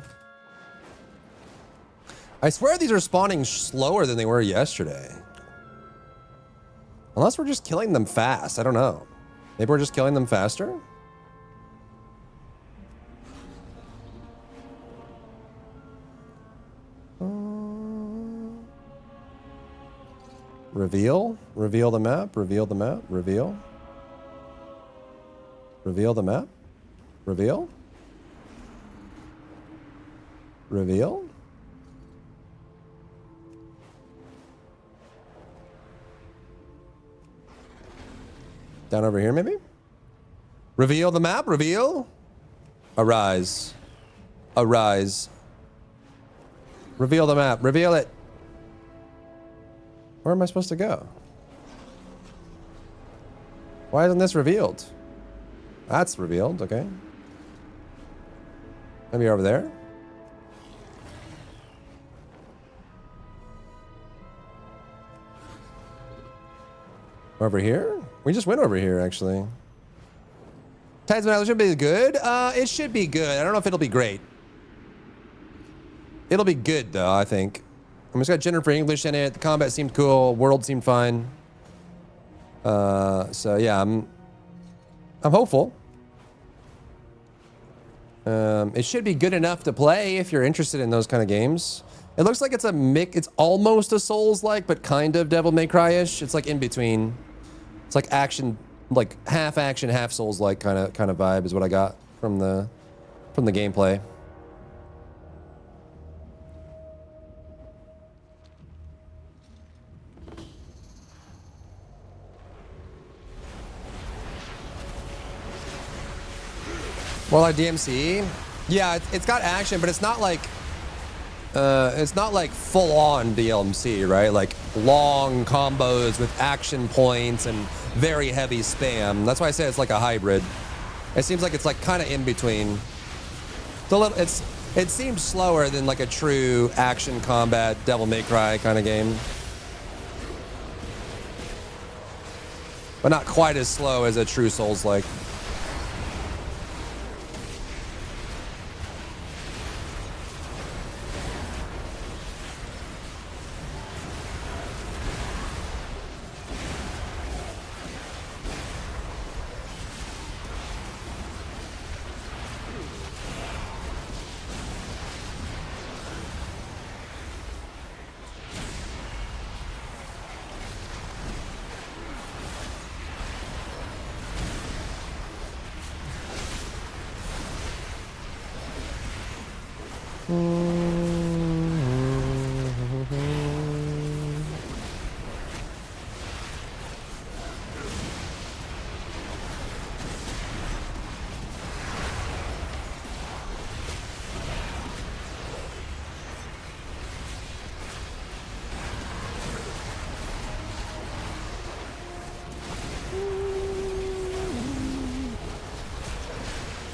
I swear these are spawning slower than they were yesterday. Unless we're just killing them fast. I don't know. Maybe we're just killing them faster? Reveal? Reveal the map? Reveal the map? Reveal? Reveal the map? Reveal? Reveal? Down over here, maybe? Reveal the map? Reveal? Arise. Arise. Reveal the map. Reveal it. Where am I supposed to go? Why isn't this revealed? That's revealed, okay. Maybe over there? Over here? We just went over here, actually. Tides Battle should be good. It should be good. I don't know if it'll be great. It'll be good, though, I think. I mean, it's got Jennifer English in it. The combat seemed cool. World seemed fine. So yeah, I'm hopeful. It should be good enough to play if you're interested in those kind of games. It looks like it's a mix. It's almost a Souls-like, but kind of Devil May Cry-ish. It's like in between. It's like action, like half action, half Souls-like kind of vibe is what I got from the gameplay. More like DMC. Yeah, it's got action, but it's not like full-on DMC, right? Like long combos with action points and very heavy spam. That's why I say it's like a hybrid. It seems like it's like kind of in between. It's a little. It seems slower than like a true action combat Devil May Cry kind of game, but not quite as slow as a true Souls-like.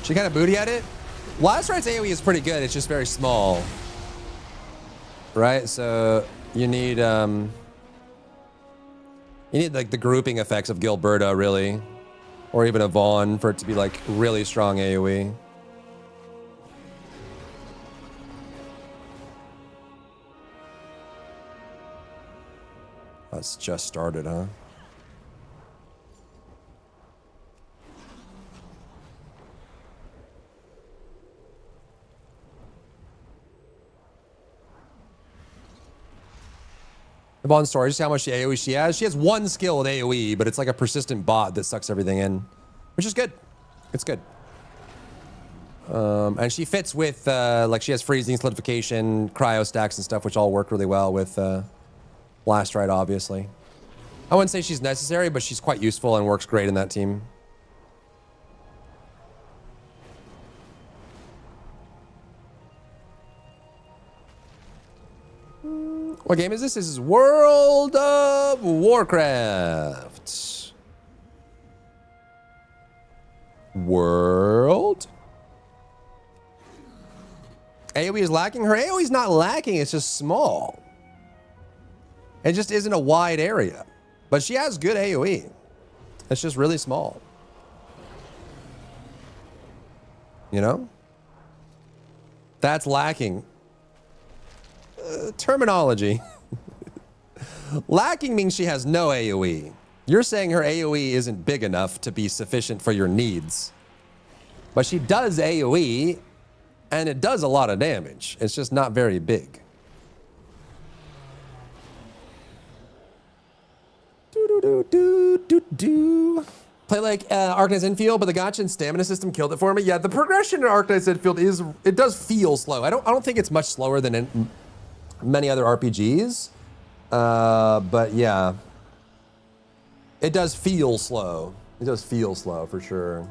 She kind of booty at it. Last Right's AoE is pretty good. It's just very small, right? So you need like the grouping effects of Gilberta, really, or even a Vaughn for it to be like really strong AoE. That's just started, huh? Vaughn story, just how much AoE she has. She has one skill with AoE, but it's like a persistent bot that sucks everything in, which is good. It's good. And she fits with, like she has freezing, solidification, cryo stacks and stuff, which all work really well with Last Right, obviously. I wouldn't say she's necessary, but she's quite useful and works great in that team. What game is this? This is World of Warcraft. World? AoE is lacking? Her AoE is not lacking, it's just small. It just isn't a wide area. But she has good AoE. It's just really small. You know? That's lacking. Terminology. Lacking means she has no AoE. You're saying her AoE isn't big enough to be sufficient for your needs. But she does AoE, and it does a lot of damage. It's just not very big. Play like Arknight's Infield, but the gacha and stamina system killed it for me. Yeah, the progression in Arknight's Infield it does feel slow. I don't think it's much slower than many other RPGs, but yeah, it does feel slow. It does feel slow for sure.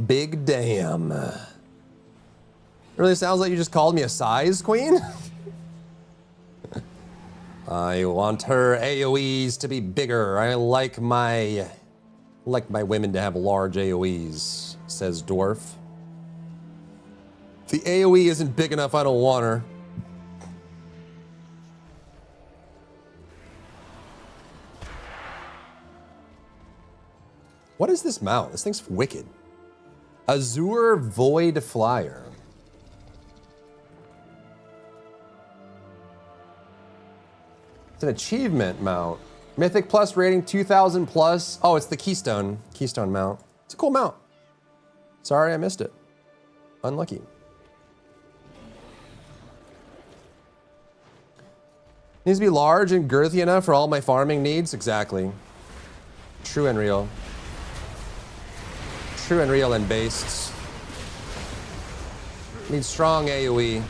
Big damn. It really sounds like you just called me a size queen. I want her AoEs to be bigger. I like my women to have large AoEs, says Dwarf. If the AoE isn't big enough, I don't want her. What is this mount? This thing's wicked. Azure Void Flyer. It's an achievement mount. Mythic Plus rating 2000 plus. Oh, it's the Keystone mount. It's a cool mount. Sorry I missed it. Unlucky. Needs to be large and girthy enough for all my farming needs. Exactly. True and real. True and real and based. Needs strong AoE.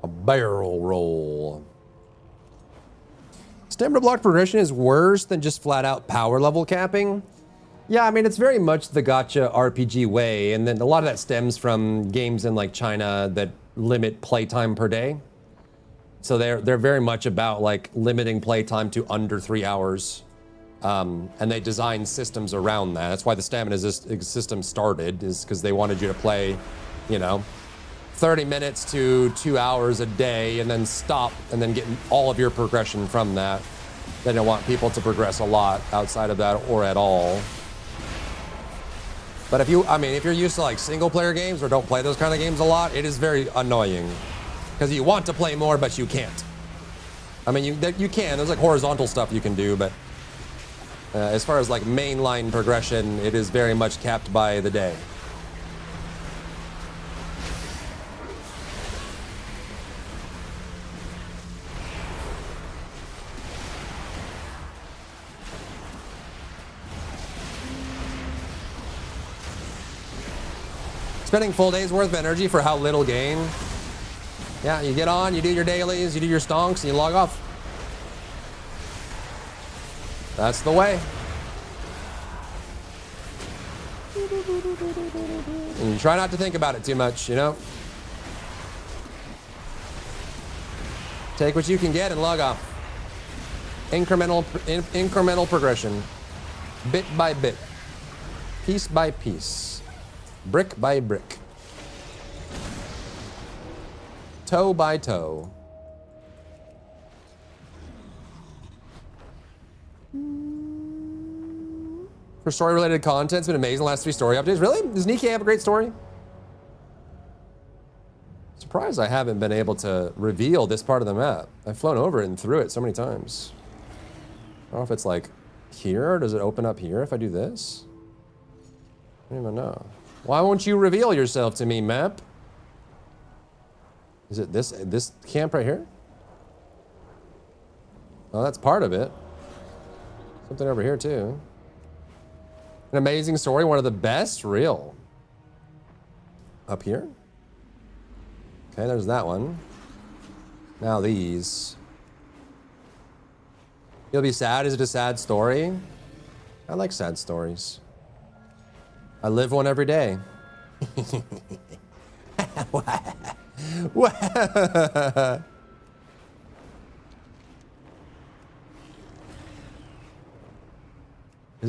A barrel roll. Stamina block progression is worse than just flat out power level capping. Yeah, I mean, it's very much the gacha RPG way, and then a lot of that stems from games in like China that limit playtime per day. So they're very much about like limiting playtime to under 3 hours. And they design systems around that. That's why the stamina system started, is because they wanted you to play, you know, 30 minutes to 2 hours a day and then stop and then get all of your progression from that. They don't want people to progress a lot outside of that or at all. But if you're used to like single player games or don't play those kind of games a lot, it is very annoying because you want to play more, but you can't. I mean, you can, there's like horizontal stuff you can do, but as far as like mainline progression, it is very much capped by the day. Spending full day's worth of energy for how little gain. Yeah, you get on, you do your dailies, you do your stonks, and you log off. That's the way. And you try not to think about it too much, you know? Take what you can get and log off. Incremental progression. Bit by bit. Piece by piece. Brick by brick. Toe by toe. For story-related content, it's been amazing the last 3 story updates. Really? Does Nikke have a great story? Surprised I haven't been able to reveal this part of the map. I've flown over it and through it so many times. I don't know if it's like here, or does it open up here if I do this? I don't even know. Why won't you reveal yourself to me, map? Is it this camp right here? Oh, that's part of it. Something over here too. An amazing story, one of the best, real. Up here? Okay, there's that one. Now these. You'll be sad, is it a sad story? I like sad stories. I live one every day. Is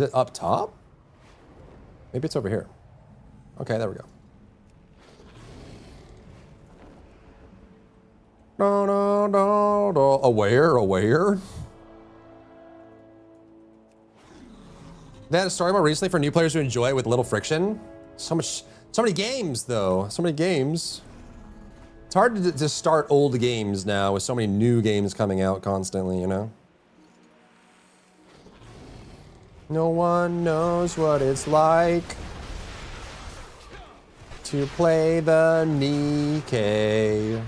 it up top? Maybe it's over here. Okay, there we go. No, no, no, no. Aware. They had a story about recently for new players who enjoy it with little friction. So many games though. So many games. It's hard to start old games now with so many new games coming out constantly, you know? No one knows what it's like to play the Nikke.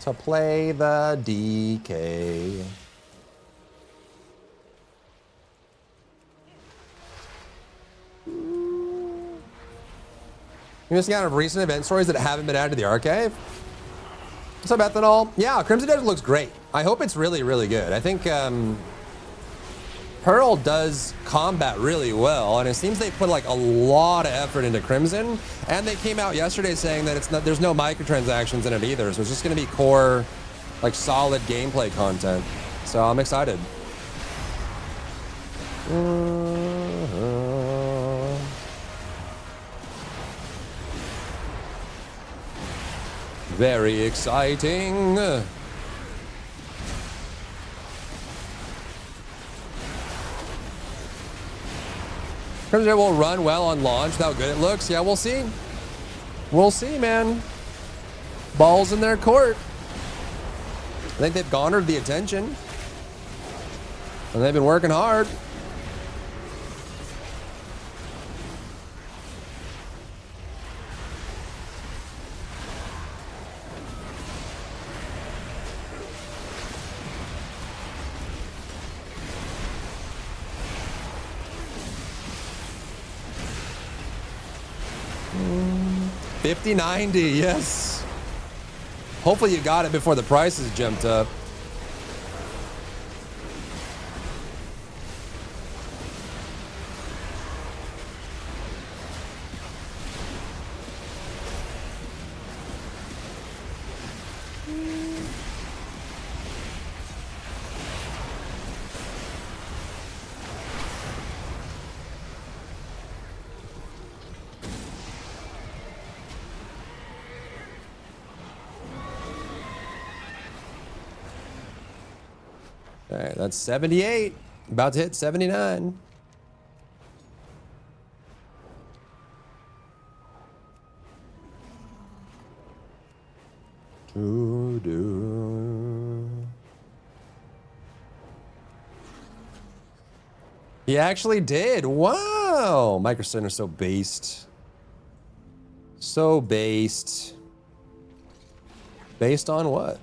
To play the DK. You're missing out on recent event stories that haven't been added to the archive? What's up, Ethanol? Yeah, Crimson Desert looks great. I hope it's really, really good. I think Pearl does combat really well, and it seems they put like a lot of effort into Crimson, and they came out yesterday saying that there's no microtransactions in it either, so it's just going to be core, like solid gameplay content. So I'm excited. Very exciting. Crimson will run well on launch, how good it looks. Yeah, we'll see. We'll see, man. Balls in their court. I think they've garnered the attention. And they've been working hard. 5090, yes. Hopefully you got it before the prices jumped up. Okay, that's 78. About to hit 79. He actually did. Wow. Microstone are so based. So based. Based on what?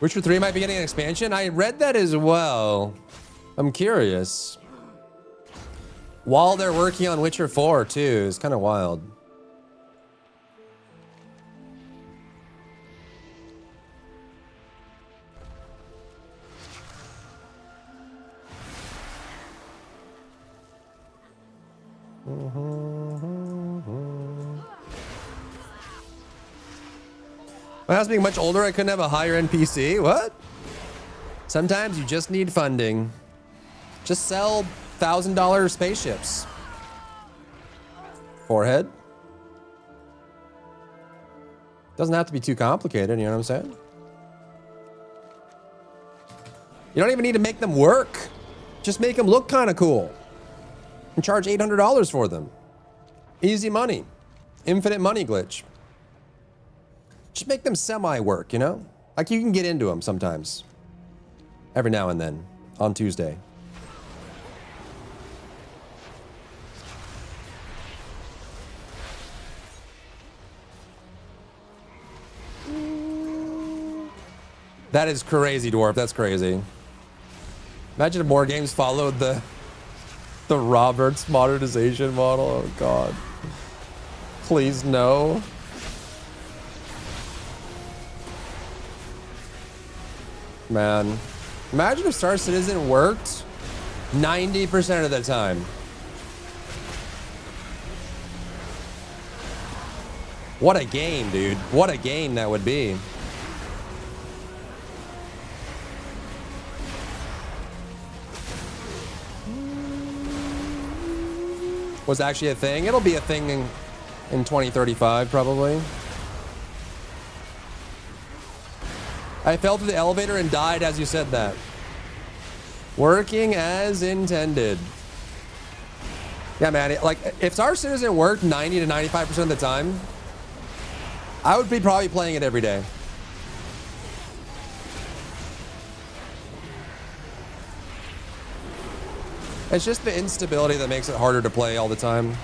Witcher 3 might be getting an expansion. I read that as well. I'm curious. While they're working on Witcher 4 too, it's kind of wild. My house being much older, I couldn't have a higher end PC. What? Sometimes you just need funding. Just sell $1,000 spaceships. Forehead. Doesn't have to be too complicated, you know what I'm saying? You don't even need to make them work. Just make them look kind of cool. And charge $800 for them. Easy money. Infinite money glitch. Just make them semi-work, you know? Like you can get into them sometimes. Every now and then. On Tuesday. That is crazy, Dwarf. That's crazy. Imagine if more games followed the Roberts modernization model. Oh, God. Please, no. Man. Imagine if Star Citizen worked 90% of the time. What a game, dude. What a game that would be. Was actually a thing. It'll be a thing in 2035, probably. I fell through the elevator and died as you said that. Working as intended. Yeah, man. Like, if Star Citizen worked 90 to 95% of the time, I would be probably playing it every day. It's just the instability that makes it harder to play all the time.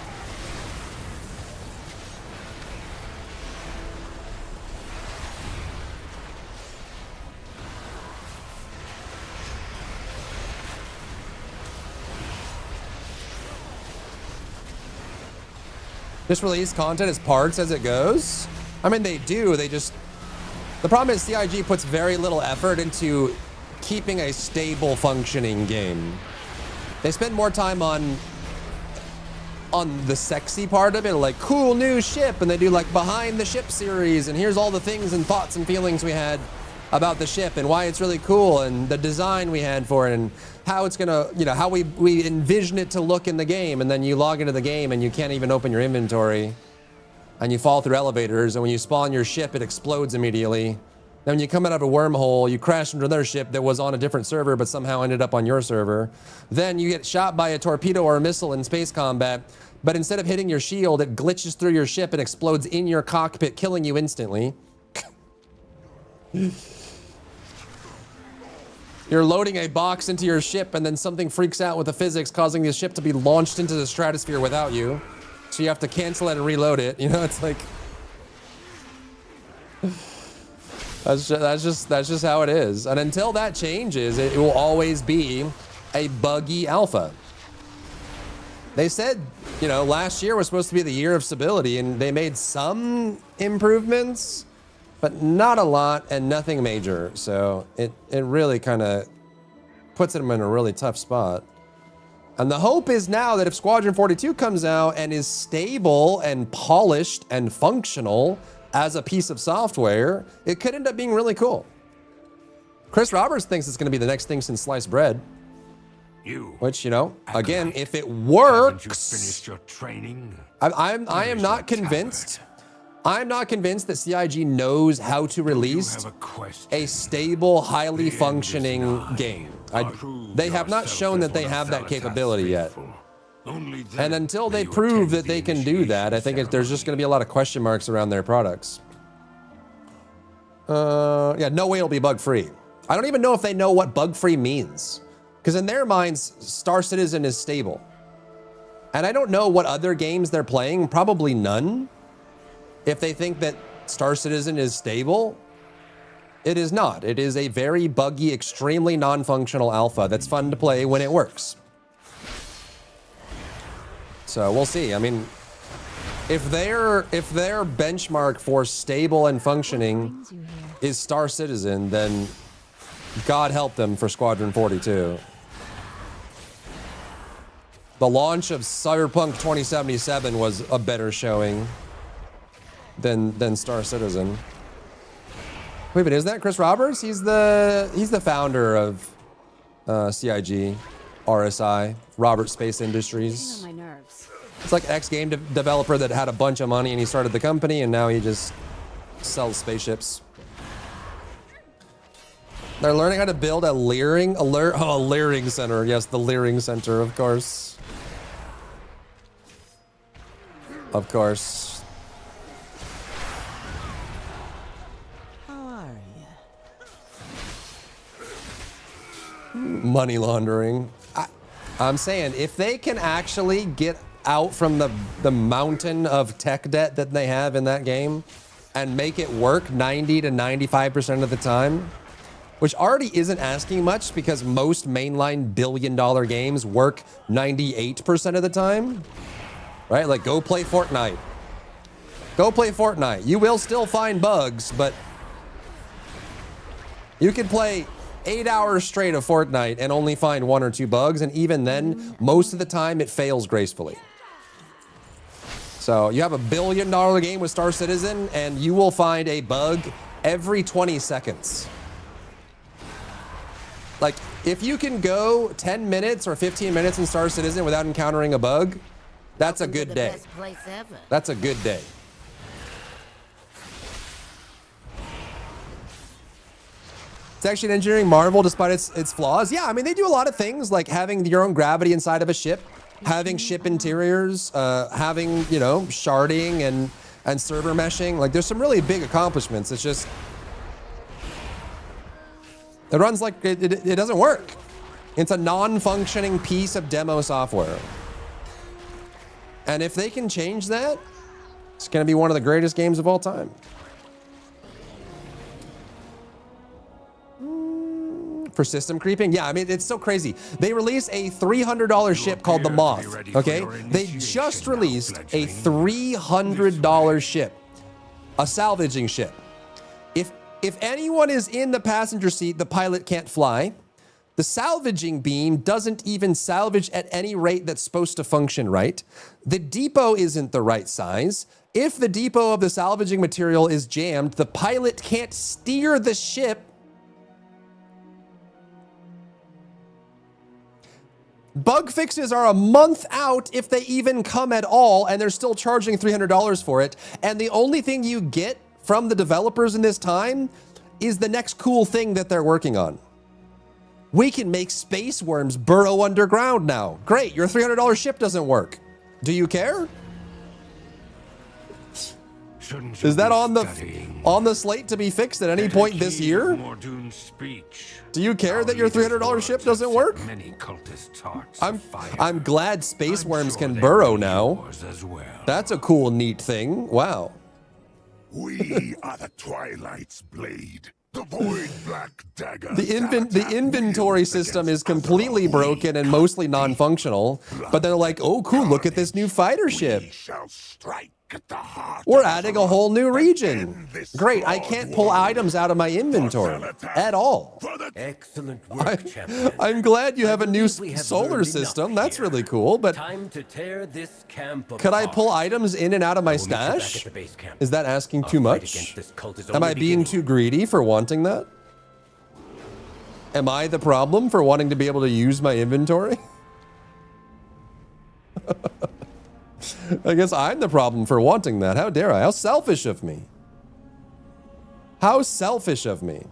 Just release content as parts as it goes? I mean, they do. They just... The problem is CIG puts very little effort into keeping a stable, functioning game. They spend more time on the sexy part of it, like cool new ship, and they do like behind the ship series, and here's all the things and thoughts and feelings we had about the ship and why it's really cool and the design we had for it and how it's gonna, you know, how we envision it to look in the game. And then you log into the game and you can't even open your inventory and you fall through elevators, and when you spawn your ship, it explodes immediately. Then when you come out of a wormhole, you crash into another ship that was on a different server but somehow ended up on your server. Then you get shot by a torpedo or a missile in space combat, but instead of hitting your shield, it glitches through your ship and explodes in your cockpit, killing you instantly. You're loading a box into your ship and then something freaks out with the physics, causing the ship to be launched into the stratosphere without you. So you have to cancel it and reload it. You know, it's like... That's just how it is. And until that changes, it will always be a buggy alpha. They said, you know, last year was supposed to be the year of stability, and they made some improvements, but not a lot and nothing major. So it really kind of puts them in a really tough spot. And the hope is now that if Squadron 42 comes out and is stable and polished and functional as a piece of software, it could end up being really cool. Chris Roberts thinks it's going to be the next thing since sliced bread. Which, you know, again, if it works, Haven't you finished your training? I am not convinced. I'm not convinced that CIG knows how to release a stable, highly functioning game. They have not shown that they have that capability yet. And until they prove that they can do that, I think there's just going to be a lot of question marks around their products. Yeah, no way it'll be bug-free. I don't even know if they know what bug-free means. Because in their minds, Star Citizen is stable. And I don't know what other games they're playing, probably none. If they think that Star Citizen is stable, it is not. It is a very buggy, extremely non-functional alpha that's fun to play when it works. So we'll see. I mean, if their benchmark for stable and functioning is Star Citizen, then God help them for Squadron 42. The launch of Cyberpunk 2077 was a better showing than Star Citizen. Wait, but is that Chris Roberts? He's the founder of CIG, RSI, Roberts Space Industries. My nerves. It's like ex-game developer that had a bunch of money and he started the company and now he just sells spaceships. They're learning how to build a Leering Center. Yes, the Leering Center, of course. Of course. How are you? Money laundering. I'm saying if they can actually get out from the mountain of tech debt that they have in that game and make it work 90 to 95% of the time, which already isn't asking much because most mainline billion-dollar games work 98% of the time, right? Like, go play Fortnite. Go play Fortnite. You will still find bugs, but you can play 8 hours straight of Fortnite and only find 1 or 2 bugs, and even then, most of the time, it fails gracefully. So you have a billion-dollar game with Star Citizen, and you will find a bug every 20 seconds. Like, if you can go 10 minutes or 15 minutes in Star Citizen without encountering a bug, that's a good day. Best place ever. That's a good day. It's actually an engineering marvel despite its flaws. Yeah, I mean, they do a lot of things like having your own gravity inside of a ship, having ship interiors, having, you know, sharding and server meshing. Like, there's some really big accomplishments. It's just... it runs like it doesn't work. It's a non-functioning piece of demo software. And if they can change that, it's going to be one of the greatest games of all time. For system creeping? Yeah, I mean, it's so crazy. They released a $300 ship called the Moth, okay? They just released a $300 ship, a salvaging ship. If anyone is in the passenger seat, the pilot can't fly. The salvaging beam doesn't even salvage at any rate that's supposed to function right. The depot isn't the right size. If the depot of the salvaging material is jammed, the pilot can't steer the ship. Bug fixes are a month out if they even come at all, and they're still charging $300 for it. And the only thing you get from the developers in this time is the next cool thing that they're working on. We can make space worms burrow underground now. Great, your $300 ship doesn't work. Do you care? Is that on the slate to be fixed at any point this year? Do you care that your $300 ship doesn't work? I'm glad space worms can burrow now. That's a cool, neat thing. Wow. We are the Twilight's blade, the void black dagger. The inventory system is completely broken and mostly non-functional. But they're like, oh, cool, look at this new fighter ship. We're adding a whole new region. Great, I can't pull items out of my inventory at all. Excellent work, champion. I'm glad you have a new solar system. That's really cool, but Time to tear this camp could I apart. pull items in and out of my We'll meet you back stash? at the base camp. Is that asking too Our fight much? against this cult is Am only I being beginning. too greedy for wanting that? Am I the problem for wanting to be able to use my inventory? I guess I'm the problem for wanting that. How dare I? How selfish of me. How selfish of me.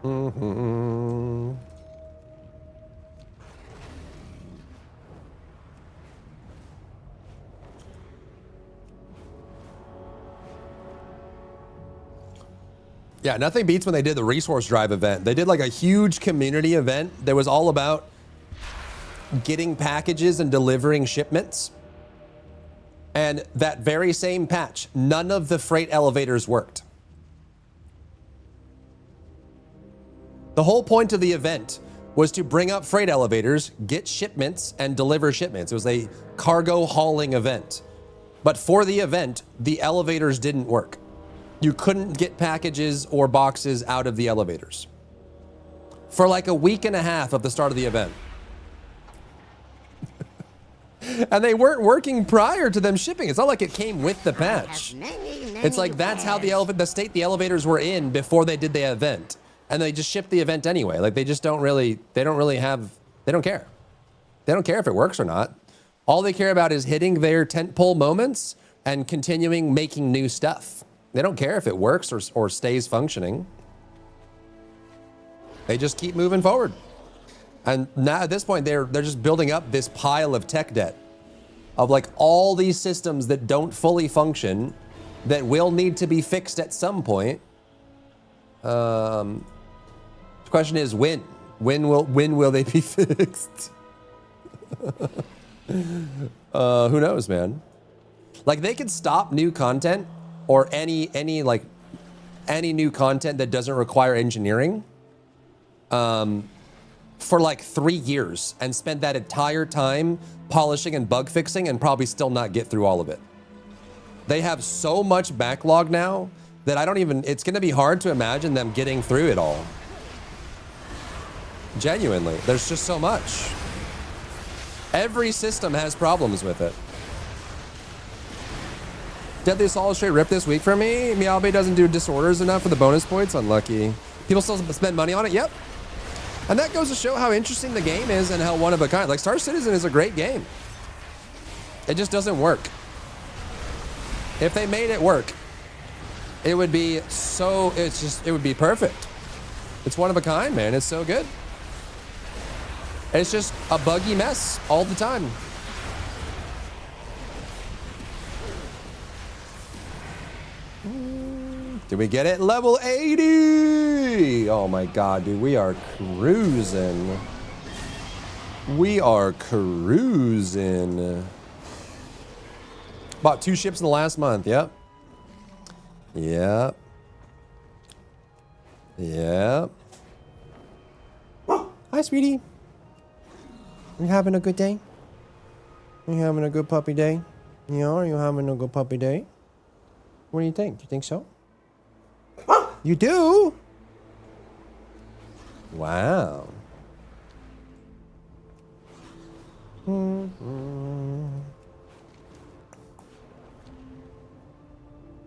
Mm-hmm. Yeah, nothing beats when they did the resource drive event. They did like a huge community event that was all about getting packages and delivering shipments. And that very same patch, none of the freight elevators worked. The whole point of the event was to bring up freight elevators, get shipments, and deliver shipments. It was a cargo hauling event. But for the event, the elevators didn't work. You couldn't get packages or boxes out of the elevators for like a week and a half of the start of the event. And they weren't working prior to them shipping. It's not like it came with the patch. It's like that's how the state the elevators were in before they did the event. And they just shipped the event anyway. Like they don't care. They don't care if it works or not. All they care about is hitting their tentpole moments and continuing making new stuff. They don't care if it works or stays functioning. They just keep moving forward. And now at this point, they're just building up this pile of tech debt of like all these systems that don't fully function that will need to be fixed at some point. The question is when? When will they be fixed? Who knows, man? Like they could stop new content or any new content that doesn't require engineering for like 3 years and spend that entire time polishing and bug fixing and probably still not get through all of it. They have so much backlog now that it's gonna be hard to imagine them getting through it all. Genuinely, there's just so much. Every system has problems with it. Deadly Assault straight rip this week for me. Miyabi doesn't do disorders enough for the bonus points. Unlucky. People still spend money on it. Yep. And that goes to show how interesting the game is and how one of a kind. Like Star Citizen is a great game. It just doesn't work. If they made it work, it would be it would be perfect. It's one of a kind, man. It's so good. It's just a buggy mess all the time. Did we get it? Level 80! Oh my god, dude, we are cruising. We are cruising. Bought 2 ships in the last month, yep. Yep. Yep. Hi, sweetie. You having a good day? You having a good puppy day? Yeah, are you having a good puppy day? What do you think? Do you think so? You do? Wow.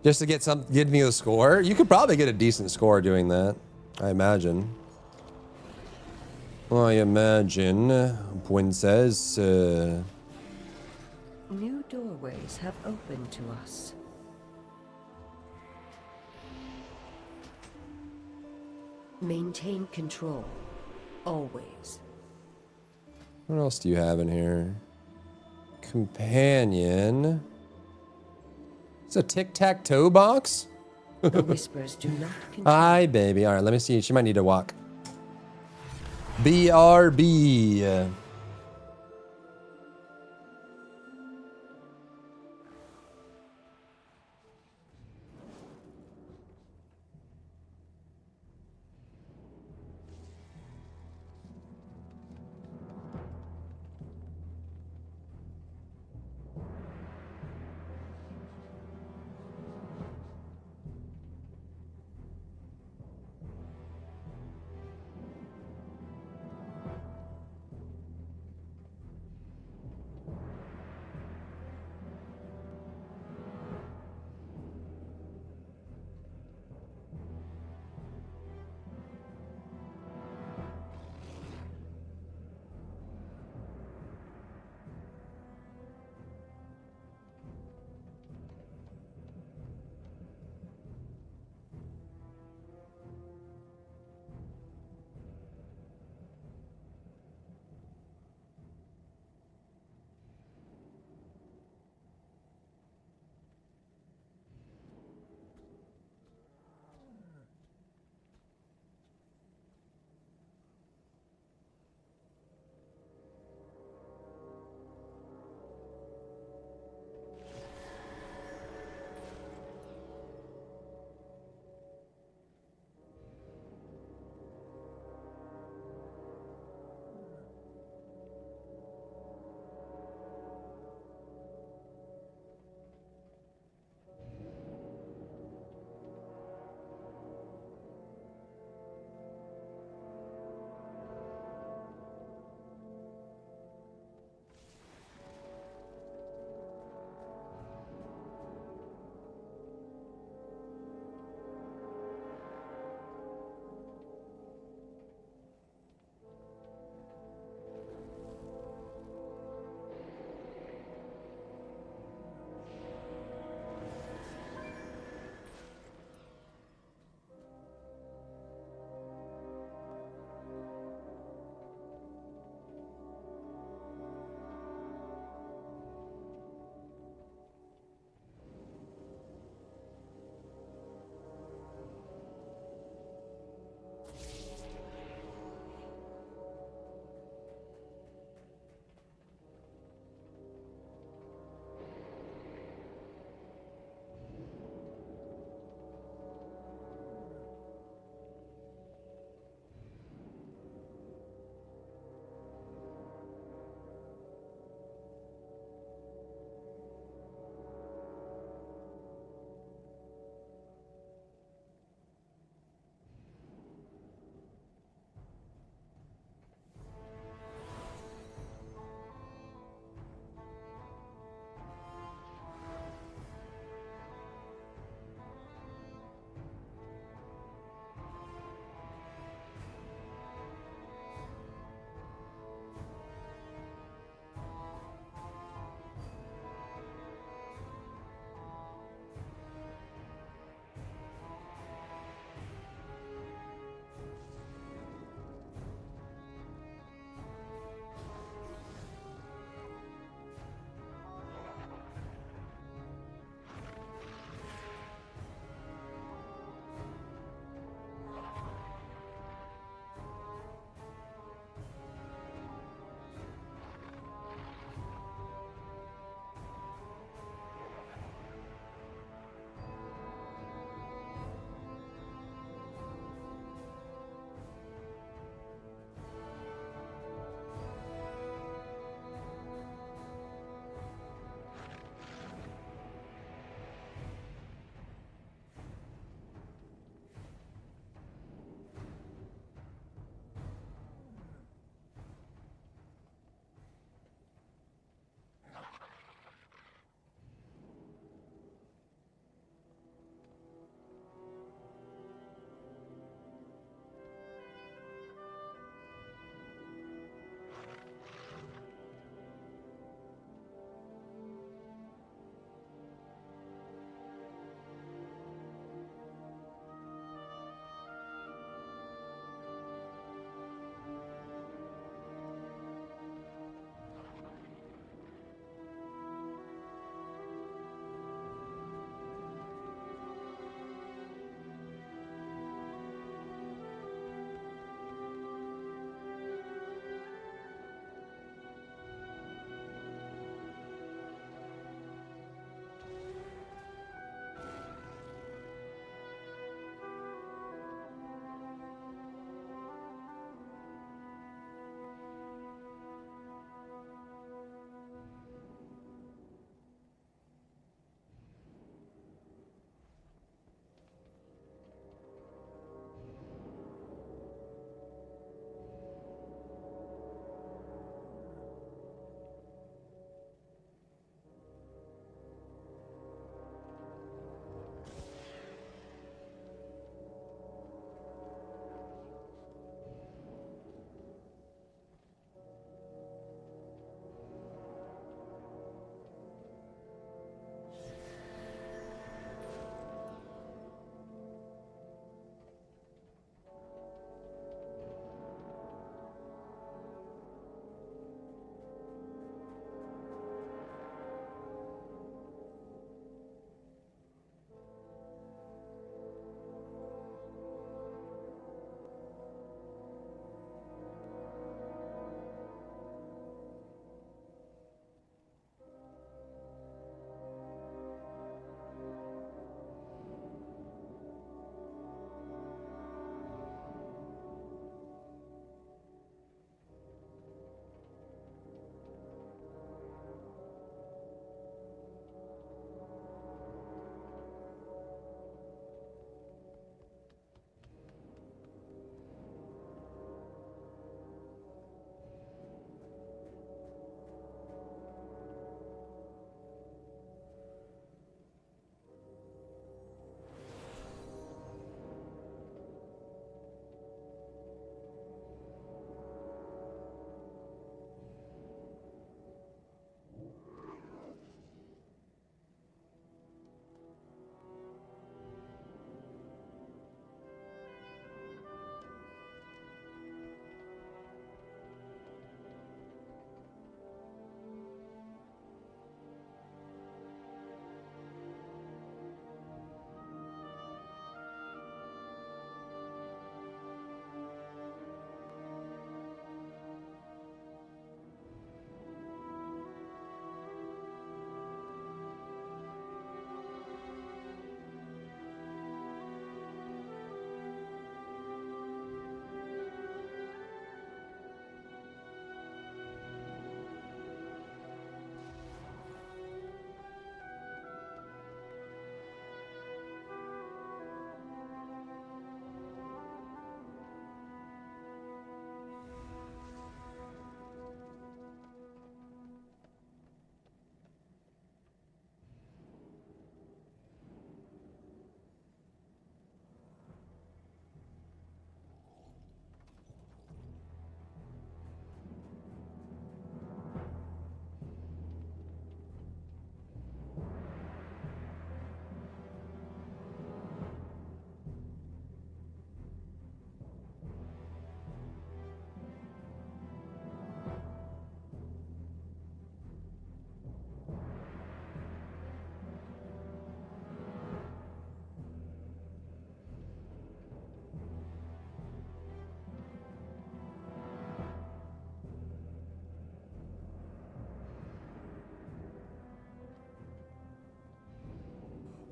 Just to get me a score? You could probably get a decent score doing that, I imagine. I imagine, Princess. New doorways have opened to us. Maintain control. Always. What else do you have in here? Companion. It's a tic-tac-toe box? The whispers do not continue. Hi, baby. All right, let me see. She might need to walk. BRB.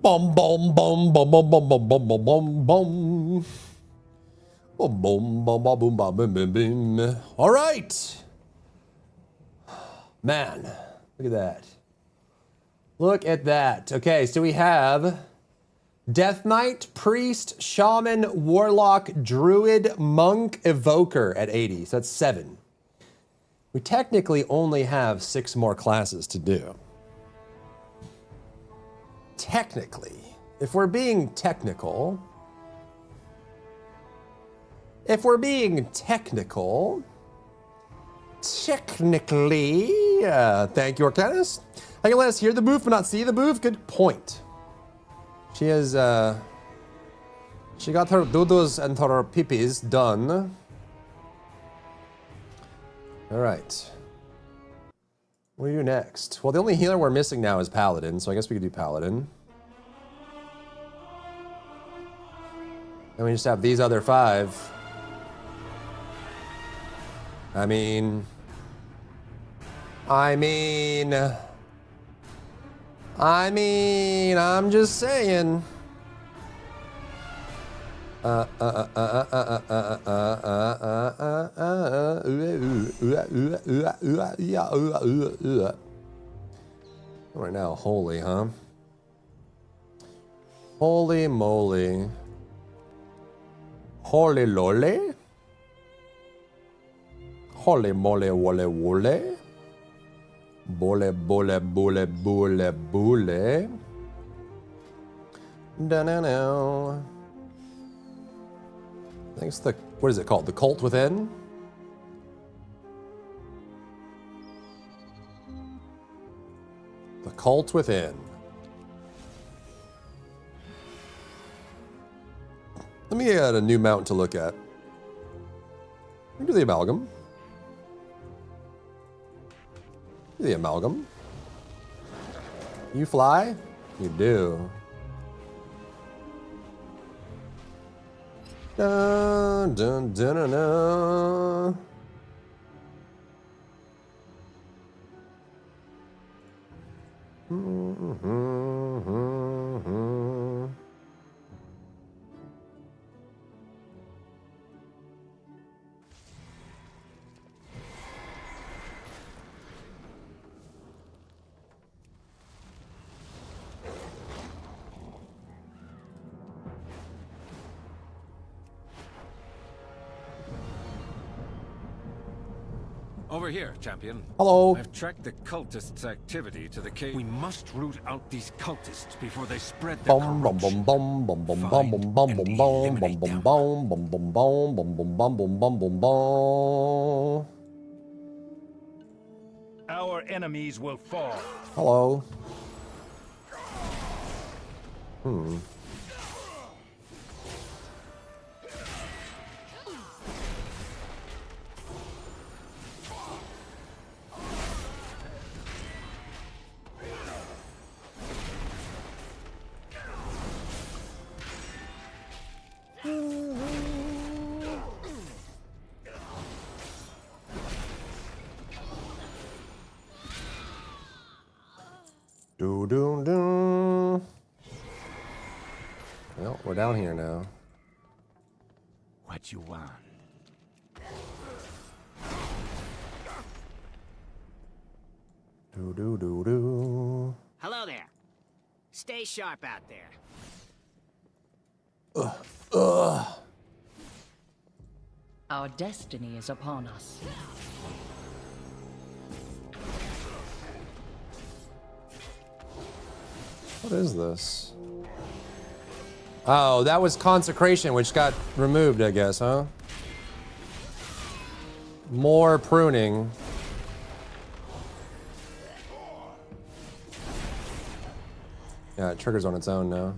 Bum bum bum bum bum bum bum bum bum bum bum. Boom boom bum bum boom bum boom boom boom. All right. Man, look at that. Look at that. Okay, so we have Death Knight, Priest, Shaman, Warlock, Druid, Monk, Evoker at 80. So that's 7. We technically only have 6 more classes to do. Technically. If we're being technical. Technically, thank you, Arcanus. I can let us hear the booth but not see the booth. Good point. She has, she got her doodles and her pipis done. All right. What do you do next? Well, the only healer we're missing now is Paladin, so I guess we could do Paladin. And we just have these other 5. I mean, I'm just saying. Right now, holy, huh? Holy moly. Holy lolly. Holy moly, wole wole. Bole, bole, bole, bole, bole. Da-na-na. I think it's the, what is it called? The Cult Within? The Cult Within. Let me add a new mount to look at. We can do the Amalgam. The Amalgam. You fly? You do. Dun, dun, dun, dun, dun. Over here, champion. Hello. I've tracked the cultists' activity to the cave. We must root out these cultists before they spread their corruption. Our enemies will fall. Hello. Do do do. Well, we're down here now. What you want? Do do do do. Hello there. Stay sharp out there. Our destiny is upon us. What is this? Oh, that was consecration, which got removed, I guess, huh? More pruning. Yeah, it triggers on its own now.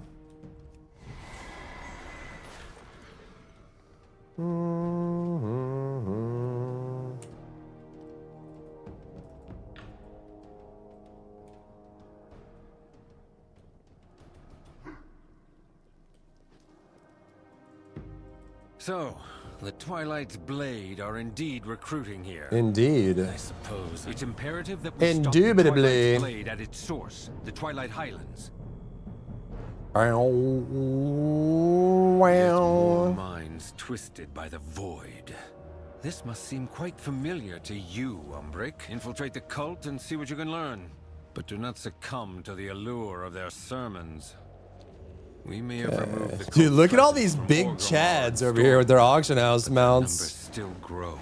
So, the Twilight's Blade are indeed recruiting here. Indeed. I suppose it's imperative that we stop the Indubitably. Twilight's Blade at its source, the Twilight Highlands. More minds twisted by the void. This must seem quite familiar to you, Umbric. Infiltrate the cult and see what you can learn. But do not succumb to the allure of their sermons. We may have removed the Dude, look at all presence these from big Orgrimmar chads and over here with their auction house Storm, but their mounts. numbers still grow.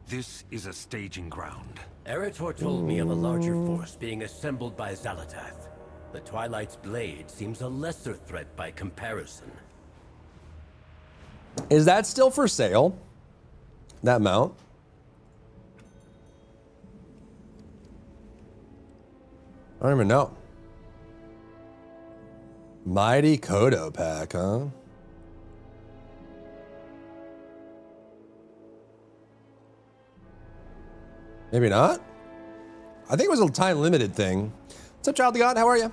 This is a staging ground. Eretor told me of a larger force being assembled by Xal'atath. The Twilight's blade seems a lesser threat by comparison. Is that still for sale? That mount? I don't even know. Mighty Kodo pack, huh? Maybe not? I think it was a time limited thing. What's up, Child of God? How are you?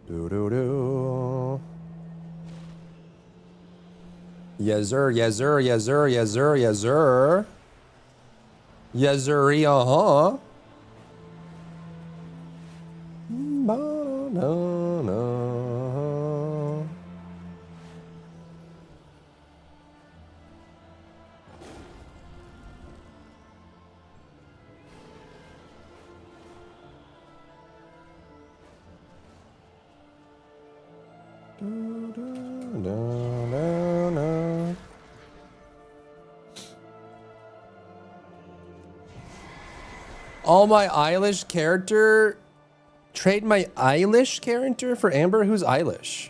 Do. Yes, sir, yes, sir, yes, sir, yes, sir, yes, sir. Yes, sir, uh-huh. Ba-da-da-da. Da-da-da-da-da. All my Eilish character. Trade my Eilish character for Amber? Who's Eilish?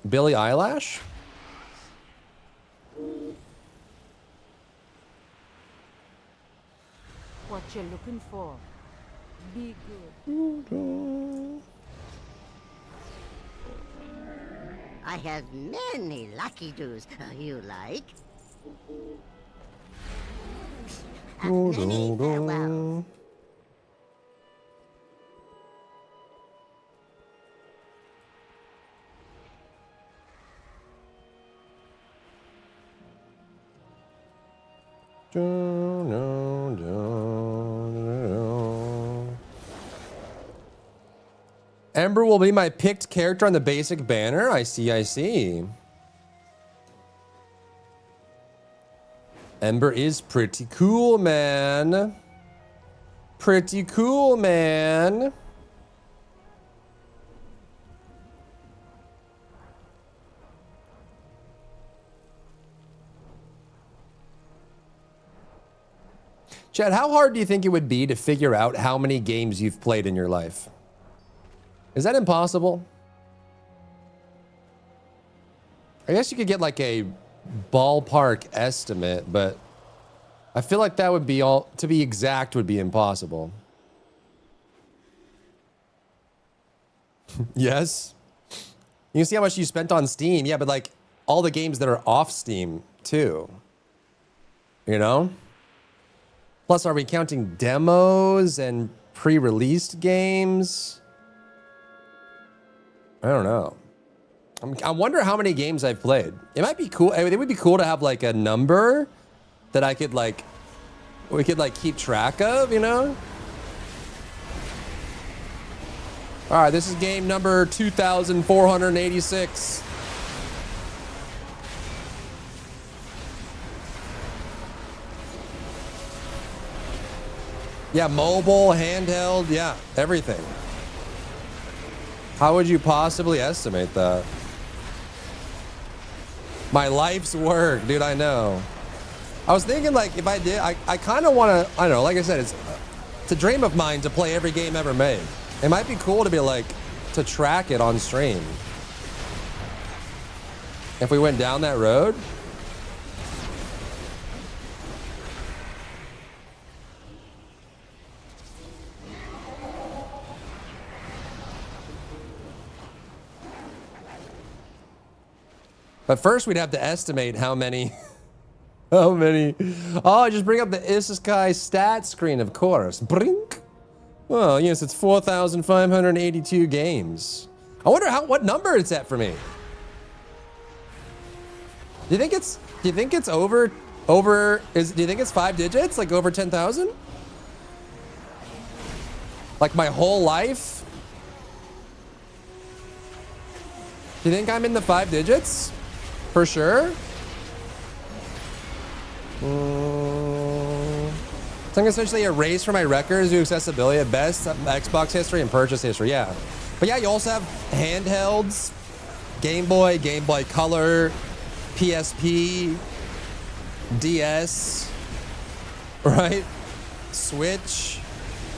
Billie Eilish? What you're looking for. Be good. I have many lucky doos you like. Many farewells. Ember will be my picked character on the basic banner. I see, I see. Ember is pretty cool, man. Pretty cool, man. Chad, how hard do you think it would be to figure out how many games you've played in your life? Is that impossible? I guess you could get like a ballpark estimate, but I feel like that would be all, to be exact, would be impossible. Yes. You can see how much you spent on Steam. Yeah, but like all the games that are off Steam too. You know? Plus, are we counting demos and pre-released games? I don't know. I wonder how many games I've played. It might be cool. It would be cool to have like a number that I could like, we could like keep track of, you know? All right, this is game number 2486. Yeah, mobile, handheld, yeah, everything. How would you possibly estimate that? My life's work, dude, I know. I was thinking like if I did, I kind of want to, I don't know, like I said, it's a dream of mine to play every game ever made. It might be cool to be like, to track it on stream. If we went down that road. But first, we'd have to estimate how many. How many? Oh, just bring up the Isekai stat screen, of course. Brink. Well, yes, it's 4,582 games. I wonder what number it's at for me. Do you think it's over do you think it's 5 digits? Like over 10,000? Like my whole life? Do you think I'm in the 5 digits? For sure? It's like essentially a race for my records to accessibility at best, Xbox history, and purchase history, yeah. But yeah, you also have handhelds, Game Boy, Game Boy Color, PSP, DS, right? Switch,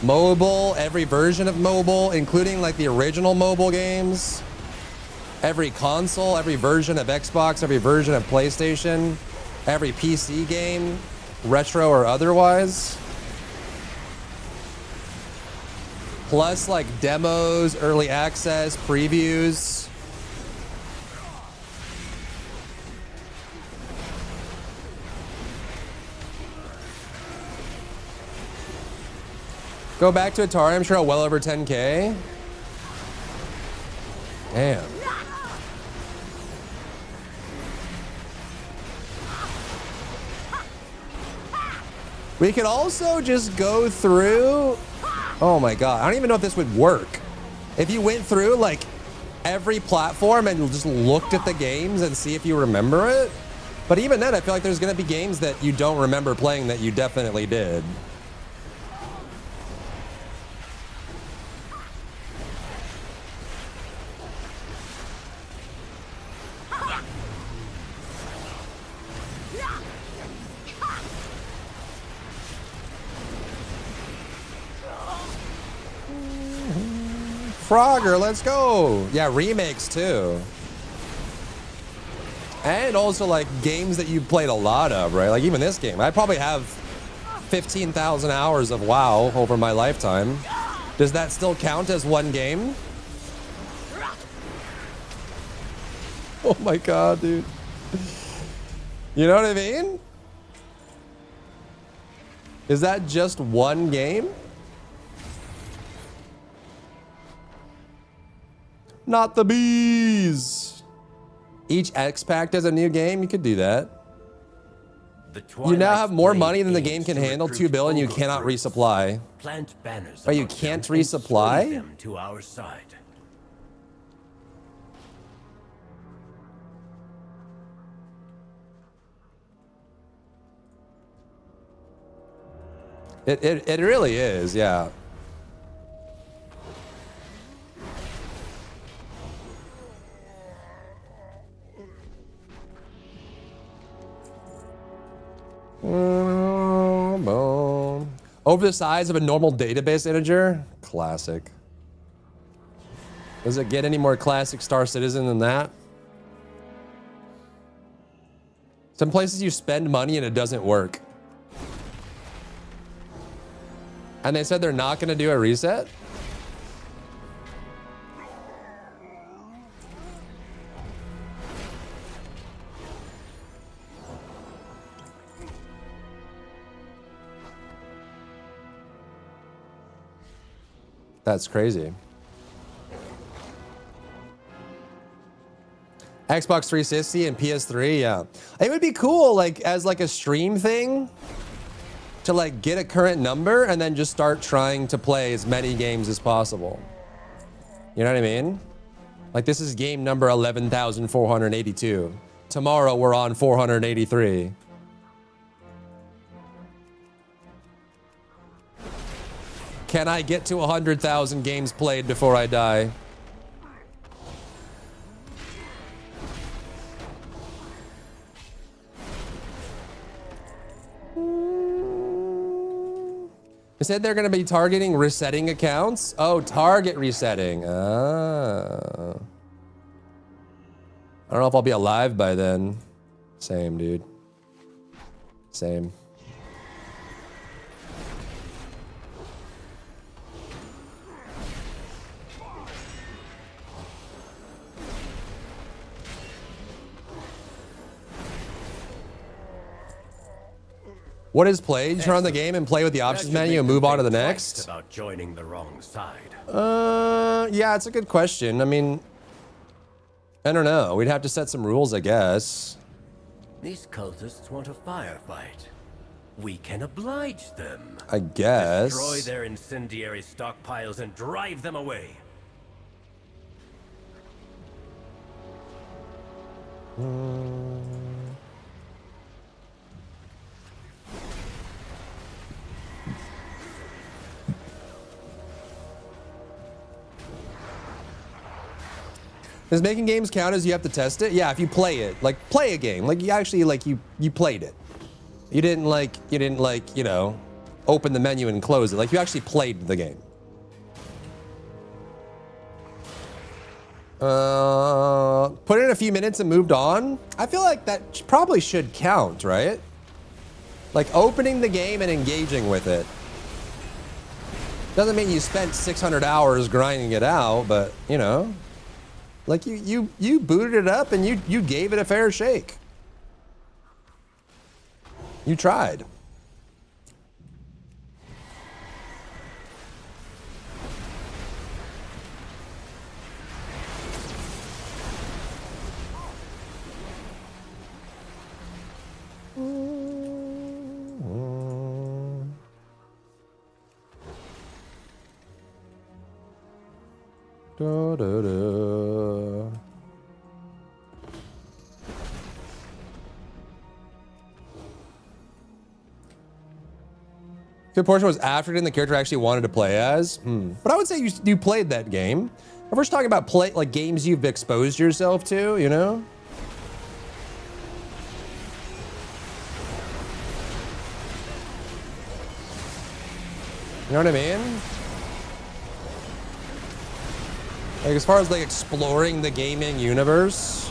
mobile, every version of mobile, including like the original mobile games, every console, every version of Xbox, every version of PlayStation, every PC game, retro or otherwise. Plus like demos, early access, previews. Go back to Atari, I'm sure well over 10K. Damn. We could also just go through. Oh my god, I don't even know if this would work. If you went through like every platform and just looked at the games and see if you remember it. But even then, I feel like there's gonna be games that you don't remember playing that you definitely did. Frogger, let's go. Yeah, remakes too. And also like games that you played a lot of, right? Like even this game. I probably have 15,000 hours of WoW over my lifetime. Does that still count as one game? Oh my god, dude. You know what I mean? Is that just one game? Not the bees. Each X pack does a new game. You could do that. You now have more money than the game can handle, 2 billion, you cannot resupply. Plant banners. Oh, you can't resupply? Them to our side. It really is, yeah. Over the size of a normal database integer? Classic. Does it get any more classic Star Citizen than that? Some places you spend money and it doesn't work. And they said they're not going to do a reset? That's crazy. Xbox 360 and PS3, yeah. It would be cool, like, as like a stream thing, to like get a current number and then just start trying to play as many games as possible. You know what I mean? Like, this is game number 11,482. Tomorrow we're on 483. Can I get to 100,000 games played before I die? They said they're going to be targeting resetting accounts. Oh, target resetting. Ah. I don't know if I'll be alive by then. Same, dude. Same. What is play? You turn on the game and play with the options menu and move on to the next? About joining the wrong side. Yeah, it's a good question. I mean, I don't know. We'd have to set some rules, I guess. These cultists want a firefight. We can oblige them. I guess. Destroy their incendiary stockpiles and drive them away. Does making games count as you have to test it? Yeah, if you play it, like play a game, like you actually like you played it. You didn't like, you know, open the menu and close it. Like you actually played the game. Put in a few minutes and moved on. I feel like that probably should count, right? Like opening the game and engaging with it. Doesn't mean you spent 600 hours grinding it out, but you know, like you booted it up and you gave it a fair shake. You tried. Da, da, da. Good portion was after getting the character I actually wanted to play as. But I would say you played that game. If we're just talking about like games you've exposed yourself to, you know? You know what I mean? Like as far as like exploring the gaming universe,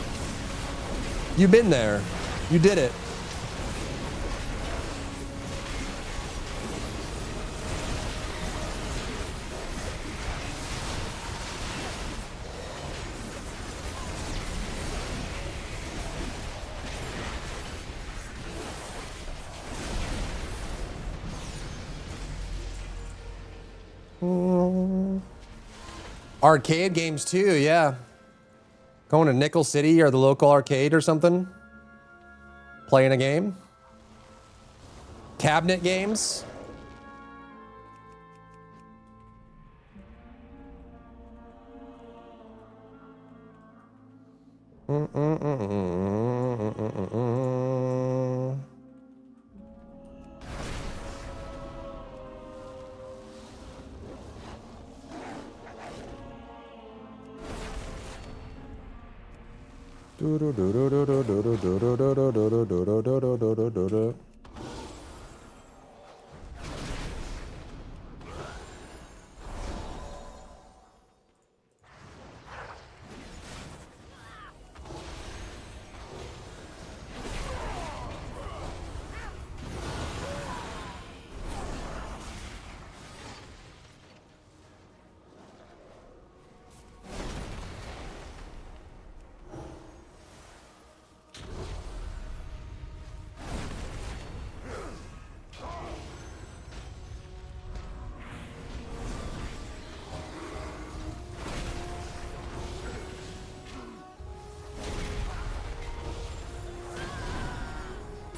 you've been there. You did it. Arcade games too, yeah. Going to Nickel City or the local arcade or something. Playing a game. Cabinet games.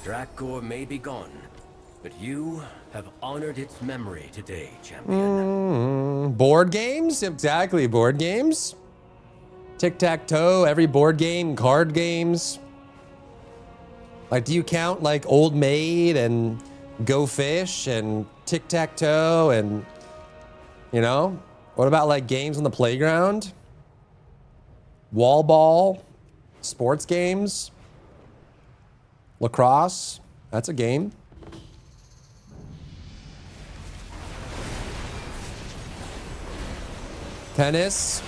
Drakgor may be gone, but you have honored its memory today, champion. Board games? Exactly, board games. Tic-tac-toe, every board game, card games. Like, do you count like Old Maid and Go Fish and tic-tac-toe and, you know? What about like games on the playground? Wall ball? Sports games? Lacrosse, that's a game. Tennis.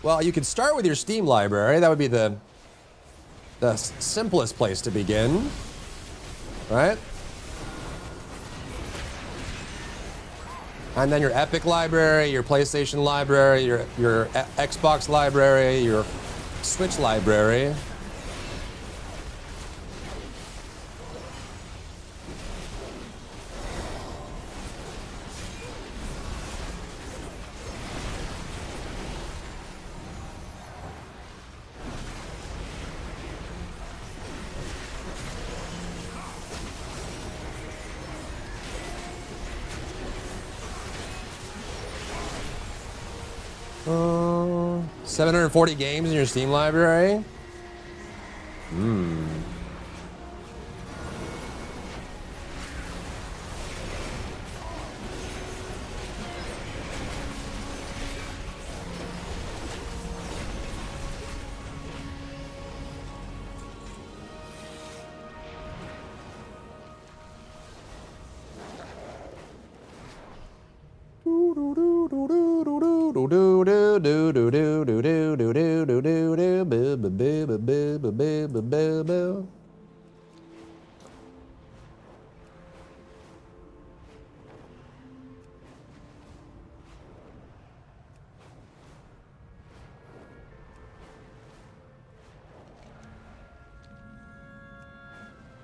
Well, you could start with your Steam library. That would be the simplest place to begin, right? And then your Epic library, your PlayStation library, your Xbox library, your Switch library. Uh, 740 games in your Steam library?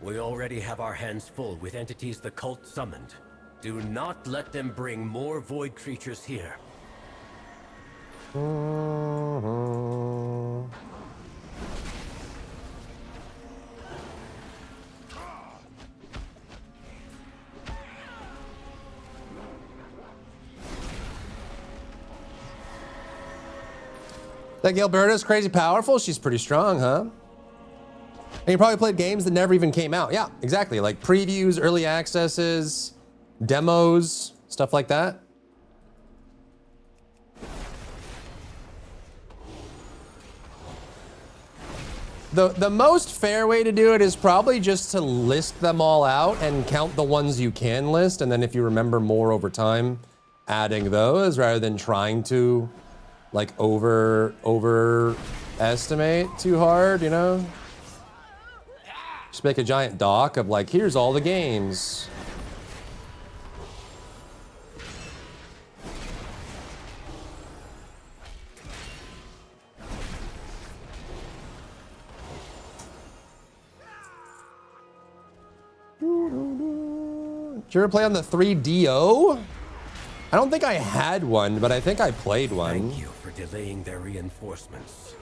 We already have our hands full with entities the cult summoned. Do not let them bring more void creatures here. That Gilberta's crazy powerful? She's pretty strong, huh? And you probably played games that never even came out. Yeah, exactly. Like previews, early accesses, demos, stuff like that. The most fair way to do it is probably just to list them all out and count the ones you can list, and then if you remember more over time, adding those rather than trying to like overestimate too hard, you know? Just make a giant doc of like, here's all the games. Did you ever play on the 3DO? I don't think I had one, but I think I played one. Thank you for delaying their reinforcements.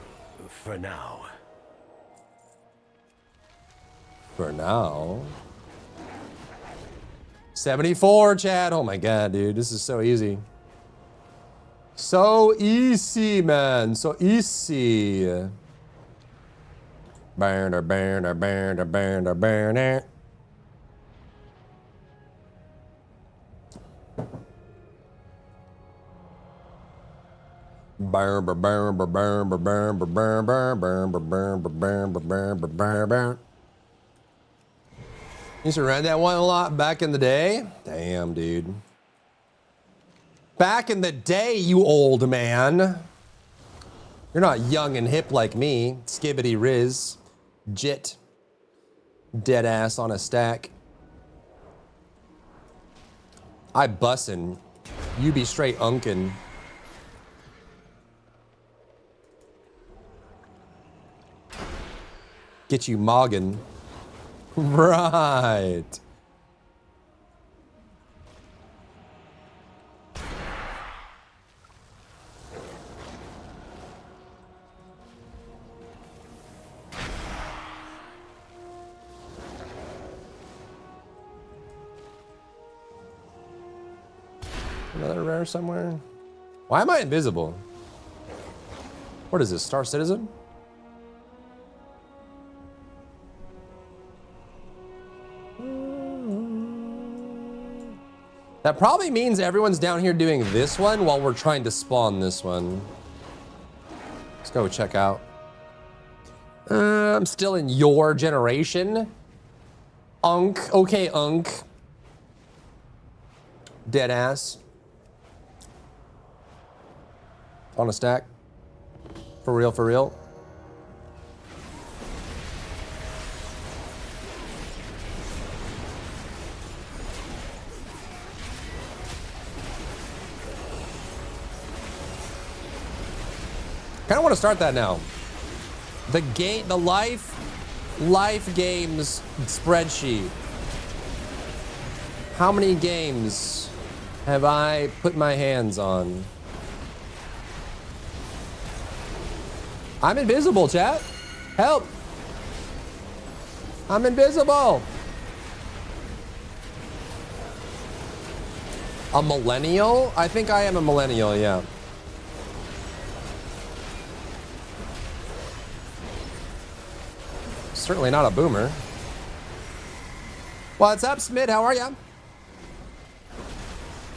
For now. For now. 74, Chad. Oh my god, dude. This is so easy. So easy, man. So easy. Burn, burn, burn, burn, burn, burn. Burn, burn, burn, burn, burn, burn, burn, burn, burn, burn, burn, burn, burn, burn. Used to run that one a lot back in the day. Damn, dude. Back in the day, you old man. You're not young and hip like me. Skibbity Riz. Jit. Dead ass on a stack. I bussin'. You be straight unkin'. Get you moggin'. Right. Another rare somewhere? Why am I invisible? What is this, Star Citizen? That probably means everyone's down here doing this one while we're trying to spawn this one. Let's go check out. I'm still in your generation. Unk. Okay, Unk. Dead ass. On a stack. For real, for real. Kind of want to start that now. The life games spreadsheet. How many games have I put my hands on? I'm invisible, chat. Help. I'm invisible. A millennial? I think I am a millennial, yeah. Certainly not a boomer. What's up, Smid? How are ya?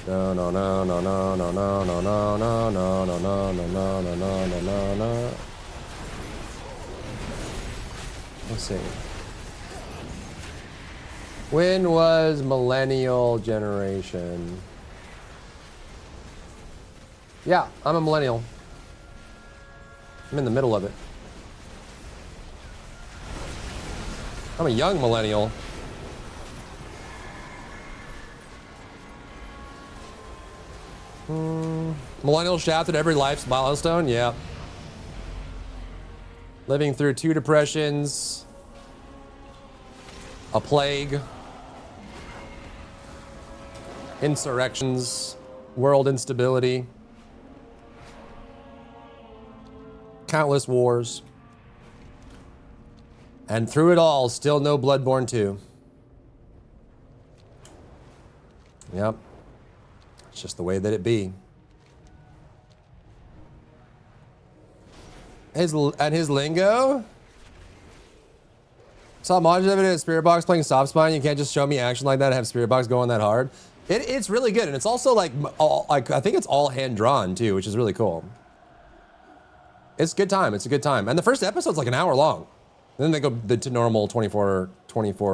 No, no, no, no, no, no, no, no, no, no, no, no, no, no, no, no, no, no, no. Let's see. When was millennial generation? Yeah, I'm a millennial. I'm in the middle of it. I'm a young millennial. Millennial shafted every life's milestone, yeah. Living through 2 depressions, a plague, insurrections, world instability, countless wars. And through it all, still no Bloodborne 2. Yep. It's just the way that it be. His lingo? Saw montage of it in Spirit Box playing Soft Spine. You can't just show me action like that and have Spirit Box going that hard. It's really good, and it's also like I think it's all hand drawn too, which is really cool. It's a good time. It's a good time, and the first episode's like an hour long. Then they go to normal 24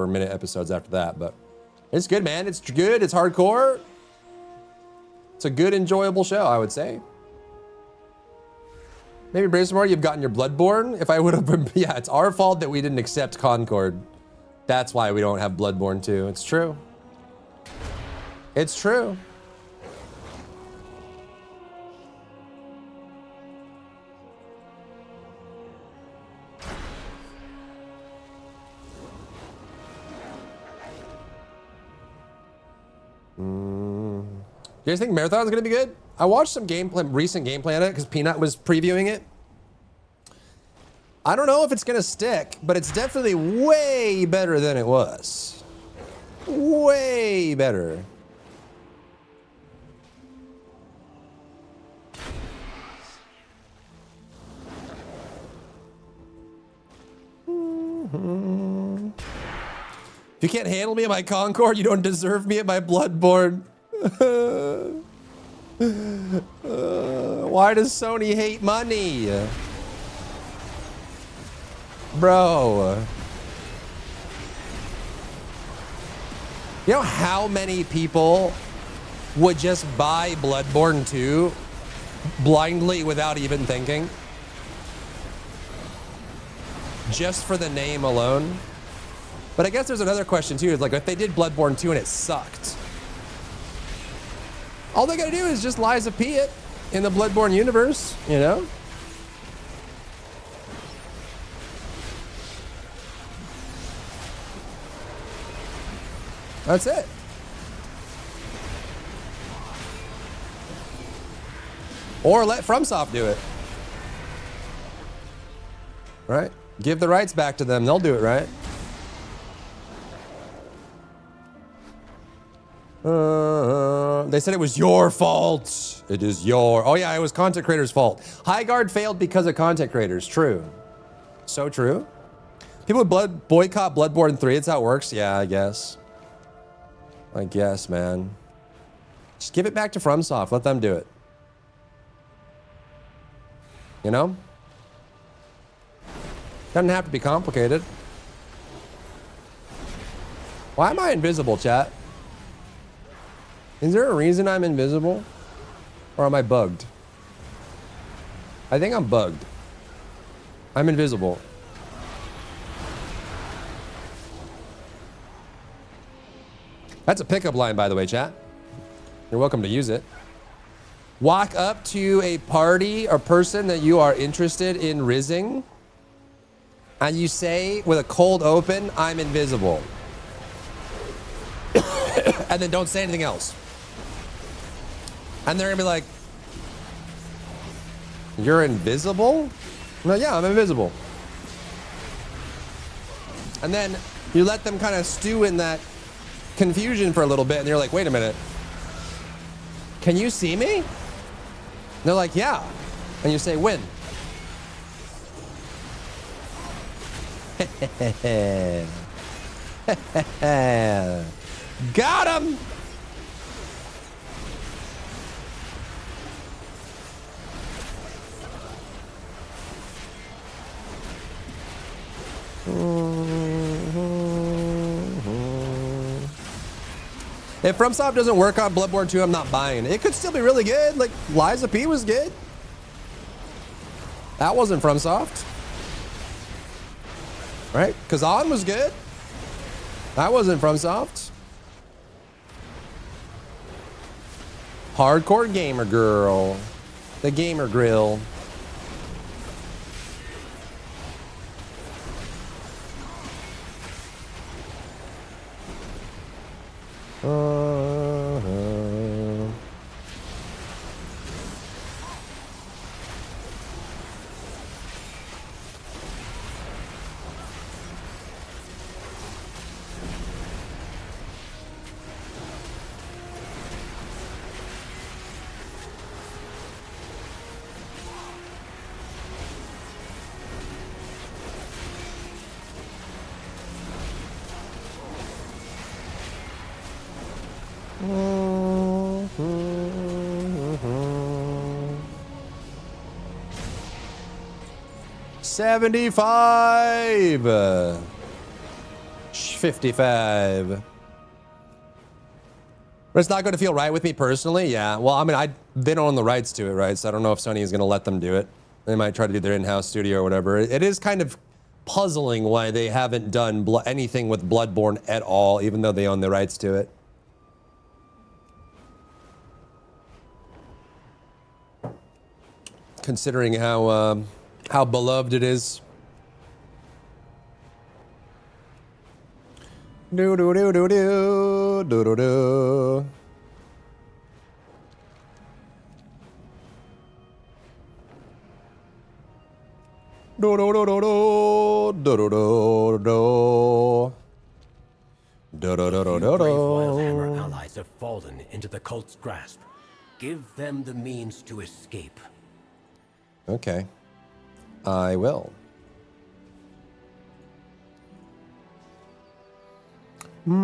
minute episodes after that, but it's good, man. It's good. It's hardcore. It's a good, enjoyable show, I would say. Maybe Bracemoor, you've gotten your Bloodborne. If I would have been, yeah, it's our fault that we didn't accept Concord. That's why we don't have Bloodborne 2. It's true. It's true. Do you guys think Marathon's gonna be good? I watched some gameplay, recent gameplay on it because Peanut was previewing it. I don't know if it's gonna stick, but it's definitely way better than it was. Way better. If you can't handle me at my Concord, you don't deserve me at my Bloodborne. Why does Sony hate money? Bro. You know how many people would just buy Bloodborne 2 blindly without even thinking? Just for the name alone? But I guess there's another question too, is like if they did Bloodborne 2 and it sucked, all they gotta do is just Lies of P it in the Bloodborne universe, you know? That's it. Or let FromSoft do it. Right? Give the rights back to them, they'll do it, right? They said it was your fault. It is your... Oh yeah, it was content creators' fault. Highguard failed because of content creators. True. So true. People would boycott Bloodborne 3. It's how it works. Yeah, I guess. I guess, man. Just give it back to FromSoft. Let them do it. You know? Doesn't have to be complicated. Why am I invisible, chat? Is there a reason I'm invisible? Or am I bugged? I think I'm bugged. I'm invisible. That's a pickup line, by the way, chat. You're welcome to use it. Walk up to a party or person that you are interested in rizzing, and you say with a cold open, I'm invisible. And then don't say anything else. And they're gonna be like, you're invisible? No, yeah, I'm invisible. And then you let them kind of stew in that confusion for a little bit, and you're like, wait a minute. Can you see me? And they're like, yeah. And you say, when? Got him! If FromSoft doesn't work on Bloodborne 2, I'm not buying. It could still be really good. Like, Lies of P was good. That wasn't FromSoft. Right? Kazan was good. That wasn't FromSoft. Hardcore Gamer Girl. The Gamer Grill. $75. 55. But it's not going to feel right with me personally. Yeah. Well, I mean, they don't own the rights to it, right? So I don't know if Sony is going to let them do it. They might try to do their in-house studio or whatever. It is kind of puzzling why they haven't done anything with Bloodborne at all, even though they own the rights to it. Considering how beloved it is. Do do do do do do do do. Do do do do do do do do do. Do do do do do Brave Wildhammer do. allies have fallen into the cult's grasp. Give them the means to escape. Okay. I will. You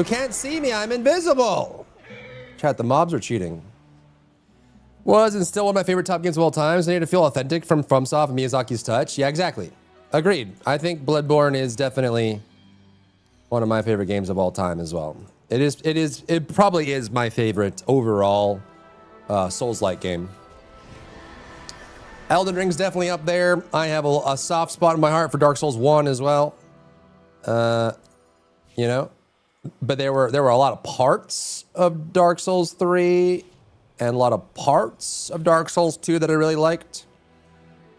can't see me, I'm invisible. Chat, the mobs are cheating. Was and still one of my favorite top games of all time. So I need to feel authentic from FromSoft and Miyazaki's touch. Yeah, exactly. Agreed. I think Bloodborne is definitely one of my favorite games of all time as well. It probably is my favorite overall Souls-like game. Elden Ring's definitely up there. I have a soft spot in my heart for Dark Souls 1 as well. You know, but there were a lot of parts of Dark Souls 3 and a lot of parts of Dark Souls 2 that I really liked.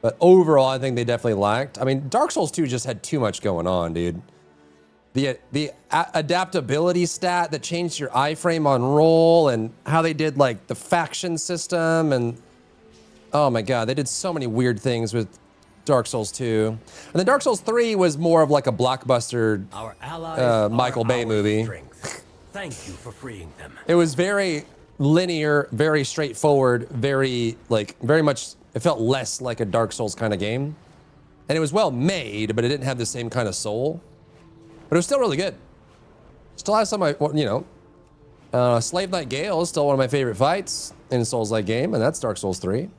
But overall, I think they definitely lacked. I mean, Dark Souls 2 just had too much going on, dude. The adaptability stat that changed your iframe on roll, and how they did like the faction system, and oh my god, they did so many weird things with Dark Souls 2. And then Dark Souls 3 was more of like a blockbuster Our allies Michael Bay movie. Strength. Thank you for freeing them. It was very linear, very straightforward, very much, it felt less like a Dark Souls kind of game. And it was well made, but it didn't have the same kind of soul. But it was still really good. Still has some, you know, Slave Knight Gale is still one of my favorite fights in a Souls-like game, and that's Dark Souls 3.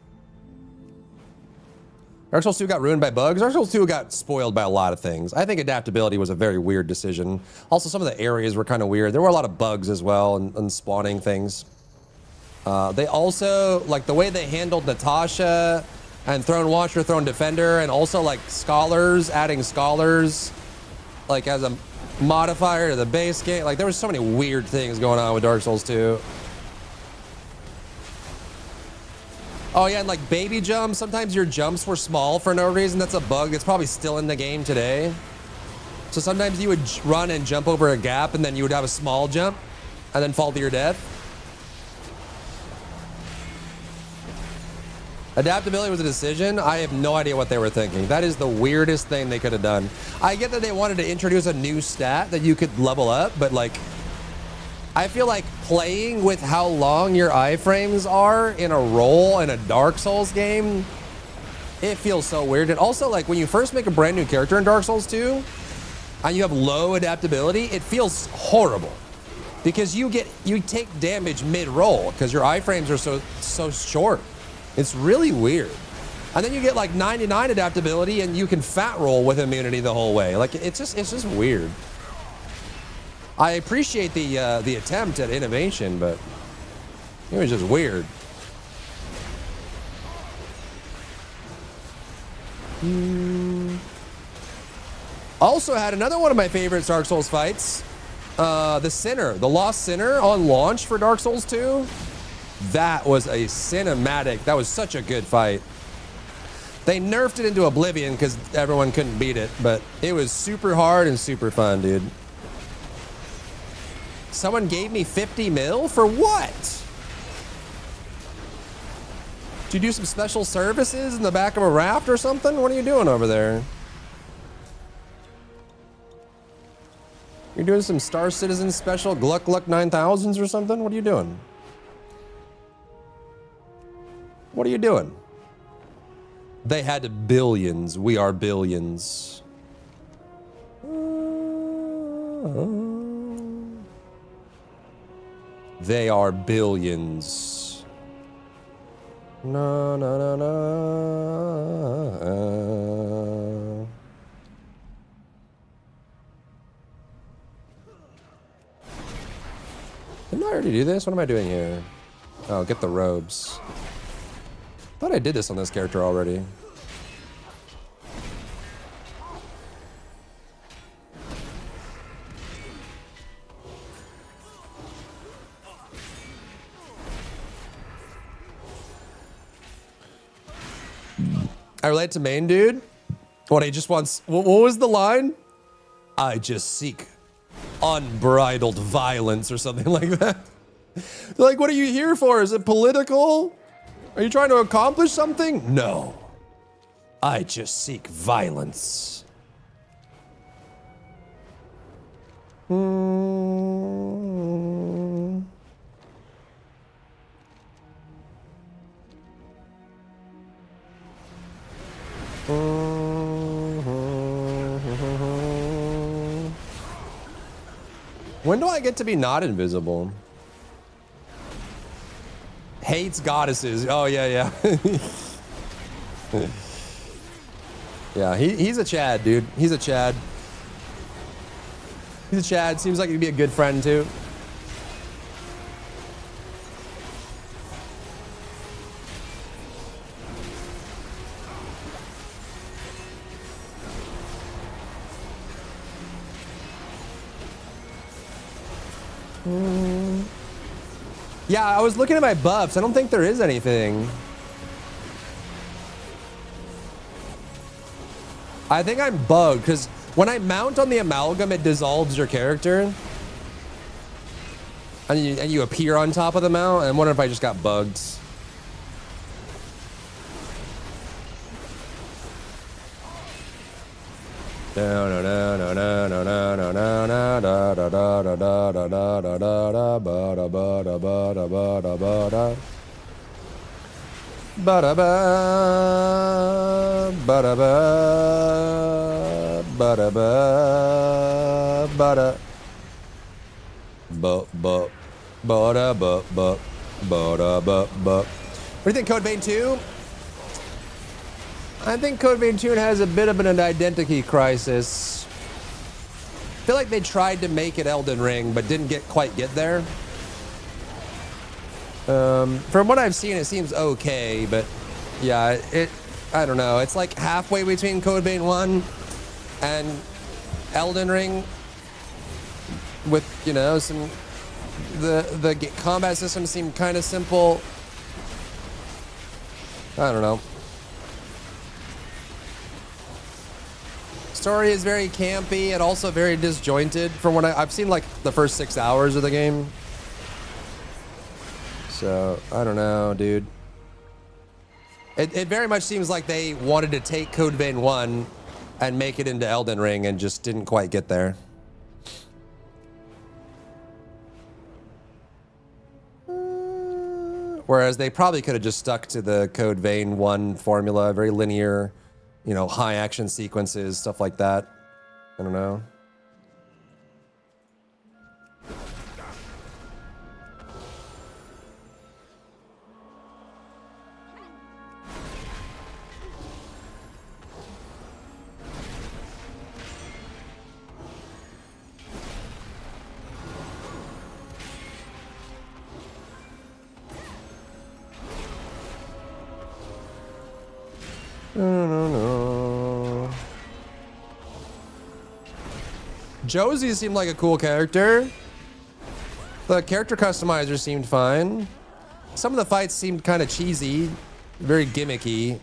Dark Souls 2 got ruined by bugs. Dark Souls 2 got spoiled by a lot of things. I think adaptability was a very weird decision. Also, some of the areas were kind of weird. There were a lot of bugs as well, and spawning things. They also, like, the way they handled Natasha and Throne Watcher, Throne Defender, and also, like, Scholars, adding Scholars, like, as a modifier to the base game. Like, there was so many weird things going on with Dark Souls 2. Oh, yeah, and, like, baby jumps. Sometimes your jumps were small for no reason. That's a bug that's probably still in the game today. So sometimes you would run and jump over a gap, and then you would have a small jump, and then fall to your death. Adaptability was a decision. I have no idea what they were thinking. That is the weirdest thing they could have done. I get that they wanted to introduce a new stat that you could level up, but like, I feel like playing with how long your iframes are in a role in a Dark Souls game, it feels so weird. And also, like, when you first make a brand new character in Dark Souls 2, and you have low adaptability, it feels horrible. Because you take damage mid-roll, because your iframes are so short. It's really weird. And then you get like 99 adaptability and you can fat roll with immunity the whole way. Like it's just weird. I appreciate the attempt at innovation, but it was just weird. Also had another one of my favorite Dark Souls fights. The Sinner, the Lost Sinner on launch for Dark Souls 2. That was a cinematic. That was such a good fight. They nerfed it into Oblivion because everyone couldn't beat it, but it was super hard and super fun, dude. Someone gave me 50 mil for what? Did you do some special services in the back of a raft or something? What are you doing over there? You're doing some Star Citizen special Gluck Gluck 9000s or something? What are you doing? What are you doing? They had billions. We are billions. They are billions. No, no, no, no. Didn't I already do this? What am I doing here? Oh, get the robes. Thought I did this on this character already. I relate to main dude. What he just wants. What was the line? I just seek unbridled violence or something like that. Like, what are you here for? Is it political? Are you trying to accomplish something? No. I just seek violence. When do I get to be not invisible? Hates goddesses. Oh, yeah, yeah. Yeah, he's a Chad, dude. He's a Chad. He's a Chad. Seems like he'd be a good friend, too. Yeah, I was looking at my buffs. I don't think there is anything. I think I'm bugged because when I mount on the amalgam, it dissolves your character. And you appear on top of the mount. I wonder if I just got bugged. What do you think, Code Vein 2? I think Code Vein 2 has a bit of an identity crisis. I feel like they tried to make it Elden Ring, but didn't quite get there. From what I've seen, it seems okay, but yeah, I don't know. It's like halfway between Code Vein 1 and Elden Ring with, you know, some the combat system seemed kind of simple. I don't know. Story is very campy and also very disjointed from what I've seen, like the first 6 hours of the game. So, I don't know, dude. It very much seems like they wanted to take Code Vein 1 and make it into Elden Ring and just didn't quite get there. Whereas they probably could have just stuck to the Code Vein 1 formula, very linear, you know, high action sequences, stuff like that. I don't know. No. Josie seemed like a cool character. The character customizer seemed fine. Some of the fights seemed kind of cheesy, very gimmicky,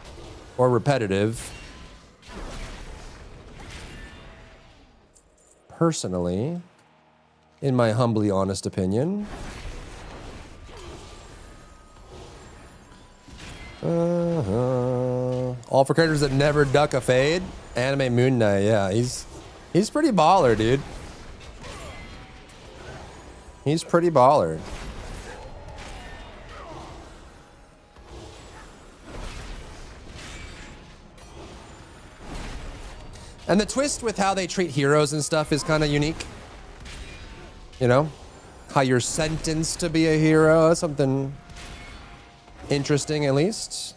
or repetitive. Personally, in my humbly honest opinion. All for characters that never duck a fade. Anime Moon Knight, yeah, he's pretty baller, dude. He's pretty baller. And the twist with how they treat heroes and stuff is kind of unique. You know, how you're sentenced to be a hero, something interesting at least.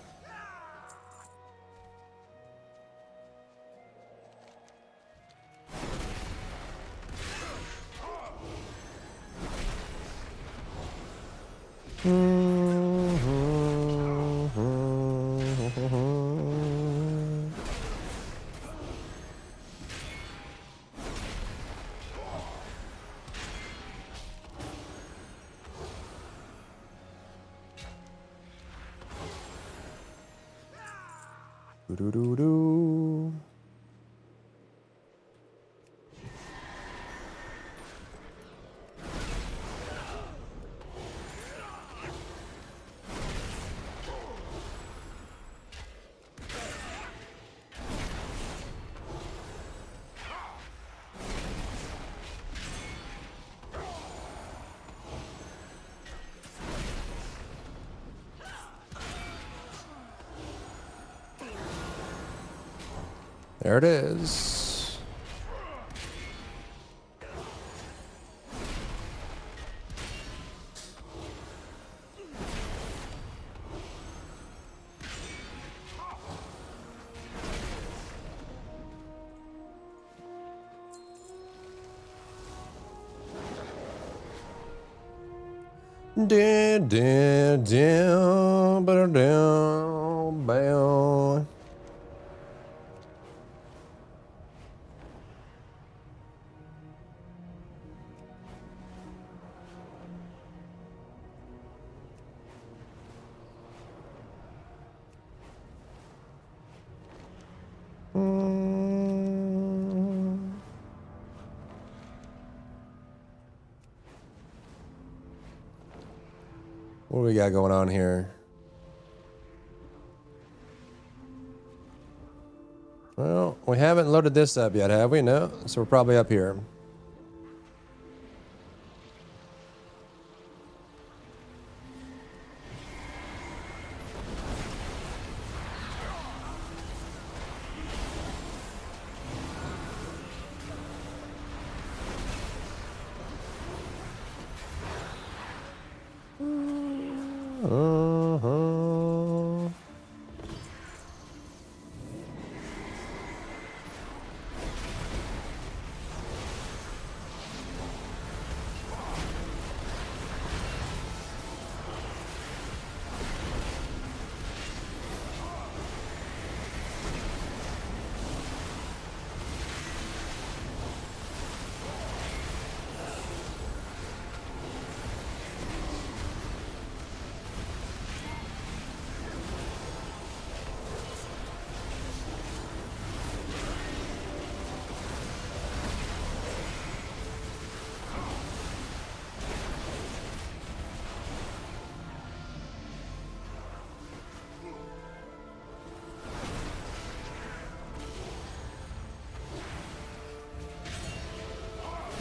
Doo-doo-doo-doo. There it is. Bow. What do we got going on here? Well, we haven't loaded this up yet, have we? No, so we're probably up here.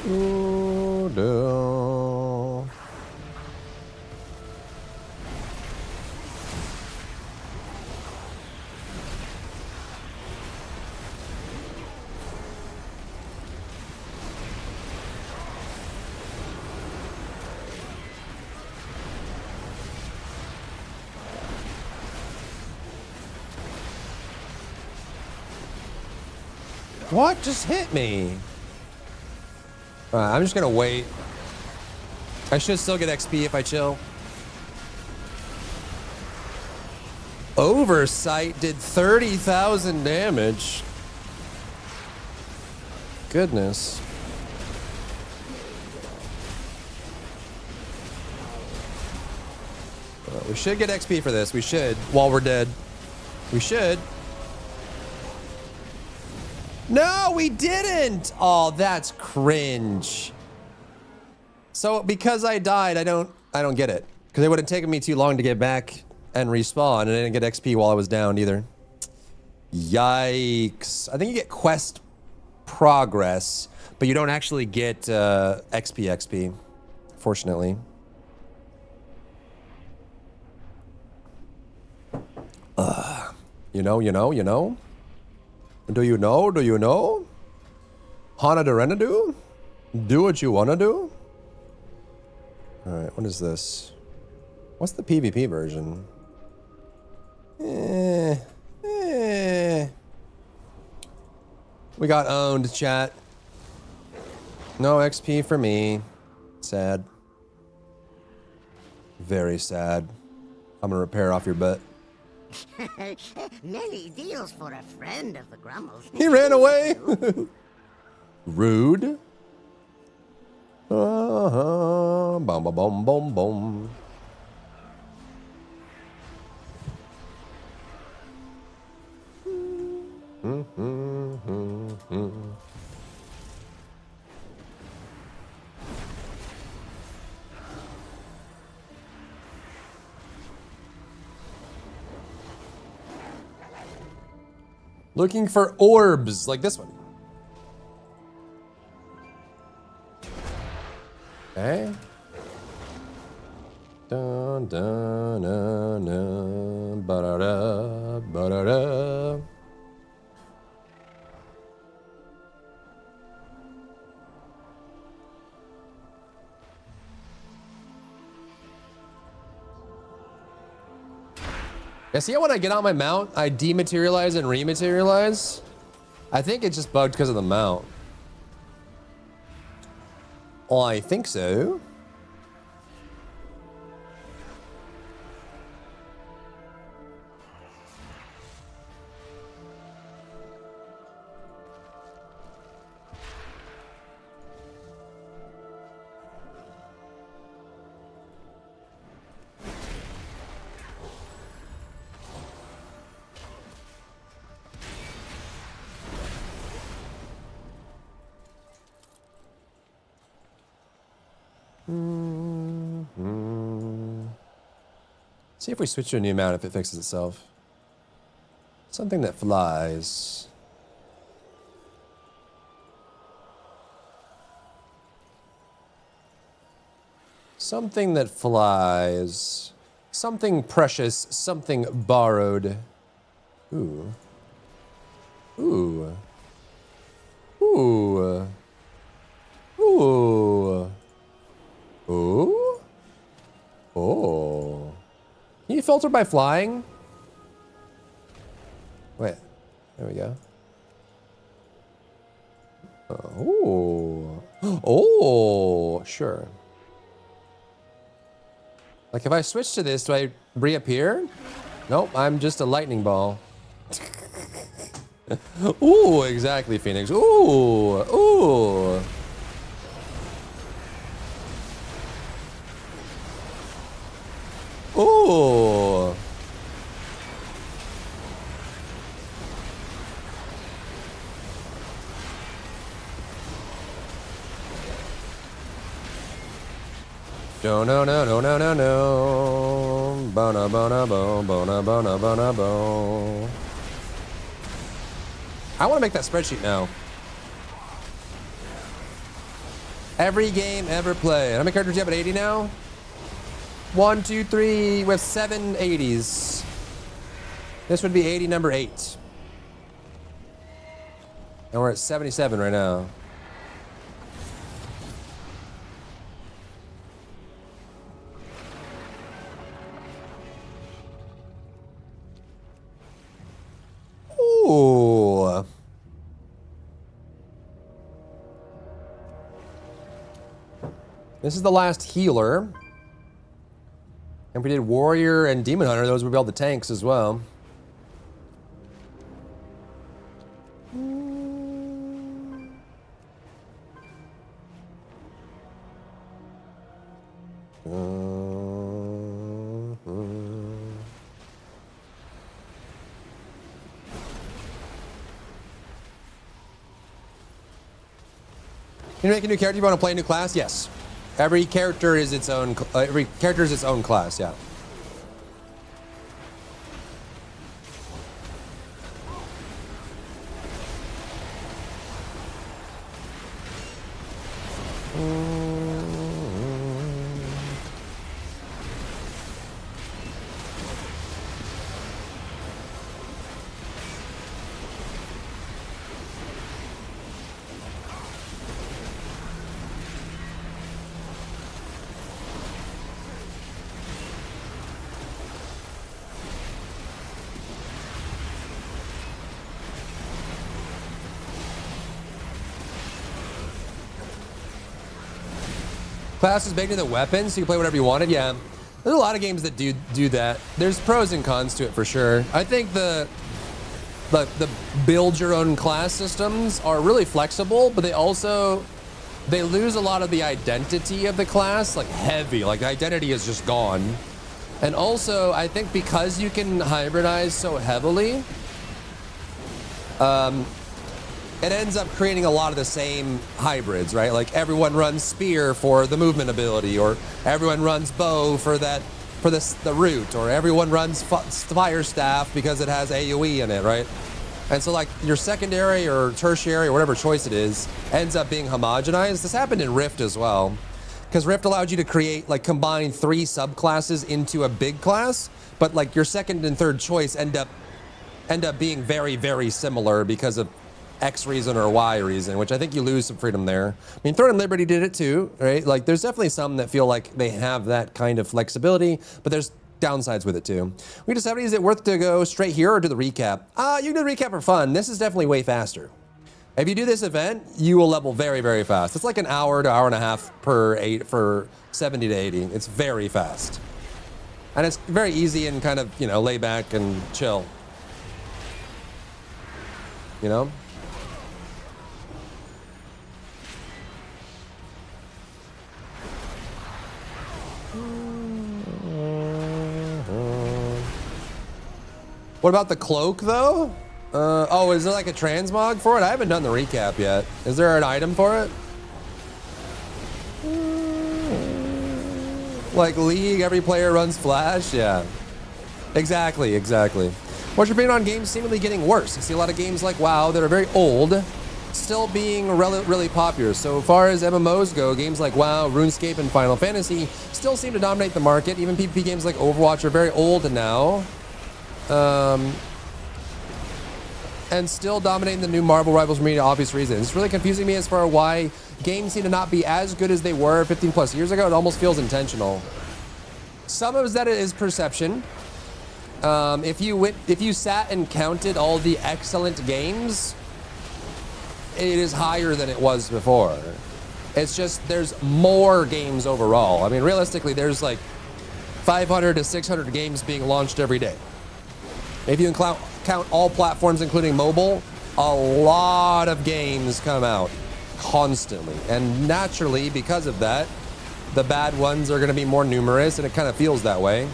Ooh, do. What just hit me? I'm just gonna wait. I should still get XP if I chill. Oversight did 30,000 damage. Goodness. We should get XP for this. We should, while we're dead. We should. No, we didn't. Oh, that's cringe. So because I died, I don't get it. Because it would have taken me too long to get back and respawn, and I didn't get XP while I was down either. Yikes. I think you get quest progress, but you don't actually get XP, fortunately. You know? Do you know? Do you know? Hana Derenadu? Do what you wanna do? Alright, what is this? What's the PvP version? We got owned, chat. No XP for me. Sad. Very sad. I'm gonna repair off your butt. Many deals for a friend of the Grummles. He ran away. Rude. Bum bum bum bum bum. Looking for orbs like this one. Okay. Dun dun dun dun ba-da-da, ba-da-da. Yeah, see how when I get on my mount, I dematerialize and rematerialize? I think it's just bugged because of the mount. Well, I think so. See if we switch to a new mount if it fixes itself. Something that flies. Something that flies. Something precious, something borrowed. Ooh. Ooh. Ooh. Ooh. Ooh. Oh. Can you filter by flying? Wait. There we go. Oh. Oh. Sure. Like if I switch to this, do I reappear? Nope, I'm just a lightning ball. Ooh, exactly, Phoenix. Ooh. Ooh. Ooh. No no no no no no no. Bona bona bo bona bona bona bo. I want to make that spreadsheet now. Every game ever played. How many characters do you have at 80 now? 1, 2, 3. We have 7 80s. This would be 80 number 8. And we're at 77 right now. Ooh. This is the last healer. And we did Warrior and Demon Hunter. Those would be all the tanks as well. You make a new character, you want to play a new class? Yes. Every character is its own class, yeah. Class is baked into the weapons, so you can play whatever you wanted. Yeah, there's a lot of games that do that. There's pros and cons to it for sure. I think the build your own class systems are really flexible, but they lose a lot of the identity of the class, like heavy. Like the identity is just gone. And also, I think because you can hybridize so heavily, it ends up creating a lot of the same hybrids, right? Like everyone runs spear for the movement ability, or everyone runs bow for the root, or everyone runs fire staff because it has AoE in it, right? And so like your secondary or tertiary or whatever choice it is ends up being homogenized. This happened in Rift as well, because Rift allowed you to create, like, combine 3 subclasses into a big class, but like your second and third choice end up being very, very similar because of X reason or Y reason, which I think you lose some freedom there. I mean, Throne and Liberty did it too, right? Like, there's definitely some that feel like they have that kind of flexibility, but there's downsides with it too. We just have, is it worth to go straight here or do the recap? You can do the recap for fun. This is definitely way faster. If you do this event, you will level very, very fast. It's like an hour to hour and a half for 70 to 80. It's very fast. And it's very easy and kind of, you know, lay back and chill. You know? What about the cloak, though? Oh, is there like a transmog for it? I haven't done the recap yet. Is there an item for it? Like League, every player runs Flash? Yeah. Exactly. What's your opinion on games seemingly getting worse? I see a lot of games like WoW that are very old still being really popular. So far as MMOs go, games like WoW, RuneScape, and Final Fantasy still seem to dominate the market. Even PvP games like Overwatch are very old now. And still dominating the new Marvel Rivals for me, obvious reasons. It's really confusing me as far as why games seem to not be as good as they were 15 plus years ago. It almost feels intentional. Some of that is perception. If you sat and counted all the excellent games, it is higher than it was before. It's just there's more games overall. I mean, realistically, there's like 500 to 600 games being launched every day. If you can count all platforms, including mobile, a lot of games come out constantly. And naturally, because of that, the bad ones are going to be more numerous, and it kind of feels that way.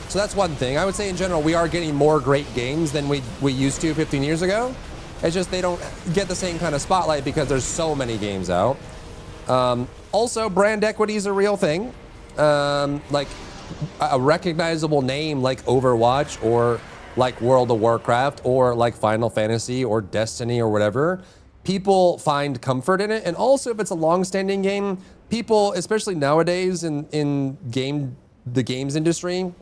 So that's one thing. I would say in general, we are getting more great games than we used to 15 years ago. It's just they don't get the same kind of spotlight because there's so many games out. Also, brand equity is a real thing. Like a recognizable name like Overwatch or like World of Warcraft or like Final Fantasy or Destiny or whatever, people find comfort in it. And also, if it's a long-standing game, people, especially nowadays in the games industry,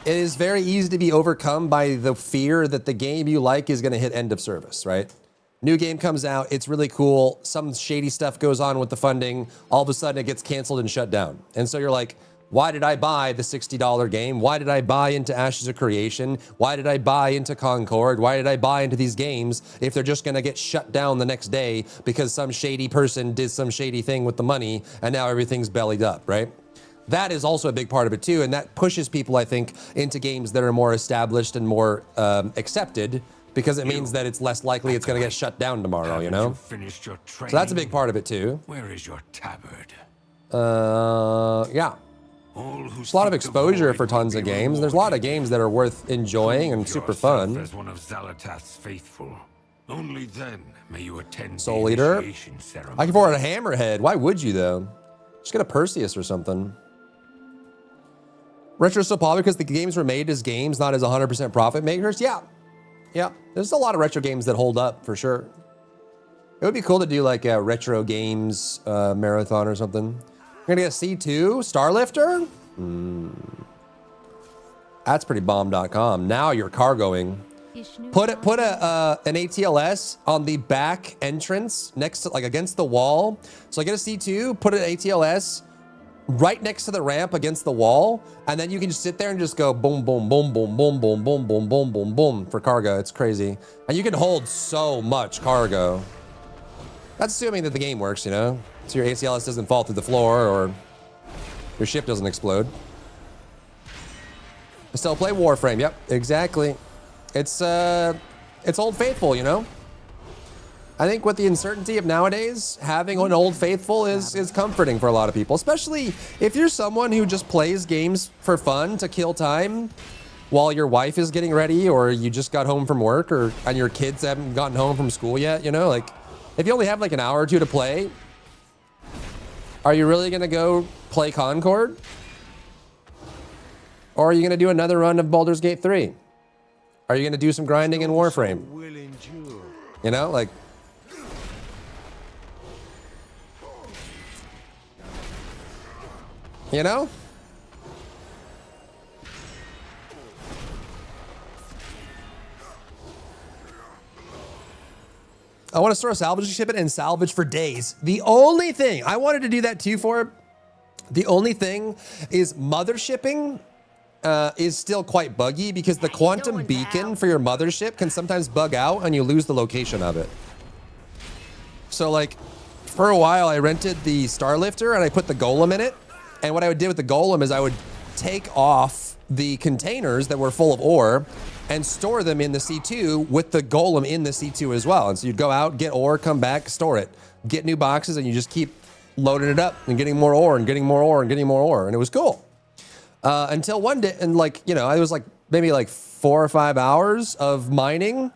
it is very easy to be overcome by the fear that the game you like is going to hit end of service, right? New game comes out, it's really cool, some shady stuff goes on with the funding, all of a sudden it gets canceled and shut down. And so you're like, why did I buy the $60 game? Why did I buy into Ashes of Creation? Why did I buy into Concord? Why did I buy into these games if they're just gonna get shut down the next day because some shady person did some shady thing with the money and now everything's bellied up, right? That is also a big part of it too, and that pushes people, I think, into games that are more established and more accepted, because it means that it's less likely it's going to get shut down tomorrow, you know? Finished your training? So that's a big part of it too. Where is your tabard? Yeah. There's a lot of exposure for tons of games. There's a lot of games that are worth enjoying and super fun. As one of Xal'atath's faithful. Only then may you attend Soul the Eater. initiation ceremony. I can afford a Hammerhead. Why would you though? Just get a Perseus or something. Retro so popular because the games were made as games, not as 100% profit makers. Yeah. Yeah, there's a lot of retro games that hold up for sure. It would be cool to do like a retro games marathon or something. We're gonna get a C2 Starlifter. That's pretty bomb.com. Now you're cargoing. Put an ATLS on the back entrance next to, like, against the wall. So I get a C2, put an ATLS right next to the ramp against the wall, and then you can just sit there and just go boom, boom, boom, boom, boom, boom, boom, boom, boom, boom, boom for cargo. It's crazy. And you can hold so much cargo. That's assuming that the game works, you know? So your ACLS doesn't fall through the floor or your ship doesn't explode. I still play Warframe. Yep, exactly. It's Old Faithful, you know? I think with the uncertainty of nowadays, having an Old Faithful is comforting for a lot of people, especially if you're someone who just plays games for fun to kill time while your wife is getting ready, or you just got home from work, and your kids haven't gotten home from school yet, you know? Like, if you only have like an hour or two to play, are you really gonna go play Concord? Or are you gonna do another run of Baldur's Gate 3? Are you gonna do some grinding in Warframe? You know, like, you know? I want to store a salvage ship it and salvage for days. The only thing, I wanted to do that too for, the only thing is mothershipping is still quite buggy because the quantum beacon for your mothership can sometimes bug out and you lose the location of it. So like, for a while I rented the Starlifter and I put the golem in it. And what I would do with the golem is I would take off the containers that were full of ore and store them in the C2 with the golem in the C2 as well. And so you'd go out, get ore, come back, store it, get new boxes, and you just keep loading it up and getting more ore and getting more ore and getting more ore. And it was cool. Until one day, and like, you know, it was like maybe like 4 or 5 hours of mining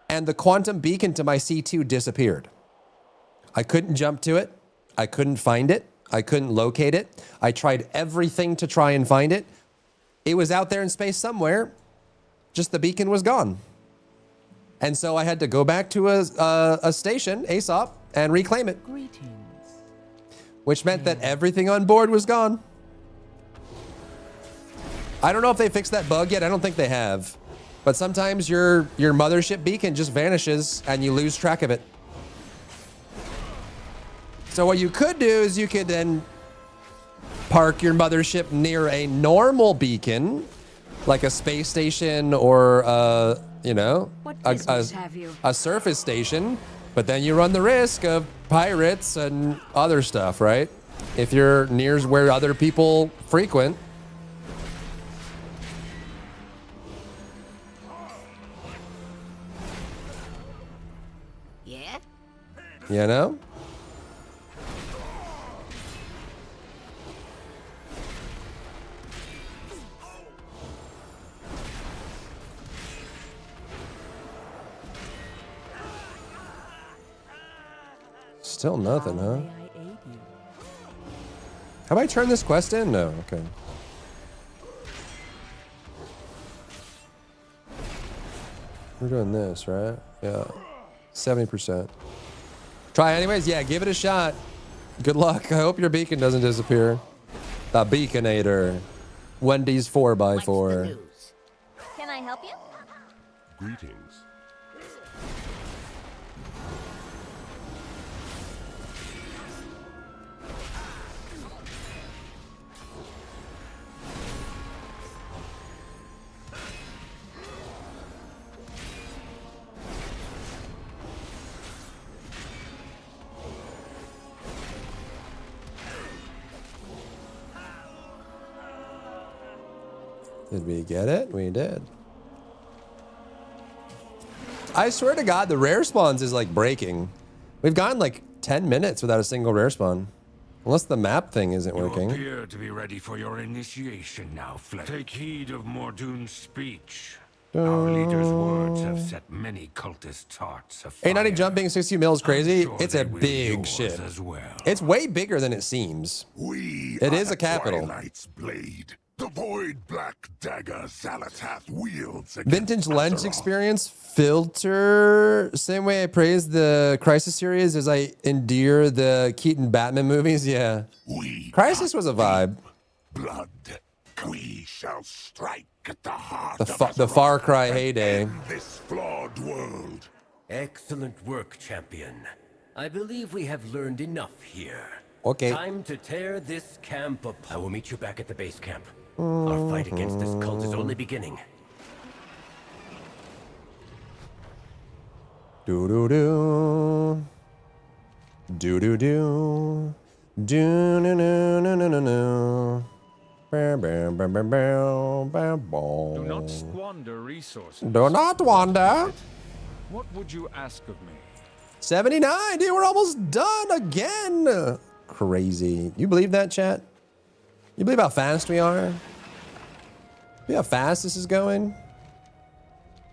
and the quantum beacon to my C2 disappeared. I couldn't jump to it. I couldn't find it. I couldn't locate it. I tried everything to try and find it. It was out there in space somewhere. Just the beacon was gone. And so I had to go back to a station, ASOP, and reclaim it. Greetings. Which meant that everything on board was gone. I don't know if they fixed that bug yet. I don't think they have. But sometimes your mothership beacon just vanishes and you lose track of it. So what you could do is you could then park your mothership near a normal beacon, like a space station or, you know, a surface station. But then you run the risk of pirates and other stuff, right? If you're near where other people frequent. Yeah? You know? Still nothing, huh? Have I turned this quest in? No, okay. We're doing this, right? Yeah. 70%. Try anyways? Yeah, give it a shot. Good luck. I hope your beacon doesn't disappear. The Beaconator. Wendy's 4x4. Can I help you? Greetings. Did we get it? We did. I swear to God, the rare spawns is like breaking. We've gone like 10 minutes without a single rare spawn. Unless the map thing isn't working. You appear to be ready for your initiation now, Fletch. Take heed of Mordoon's speech. Our leader's words have set many cultists' hearts afire. 890 jumping 60 mil is crazy. Sure It's a they will big yours ship. as well. It's way bigger than it seems. It is a capital. Twilight's blade. The void black dagger Xalatath wields against Vintage lens Azeroth. experience filter. Same way I praise the Crisis series as I endear the Keaton Batman movies. Yeah. Crisis was a vibe. Blood. We shall strike at the heart The, of the Azeroth Far Cry and heyday. end this flawed world. Excellent work, champion. I believe we have learned enough here. Okay. Time to tear this camp apart. I will meet you back at the base camp. Our fight against this cult is only beginning. Do do do. Do do do. Do no no no no no no. Do not squander resources. Do not wander. What would you ask of me? 79, dude, we're almost done again. Crazy. You believe that, chat? You believe how fast we are? You how fast this is going?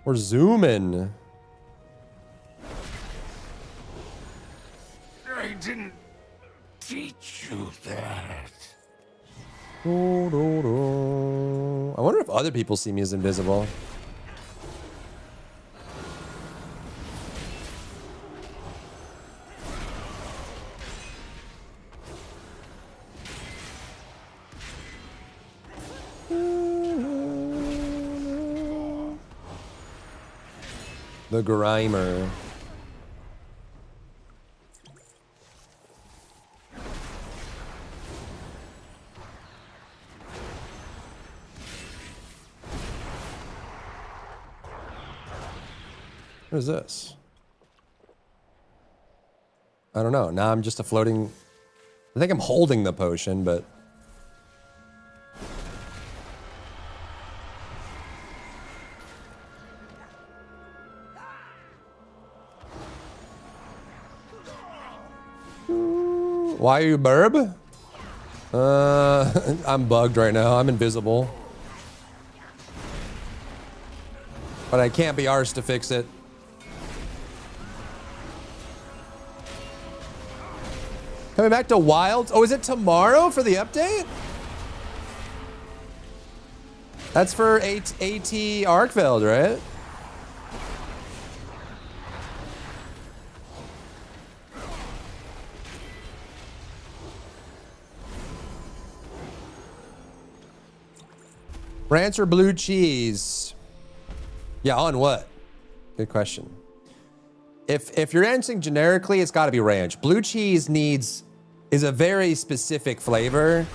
We're zooming. I didn't teach you that. Do, do, do. I wonder if other people see me as invisible. The Grimer. What is this? I don't know. Now I'm just a floating... I think I'm holding the potion, but... Why are you burb? I'm bugged right now. I'm invisible. But I can't be arsed to fix it. Coming back to Wilds. Oh, is it tomorrow for the update? That's for AT Arkveld, right? Ranch or blue cheese? Yeah, on what? Good question. If you're answering generically, it's got to be ranch. Blue cheese is a very specific flavor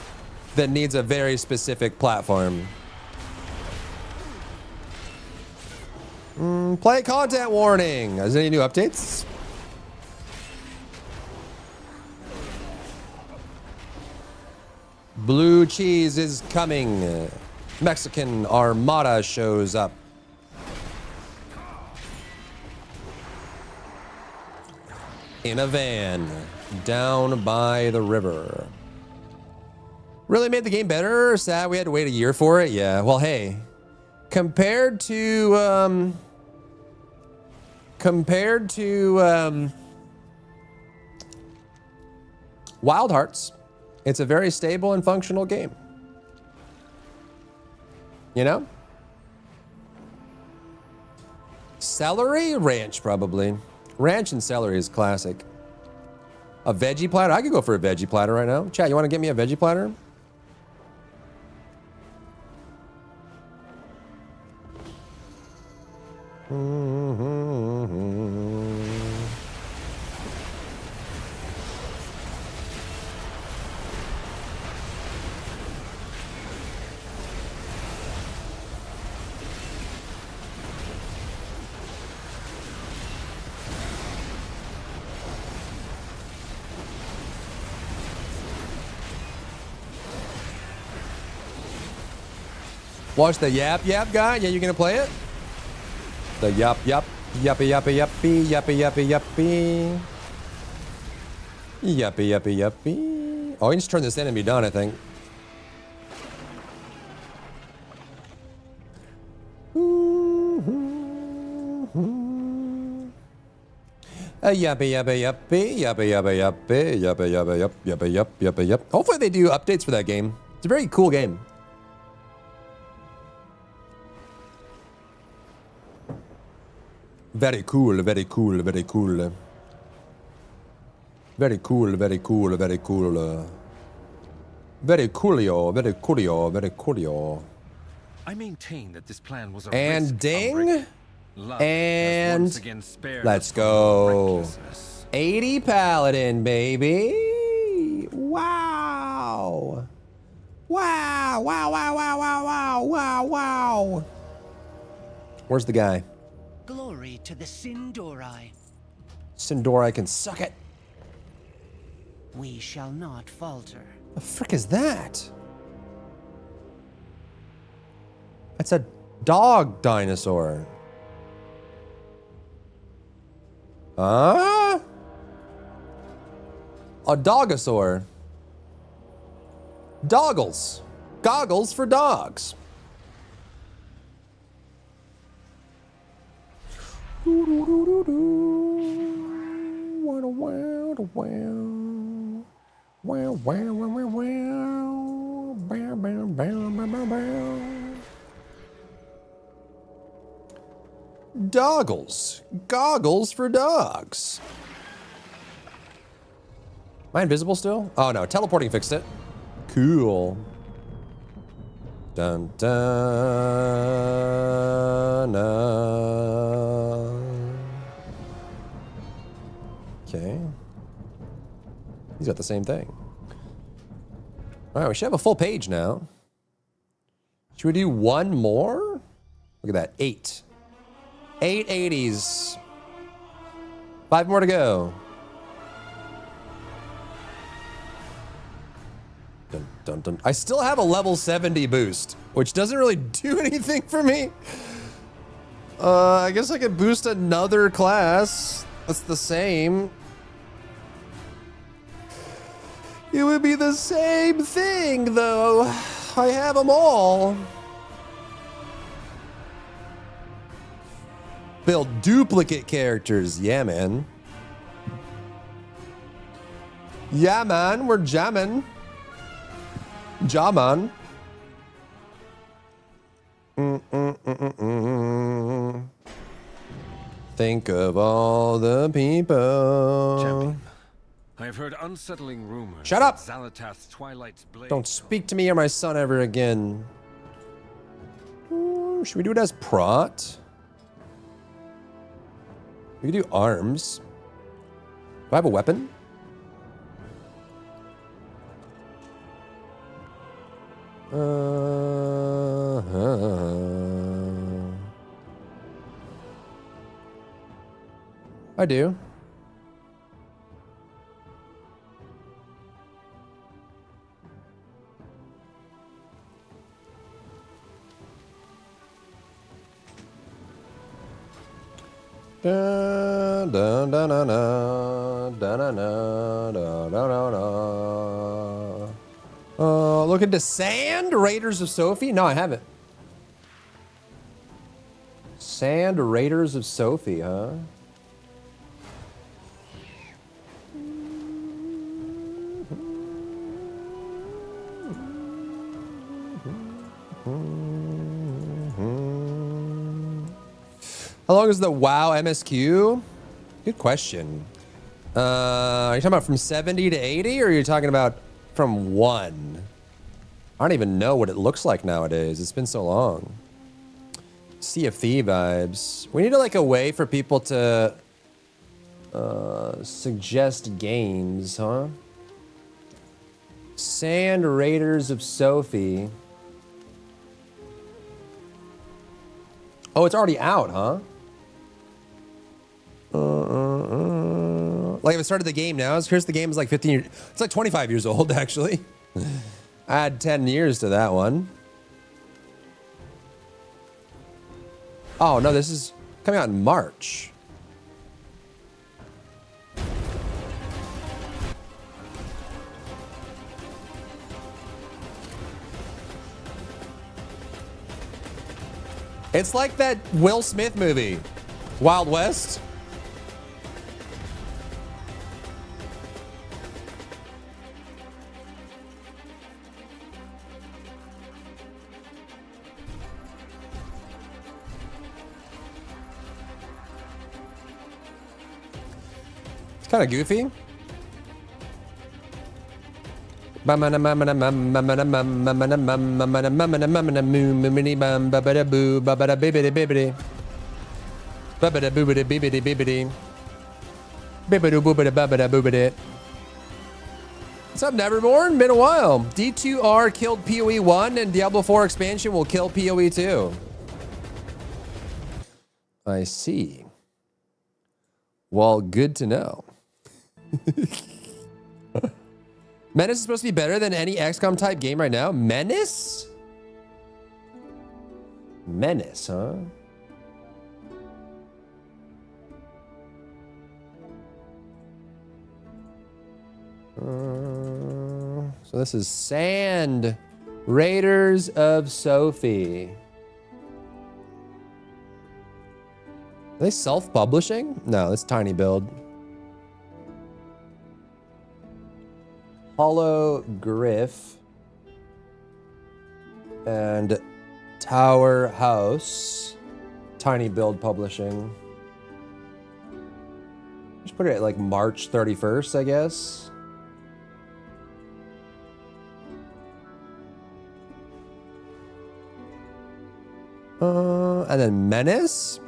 that needs a very specific platform. Play content warning. Is there any new updates? Blue cheese is coming. Mexican Armada shows up. In a van down by the river. Really made the game better? Sad we had to wait a year for it? Yeah, well, hey. Compared to Wild Hearts, it's a very stable and functional game. You know? Celery? Ranch, probably. Ranch and celery is classic. A veggie platter? I could go for a veggie platter right now. Chat, you want to get me a veggie platter? Watch the yap yap guy. Yeah, you gonna play it? The yap yap yappy yappy yappy yappy yappy yappy yappy yappy yappy. Oh, I can just turn this in and be done, I think. Yappy yappy yappy yappy yappy yappy yappy yappy yap yappy yap yappy yap. Hopefully they do updates for that game. It's a very cool game. Very cool, very cool, very cool. Very cool, very cool, very cool. Very coolio, very coolio, very coolio. I maintain that this plan was a and risk, ding. Love And once again spared let's us from go. recklessness. 80 Paladin, baby. Wow. Wow, wow, wow, wow, wow, wow, wow, wow. Where's the guy? Glory to the Sindorai. Sindorai can suck it. We shall not falter. The frick is that? That's a dog dinosaur. Huh? A dogosaur. Doggles. Goggles for dogs. Doggles. Goggles for dogs. Am I invisible still? Oh no, teleporting fixed it. Cool. Dun dun. Okay. He's got the same thing. All right, we should have a full page now. Should we do one more? Look at that, 8. 8 80s. 5 more to go. Dun, dun, dun. I still have a level 70 boost, which doesn't really do anything for me. I guess I could boost another class. That's the same. It would be the same thing, though. I have them all. Build duplicate characters. Yeah, man. Yeah, man. We're jamming. Jaman. Think of all the people. Champion, I have heard unsettling rumors. Shut up! that Xal'atath's Twilight's blade. Don't speak to me or my son ever again. Should we do it as prot? We can do arms. Do I have a weapon? I do. Da, da, da, da, da, da, da, da, da, da, da. Look into Sand Raiders of Sophie? No, I haven't. Sand Raiders of Sophie, huh? How long is the WoW MSQ? Good question. Are you talking about from 70 to 80, or are you talking about from 1? I don't even know what it looks like nowadays. It's been so long. Sea of Thieves vibes. We need like a way for people to suggest games, huh? Sand Raiders of Sophie. Oh, it's already out, huh? Like if I started the game now, here's the game is like 15 years. It's like 25 years old, actually. Add 10 years to that one. Oh, no, this is coming out in March. It's like that Will Smith movie, Wild West. It's kind of goofy. What's up, Neverborn? Been a while. D2R killed PoE 1 and Diablo 4 expansion will kill PoE 2. I see. Well, good to know. Menace is supposed to be better than any XCOM type game right now. Menace? Menace, huh? So this is Sand Raiders of Sophie. Are they self-publishing? No, it's Tiny Build. Hollow Griff and Tower House. Tiny Build Publishing. Just put it at like March 31st, I guess. And then Menace.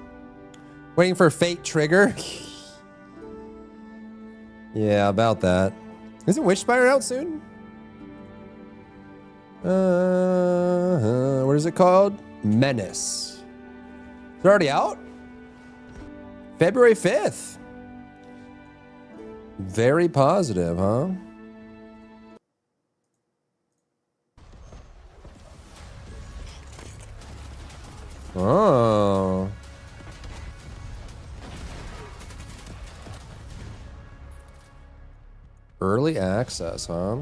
Waiting for Fate Trigger. Yeah, about that. Isn't Wishspire out soon? What is it called? Menace. It's already out? February 5th. Very positive, huh? Oh. Early access, huh?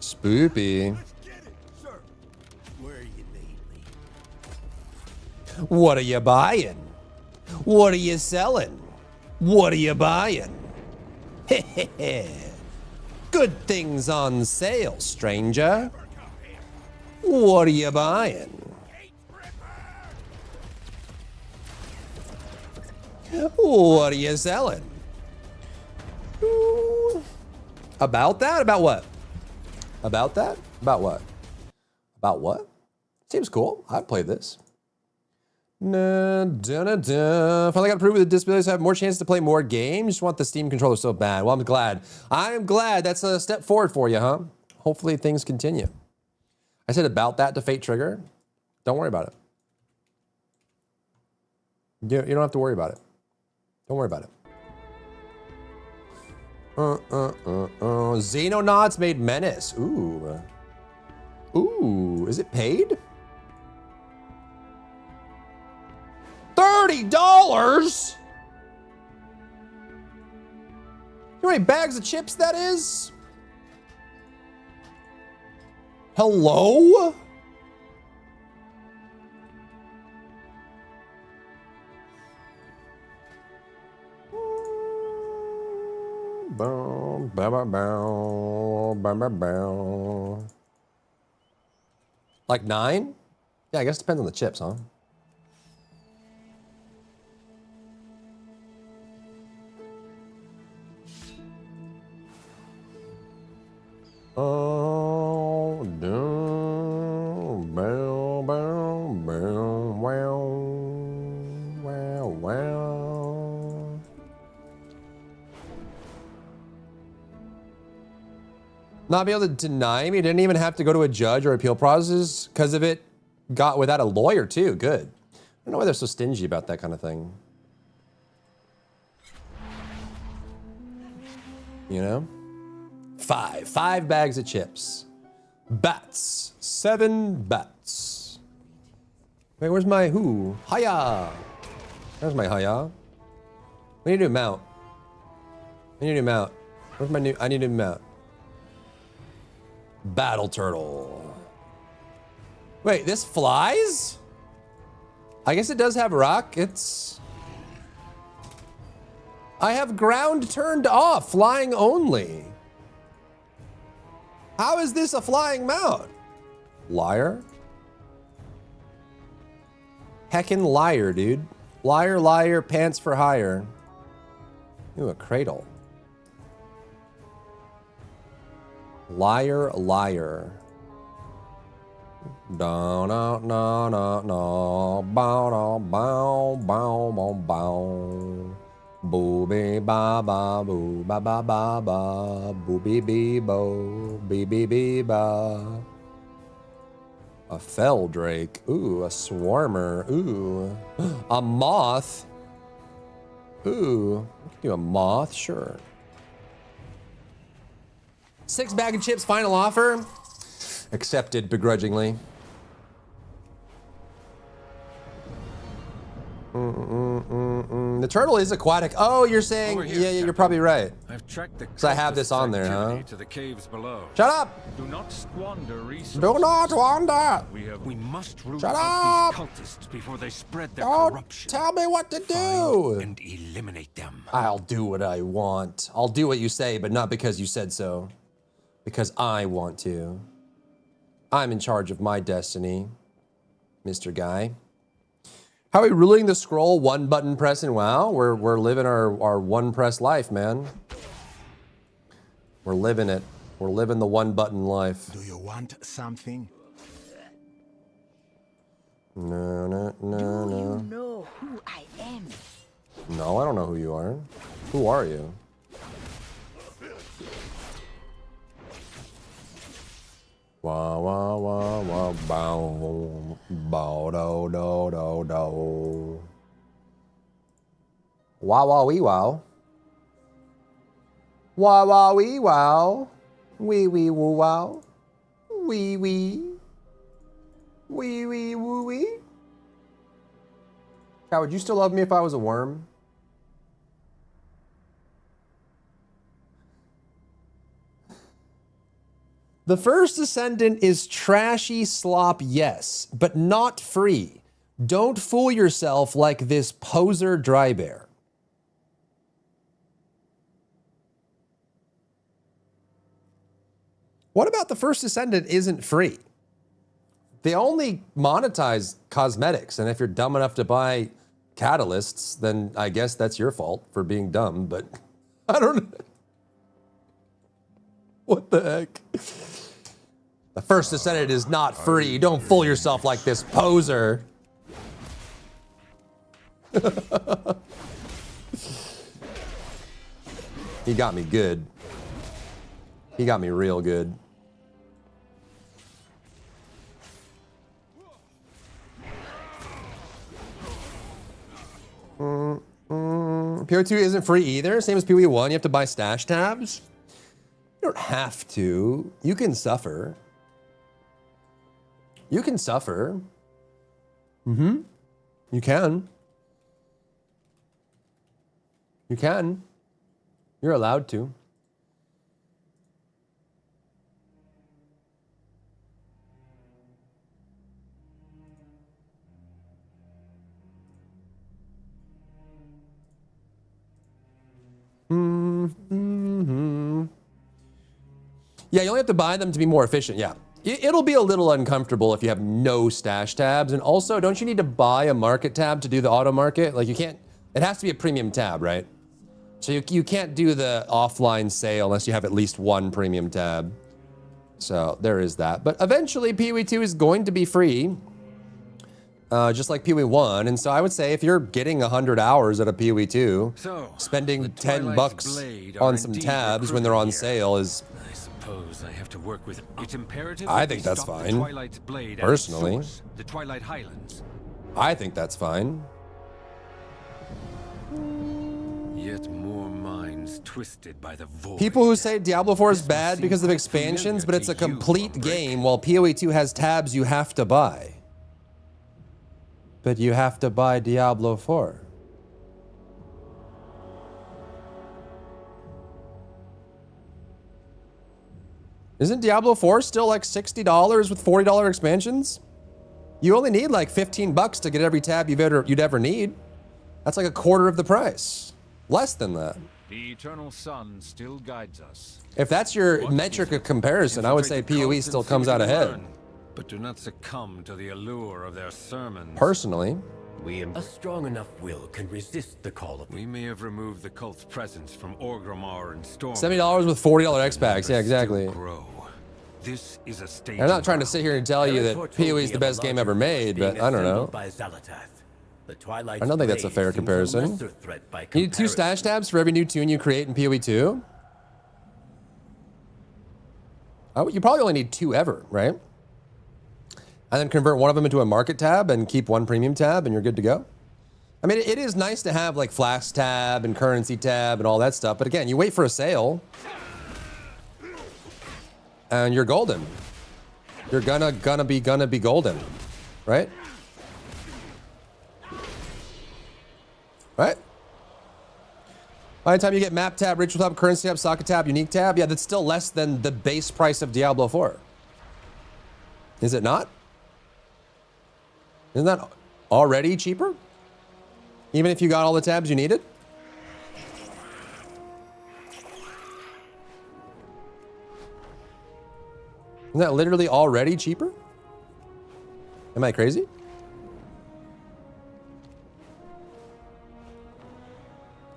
Spoopy. What are you buying? What are you selling? What are you buying? Good things on sale, stranger. What are you buying? What are you selling? About that? About what? About that? About what? About what? Seems cool. I'd play this. Finally got approved with the disabilities to have more chances to play more games. Just want the Steam controller so bad. Well, I'm glad. I'm glad. That's a step forward for you, huh? Hopefully things continue. I said about that to Fate Trigger. Don't worry about it. You don't have to worry about it. Don't worry about it. Xenonauts made Menace. Ooh. Ooh. Is it paid? $30? You know how many bags of chips that is? Hello? Like 9? Yeah, I guess it depends on the chips, huh? Oh, down, bow, bow, bow, wow, wow, wow. Not be able to deny me. Didn't even have to go to a judge or appeal process because of it. Got without a lawyer too. Good. I don't know why they're so stingy about that kind of thing. You know? 5 bags of chips. Bats. 7 bats. Wait, where's my who? Hiya. There's my hiya. We need a new mount. I need a new mount. Where's my new? I need a new mount. Battle turtle. Wait, this flies? I guess it does have rockets. I have ground turned off, flying only. How is this a flying mount? Liar? Heckin' liar, dude. Liar, liar, pants for hire. Ooh, a cradle. Liar, liar. No, no, no, no, no. Bow, no, bow, bow, bow, bow. Boo, bee, ba, ba, boo, ba, ba, ba, ba. Boo, bee, bee, bo, bee, bee, bee, ba. A fell drake. Ooh, a swarmer. Ooh, a moth. Ooh, we can do a moth, sure. 6 bag of chips, final offer. Accepted begrudgingly. The turtle is aquatic. Oh, you're saying, Over here, yeah, Captain. you're probably right. I've tracked the So I have this cultists' on there, huh? activity to the caves below. Shut up! Do not squander resources. Do not wander! We must root Shut out up! these cultists before they spread their Don't corruption. tell me what to Find do! and eliminate them. I'll do what I want. I'll do what you say, but not because you said so. Because I want to. I'm in charge of my destiny, Mr. Guy. How are we ruling the scroll? 1 button pressing. Wow, we're living our 1 press life, man. We're living it. We're living the 1 button life. Do you want something? No, no, no, no. You know who I am. No, I don't know who you are. Who are you? Wah, wah, wah, wah, bow, bow, do, do, do, do. Wah, wah, wee, wow. Wah, wah, wee, wow. Wee, wee, woo, wow. Wee, wee. Wee, wee, woo, wee. Cat, would you still love me if I was a worm? The first Ascendant is trashy slop, yes, but not free. Don't fool yourself like this poser dry bear. What about the first Ascendant isn't free? They only monetize cosmetics, and if you're dumb enough to buy catalysts, then I guess that's your fault for being dumb, but I don't know. What the heck? The first Ascendant is not free. Don't fool yourself like this poser. He got me good. He got me real good. PO2 isn't free either. Same as PoE1. You have to buy stash tabs. You don't have to. You can suffer. You can suffer. Mm-hmm. You can. You can. You're allowed to. Mm-hmm. Yeah, you only have to buy them to be more efficient. Yeah. It'll be a little uncomfortable if you have no stash tabs. And also, don't you need to buy a market tab to do the auto market? Like you can't, it has to be a premium tab, right? So you can't do the offline sale unless you have at least one premium tab. So there is that. But eventually PoE 2 is going to be free, just like PoE 1. And so I would say if you're getting 100 hours at a PoE 2, spending $10 on some tabs when they're on sale is... I suppose I have to work with it's imperative. I think that's fine. Twilight's blade Personally. at its source, the Twilight Highlands. I think that's fine. Yet more minds twisted by the void. People who say Diablo 4 is bad because of expansions, but it's a complete game, while PoE 2 has tabs you have to buy. But you have to buy Diablo 4. Isn't Diablo 4 still like $60 with $40 expansions? You only need like $15 to get every tab you'd ever need. That's like a quarter of the price. Less than that. The eternal sun still guides us. If that's your metric of comparison, I would say PoE still comes out ahead. But do not succumb to the allure of their sermons. Personally. A strong enough will can resist the call of... We may have removed the cult's presence from Orgrimmar and Storm. $70 with $40 X packs. Yeah, exactly. This is a stage. I'm not trying to sit here and tell you that PoE is the best game ever made, but I don't know. I don't think that's a fair comparison. You need 2 stash tabs for every new tune you create in PoE 2? You probably only need 2 ever, right? And then convert one of them into a market tab and keep 1 premium tab and you're good to go. I mean, it is nice to have like flash tab and currency tab and all that stuff, but again, you wait for a sale and you're golden. You're gonna be golden, right? Right? By the time you get map tab, ritual tab, currency tab, socket tab, unique tab, yeah, that's still less than the base price of Diablo 4. Is it not? Isn't that already cheaper? Even if you got all the tabs you needed? Isn't that literally already cheaper? Am I crazy?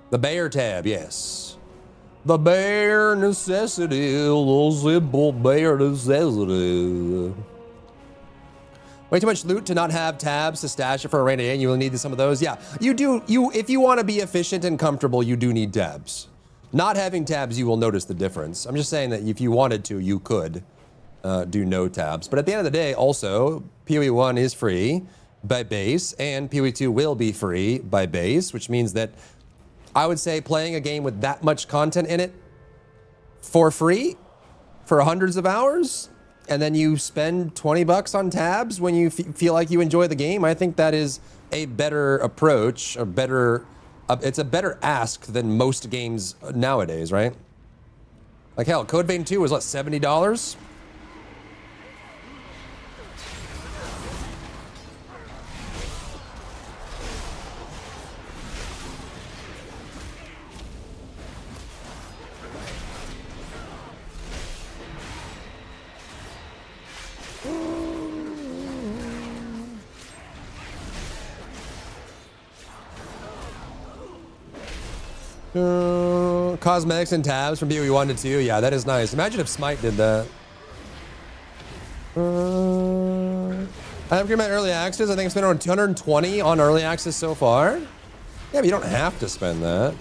The bear tab, yes. The bare necessity, the simple bare necessity. Way too much loot to not have tabs to stash it for a rainy day, and you will need some of those. Yeah, you do. If you want to be efficient and comfortable, you do need tabs. Not having tabs, you will notice the difference. I'm just saying that if you wanted to, you could do no tabs. But at the end of the day, also, PoE 1 is free by base, and PoE 2 will be free by base, which means that I would say playing a game with that much content in it for free for hundreds of hours, and then you spend $20 on tabs when you feel like you enjoy the game, I think that is a better approach, it's a better ask than most games nowadays, right? Like hell, Code Vein 2 was what, $70? Cosmetics and tabs from PoE 1 to 2. Yeah, that is nice. Imagine if Smite did that. I have my early access. I think I spent around 220 on early access so far. Yeah, but you don't have to spend that,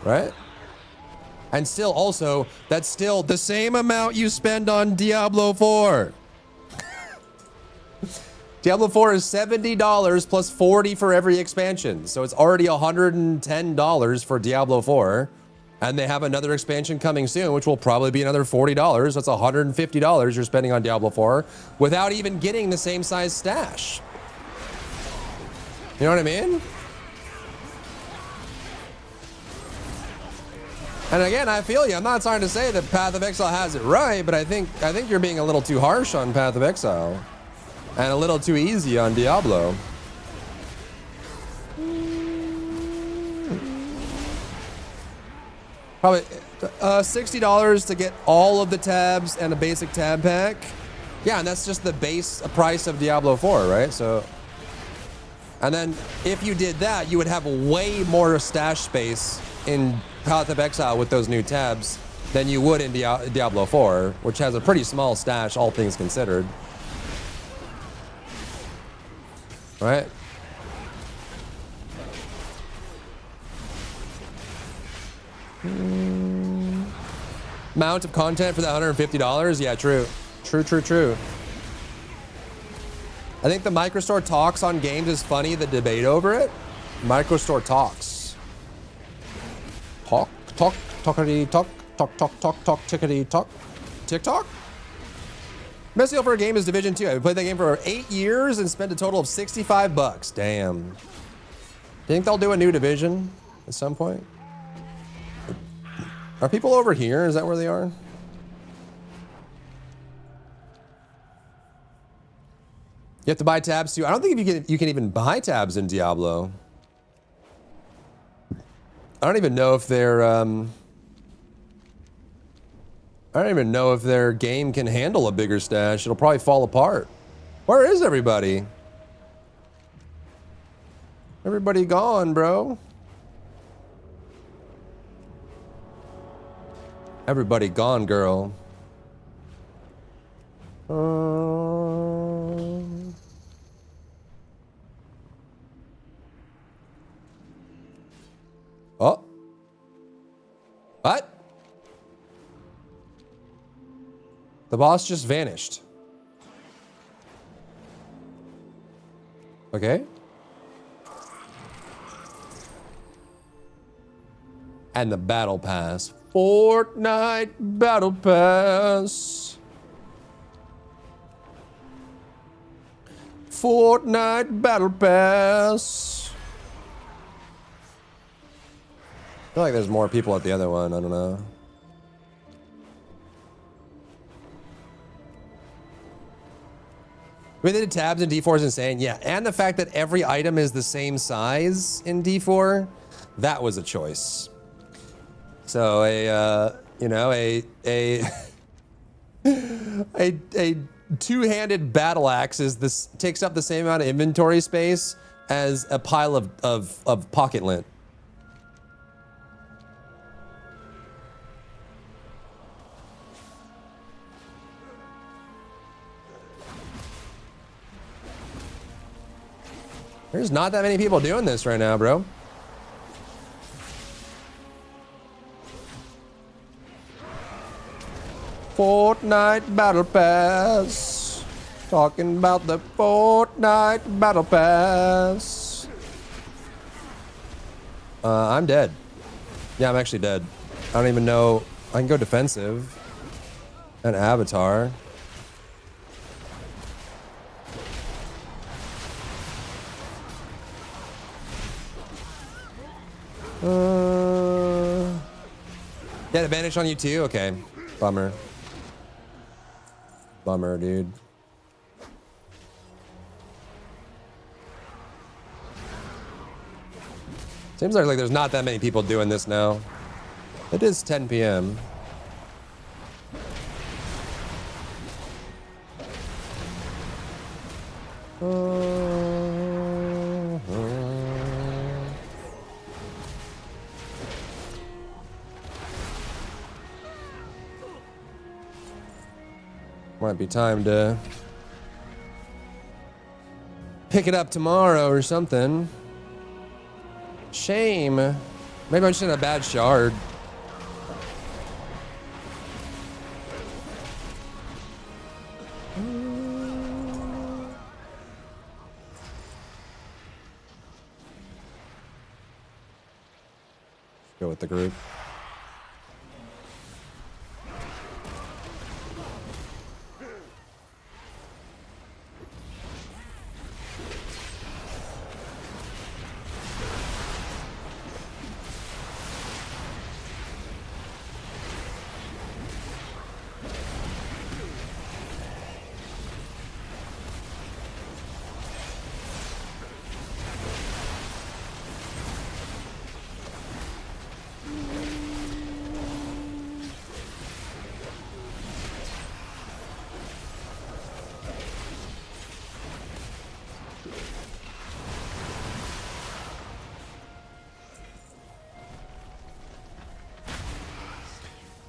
right? And still, also, that's still the same amount you spend on Diablo 4. Diablo 4 is $70 plus $40 for every expansion. So it's already $110 for Diablo 4. And they have another expansion coming soon, which will probably be another $40. That's $150 you're spending on Diablo 4 without even getting the same size stash. You know what I mean? And again, I feel you. I'm not trying to say that Path of Exile has it right, but I think you're being a little too harsh on Path of Exile. And a little too easy on Diablo. Probably $60 to get all of the tabs and a basic tab pack. Yeah, and that's just the base price of Diablo 4, right? So, and then if you did that, you would have way more stash space in Path of Exile with those new tabs than you would in Diablo 4, which has a pretty small stash, all things considered. Right? Amount of content for that $150? Yeah, true. True. I think the Microstore talks on games is funny, the debate over it. Microstore talks. Talk, tickety, talk, tickety, talk. TikTok? Best deal for a game is Division 2. I've played that game for 8 years and spent a total of $65. Damn. Think they'll do a new Division at some point? Are people over here? Is that where they are? You have to buy tabs too. I don't think you can even buy tabs in Diablo. I don't even know if their I don't even know if their game can handle a bigger stash. It'll probably fall apart. Where is everybody? Everybody gone, bro. Everybody gone, girl. Oh. What? The boss just vanished. Okay. And the battle pass. Fortnite battle pass. Fortnite battle pass. I feel like there's more people at the other one. I don't know. I mean, they did tabs in D4 is insane. Yeah, and the fact that every item is the same size in D4, that was a choice. So you know, a two-handed battle axe takes up the same amount of inventory space as a pile of pocket lint. There's not that many people doing this right now, bro. Fortnite Battle Pass. Talking about the Fortnite Battle Pass. I'm dead. Yeah, I'm actually dead. I don't even know. I can go defensive. An avatar. Yeah, the bandage on you too? Okay. Bummer. Bummer, dude. Seems like there's not that many people doing this now. It is 10 p.m. Might be time to pick it up tomorrow or something. Shame. Maybe I'm just in a bad shard. Go with the group.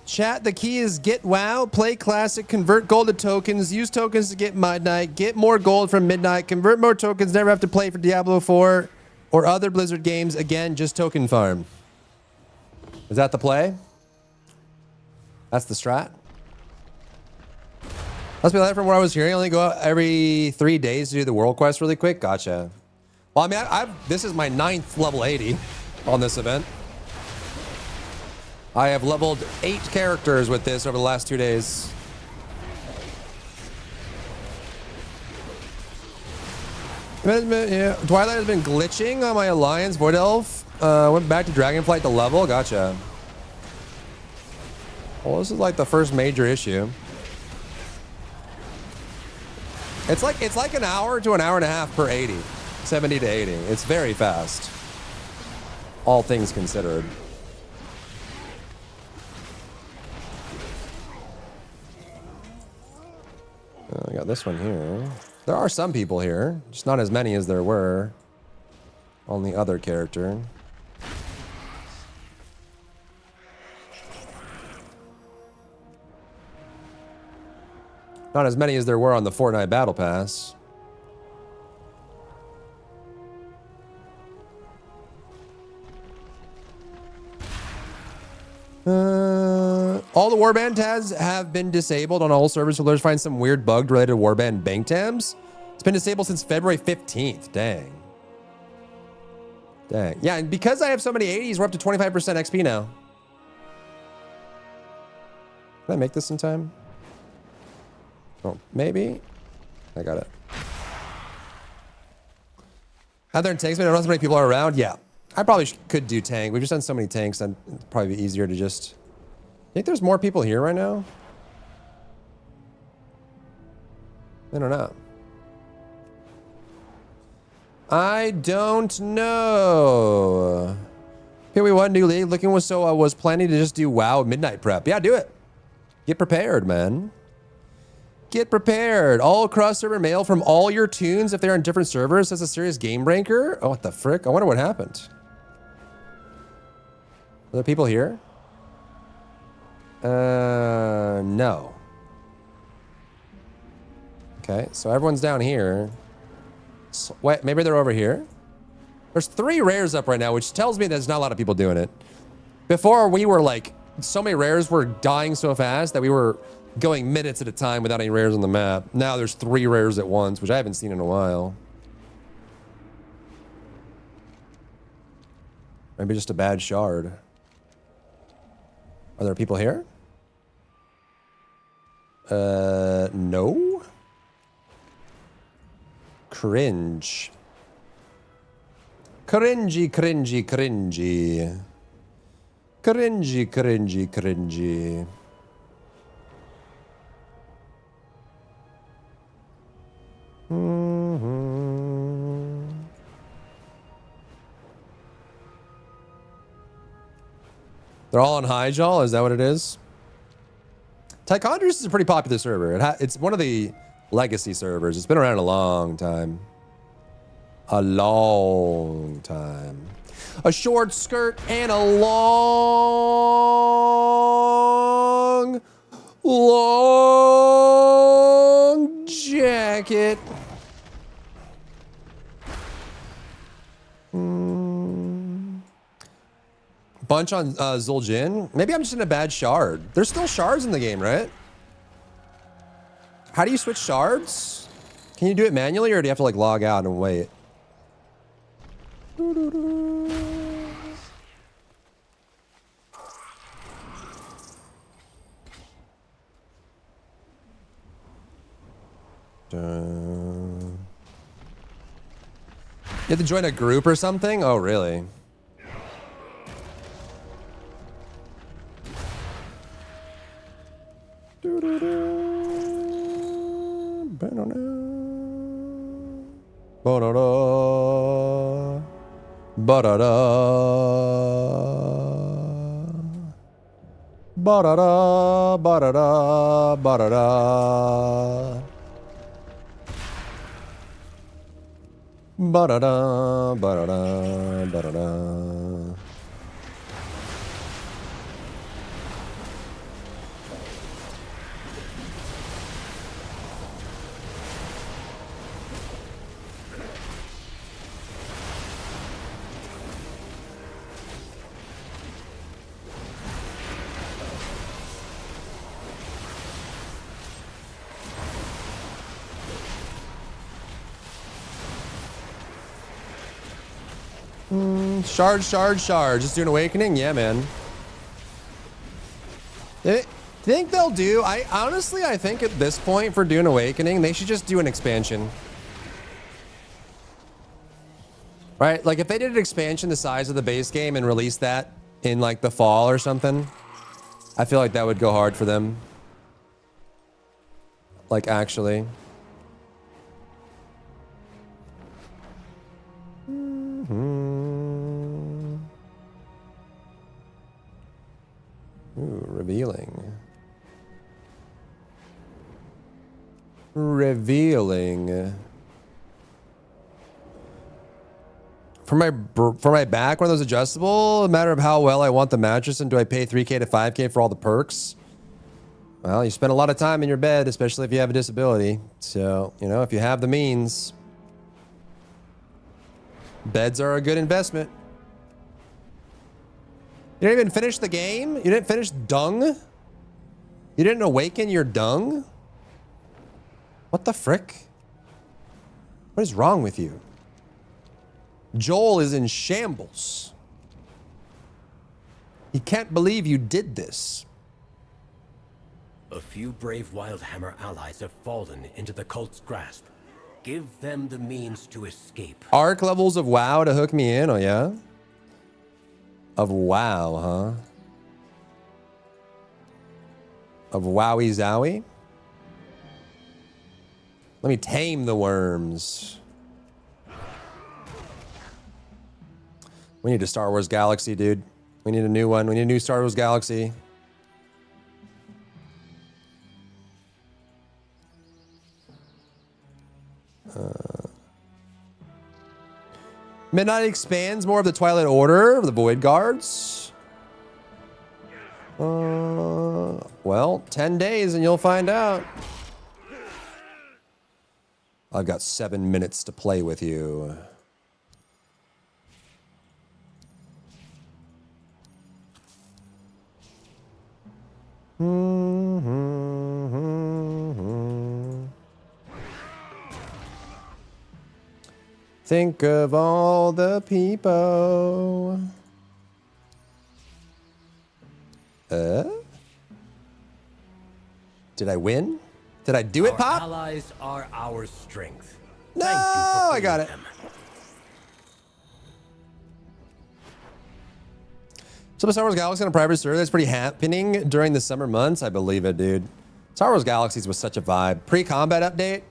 Chat, the key is get WoW, play Classic, convert gold to tokens, use tokens to get Midnight, get more gold from Midnight, convert more tokens, never have to play for Diablo 4 or other Blizzard games. Again, just token farm. Is that the play? That's the strat? Must be like from where I was hearing. I only go out every 3 days to do the world quest really quick. Gotcha. Well, I mean, this is my 9th level 80 on this event. I have leveled 8 characters with this over the last 2 days. Yeah. Twilight has been glitching on my Alliance. Void Elf went back to Dragonflight to level. Gotcha. Well, this is like the first major issue. It's like an hour to an hour and a half per 80. 70 to 80. It's very fast. All things considered. I got this one here. There are some people here, just not as many as there were on the other character. Not as many as there were on the Fortnite Battle Pass. All the warband tabs have been disabled on all servers. Players find some weird bug related to warband bank tabs. It's been disabled since February 15th. Dang. Dang. Yeah, and because I have so many 80s, we're up to 25% XP now. Can I make this in time? Oh, maybe. I got it. Out there in tanks, but I don't know how many people are around. Yeah. I probably could do tank. We've just done so many tanks that it'd probably be easier to just... Think there's more people here right now? I don't know. I don't know. PoE1 new league. Looking was so I was planning to just do WoW midnight prep. Yeah, do it. Get prepared, man. Get prepared. All cross server mail from all your tunes if they're on different servers. That's a serious game breaker. Oh, what the frick? I wonder what happened. Are there people here? No. Okay, so everyone's down here. So, wait, maybe they're over here. There's 3 rares up right now, which tells me there's not a lot of people doing it. Before, we were like, so many rares were dying so fast that we were going minutes at a time without any rares on the map. Now there's 3 rares at once, which I haven't seen in a while. Maybe just a bad shard. Are there people here? No. Cringe. Cringy, cringy, cringy. Cringy, cringy, cringy. They're all on Hyjal? Is that what it is? Tichondrius is a pretty popular server. It's one of the legacy servers. It's been around a long time. A long time. A short skirt and a long jacket. Bunch on Zul'jin. Maybe I'm just in a bad shard. There's still shards in the game, right? How do you switch shards? Can you do it manually, or do you have to like log out and wait? You have to join a group or something? Oh, really? Ba-da-da. Ba-da-da. Ba-da-da. Ba-da-da. Ba-da-da. Ba-da-da. Ba-da-da. Ba-da-da. Charge. Just do an awakening? Yeah, man. Think they'll do? I think at this point for Dune Awakening, they should just do an expansion. Right? Like if they did an expansion the size of the base game and released that in like the fall or something, I feel like that would go hard for them. Like actually. Ooh, revealing. For my back, one of those adjustable? A matter of how well I want the mattress, and do I pay 3K to 5K for all the perks? Well, you spend a lot of time in your bed, especially if you have a disability. So, you know, if you have the means, beds are a good investment. You didn't even finish the game? You didn't finish dung? You didn't awaken your dung? What the frick? What is wrong with you? Joel is in shambles. He can't believe you did this. A few brave Wildhammer allies have fallen into the cult's grasp. Give them the means to escape. Arc levels of WoW to hook me in, oh yeah? Of WoW, huh? Of Wowie Zowie? Let me tame the worms. We need a Star Wars Galaxy, dude. We need a new one. We need a new Star Wars Galaxy. Midnight expands more of the Twilight Order of the Void Guards. Well, 10 days and you'll find out. I've got 7 minutes to play with you. Think of all the people. Did I win? Did I do it, Pop? Allies are our strength. No, Thank you for I got it. them. So Star Wars Galaxy on a private server that's pretty happening during the summer months. I believe it, dude. Star Wars Galaxies was such a vibe. Pre-combat update.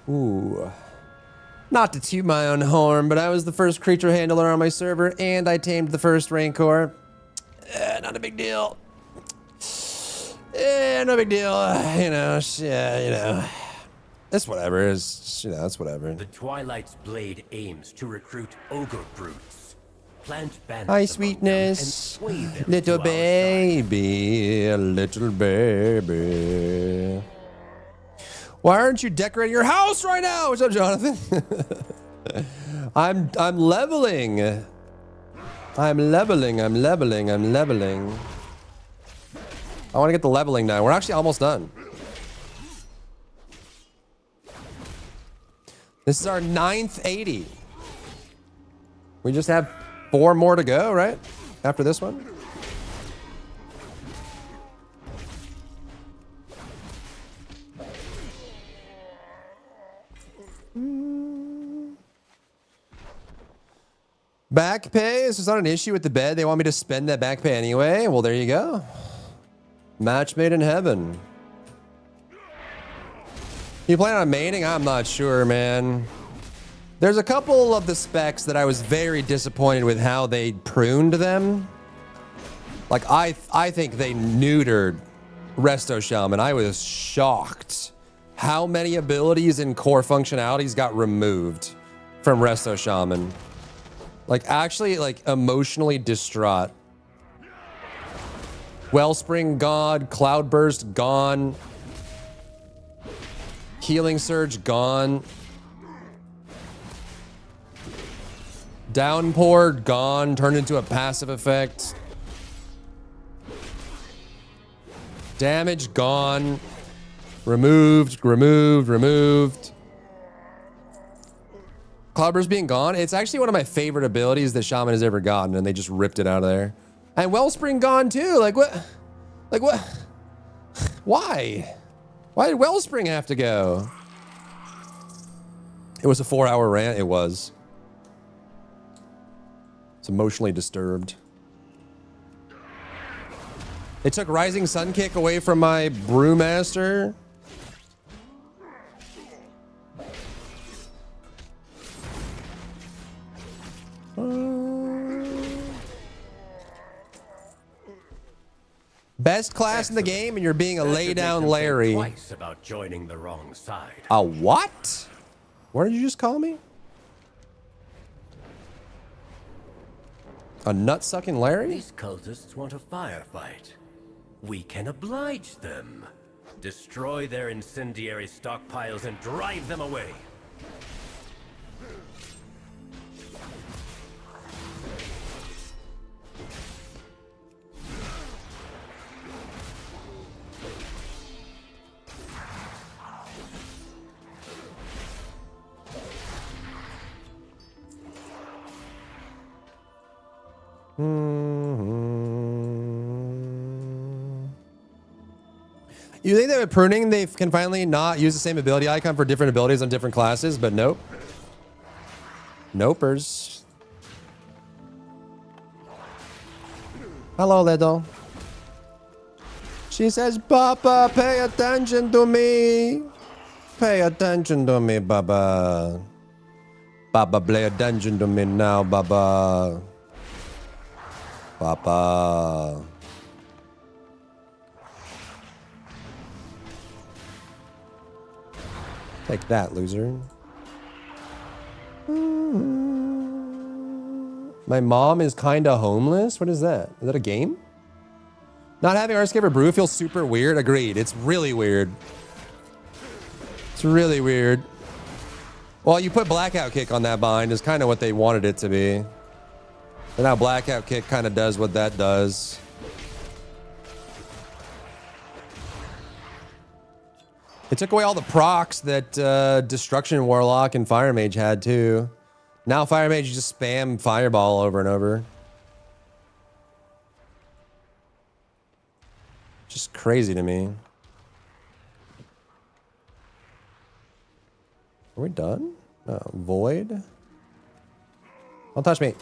Ooh. Not to toot my own horn, but I was the first creature handler on my server, and I tamed the first Rancor. Not a big deal. No big deal. You know, yeah, you know. It's whatever. It's, you know, it's whatever. The Twilight's blade aims to recruit ogre brutes. Plant banners Hi, among sweetness. them and sway them Little to our side. baby. Little baby. Why aren't you decorating your house right now? What's up, Jonathan? I'm leveling. I'm leveling. I want to get the leveling done. We're actually almost done. This is our 9th 80. We just have 4 more to go, right? After this one. Back pay? This is not an issue with the bed. They want me to spend that back pay anyway. Well, there you go. Match made in heaven. You plan on maining? I'm not sure, man. There's a couple of the specs that I was very disappointed with how they pruned them. Like, I think they neutered Resto Shaman. I was shocked how many abilities and core functionalities got removed from Resto Shaman. Like, actually, like, emotionally distraught. Wellspring gone, Cloudburst gone, Healing Surge gone, Downpour gone, turned into a passive effect, damage gone, removed. Cloudburst being gone. It's actually one of my favorite abilities that Shaman has ever gotten, and they just ripped it out of there. And Wellspring gone too. Like what? Like what? Why? Why did Wellspring have to go? It was a 4-hour rant. It was. It's emotionally disturbed. They took Rising Sun Kick away from my Brewmaster. Best class in the game, and you're being a lay down Larry. Twice about joining the wrong side. A what? What did you just call me? A nut-sucking Larry? These cultists want a firefight. We can oblige them. Destroy their incendiary stockpiles and drive them away. You think that with pruning, they can finally not use the same ability icon for different abilities on different classes, but nope. Nopers. Hello, little. She says, Papa, pay attention to me. Pay attention to me, Baba. Baba, pay attention to me now, Baba. Papa. Take that, loser. My mom is kinda homeless? What is that? Is that a game? Not having Artscaper Brew feels super weird. Agreed. It's really weird. It's really weird. Well, you put Blackout Kick on that bind is kind of what they wanted it to be. And now Blackout Kick kind of does what that does. It took away all the procs that Destruction Warlock and Fire Mage had too. Now Fire Mage just spam Fireball over and over. Just crazy to me. Are we done? No, Void? Don't touch me.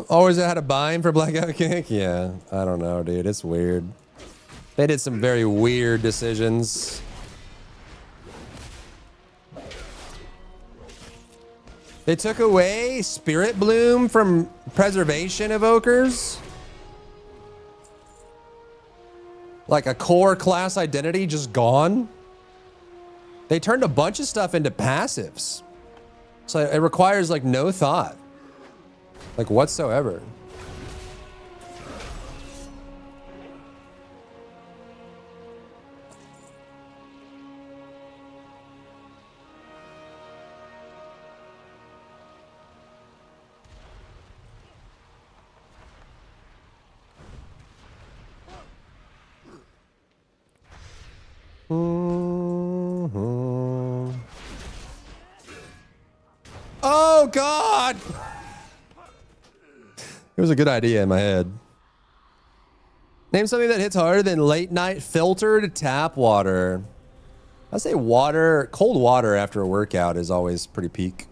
Always had a bind for Blackout Kick? Yeah, I don't know, dude. It's weird. They did some very weird decisions. They took away Spirit Bloom from Preservation Evokers. Like a core class identity just gone. They turned a bunch of stuff into passives. So it requires like no thought. Like whatsoever. Oh God! It was a good idea in my head. Name something that hits harder than late night filtered tap water. I say water, cold water after a workout is always pretty peak.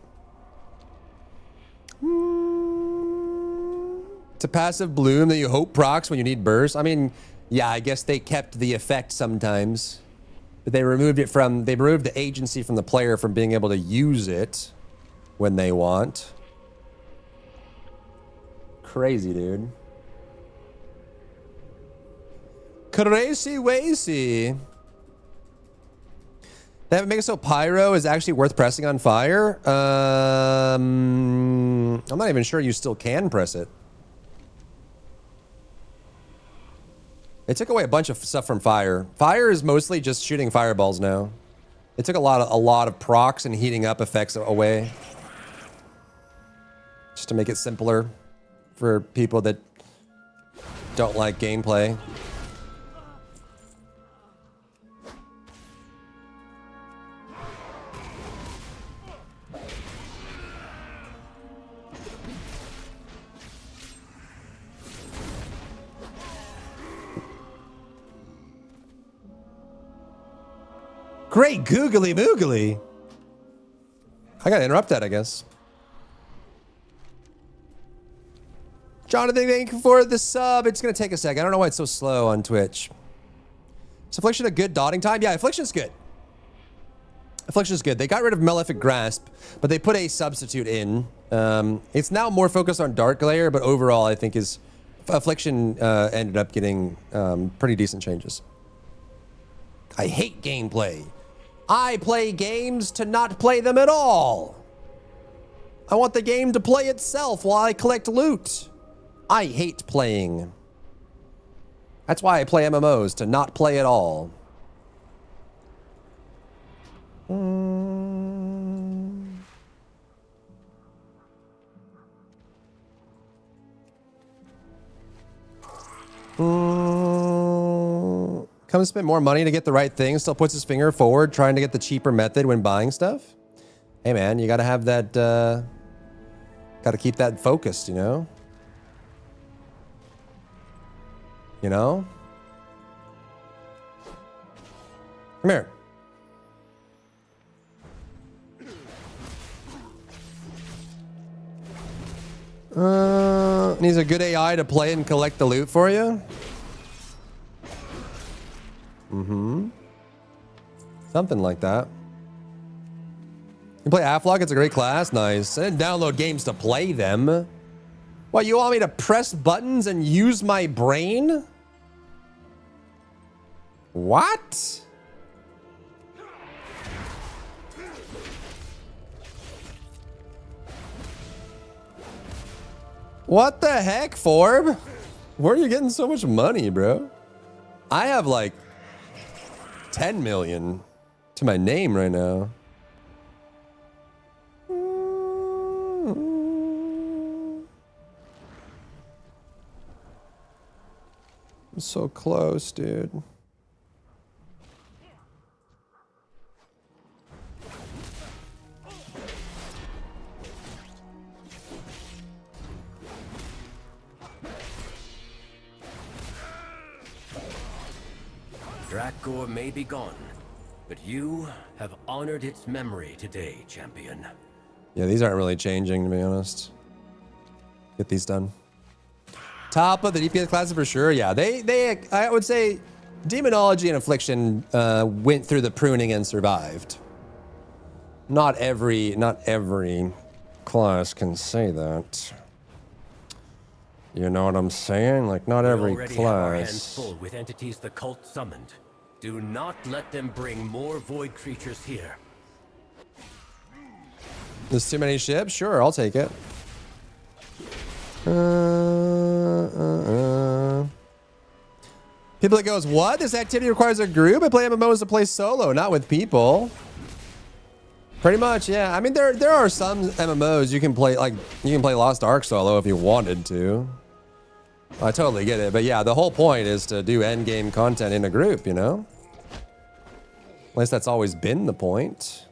It's a passive bloom that you hope procs when you need burst. I mean, yeah, I guess they kept the effect sometimes, but they removed it from, they removed the agency from the player from being able to use it when they want. Crazy, dude. Crazy wazy. That makes it so Pyro is actually worth pressing on fire. I'm not even sure you still can press it. They took away a bunch of stuff from fire. Fire is mostly just shooting fireballs now. They took a lot of procs and heating up effects away, just to make it simpler for people that don't like gameplay. Great googly moogly. I gotta interrupt that, I guess. Jonathan, thank you for the sub. It's gonna take a second. I don't know why it's so slow on Twitch. Is Affliction a good dotting time? Yeah, Affliction's good. Affliction's good. They got rid of Malefic Grasp, but they put a substitute in. It's now more focused on Dark Layer, but overall, I think is Affliction ended up getting pretty decent changes. I hate gameplay. I play games to not play them at all. I want the game to play itself while I collect loot. I hate playing. That's why I play MMOs, to not play at all. Come and spend more money to get the right thing, still puts his finger forward, trying to get the cheaper method when buying stuff. Hey man, you gotta have that, gotta keep that focused, you know? You know? Come here. Needs a good AI to play and collect the loot for you. Something like that. You play Aflock, it's a great class. Nice. I didn't download games to play them. What, you want me to press buttons and use my brain? What? What the heck, Forb? Where are you getting so much money, bro? I have like 10 million to my name right now. I'm so close, dude. Drakgor may be gone, but you have honored its memory today, champion. Yeah, these aren't really changing, to be honest. Get these done. Top of the DPS classes for sure. Yeah, I would say Demonology and Affliction went through the pruning and survived. Not every class can say that. You know what I'm saying? Like, not every we already have our hands class. full with entities the cult summoned. Do not let them bring more void creatures here. There's too many ships? Sure, I'll take it. People that goes, what? This activity requires a group? I play MMOs to play solo, not with people. Pretty much, yeah. I mean, there are some MMOs you can play, like, you can play Lost Ark solo if you wanted to. I totally get it. But yeah, the whole point is to do endgame content in a group, you know? At least that's always been the point.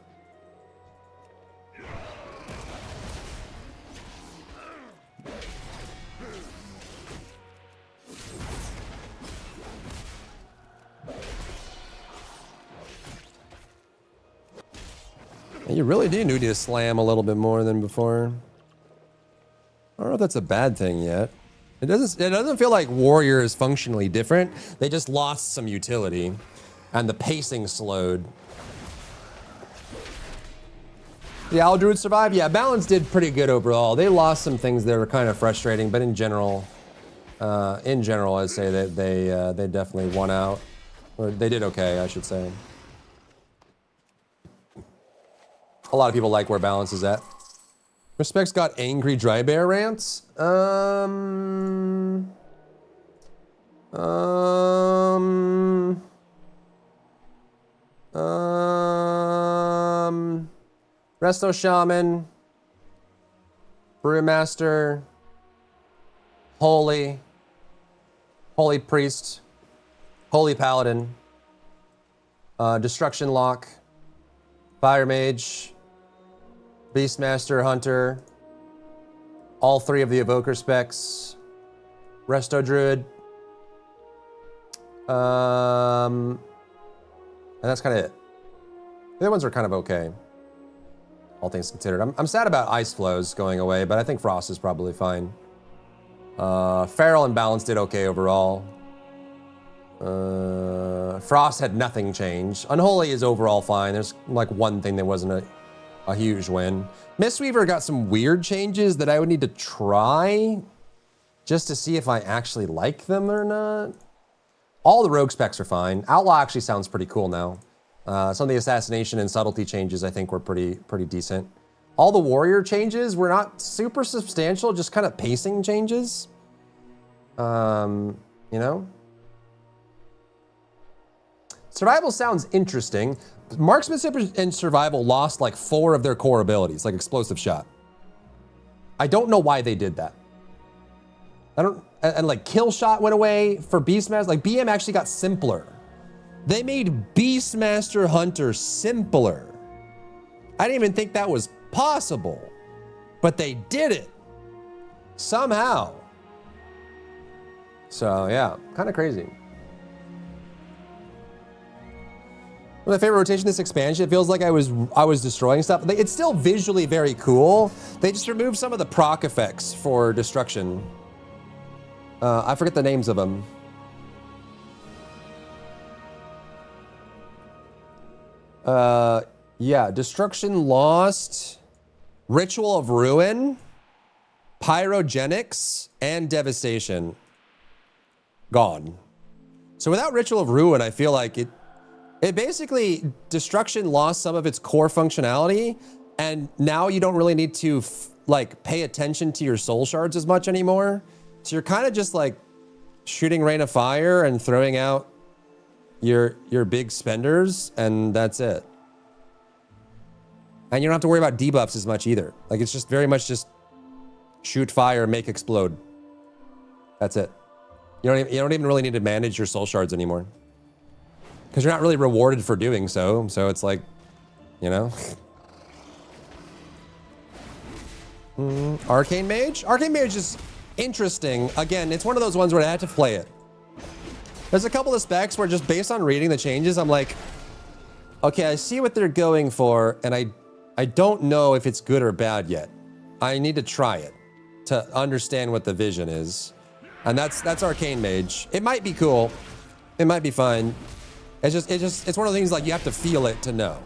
You really do need to slam a little bit more than before. I don't know if that's a bad thing yet. It doesn't feel like Warrior is functionally different. They just lost some utility. And the pacing slowed. The Owl Druid survived? Yeah, Balance did pretty good overall. They lost some things that were kind of frustrating, but in general, I'd say that they definitely won out. Or they did okay, I should say. A lot of people like where Balance is at. Respect's got angry dry bear rants. Resto Shaman, Brewmaster, Holy, Holy Priest, Holy Paladin, Destruction Lock, Fire Mage, Beastmaster Hunter, all 3 of the Evoker specs, Resto Druid, and that's kind of it. The other ones are kind of okay, all things considered. I'm sad about Ice Flows going away, but I think Frost is probably fine. Feral and Balance did okay overall. Frost had nothing change. Unholy is overall fine. There's like one thing that wasn't a huge win. Mistweaver got some weird changes that I would need to try just to see if I actually like them or not. All the rogue specs are fine. Outlaw actually sounds pretty cool now. Some of the assassination and subtlety changes I think were pretty decent. All the warrior changes were not super substantial, just kind of pacing changes. You know? Survival sounds interesting. Marksmanship and survival lost like 4 of their core abilities, like explosive shot. I don't know why they did that. And like kill shot went away for Beastmaster. Like BM actually got simpler. They made Beastmaster Hunter simpler. I didn't even think that was possible, but they did it somehow. So yeah, kind of crazy. My favorite rotation this expansion, it feels like I was destroying stuff. It's still visually very cool. They just removed some of the proc effects for destruction. I forget the names of them. Yeah, Destruction lost, Ritual of Ruin, Pyrogenics, and Devastation. Gone. So without Ritual of Ruin, I feel like it basically, Destruction lost some of its core functionality, and now you don't really need to like pay attention to your soul shards as much anymore. So you're kind of just like shooting Rain of Fire and throwing out your big spenders, and that's it. And you don't have to worry about debuffs as much either. Like it's just very much just shoot fire, make explode. That's it. You don't even really need to manage your soul shards anymore, because you're not really rewarded for doing so. So it's like, you know. Arcane Mage? Arcane Mage is interesting. Again, it's one of those ones where I had to play it. There's a couple of specs where just based on reading the changes, I'm like, okay, I see what they're going for, and I don't know if it's good or bad yet. I need to try it to understand what the vision is. And that's Arcane Mage. It might be cool. It might be fine. It's one of the things like you have to feel it to know.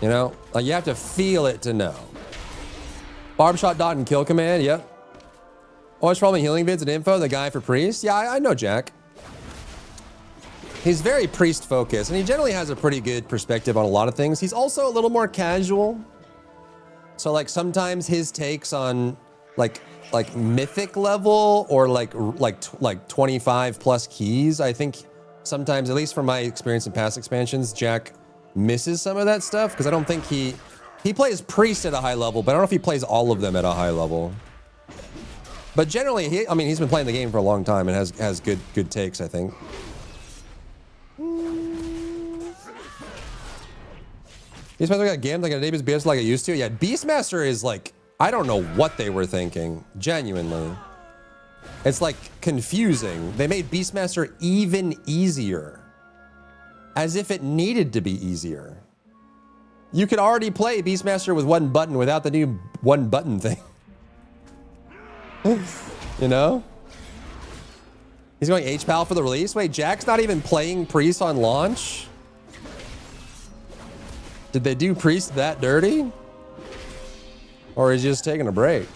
You know? Like you have to feel it to know. Barb shot dot and kill command, yep. Always following healing vids and info, the guy for Priest. Yeah, I know Jack. He's very Priest focused, and he generally has a pretty good perspective on a lot of things. He's also a little more casual. So like sometimes his takes on like mythic level or like 25 plus keys, I think sometimes, at least from my experience in past expansions, Jack misses some of that stuff, because I don't think he plays Priest at a high level, but I don't know if he plays all of them at a high level. But generally, he's been playing the game for a long time and has good takes, I think. Beastmaster got gamed like a Davis BS like it used to. Yeah, Beastmaster is like, I don't know what they were thinking, genuinely. It's like confusing. They made Beastmaster even easier, as if it needed to be easier. You could already play Beastmaster with one button without the new one button thing. You know? He's going H-Pal for the release? Wait, Jack's not even playing Priest on launch? Did they do Priest that dirty? Or is he just taking a break?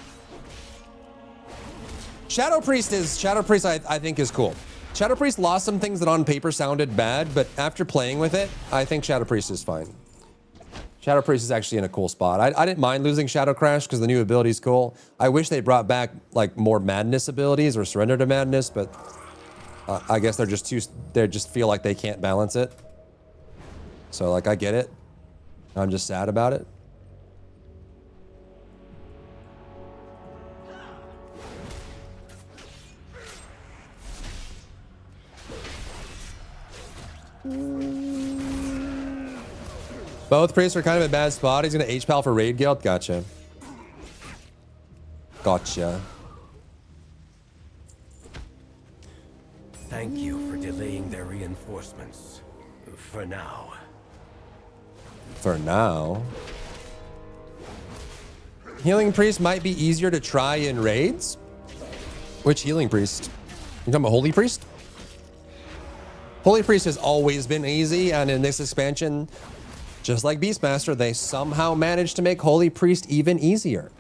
Shadow Priest I think is cool. Shadow Priest lost some things that on paper sounded bad, but after playing with it, I think Shadow Priest is fine. Shadow Priest is actually in a cool spot. I didn't mind losing Shadow Crash because the new ability is cool. I wish they brought back like more Madness abilities or Surrender to Madness, but I guess they just feel like they can't balance it. So like I get it. I'm just sad about it. Both priests are kind of in a bad spot. He's gonna H-Pal for Raid Guild. Gotcha. Gotcha. Thank you for delaying their reinforcements. For now. For now. Healing Priest might be easier to try in raids. Which Healing Priest? You talking about Holy Priest? Holy Priest has always been easy, and in this expansion, just like Beastmaster, they somehow managed to make Holy Priest even easier.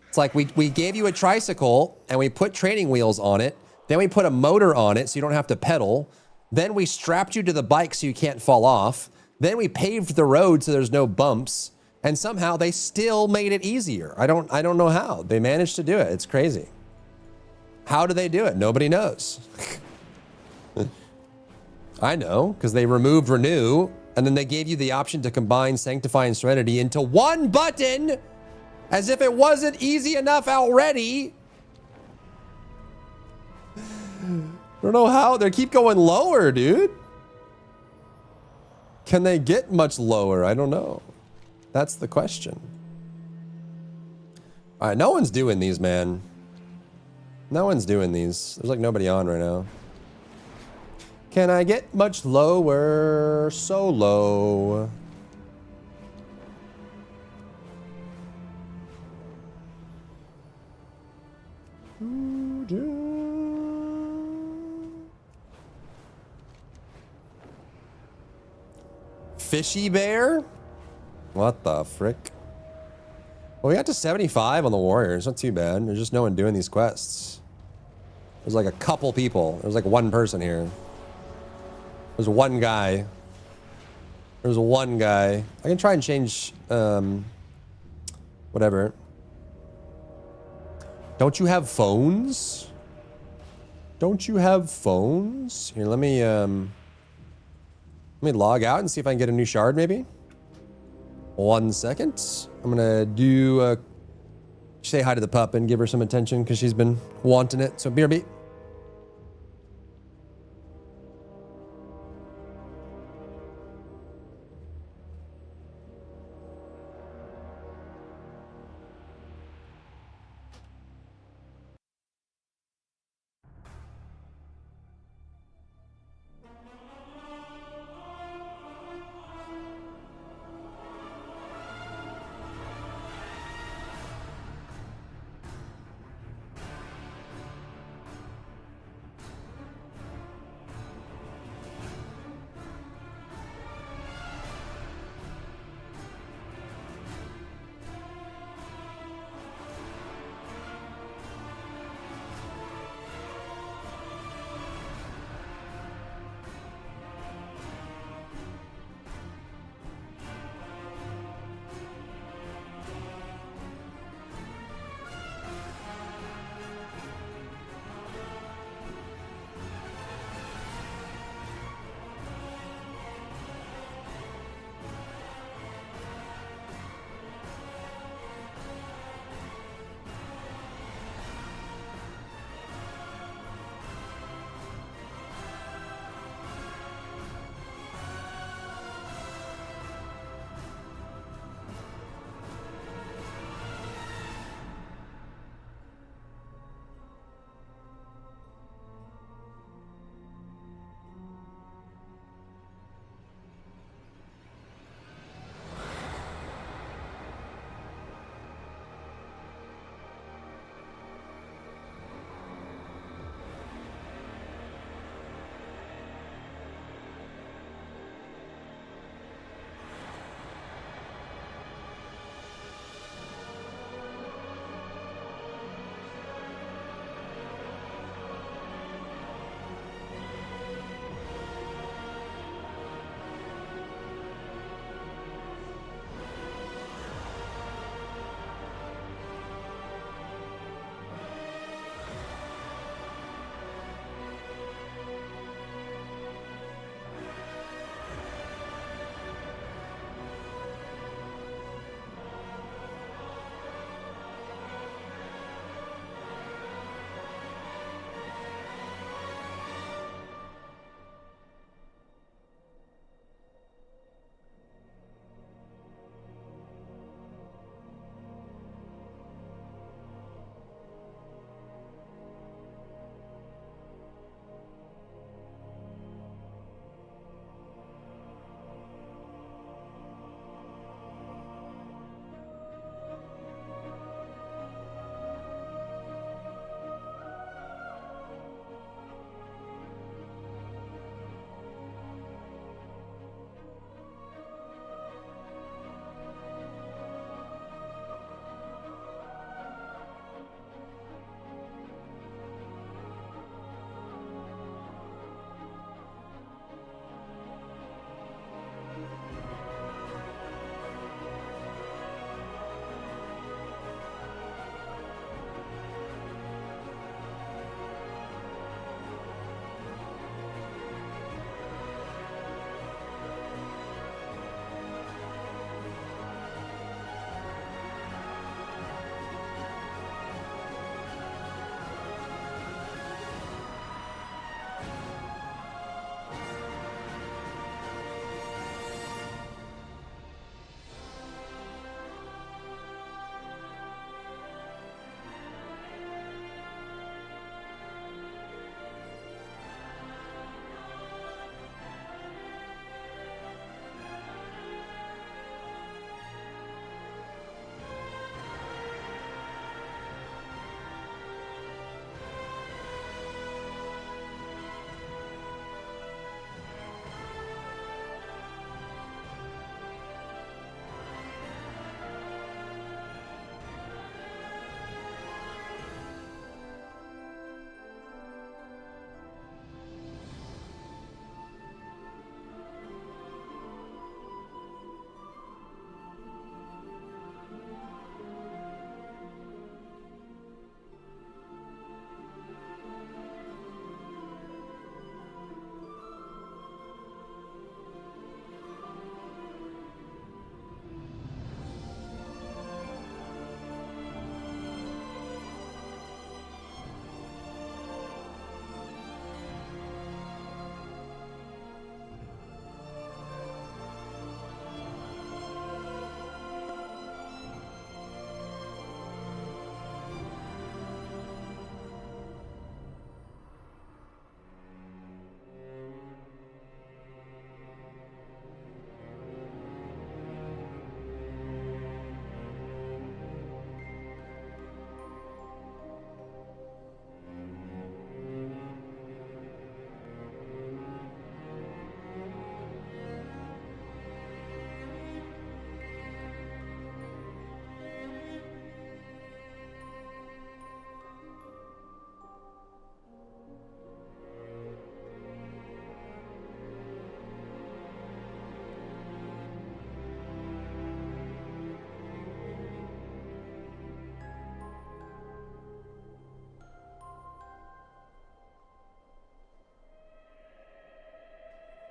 It's like we gave you a tricycle and we put training wheels on it. Then we put a motor on it so you don't have to pedal. Then we strapped you to the bike so you can't fall off. Then we paved the road so there's no bumps. And somehow they still made it easier. I don't know how. They managed to do it. It's crazy. How do they do it? Nobody knows. I know, because they removed Renew, and then they gave you the option to combine Sanctify and Serenity into one button, as if it wasn't easy enough already. I don't know how. They keep going lower, dude. Can they get much lower? I don't know. That's the question. All right, no one's doing these, man. No one's doing these. There's like nobody on right now. Can I get much lower? So low. Fishy bear? What the frick? Well, we got to 75 on the Warriors. Not too bad. There's just no one doing these quests. There's like a couple people. There's like one person here. There's one guy. There's one guy. I can try and change, whatever. Don't you have phones? Don't you have phones? Here, let me log out and see if I can get a new shard, maybe. 1 second. I'm gonna do say hi to the pup and give her some attention because she's been wanting it. So BRB.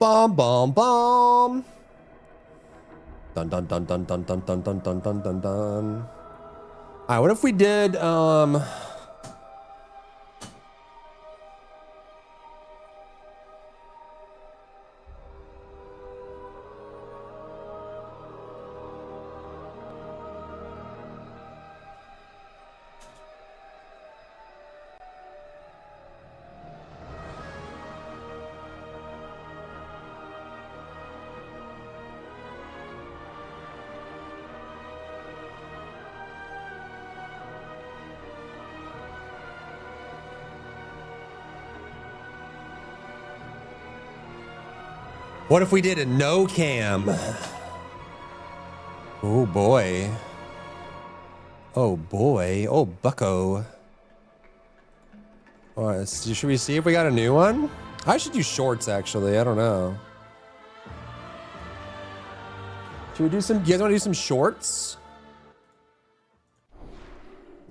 Bomb, bomb, bomb. Dun dun dun dun dun dun dun dun dun dun dun dun. All right, what if we did what if we did a no cam? Oh boy. Oh boy. Oh bucko. All right, should we see if we got a new one? I should do shorts actually. I don't know. Should we do some, you guys want to do some shorts?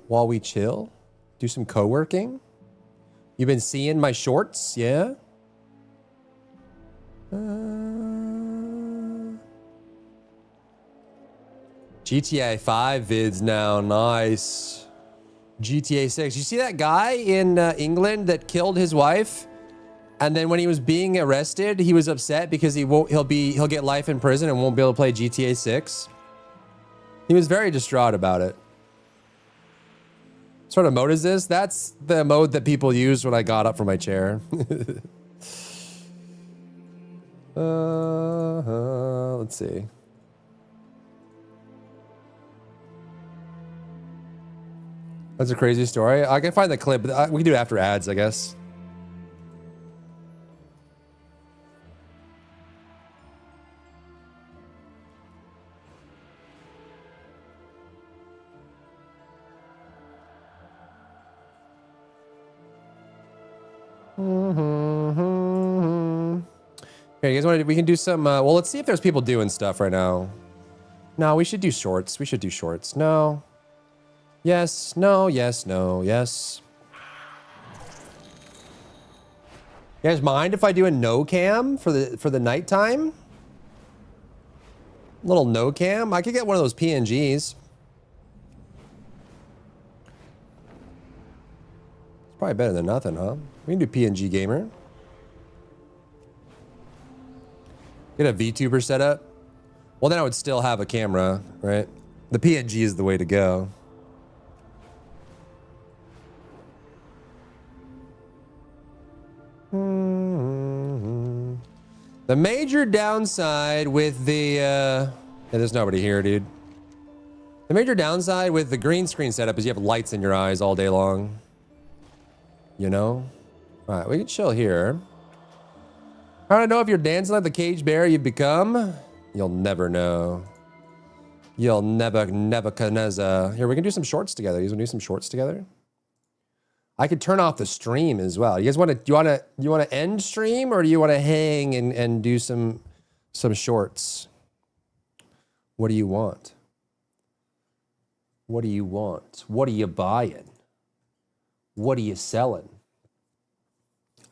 While we chill? Do some co-working? You've been seeing my shorts, yeah? GTA 5 vids now, nice. GTA 6. You see that guy in England that killed his wife, and then when he was being arrested, he was upset because he'll get life in prison and won't be able to play GTA 6. He was very distraught about it. What sort of mode is this? That's the mode that people used when I got up from my chair. Let's see. That's a crazy story. I can find the clip, but we can do it after ads, I guess. Here, you guys want to? We can do some. Well, let's see if there's people doing stuff right now. No, we should do shorts. We should do shorts. No. Yes. No. Yes. No. Yes. You guys mind if I do a no cam for the nighttime? Little no cam. I could get one of those PNGs. It's probably better than nothing, huh? We can do PNG gamer. Get a VTuber setup. Well, then I would still have a camera, right? The PNG is the way to go. The major downside with the yeah, there's nobody here, dude. The major downside with the green screen setup is you have lights in your eyes all day long. You know? All right, we can chill here. How do I know if you're dancing like the caged bear you've become? You'll never know. You'll never Nebuchadnezzar. Here, we can do some shorts together. You guys want to do some shorts together? I could turn off the stream as well. You guys want to? Do you want to end stream, or do you want to hang and do some shorts? What do you want? What do you want? What are you buying? What are you selling?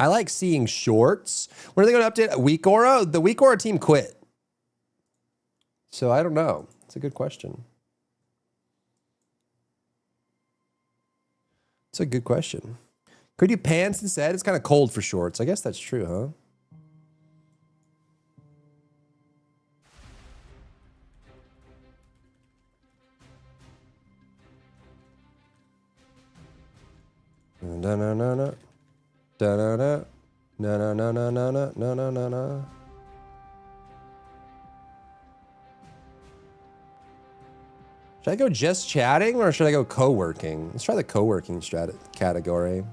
I like seeing shorts. When are they going to update WeakAura? The WeakAura team quit. So I don't know. It's a good question. It's a good question. Could you pants instead? It's kind of cold for shorts. I guess that's true, huh? Da na na na. Da na na. Na na na na na na na na na na. Should I go just chatting or should I go co-working? Let's try the co-working category.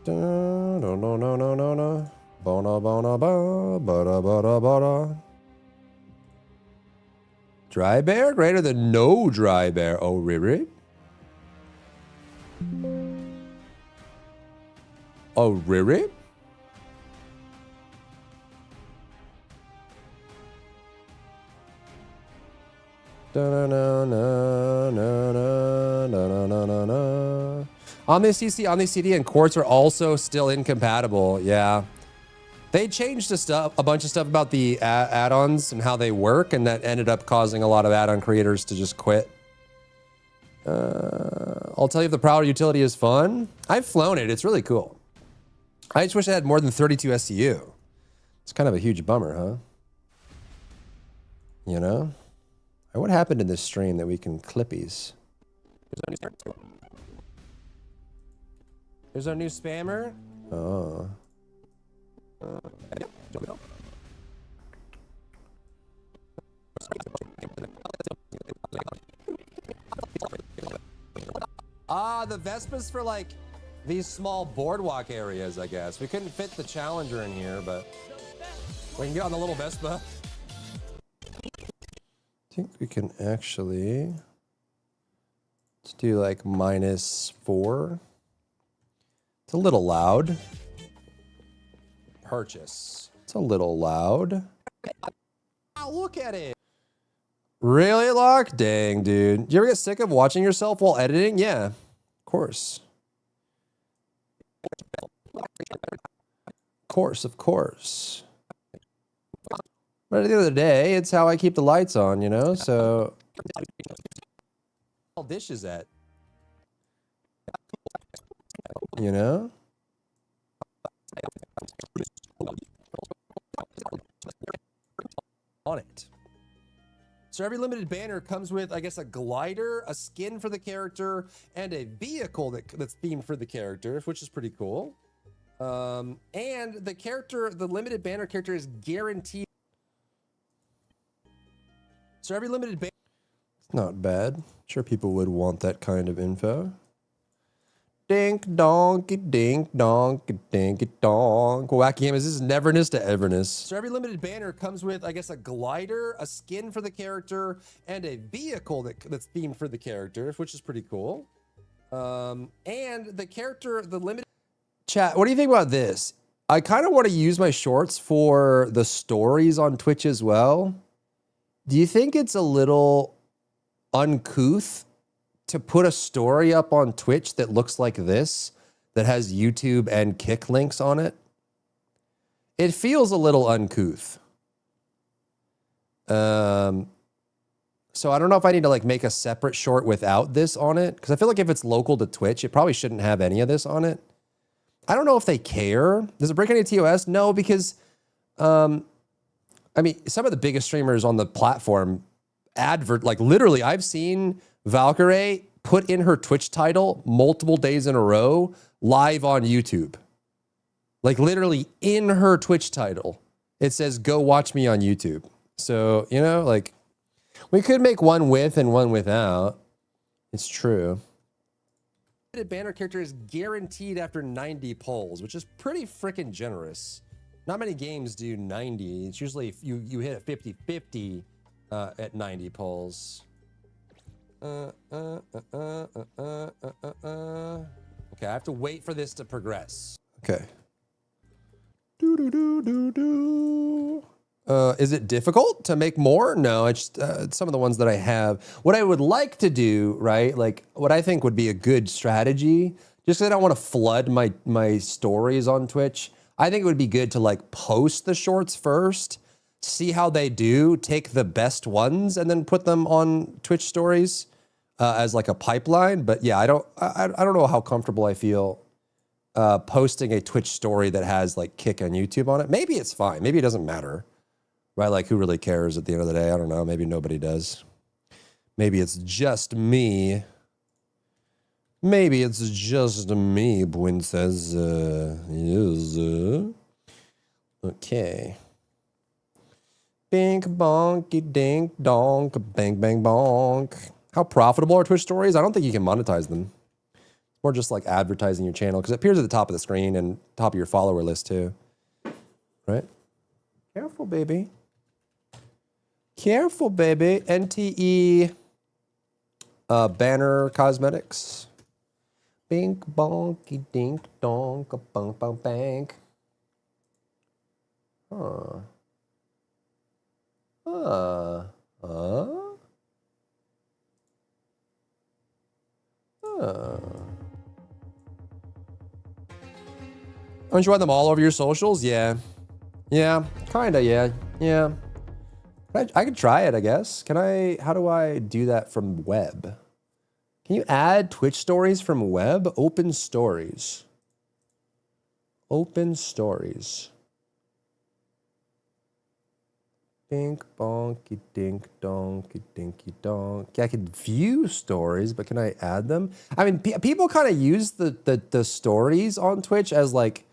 No no no no no no. Bona bona ba ba ba ba. Dry bear greater than no dry bear. Oh, really? Oh, really? Omni CC, Omni CD, and quartz are also still incompatible. Yeah. They changed a bunch of stuff about the add-ons and how they work, and that ended up causing a lot of add-on creators to just quit. I'll tell you if the Prowler utility is fun. I've flown it. It's really cool. I just wish I had more than 32 SCU. It's kind of a huge bummer, huh? You know? What happened in this stream that we can clippies? There's our new spammer? Oh. Ah, the Vespa's for like these small boardwalk areas, I guess. We couldn't fit the Challenger in here, but we can get on the little Vespa. I think we can actually, let's do like -4. It's a little loud. Purchase. It's a little loud. Oh, look at it. Really, Locke? Dang, dude. Do you ever get sick of watching yourself while editing? Yeah, of course. Of course. But at the end of the day, it's how I keep the lights on, you know? So, all dishes at, you know? On it. So every limited banner comes with, I guess, a glider, a skin for the character, and a vehicle that's themed for the character, which is pretty cool. And the limited banner character is guaranteed. So every limited banner, it's not bad. Sure, people would want that kind of info. Dink donkey dink donkey dinky donk. Wacky game, is this Neverness to Everness? So every limited banner comes with, I guess, a glider, a skin for the character, and a vehicle that's themed for the character, which is pretty cool. And the limited chat. What do you think about this? I kind of want to use my shorts for the stories on Twitch as well. Do you think it's a little uncouth to put a story up on Twitch that looks like this, that has YouTube and Kick links on it? It feels a little uncouth. So I don't know if I need to like make a separate short without this on it, because I feel like if it's local to Twitch, it probably shouldn't have any of this on it. I don't know if they care. Does it break any TOS? No, because I mean, some of the biggest streamers on the platform like literally, I've seen Valkyrae put in her Twitch title multiple days in a row live on YouTube. Like literally in her Twitch title, it says, "Go watch me on YouTube." So, you know, like we could make one with and one without. It's true. The banner character is guaranteed after 90 polls, which is pretty freaking generous. Not many games do 90. It's usually you hit a 50-50 at 90 polls. Okay, I have to wait for this to progress. Okay. Is it difficult to make more? No, it's just some of the ones that I have. What I would like to do, right? Like what I think would be a good strategy, just because I don't want to flood my stories on Twitch. I think it would be good to like post the shorts first, see how they do, take the best ones, and then put them on Twitch stories as like a pipeline. But yeah, I don't know how comfortable I feel posting a Twitch story that has like Kick on YouTube on it. Maybe it's fine. Maybe it doesn't matter, right? Like who really cares at the end of the day? I don't know. Maybe nobody does. Maybe it's just me. Maybe it's just me, Princess. Yes. Okay. Bink bonky dink donk, bang bang bonk. How profitable are Twitch stories? I don't think you can monetize them. It's more just like advertising your channel because it appears at the top of the screen and top of your follower list too. Right? Careful, baby. Careful, baby. NTE Banner Cosmetics. Bink bonky dink donk a bunk bunk bank. Huh. Don't you want them all over your socials? Yeah. Yeah, kinda, yeah. Yeah. I could try it, I guess. Can I, how do I do that from web? Can you add Twitch stories from web? Open stories. Open stories. Dink bonky dink donky dinky donk. Yeah, I could view stories, but can I add them? I mean, people kind of use the stories on Twitch as like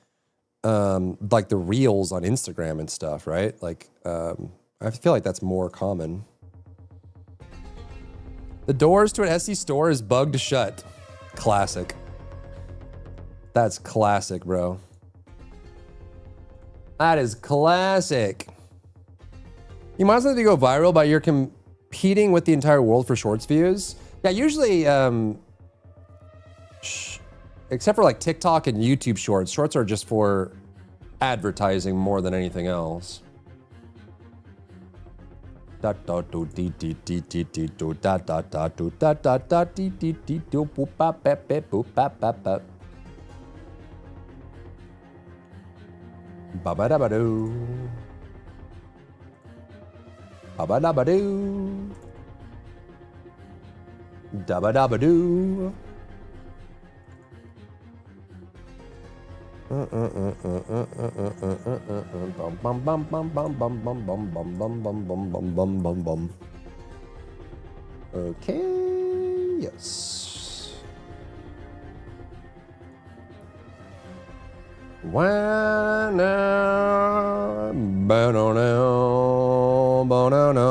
the reels on Instagram and stuff, right? Like, I feel like that's more common. The doors to an Etsy store is bugged shut. Classic. That's classic, bro. That is classic. You might as well go viral, but you're competing with the entire world for shorts views. Yeah, usually, except for like TikTok and YouTube shorts, shorts are just for advertising more than anything else. Da da do dee dee dee dee dee do da da da do da da da dee dee dee do boop bap bap bap boop bap bap bap. Ba ba da ba do. Ba ba da ba do. Da ba da ba do. Okay, yes. Wanna banana, banana,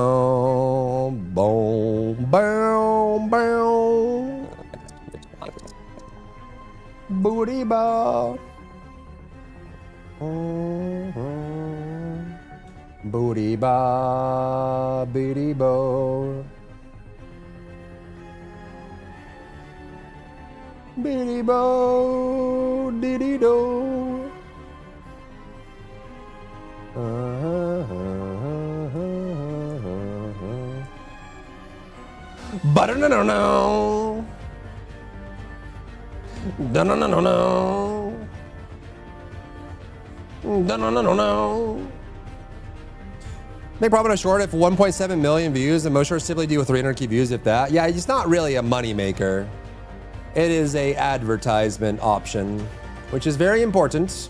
boom, boom, boom. Booty ball. Booty ba, booty bo. Biddy bo, diddy do. But no no no. No no no no no. No no no no no. They probably short it for 1.7 million views, and most shorts typically do with 300k views, if that. Yeah, it's not really a money maker. It is a advertisement option, which is very important.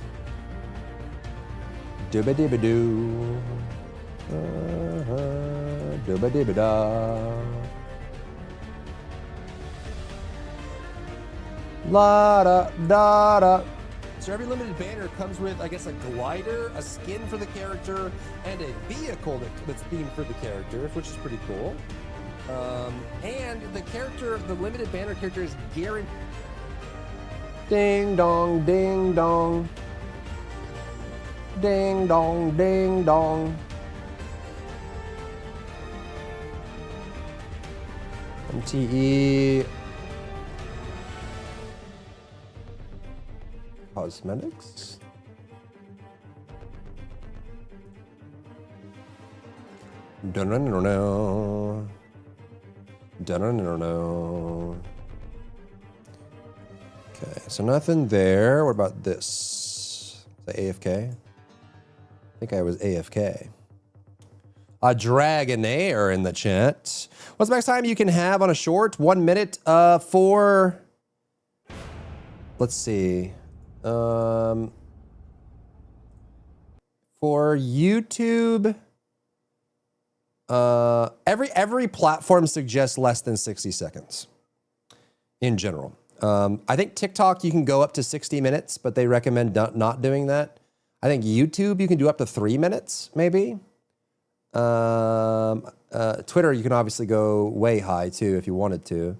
Dooba dooba doo. Dooba dooba da. La da da da. So every limited banner comes with, I guess, a glider, a skin for the character, and a vehicle that's themed for the character, which is pretty cool. And the character, the limited banner character is guaranteed. Ding dong, ding dong. Ding dong, ding dong. MTE. Cosmetics. Dun-dun-dun-dun. Dun-dun-dun-dun. Okay, so nothing there. What about this? Is that AFK? I think I was AFK. A Dragonair in the chat. What's the max time you can have on a short? 1 minute for... Let's see. For YouTube, every platform suggests less than 60 seconds in general. I think TikTok, you can go up to 60 minutes, but they recommend not doing that. I think YouTube, you can do up to 3 minutes, maybe. Twitter, you can obviously go way high too if you wanted to.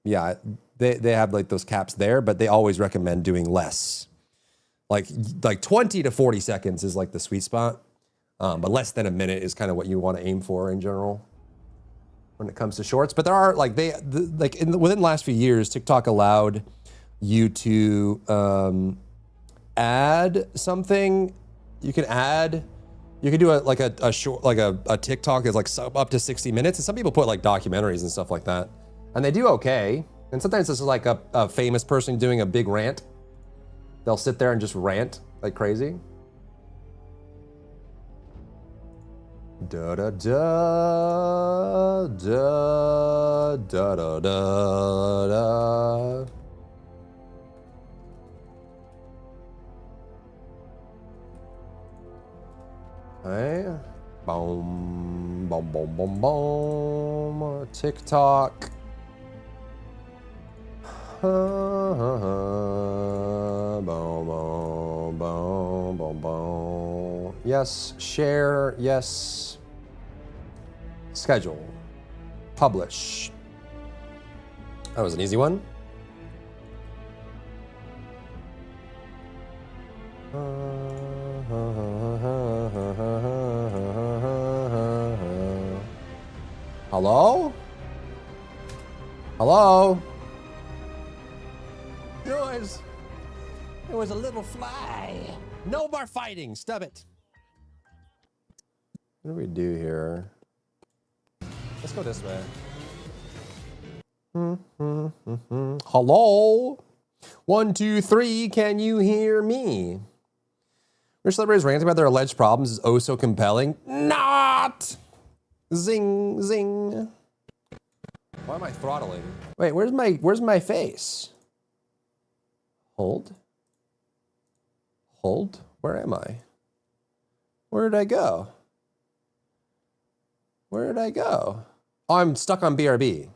Yeah, they have like those caps there, but they always recommend doing less. Like 20 to 40 seconds is like the sweet spot. But less than a minute is kind of what you want to aim for in general when it comes to shorts. But there are like within the last few years, TikTok allowed you to add something. You can do a short, like a TikTok that's like up to 60 minutes. And some people put like documentaries and stuff like that, and they do okay. And sometimes this is like a famous person doing a big rant. They'll sit there and just rant like crazy. Da da da da da da da da. Hey, boom, boom, boom, boom, boom. TikTok. Boom, boom, boom, boom, boom. Yes, share, yes. Schedule. Publish. That was an easy one. Hello? Hello? Noise. It was a little fly. No more fighting. Stub it. What do we do here? Let's go this way. Hello? 1, 2, 3. Can you hear me? Rich celebrities ranting about their alleged problems is oh so compelling. Not! Zing, zing. Why am I throttling? Wait, where's my face? Hold. Hold. Where am I? Where did I go? Where did I go? Oh, I'm stuck on BRB.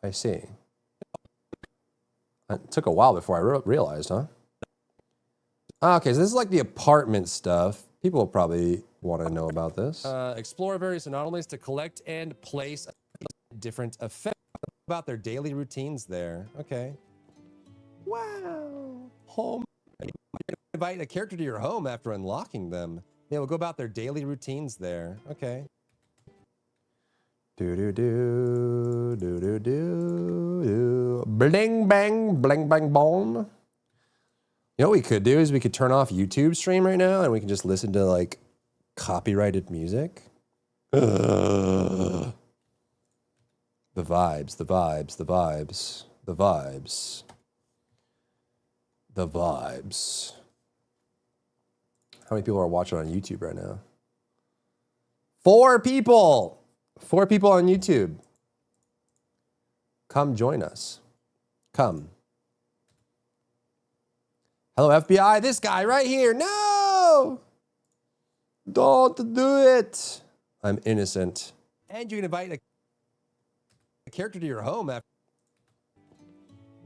I see. It took a while before I realized, huh? Okay, so this is like the apartment stuff. People will probably want to know about this. Explore various anomalies to collect and place different effects about their daily routines there. Okay. Wow. Home. Invite a character to your home after unlocking them. Yeah, we'll go about their daily routines there. Okay. Do do do do do do do. Bling bang bling bang bong. You know what we could do is we could turn off YouTube stream right now and we can just listen to like copyrighted music. The vibes, the vibes, the vibes, the vibes. The vibes. How many people are watching on YouTube right now? 4 people! 4 people on YouTube. Come join us. Come. Hello, FBI. This guy right here. No! Don't do it. I'm innocent. And you can invite a character to your home after.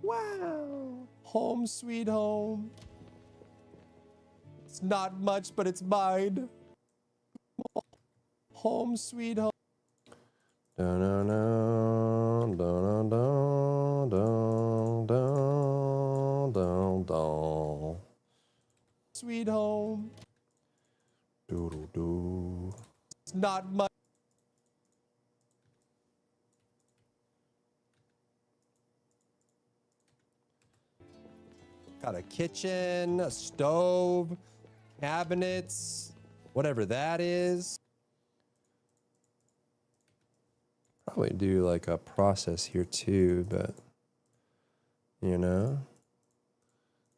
Wow. Home sweet home. It's not much, but it's mine. Home sweet home. Dun, dun, dun, dun, dun, dun, dun, dun, dun. Sweet home. Do do do. It's not much. Got a kitchen, a stove, cabinets, whatever that is. Probably do like a process here too, but you know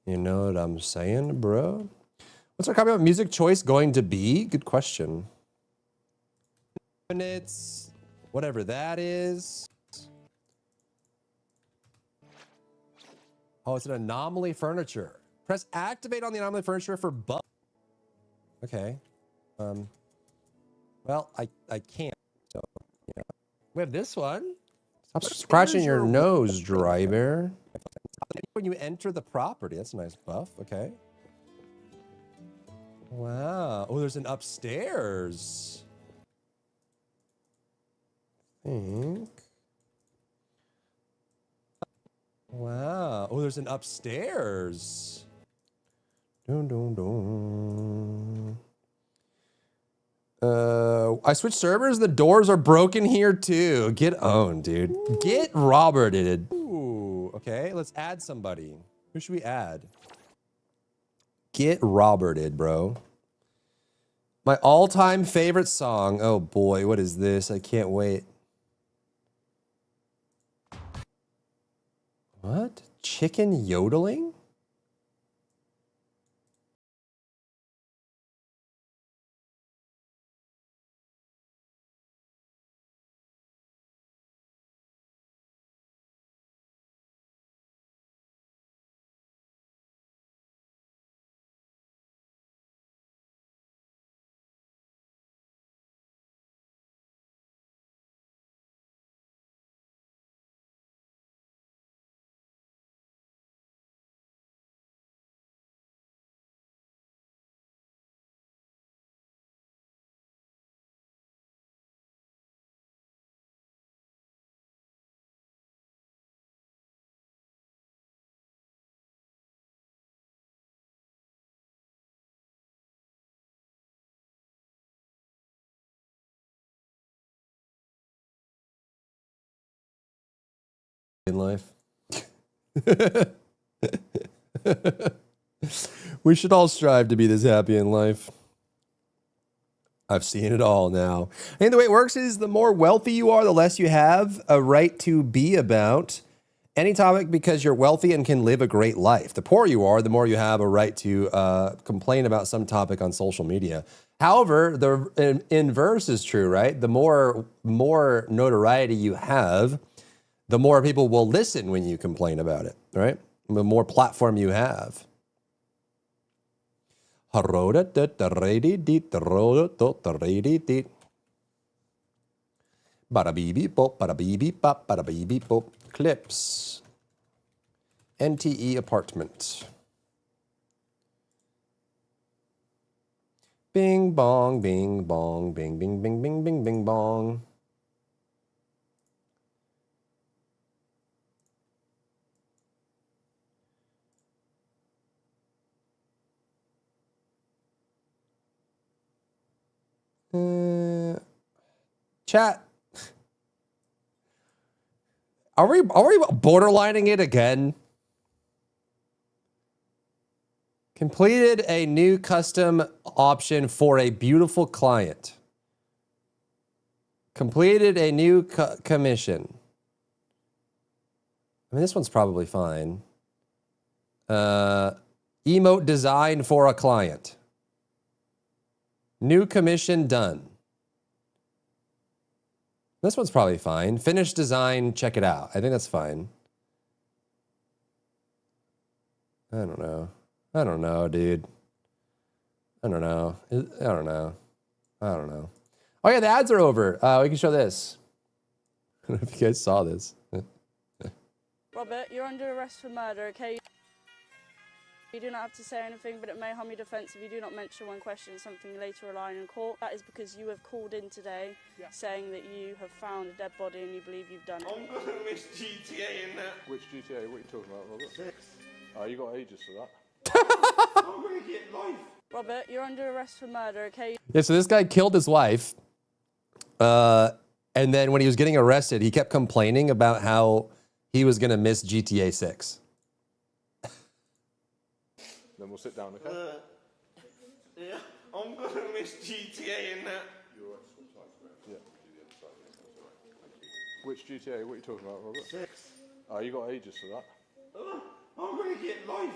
what I'm saying, bro? What's our copyright music choice going to be? Good question. Cabinets, whatever that is. Oh, it's an anomaly furniture. Press activate on the anomaly furniture for bugs. Okay. Well, I can't. So, yeah. We have this one. Stop scratching your nose, dry bear. When you enter the property, that's a nice buff. Okay. Wow. Oh, there's an upstairs. I think. Wow. Oh, there's an upstairs. Dun, dun, dun. I switched servers. The doors are broken here too. Get owned, dude. Get Roberted. Ooh, okay. Let's add somebody. Who should we add? Get Roberted, bro. My all-time favorite song. Oh boy, what is this? I can't wait. What? Chicken yodeling? in life. We should all strive to be this happy in life. I've seen it all now. And the way it works is the more wealthy you are, the less you have a right to be about any topic because you're wealthy and can live a great life. The poorer you are, the more you have a right to complain about some topic on social media. However, the inverse is true, right? The more notoriety you have, the more people will listen when you complain about it, right? The more platform you have. Clips. NTE apartment. Bing bong, bing bong, bing bing bing bing bing bing bong. Chat. Are we borderlining it again? Completed a new custom option for a beautiful client. Completed a new commission. I mean, this one's probably fine. Emote design for a client. New commission done. This one's probably fine. Finished design, check it out. I think that's fine. I don't know. I don't know, dude. I don't know. I don't know. I don't know. Oh yeah, the ads are over. We can show this. I don't know if you guys saw this. Robert, you're under arrest for murder, okay? You do not have to say anything, but it may harm your defence if you do not mention when questioned something later relying in court. That is because you have called in today saying that you have found a dead body and you believe you've done it. I'm gonna miss GTA in that. Which GTA? What are you talking about, Robert? 6. Oh, you got ages for that. I'm gonna get life. Robert, you're under arrest for murder, okay? Yeah, so this guy killed his wife. And then when he was getting arrested, he kept complaining about how he was going to miss GTA 6. Then we'll sit down, okay? Yeah, I'm gonna miss GTA in that. Yeah. Which GTA? What are you talking about, Robert? 6. Oh, you got ages for that. I'm gonna get life.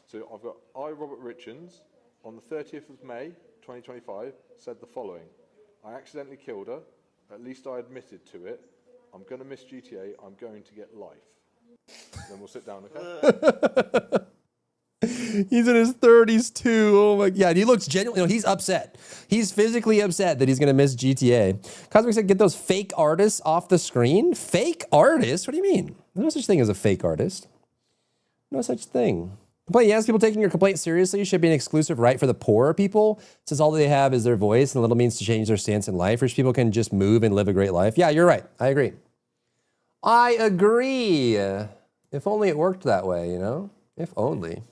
So I've got Robert Richards, on the 30th of May, 2025, said the following. I accidentally killed her. At least I admitted to it. I'm going to miss GTA. I'm going to get life. Then we'll sit down, okay? He's in his 30s too. Oh my God. He looks genuinely, he's upset. He's physically upset that he's going to miss GTA. Cosmic said, get those fake artists off the screen. Fake artists? What do you mean? There's no such thing as a fake artist. No such thing. But yes, people taking your complaint seriously should be an exclusive right for the poorer people, since all they have is their voice and little means to change their stance in life. Rich people can just move and live a great life. Yeah, you're right. I agree. I agree. If only it worked that way, you know? If only.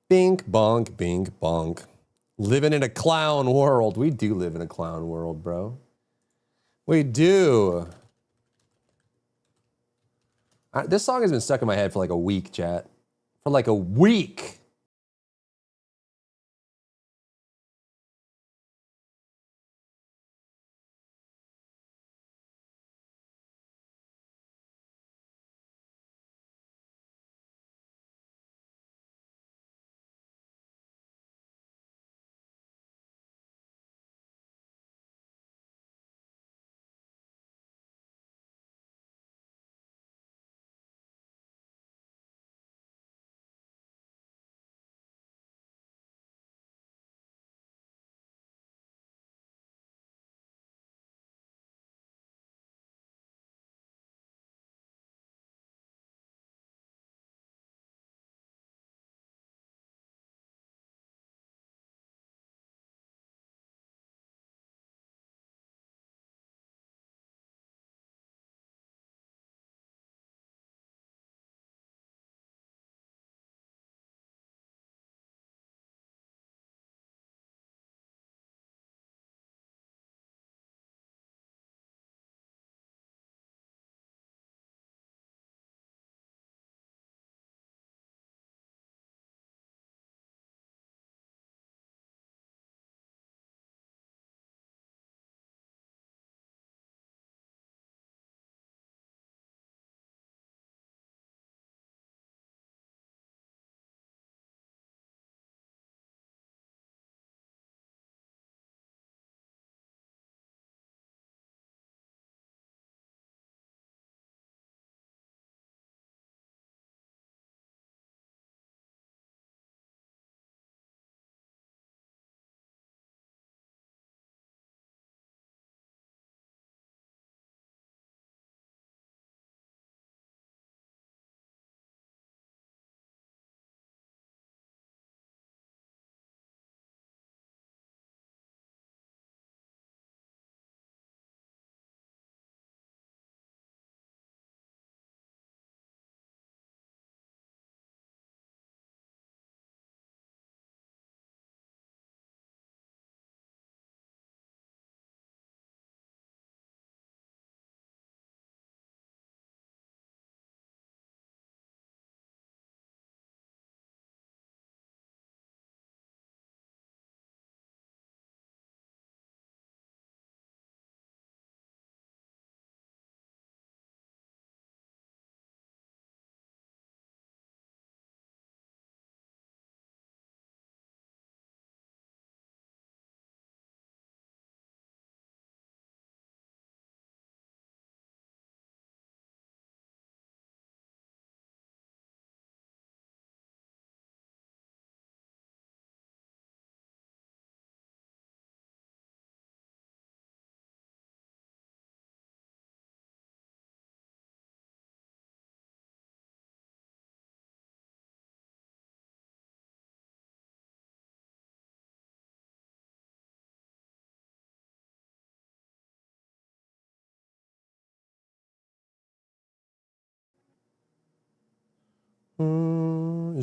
Bink, bonk, bink, bonk. Living in a clown world. We do live in a clown world, bro. We do. This song has been stuck in my head for like a week, chat. For like a week.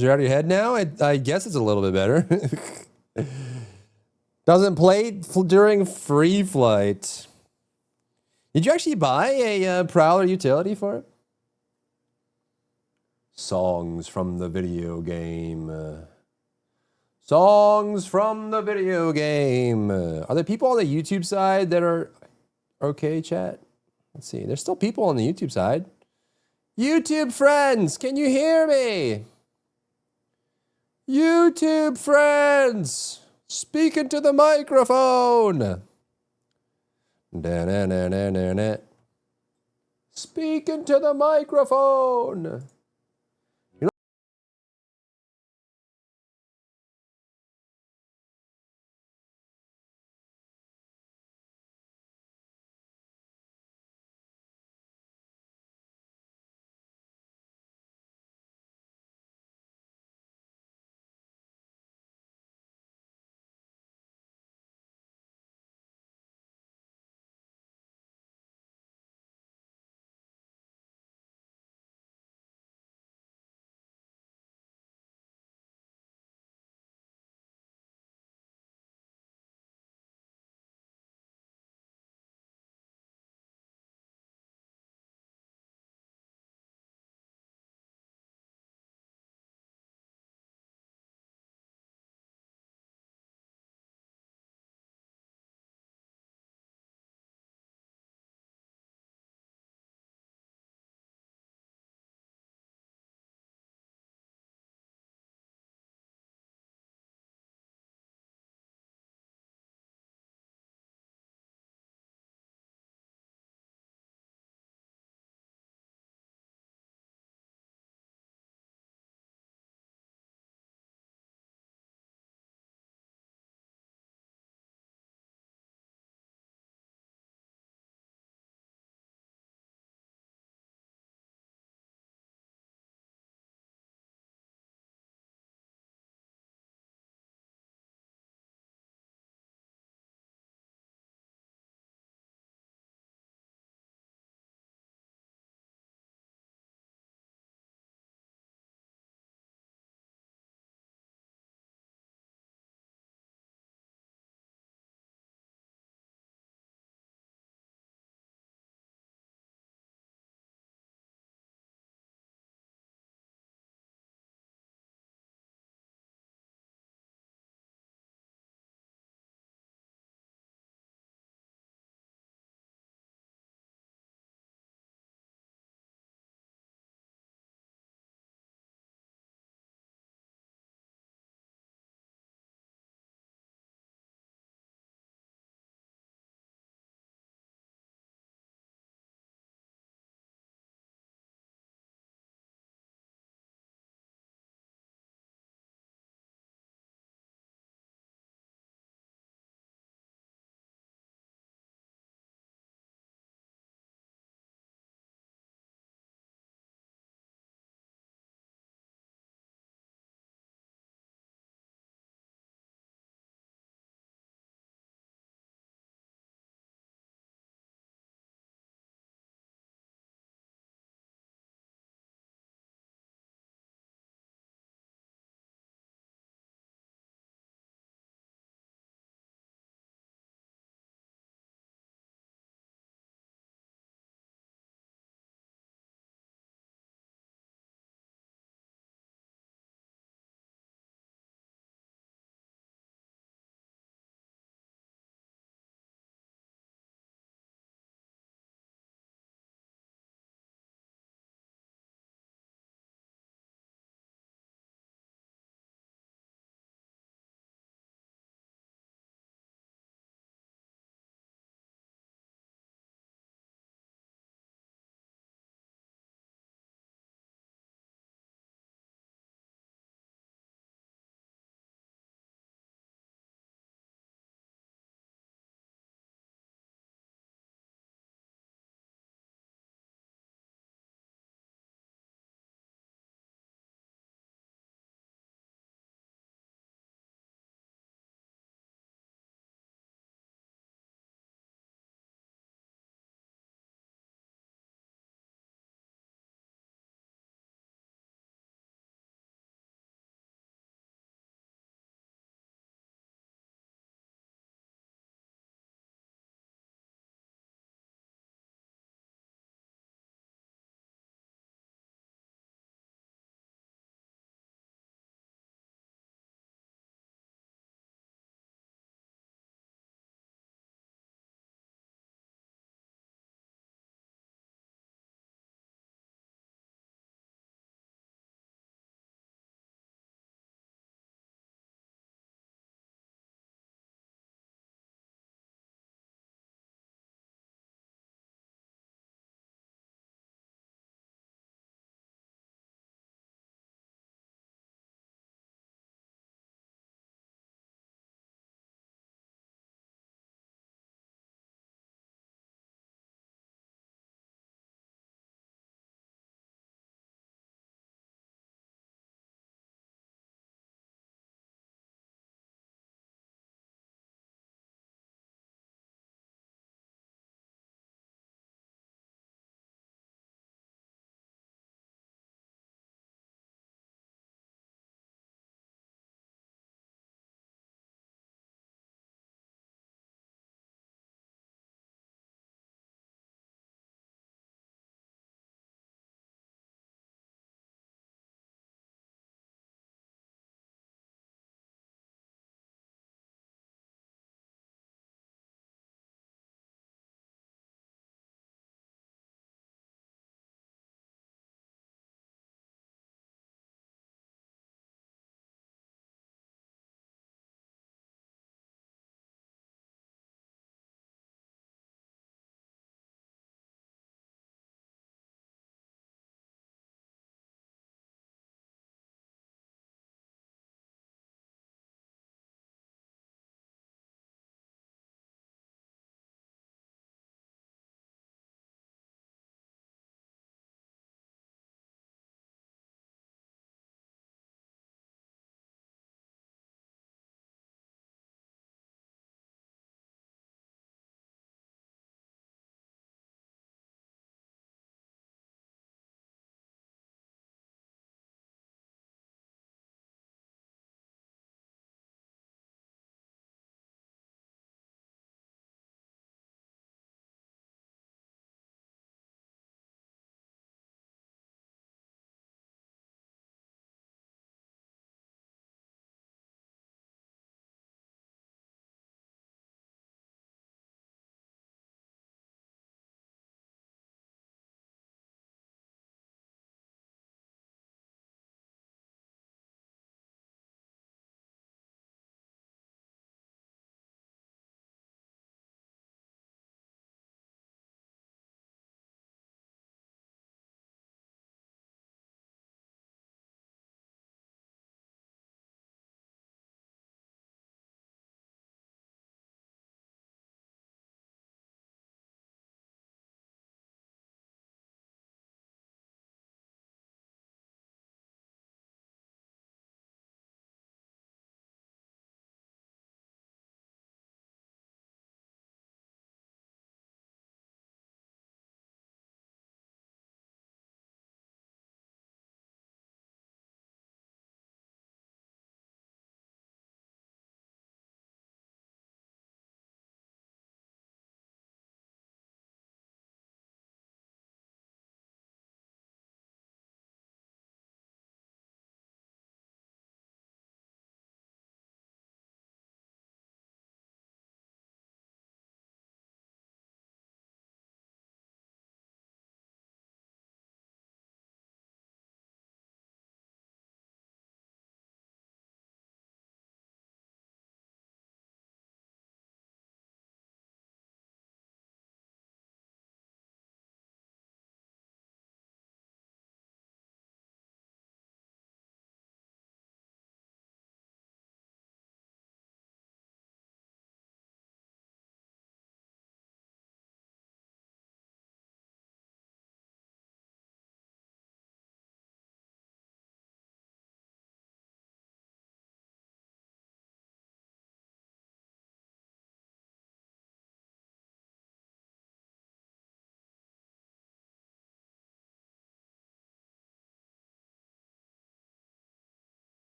Is it out of your head now? I guess it's a little bit better. Doesn't play during free flight. Did you actually buy a Prowler utility for it? Songs from the video game. Songs from the video game. Are there people on the YouTube side that are okay, chat? Let's see. There's still people on the YouTube side. YouTube friends, can you hear me? YouTube friends, speak into the microphone. Da-na-na-na-na-na. Speak into the microphone.